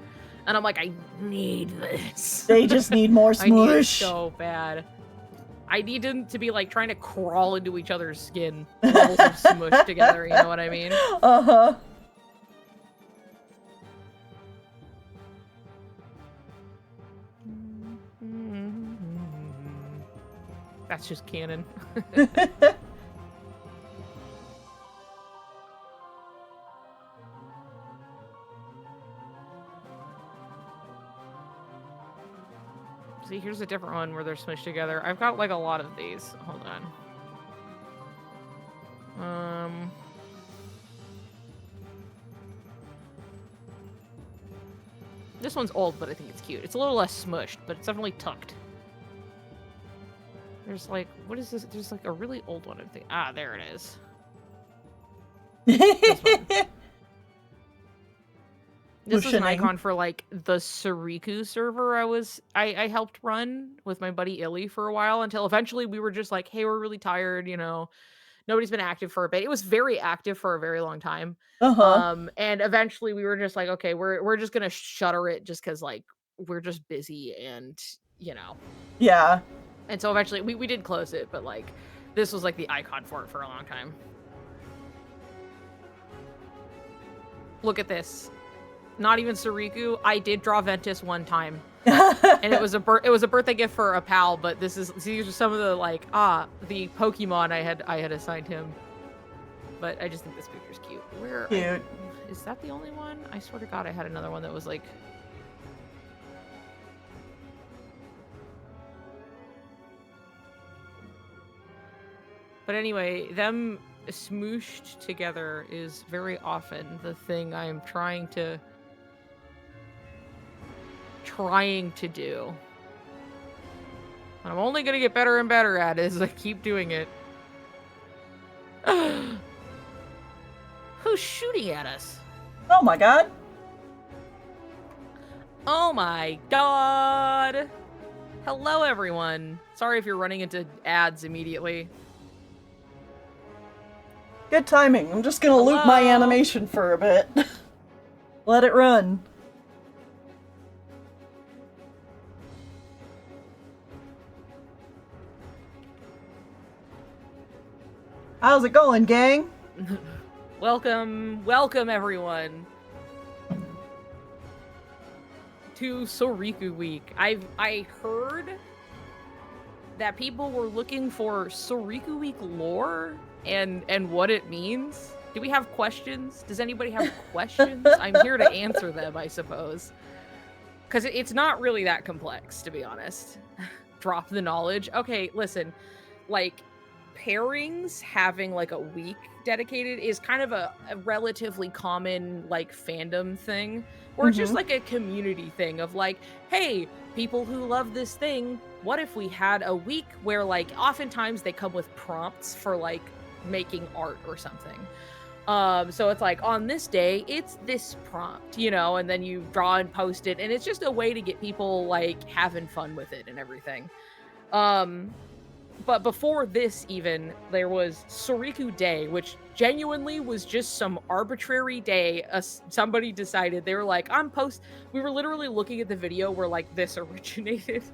and I'm like, I need this. They just need more smush. I need it so bad. I need them to be like trying to crawl into each other's skin, balls of smush together. You know what I mean? Uh-huh. That's just canon. See, here's a different one where they're smushed together. I've got like a lot of these. Hold on. This one's old, but I think it's cute. It's a little less smushed, but it's definitely tucked. There's like, what is this? There's like a really old one, I think. Ah, there it is. This one. This was an icon for like the Soriku server I helped run with my buddy Illy for a while until eventually we were just like, hey, we're really tired, you know. Nobody's been active for a bit. It was very active for a very long time. And eventually we were just like, okay, we're just gonna shutter it just because like we're just busy and you know. Yeah. And so eventually we did close it, but like this was like the icon for it for a long time. Look at this. Not even Soriku. I did draw Ventus one time. And it was a birthday gift for a pal, but these are some of the like the Pokemon I had assigned him. But I just think this picture's cute. Cute. Is that the only one? I swear to God I had another one that was like But anyway, them smooshed together is very often the thing I am trying to do. And I'm only gonna get better and better at it as I keep doing it. Who's shooting at us? Oh my god. Oh my god. Hello everyone. Sorry if you're running into ads immediately. Good timing. I'm just gonna loop my animation for a bit. Let it run. How's it going, gang? Welcome everyone to Soriku Week. I heard that people were looking for Soriku Week lore and what it means. Do we have questions? Does anybody have questions? I'm here to answer them, I suppose. Because it's not really that complex, to be honest. Drop the knowledge. Okay, listen. Like, pairings having like a week dedicated is kind of a relatively common like fandom thing or just like a community thing of like, hey, people who love this thing, what if we had a week where like oftentimes they come with prompts for like making art or something. So it's like on this day it's this prompt, you know, and then you draw and post it and it's just a way to get people like having fun with it and everything. But before this even, there was Soriku Day, which genuinely was just some arbitrary day. Somebody decided, they were like, we were literally looking at the video where like this originated,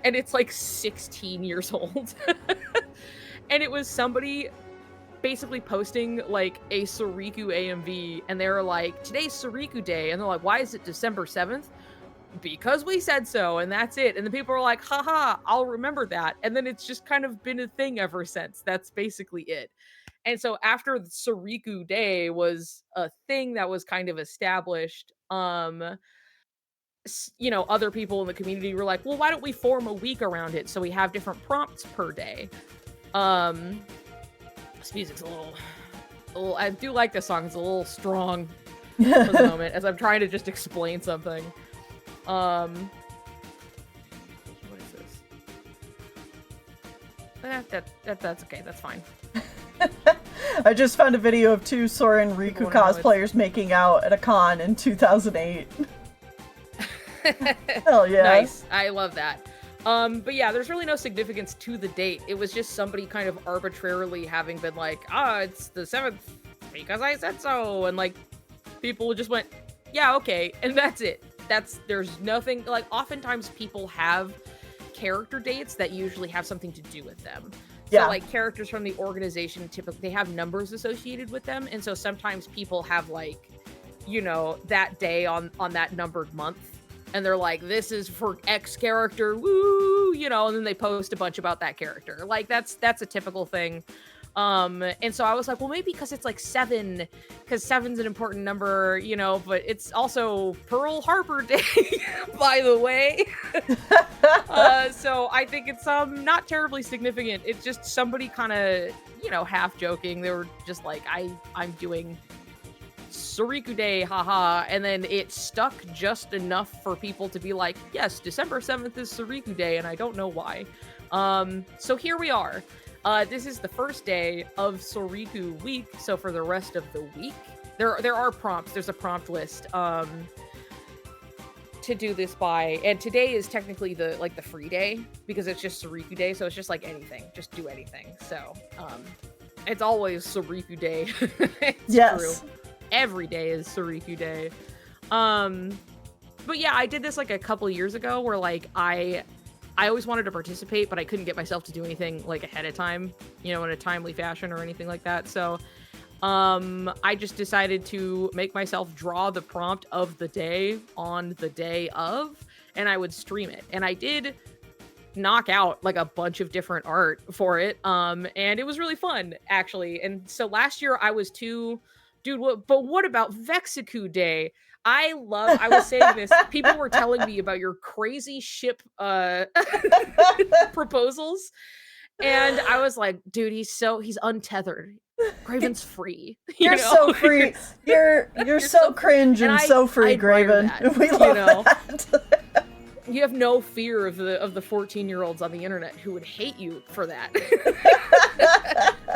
and it's like 16 years old. And it was somebody basically posting like a Soriku AMV, and they were like, today's Soriku Day, and they're like, why is it December 7th? Because we said so, and that's it. And the people are like, haha, I'll remember that. And then it's just kind of been a thing ever since. That's basically it. And so after the Soriku Day was a thing that was kind of established, you know, other people in the community were like, well, why don't we form a week around it so we have different prompts per day? This music's a little I do like this song. It's a little strong for the moment as I'm trying to just explain something. What is this? That's okay. That's fine. I just found a video of two Sora and Riku cosplayers making out at a con in 2008. Hell yeah. Nice. I love that. But yeah, there's really no significance to the date. It was just somebody kind of arbitrarily having been like, it's the 7th because I said so. And like, people just went, yeah, okay. And that's it. There's nothing, like, oftentimes people have character dates that usually have something to do with them. So, like, characters from the organization, typically, they have numbers associated with them, and so sometimes people have, like, you know, that day on that numbered month, and they're like, this is for X character, woo, you know, and then they post a bunch about that character. Like, that's a typical thing. And so I was like, well, maybe because it's like 7, because 7's an important number, you know, but it's also Pearl Harbor Day, by the way. So I think it's not terribly significant. It's just somebody kind of, you know, half joking. They were just like, I'm doing Soriku Day, haha, and then it stuck just enough for people to be like, yes, December 7th is Soriku Day, and I don't know why. So here we are. This is the first day of Soriku week, so for the rest of the week, there are prompts. There's a prompt list to do this by, and today is technically the free day because it's just Soriku Day, so it's just like anything, just do anything. So it's always Soriku Day. It's Yes. true. Every day is Soriku Day. But yeah, I did this like a couple years ago where like I always wanted to participate, but I couldn't get myself to do anything like ahead of time, in a timely fashion or anything like that. So I just decided to make myself draw the prompt of the day on the day of, and I would stream it. And I did knock out like a bunch of different art for it. And it was really fun, actually. And so last year I was too, dude, but what about Vexiku Day? I was saying this, people were telling me about your crazy ship proposals. And I was like, dude, he's untethered. Graven's free. You're so free. You're so cringe and so free, Graven. We love that. You have no fear of the 14-year-olds on the internet who would hate you for that.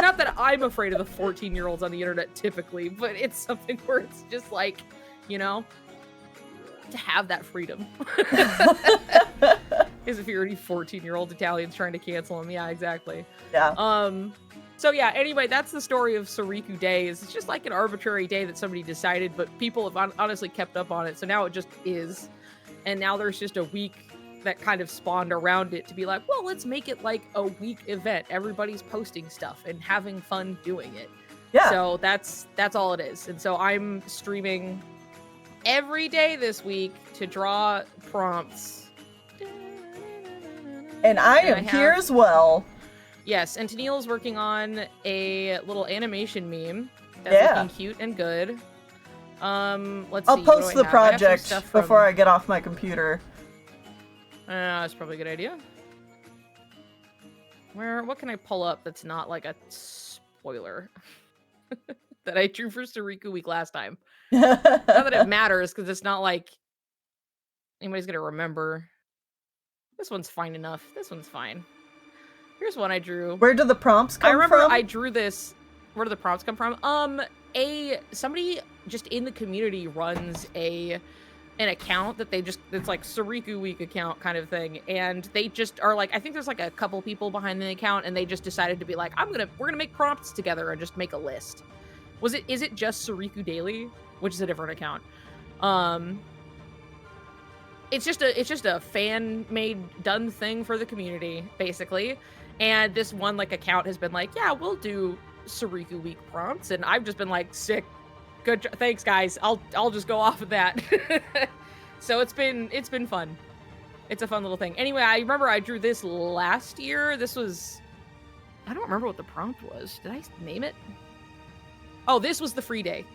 Not that I'm afraid of the 14-year-olds on the internet typically, but it's something where it's just like, to have that freedom. As if you're any 14-year-old Italians trying to cancel him. Yeah, exactly. Yeah. So yeah, anyway, that's the story of Soriku Day. It's just like an arbitrary day that somebody decided, but people have honestly kept up on it. So now it just is. And now there's just a week that kind of spawned around it to be like, well, let's make it like a week event. Everybody's posting stuff and having fun doing it. Yeah. So that's all it is. And so I'm streaming every day this week to draw prompts. And I am here as well. Yes, and Tennille's working on a little animation meme that's looking cute and good. Let's see. I'll post the project before I get off my computer. That's probably a good idea. What can I pull up that's not like a spoiler that I drew for Soriku Week last time? Not that it matters, because it's not like anybody's gonna remember. This one's fine enough. This one's fine. Here's one I drew. Where do the prompts come from? I remember I drew this. Where do the prompts come from? Somebody just in the community runs an account that it's like Soriku Week account kind of thing, and they just are like, I think there's like a couple people behind the account, and they just decided to be like, we're gonna make prompts together and just make a list. Is it just Soriku Daily, which is a different account? It's just a fan-made done thing for the community, basically. And this one like account has been like, yeah, we'll do Soriku Week prompts, and I've just been like, sick, good, thanks guys. I'll just go off of that. So it's been fun. It's a fun little thing. Anyway, I remember I drew this last year. I don't remember what the prompt was. Did I name it? Oh, this was the free day.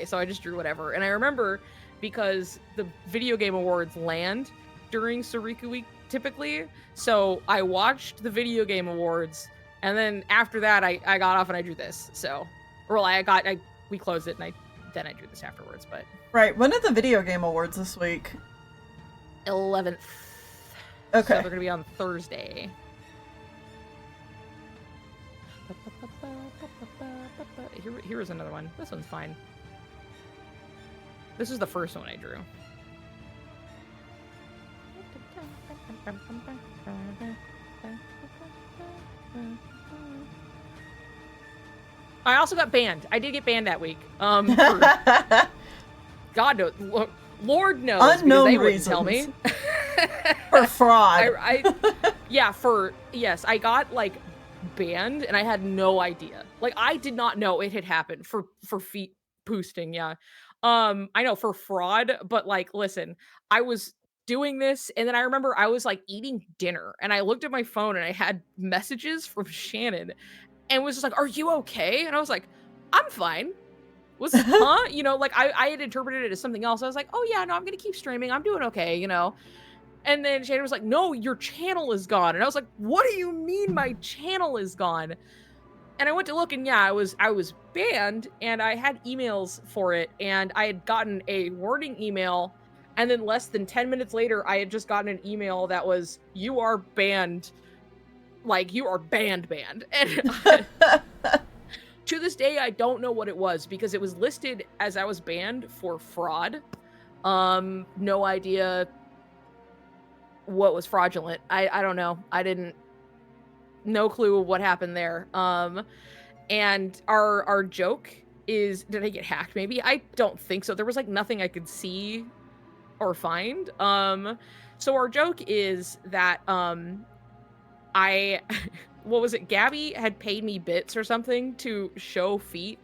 So I just drew whatever. And I remember because the video game awards land during Soriku Week typically. So I watched the video game awards, and then after that I got off and I drew this. So, we closed it, and then I drew this afterwards. But right, when are the video game awards this week? 11th. Okay. So they're gonna be on Thursday. Here is another one. This one's fine. This is the first one I drew. I also got banned. I did get banned that week. God knows. Lord knows. Unknown they reasons. Tell me. For fraud. Yes, I got like banned, and I had no idea. Like, I did not know it had happened for feet boosting. Yeah. I know, for fraud, but like, listen, I was doing this, and then I remember I was like eating dinner, and I looked at my phone, and I had messages from Shannon, and was just like, "Are you okay?" And I was like, "I'm fine." Huh? Like I had interpreted it as something else. I was like, "Oh yeah, no, I'm gonna keep streaming. I'm doing okay." And then Shannon was like, "No, your channel is gone." And I was like, "What do you mean my channel is gone?" And I went to look, and yeah, I was banned, and I had emails for it, and I had gotten a warning email, and then less than 10 minutes later, I had just gotten an email that was, you are banned. Like, you are banned. And to this day, I don't know what it was, because it was listed as I was banned for fraud. No idea what was fraudulent. I don't know. No clue what happened there. And our joke is, did I get hacked maybe? I don't think so. There was like nothing I could see or find. So our joke is that what was it? Gabby had paid me bits or something to show feet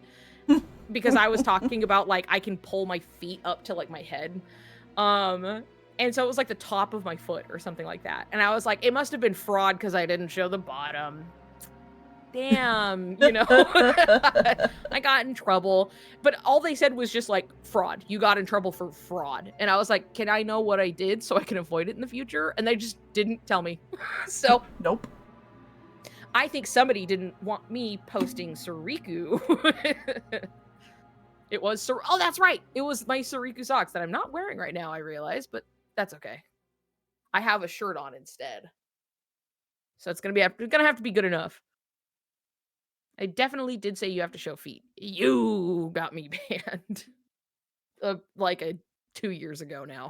because I was talking about like I can pull my feet up to like my head. And so it was like the top of my foot or something like that. And I was like, it must have been fraud because I didn't show the bottom. Damn, you know. I got in trouble. But all they said was just like, fraud. You got in trouble for fraud. And I was like, can I know what I did so I can avoid it in the future? And they just didn't tell me. So nope. I think somebody didn't want me posting Soriku. It was oh, that's right. It was my Soriku socks that I'm not wearing right now, I realize, but that's okay. I have a shirt on instead. So it's gonna have to be good enough. I definitely did say you have to show feet. You got me banned. Like 2 years ago now.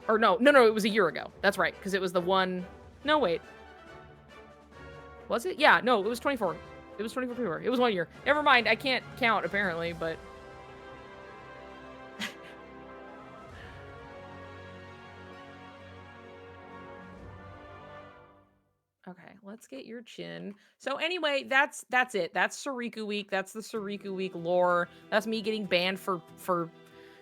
Or no, it was a year ago. That's right, because it was the one. No, wait. Was it? Yeah, no, it was 24. It was 24 February. It was 1 year. Never mind, I can't count apparently, but. Okay, let's get your chin. So anyway, that's it. That's Soriku Week. That's the Soriku Week lore. That's me getting banned for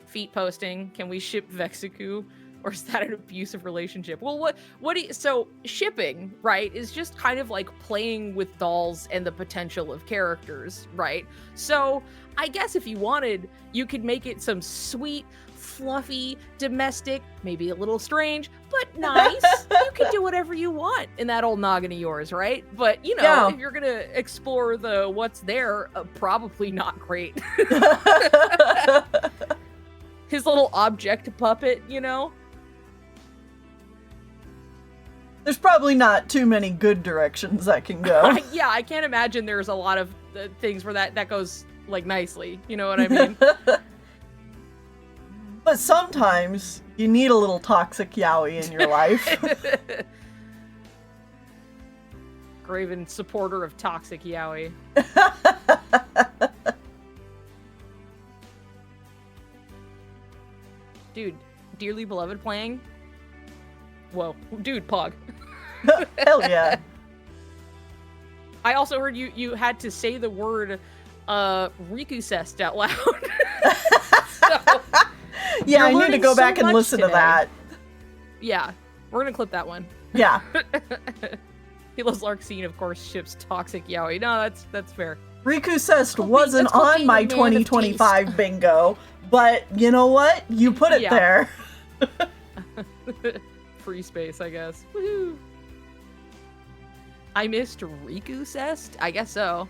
feet posting. Can we ship Vexiku? Or is that an abusive relationship? Well, so shipping, right, is just kind of like playing with dolls and the potential of characters, right? So I guess if you wanted, you could make it some sweet, fluffy, domestic, maybe a little strange, but nice. You can do whatever you want in that old noggin of yours, right? But, you know, Yeah. If you're going to explore the what's there, probably not great. His little object puppet, you know? There's probably not too many good directions that can go. Yeah, I can't imagine there's a lot of things where that goes, like, nicely. You know what I mean? But sometimes you need a little toxic yaoi in your life. Graven supporter of toxic yaoi. Dude, Dearly Beloved playing? Whoa. Dude, Pog. Hell yeah. I also heard you had to say the word Riku-cest out loud. So, Yeah, I you're need to learning go so back and much listen to today. that. Yeah, we're gonna clip that one. Yeah. He loves Larksine, of course, ships toxic yaoi. No, that's fair. Riku-cest called wasn't being on a my man of 2025 bingo, but you know what? You put it Yeah. there. Free space, I guess. Woohoo! I missed Riku-cest? I guess so.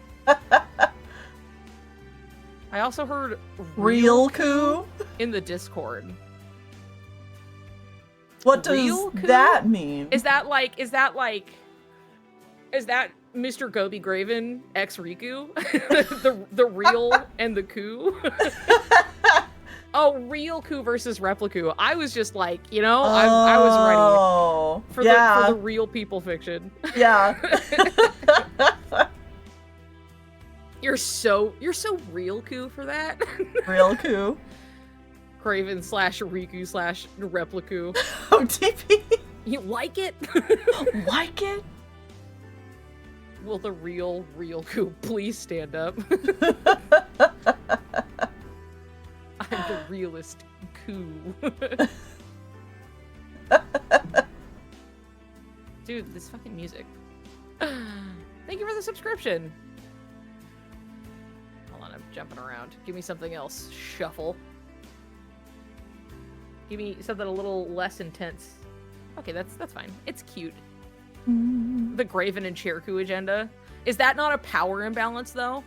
I also heard Real coup? in the Discord. What does Real coup? that mean? Is that Mr. Gobi Graven x Riku? the real and the coup? Oh, real coup versus repliku. I was just like, you know, I was ready for the real people fiction. Yeah. You're so real coup for that. Real coup. Graven / Riku / repliku. OTP. You like it? Like it? Will the real coup please stand up? I'm the realist coup. Dude, this fucking music. Thank you for the subscription. Hold on, I'm jumping around. Give me something else. Shuffle. Give me something a little less intense. Okay, that's fine. It's cute. The Graven and Cherku agenda. Is that not a power imbalance, though?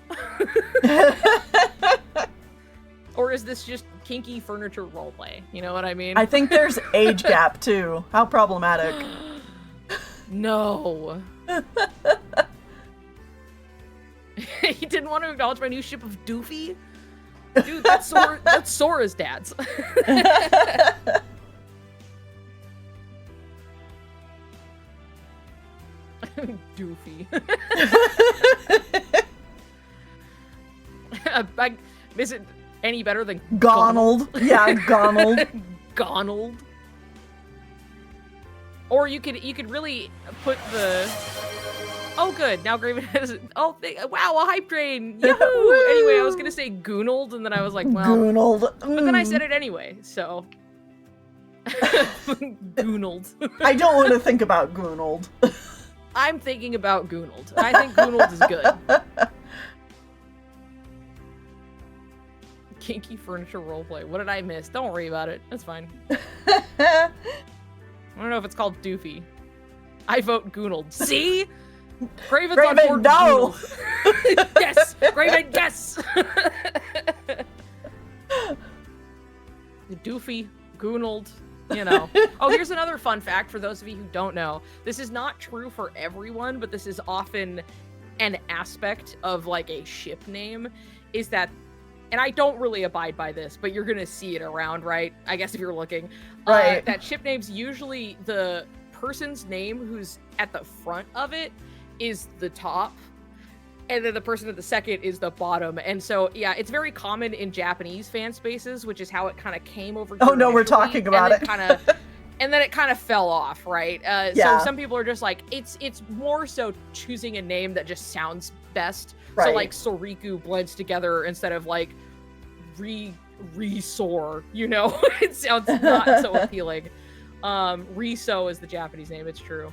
Or is this just kinky furniture roleplay? You know what I mean? I think there's age gap, too. How problematic. No. He didn't want to acknowledge my new ship of Doofy? Dude, that's Sora's dad's. Doofy. Is it any better than Gonald? Yeah, Gonald. Gonald. Or you could really put the... Oh, good. Now Graven has... Oh, wow, a hype train. Yahoo! Anyway, I was going to say Goonald, and then I was like, well... Goonald. But then I said it anyway, so... Goonald. I don't want to think about Goonald. I'm thinking about Goonald. I think Goonald is good. Kinky furniture roleplay. What did I miss? Don't worry about it. That's fine. I don't know if it's called Doofy. I vote Goonald. See? Graven's on board. No! Yes! Graven, yes! Doofy, Goonald, you know. Oh, here's another fun fact for those of you who don't know. This is not true for everyone, but this is often an aspect of, like, a ship name, is that, and I don't really abide by this, but you're gonna see it around, right? I guess if you're looking. Right. That ship name's usually the person's name who's at the front of it is the top, and then the person at the second is the bottom. And so, yeah, it's very common in Japanese fan spaces, which is how it kind of came over here. Oh, no, we're initially, talking about it. And then it kind of fell off, right? Yeah. So some people are just like, it's more so choosing a name that just sounds best. Right. So like Soriku blends together instead of like Resor, you know? It sounds not so appealing. Riso is the Japanese name, it's true.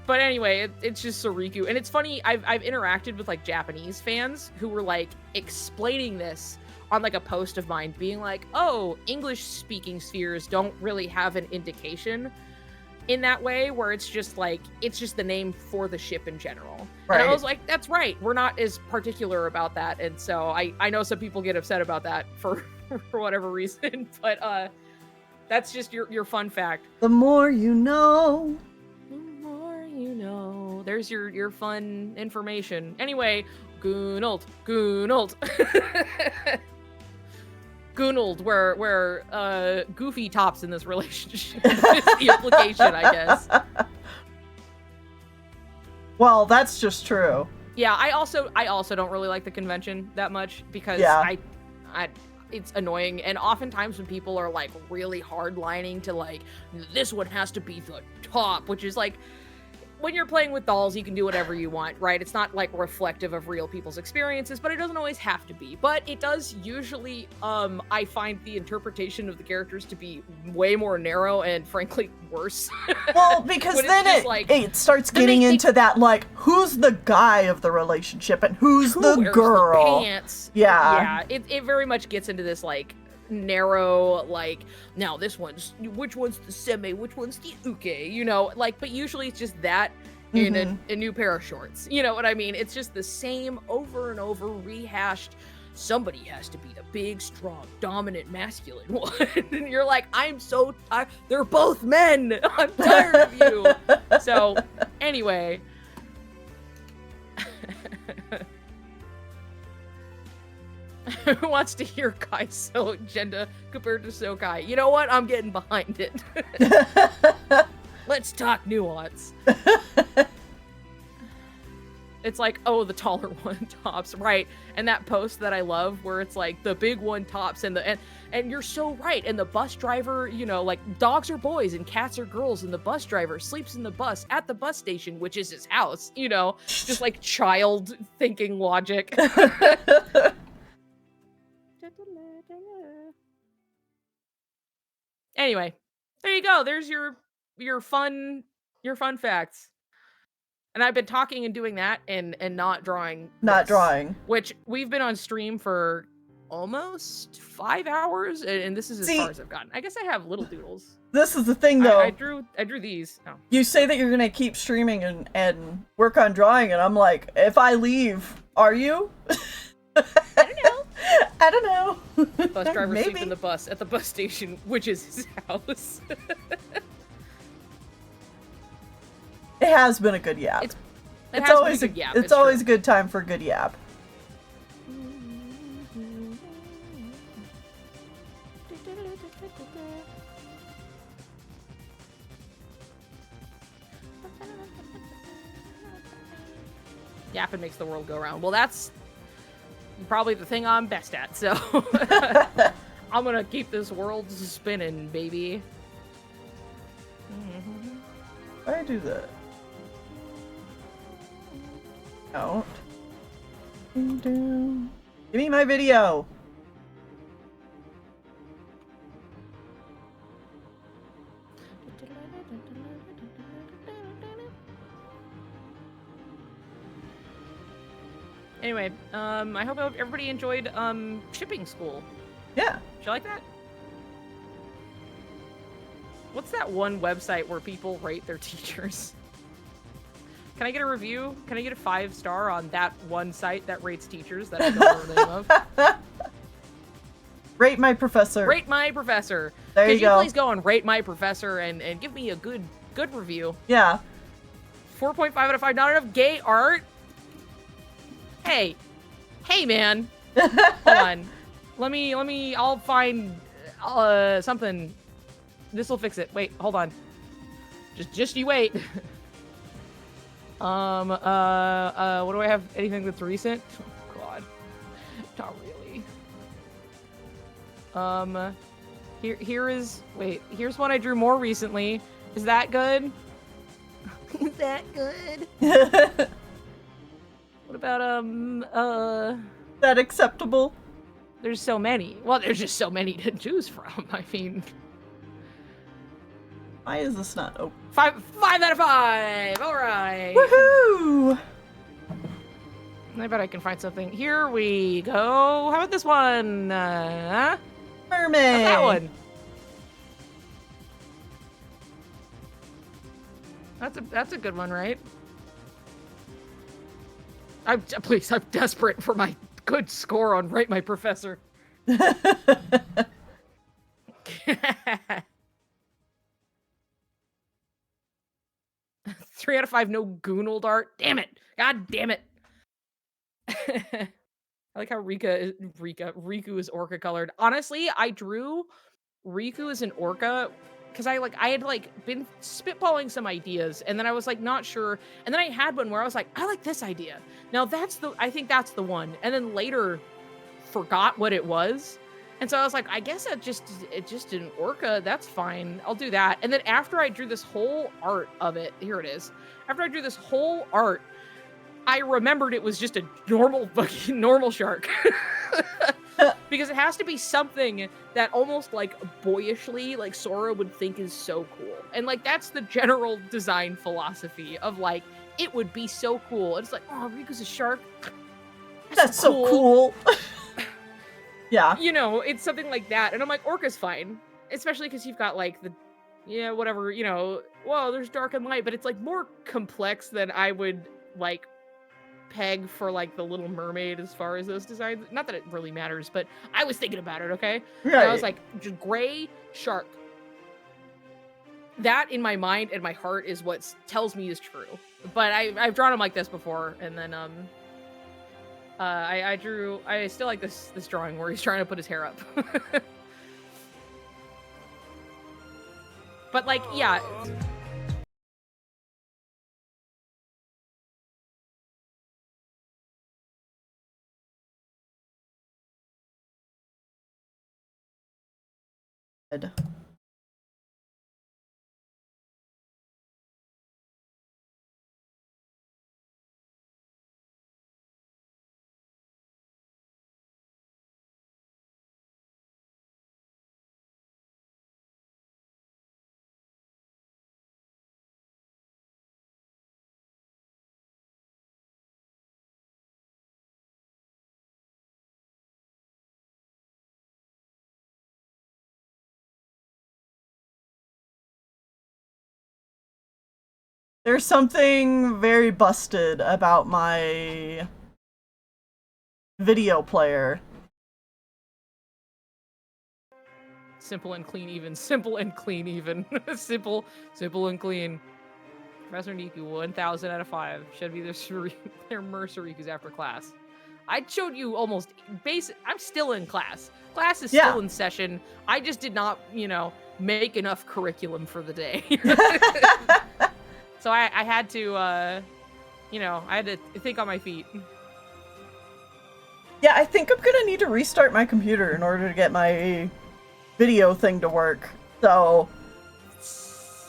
But anyway, it's just Soriku. And it's funny, I've interacted with like Japanese fans who were like explaining this on like a post of mine, being like, oh, English speaking spheres don't really have an indication in that way, where it's just like, it's just the name for the ship in general. Right. And I was like, that's right, we're not as particular about that. And so I know some people get upset about that for whatever reason, but that's just your fun fact. The more you know. The more you know. There's your fun information. Anyway, Goonald. Goonald, where Goofy tops in this relationship. Is the implication, I guess. Well, that's just true. Yeah, I also don't really like the convention that much, because I it's annoying, and oftentimes when people are like really hardlining to like, this one has to be the top, which is like, when you're playing with dolls, you can do whatever you want, right? It's not like reflective of real people's experiences, but it doesn't always have to be. But it does usually, I find the interpretation of the characters to be way more narrow and frankly worse. Well, because then it starts getting into that, like, who's the guy of the relationship and who's the girl? The pants. Yeah. Yeah, it very much gets into this, like, narrow, like, now this one's, which one's the seme, which one's the uke, you know, like, but usually it's just that in a new pair of shorts, you know what I mean? It's just the same over and over rehashed, somebody has to be the big, strong, dominant, masculine one. And you're like, I'm so tired, they're both men, I'm tired of you. So anyway, who wants to hear Kaiso agenda compared to Sokai? You know what? I'm getting behind it. Let's talk nuance. It's like, oh, the taller one tops, right? And that post that I love where it's like the big one tops and you're so right. And the bus driver, you know, like, dogs are boys and cats are girls, and the bus driver sleeps in the bus at the bus station, which is his house, you know, just like child thinking logic. Anyway, there you go. There's your fun facts. And I've been talking and doing that and not drawing. Not drawing. Which we've been on stream for almost 5 hours, and this is as See- far as I've gotten. I guess I have little doodles. This is the thing, though. I drew these. Oh. You say that you're gonna keep streaming and work on drawing, and I'm like, if I leave, are you? I don't know. I don't know. Bus driver Maybe. sleeping the bus at the bus station, which is his house. It has been a good yap. It It's has always been a good yap, it's it's always true. a good time for a good yap. Yapping makes the world go round. Well, that's probably the thing I'm best at, so I'm gonna keep this world spinning, baby. Why do I do that? Don't. Give me my video. Anyway, I hope everybody enjoyed shipping school. Yeah. Did you like that? What's that one website where people rate their teachers? Can I get a review? Can I get a 5-star on that one site that rates teachers that I don't know the name of? Rate my professor. Rate my professor. There you Could go. please go and rate my professor and give me a good review? Yeah. 4.5 out of 5. Not enough gay art. Hey, man. Hold on. Let me. I'll find something. This will fix it. Wait, hold on. Just you wait. What do I have? Anything that's recent? Oh, God, not really. Here's one I drew more recently. Is that good? Is that good? What about that acceptable? There's so many. Well, there's just so many to choose from. I mean, why is this not open? 5 out of 5. All right. Woohoo! I bet I can find something. Here we go. How about this one? Mermaid. How's that one? That's a good one, right? I'm desperate for my good score on Rate My Professor. 3 out of 5, no Goonold art. Damn it. God damn it. I like how Riku is orca colored. Honestly, I drew Riku as an orca because I had been spitballing some ideas, and then I was not sure, and then I had one where I was like, I like this idea. Now I think that's the one, and then later forgot what it was. And so I was like, I guess it's just an orca. That's fine. I'll do that. And then after I drew this whole art of it, here it is. After I drew this whole art, I remembered it was just a normal shark. Because it has to be something that almost boyishly Sora would think is so cool. And that's the general design philosophy of it would be so cool. And it's oh, Riku's a shark. That's so cool. Yeah. You know, it's something like that. And I'm like, orca's fine. Especially because you've got whatever, well, there's dark and light, but it's more complex than I would peg for the Little Mermaid as far as those designs. Not that it really matters, but I was thinking about it, okay? Right. And I was just gray shark. That in my mind and my heart is what tells me is true. But I've drawn him like this before, and then I still like this drawing where he's trying to put his hair up. But yeah. Good. There's something very busted about my video player. Simple and clean even. Simple and clean even. Simple and clean. Professor Niku, 1,000 out of 5. Should be their Mercerikus after class. I showed you almost basic. I'm still in class. Class is still in session. I just did not, make enough curriculum for the day. So I had to, I had to think on my feet. Yeah, I think I'm gonna need to restart my computer in order to get my video thing to work. So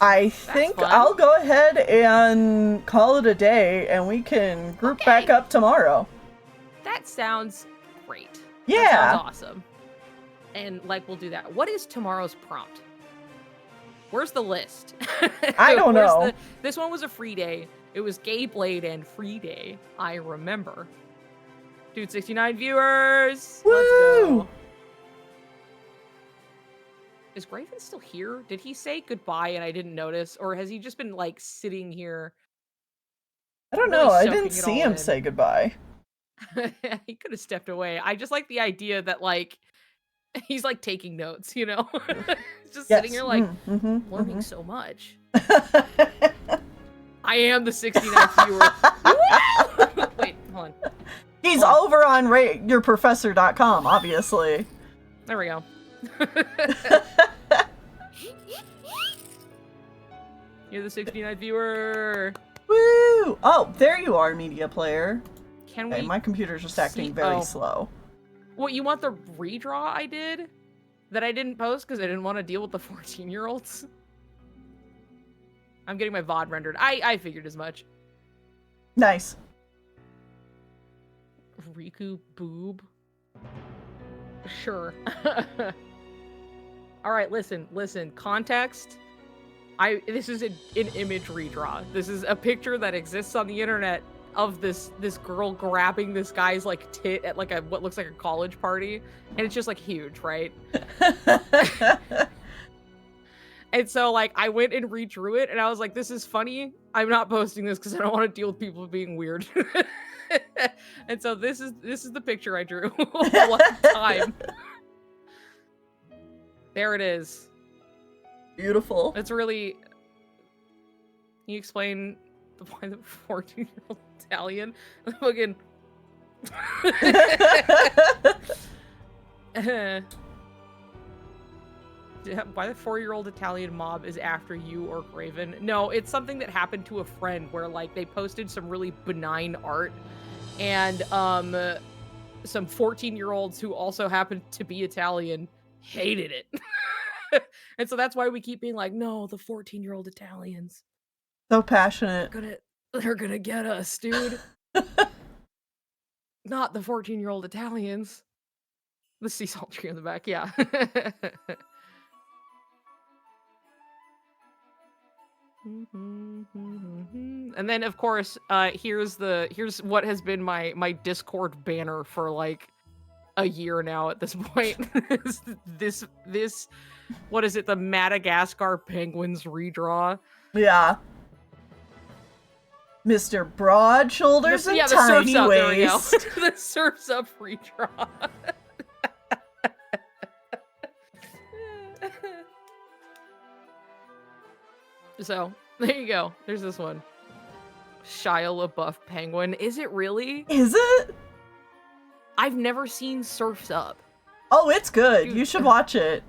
I think I'll go ahead and call it a day, and we can group back up tomorrow. That sounds great. Yeah. That sounds awesome. And, we'll do that. What is tomorrow's prompt? Where's the list? I don't know. This one was a free day. It was Gay Blade and free day. I remember. Dude, 69 viewers! Woo! Let's go. Is Graven still here? Did he say goodbye and I didn't notice? Or has he just been, sitting here? I don't know. I didn't see him say goodbye. He could have stepped away. I just like the idea that, he's, taking notes, just sitting here, learning so much. I am the 69th viewer. Wait, hold on. He's over on rateyourprofessor.com, obviously. There we go. You're the 69th viewer. Woo! Oh, there you are, media player. Can okay, we? My computer's just acting very slow. What, you want the redraw I did? That I didn't post because I didn't want to deal with the 14-year-olds? I'm getting my VOD rendered. I figured as much. Nice. Riku boob. Sure. Alright, listen. Context. This is an image redraw. This is a picture that exists on the internet of this girl grabbing this guy's tit at what looks like a college party, and it's just huge, right? And so I went and redrew it, and I was like, this is funny. I'm not posting this because I don't want to deal with people being weird. And so this is the picture I drew one time. There it is. Beautiful. It's really. Can you explain why the 14-year-old Italian? Fucking. Why the 4-year-old Italian mob is after you or Graven? No, it's something that happened to a friend where they posted some really benign art, and some 14-year-olds who also happened to be Italian hated it. And so that's why we keep being no, the 14-year-old Italians. So passionate. They're gonna get us, dude. Not the 14-year-old Italians. The sea salt tree in the back, yeah. And then of course, here's what has been my Discord banner for a year now at this point. this what is it, the Madagascar Penguins redraw? Yeah. Mr. Broad Shoulders and Tiny Waist. The Surf's Up redraw. So, there you go. There's this one. Shia LaBeouf penguin. Is it really? Is it? I've never seen Surf's Up. Oh, it's good. You should watch it.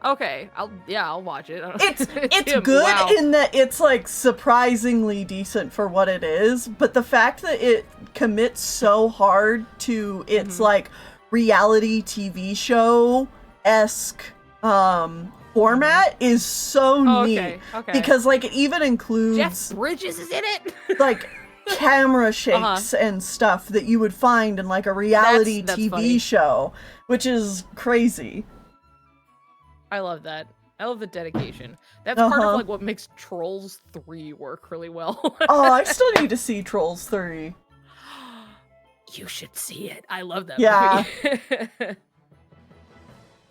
Okay, I'll watch it. It's good in that it's surprisingly decent for what it is, but the fact that it commits so hard to its reality TV show-esque format is so neat. Okay. Because it even includes Jeff Bridges is in it. Camera shakes and stuff that you would find in a reality that's TV funny. show, which is crazy. I love that. I love the dedication. That's part of what makes Trolls 3 work really well. Oh, I still need to see Trolls 3. You should see it. I love that movie.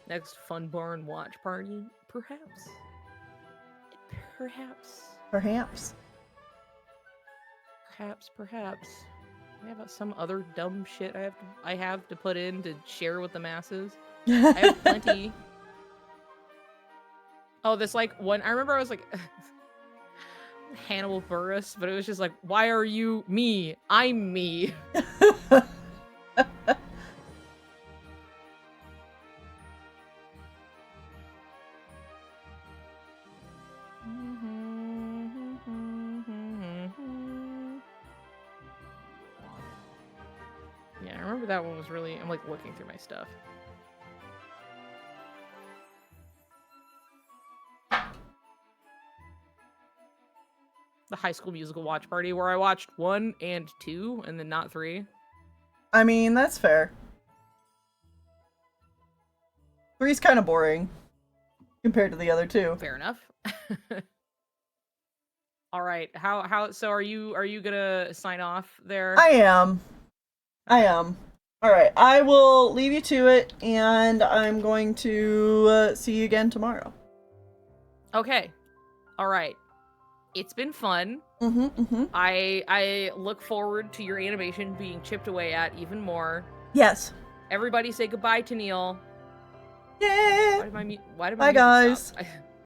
Next Fun Barn watch party? Perhaps. Perhaps. I have some other dumb shit I have to put in to share with the masses. I have plenty. Oh, this like one. I remember I was like Hannibal Buress, but it was just like, why are you me? I'm me. Yeah, I remember that one was really. I'm like looking through my stuff. The High School Musical watch party where I watched 1 and 2 and then not 3. I mean, that's fair. 3's kind of boring compared to the other 2. Fair enough. All right. How so are you gonna sign off there? I am. All right, I will leave you to it, and I'm going to see you again tomorrow. Okay. All right. It's been fun. I look forward to your animation being chipped away at even more. Yes. Everybody say goodbye to Neil. Yeah. Why did my Bye, music guys. stop?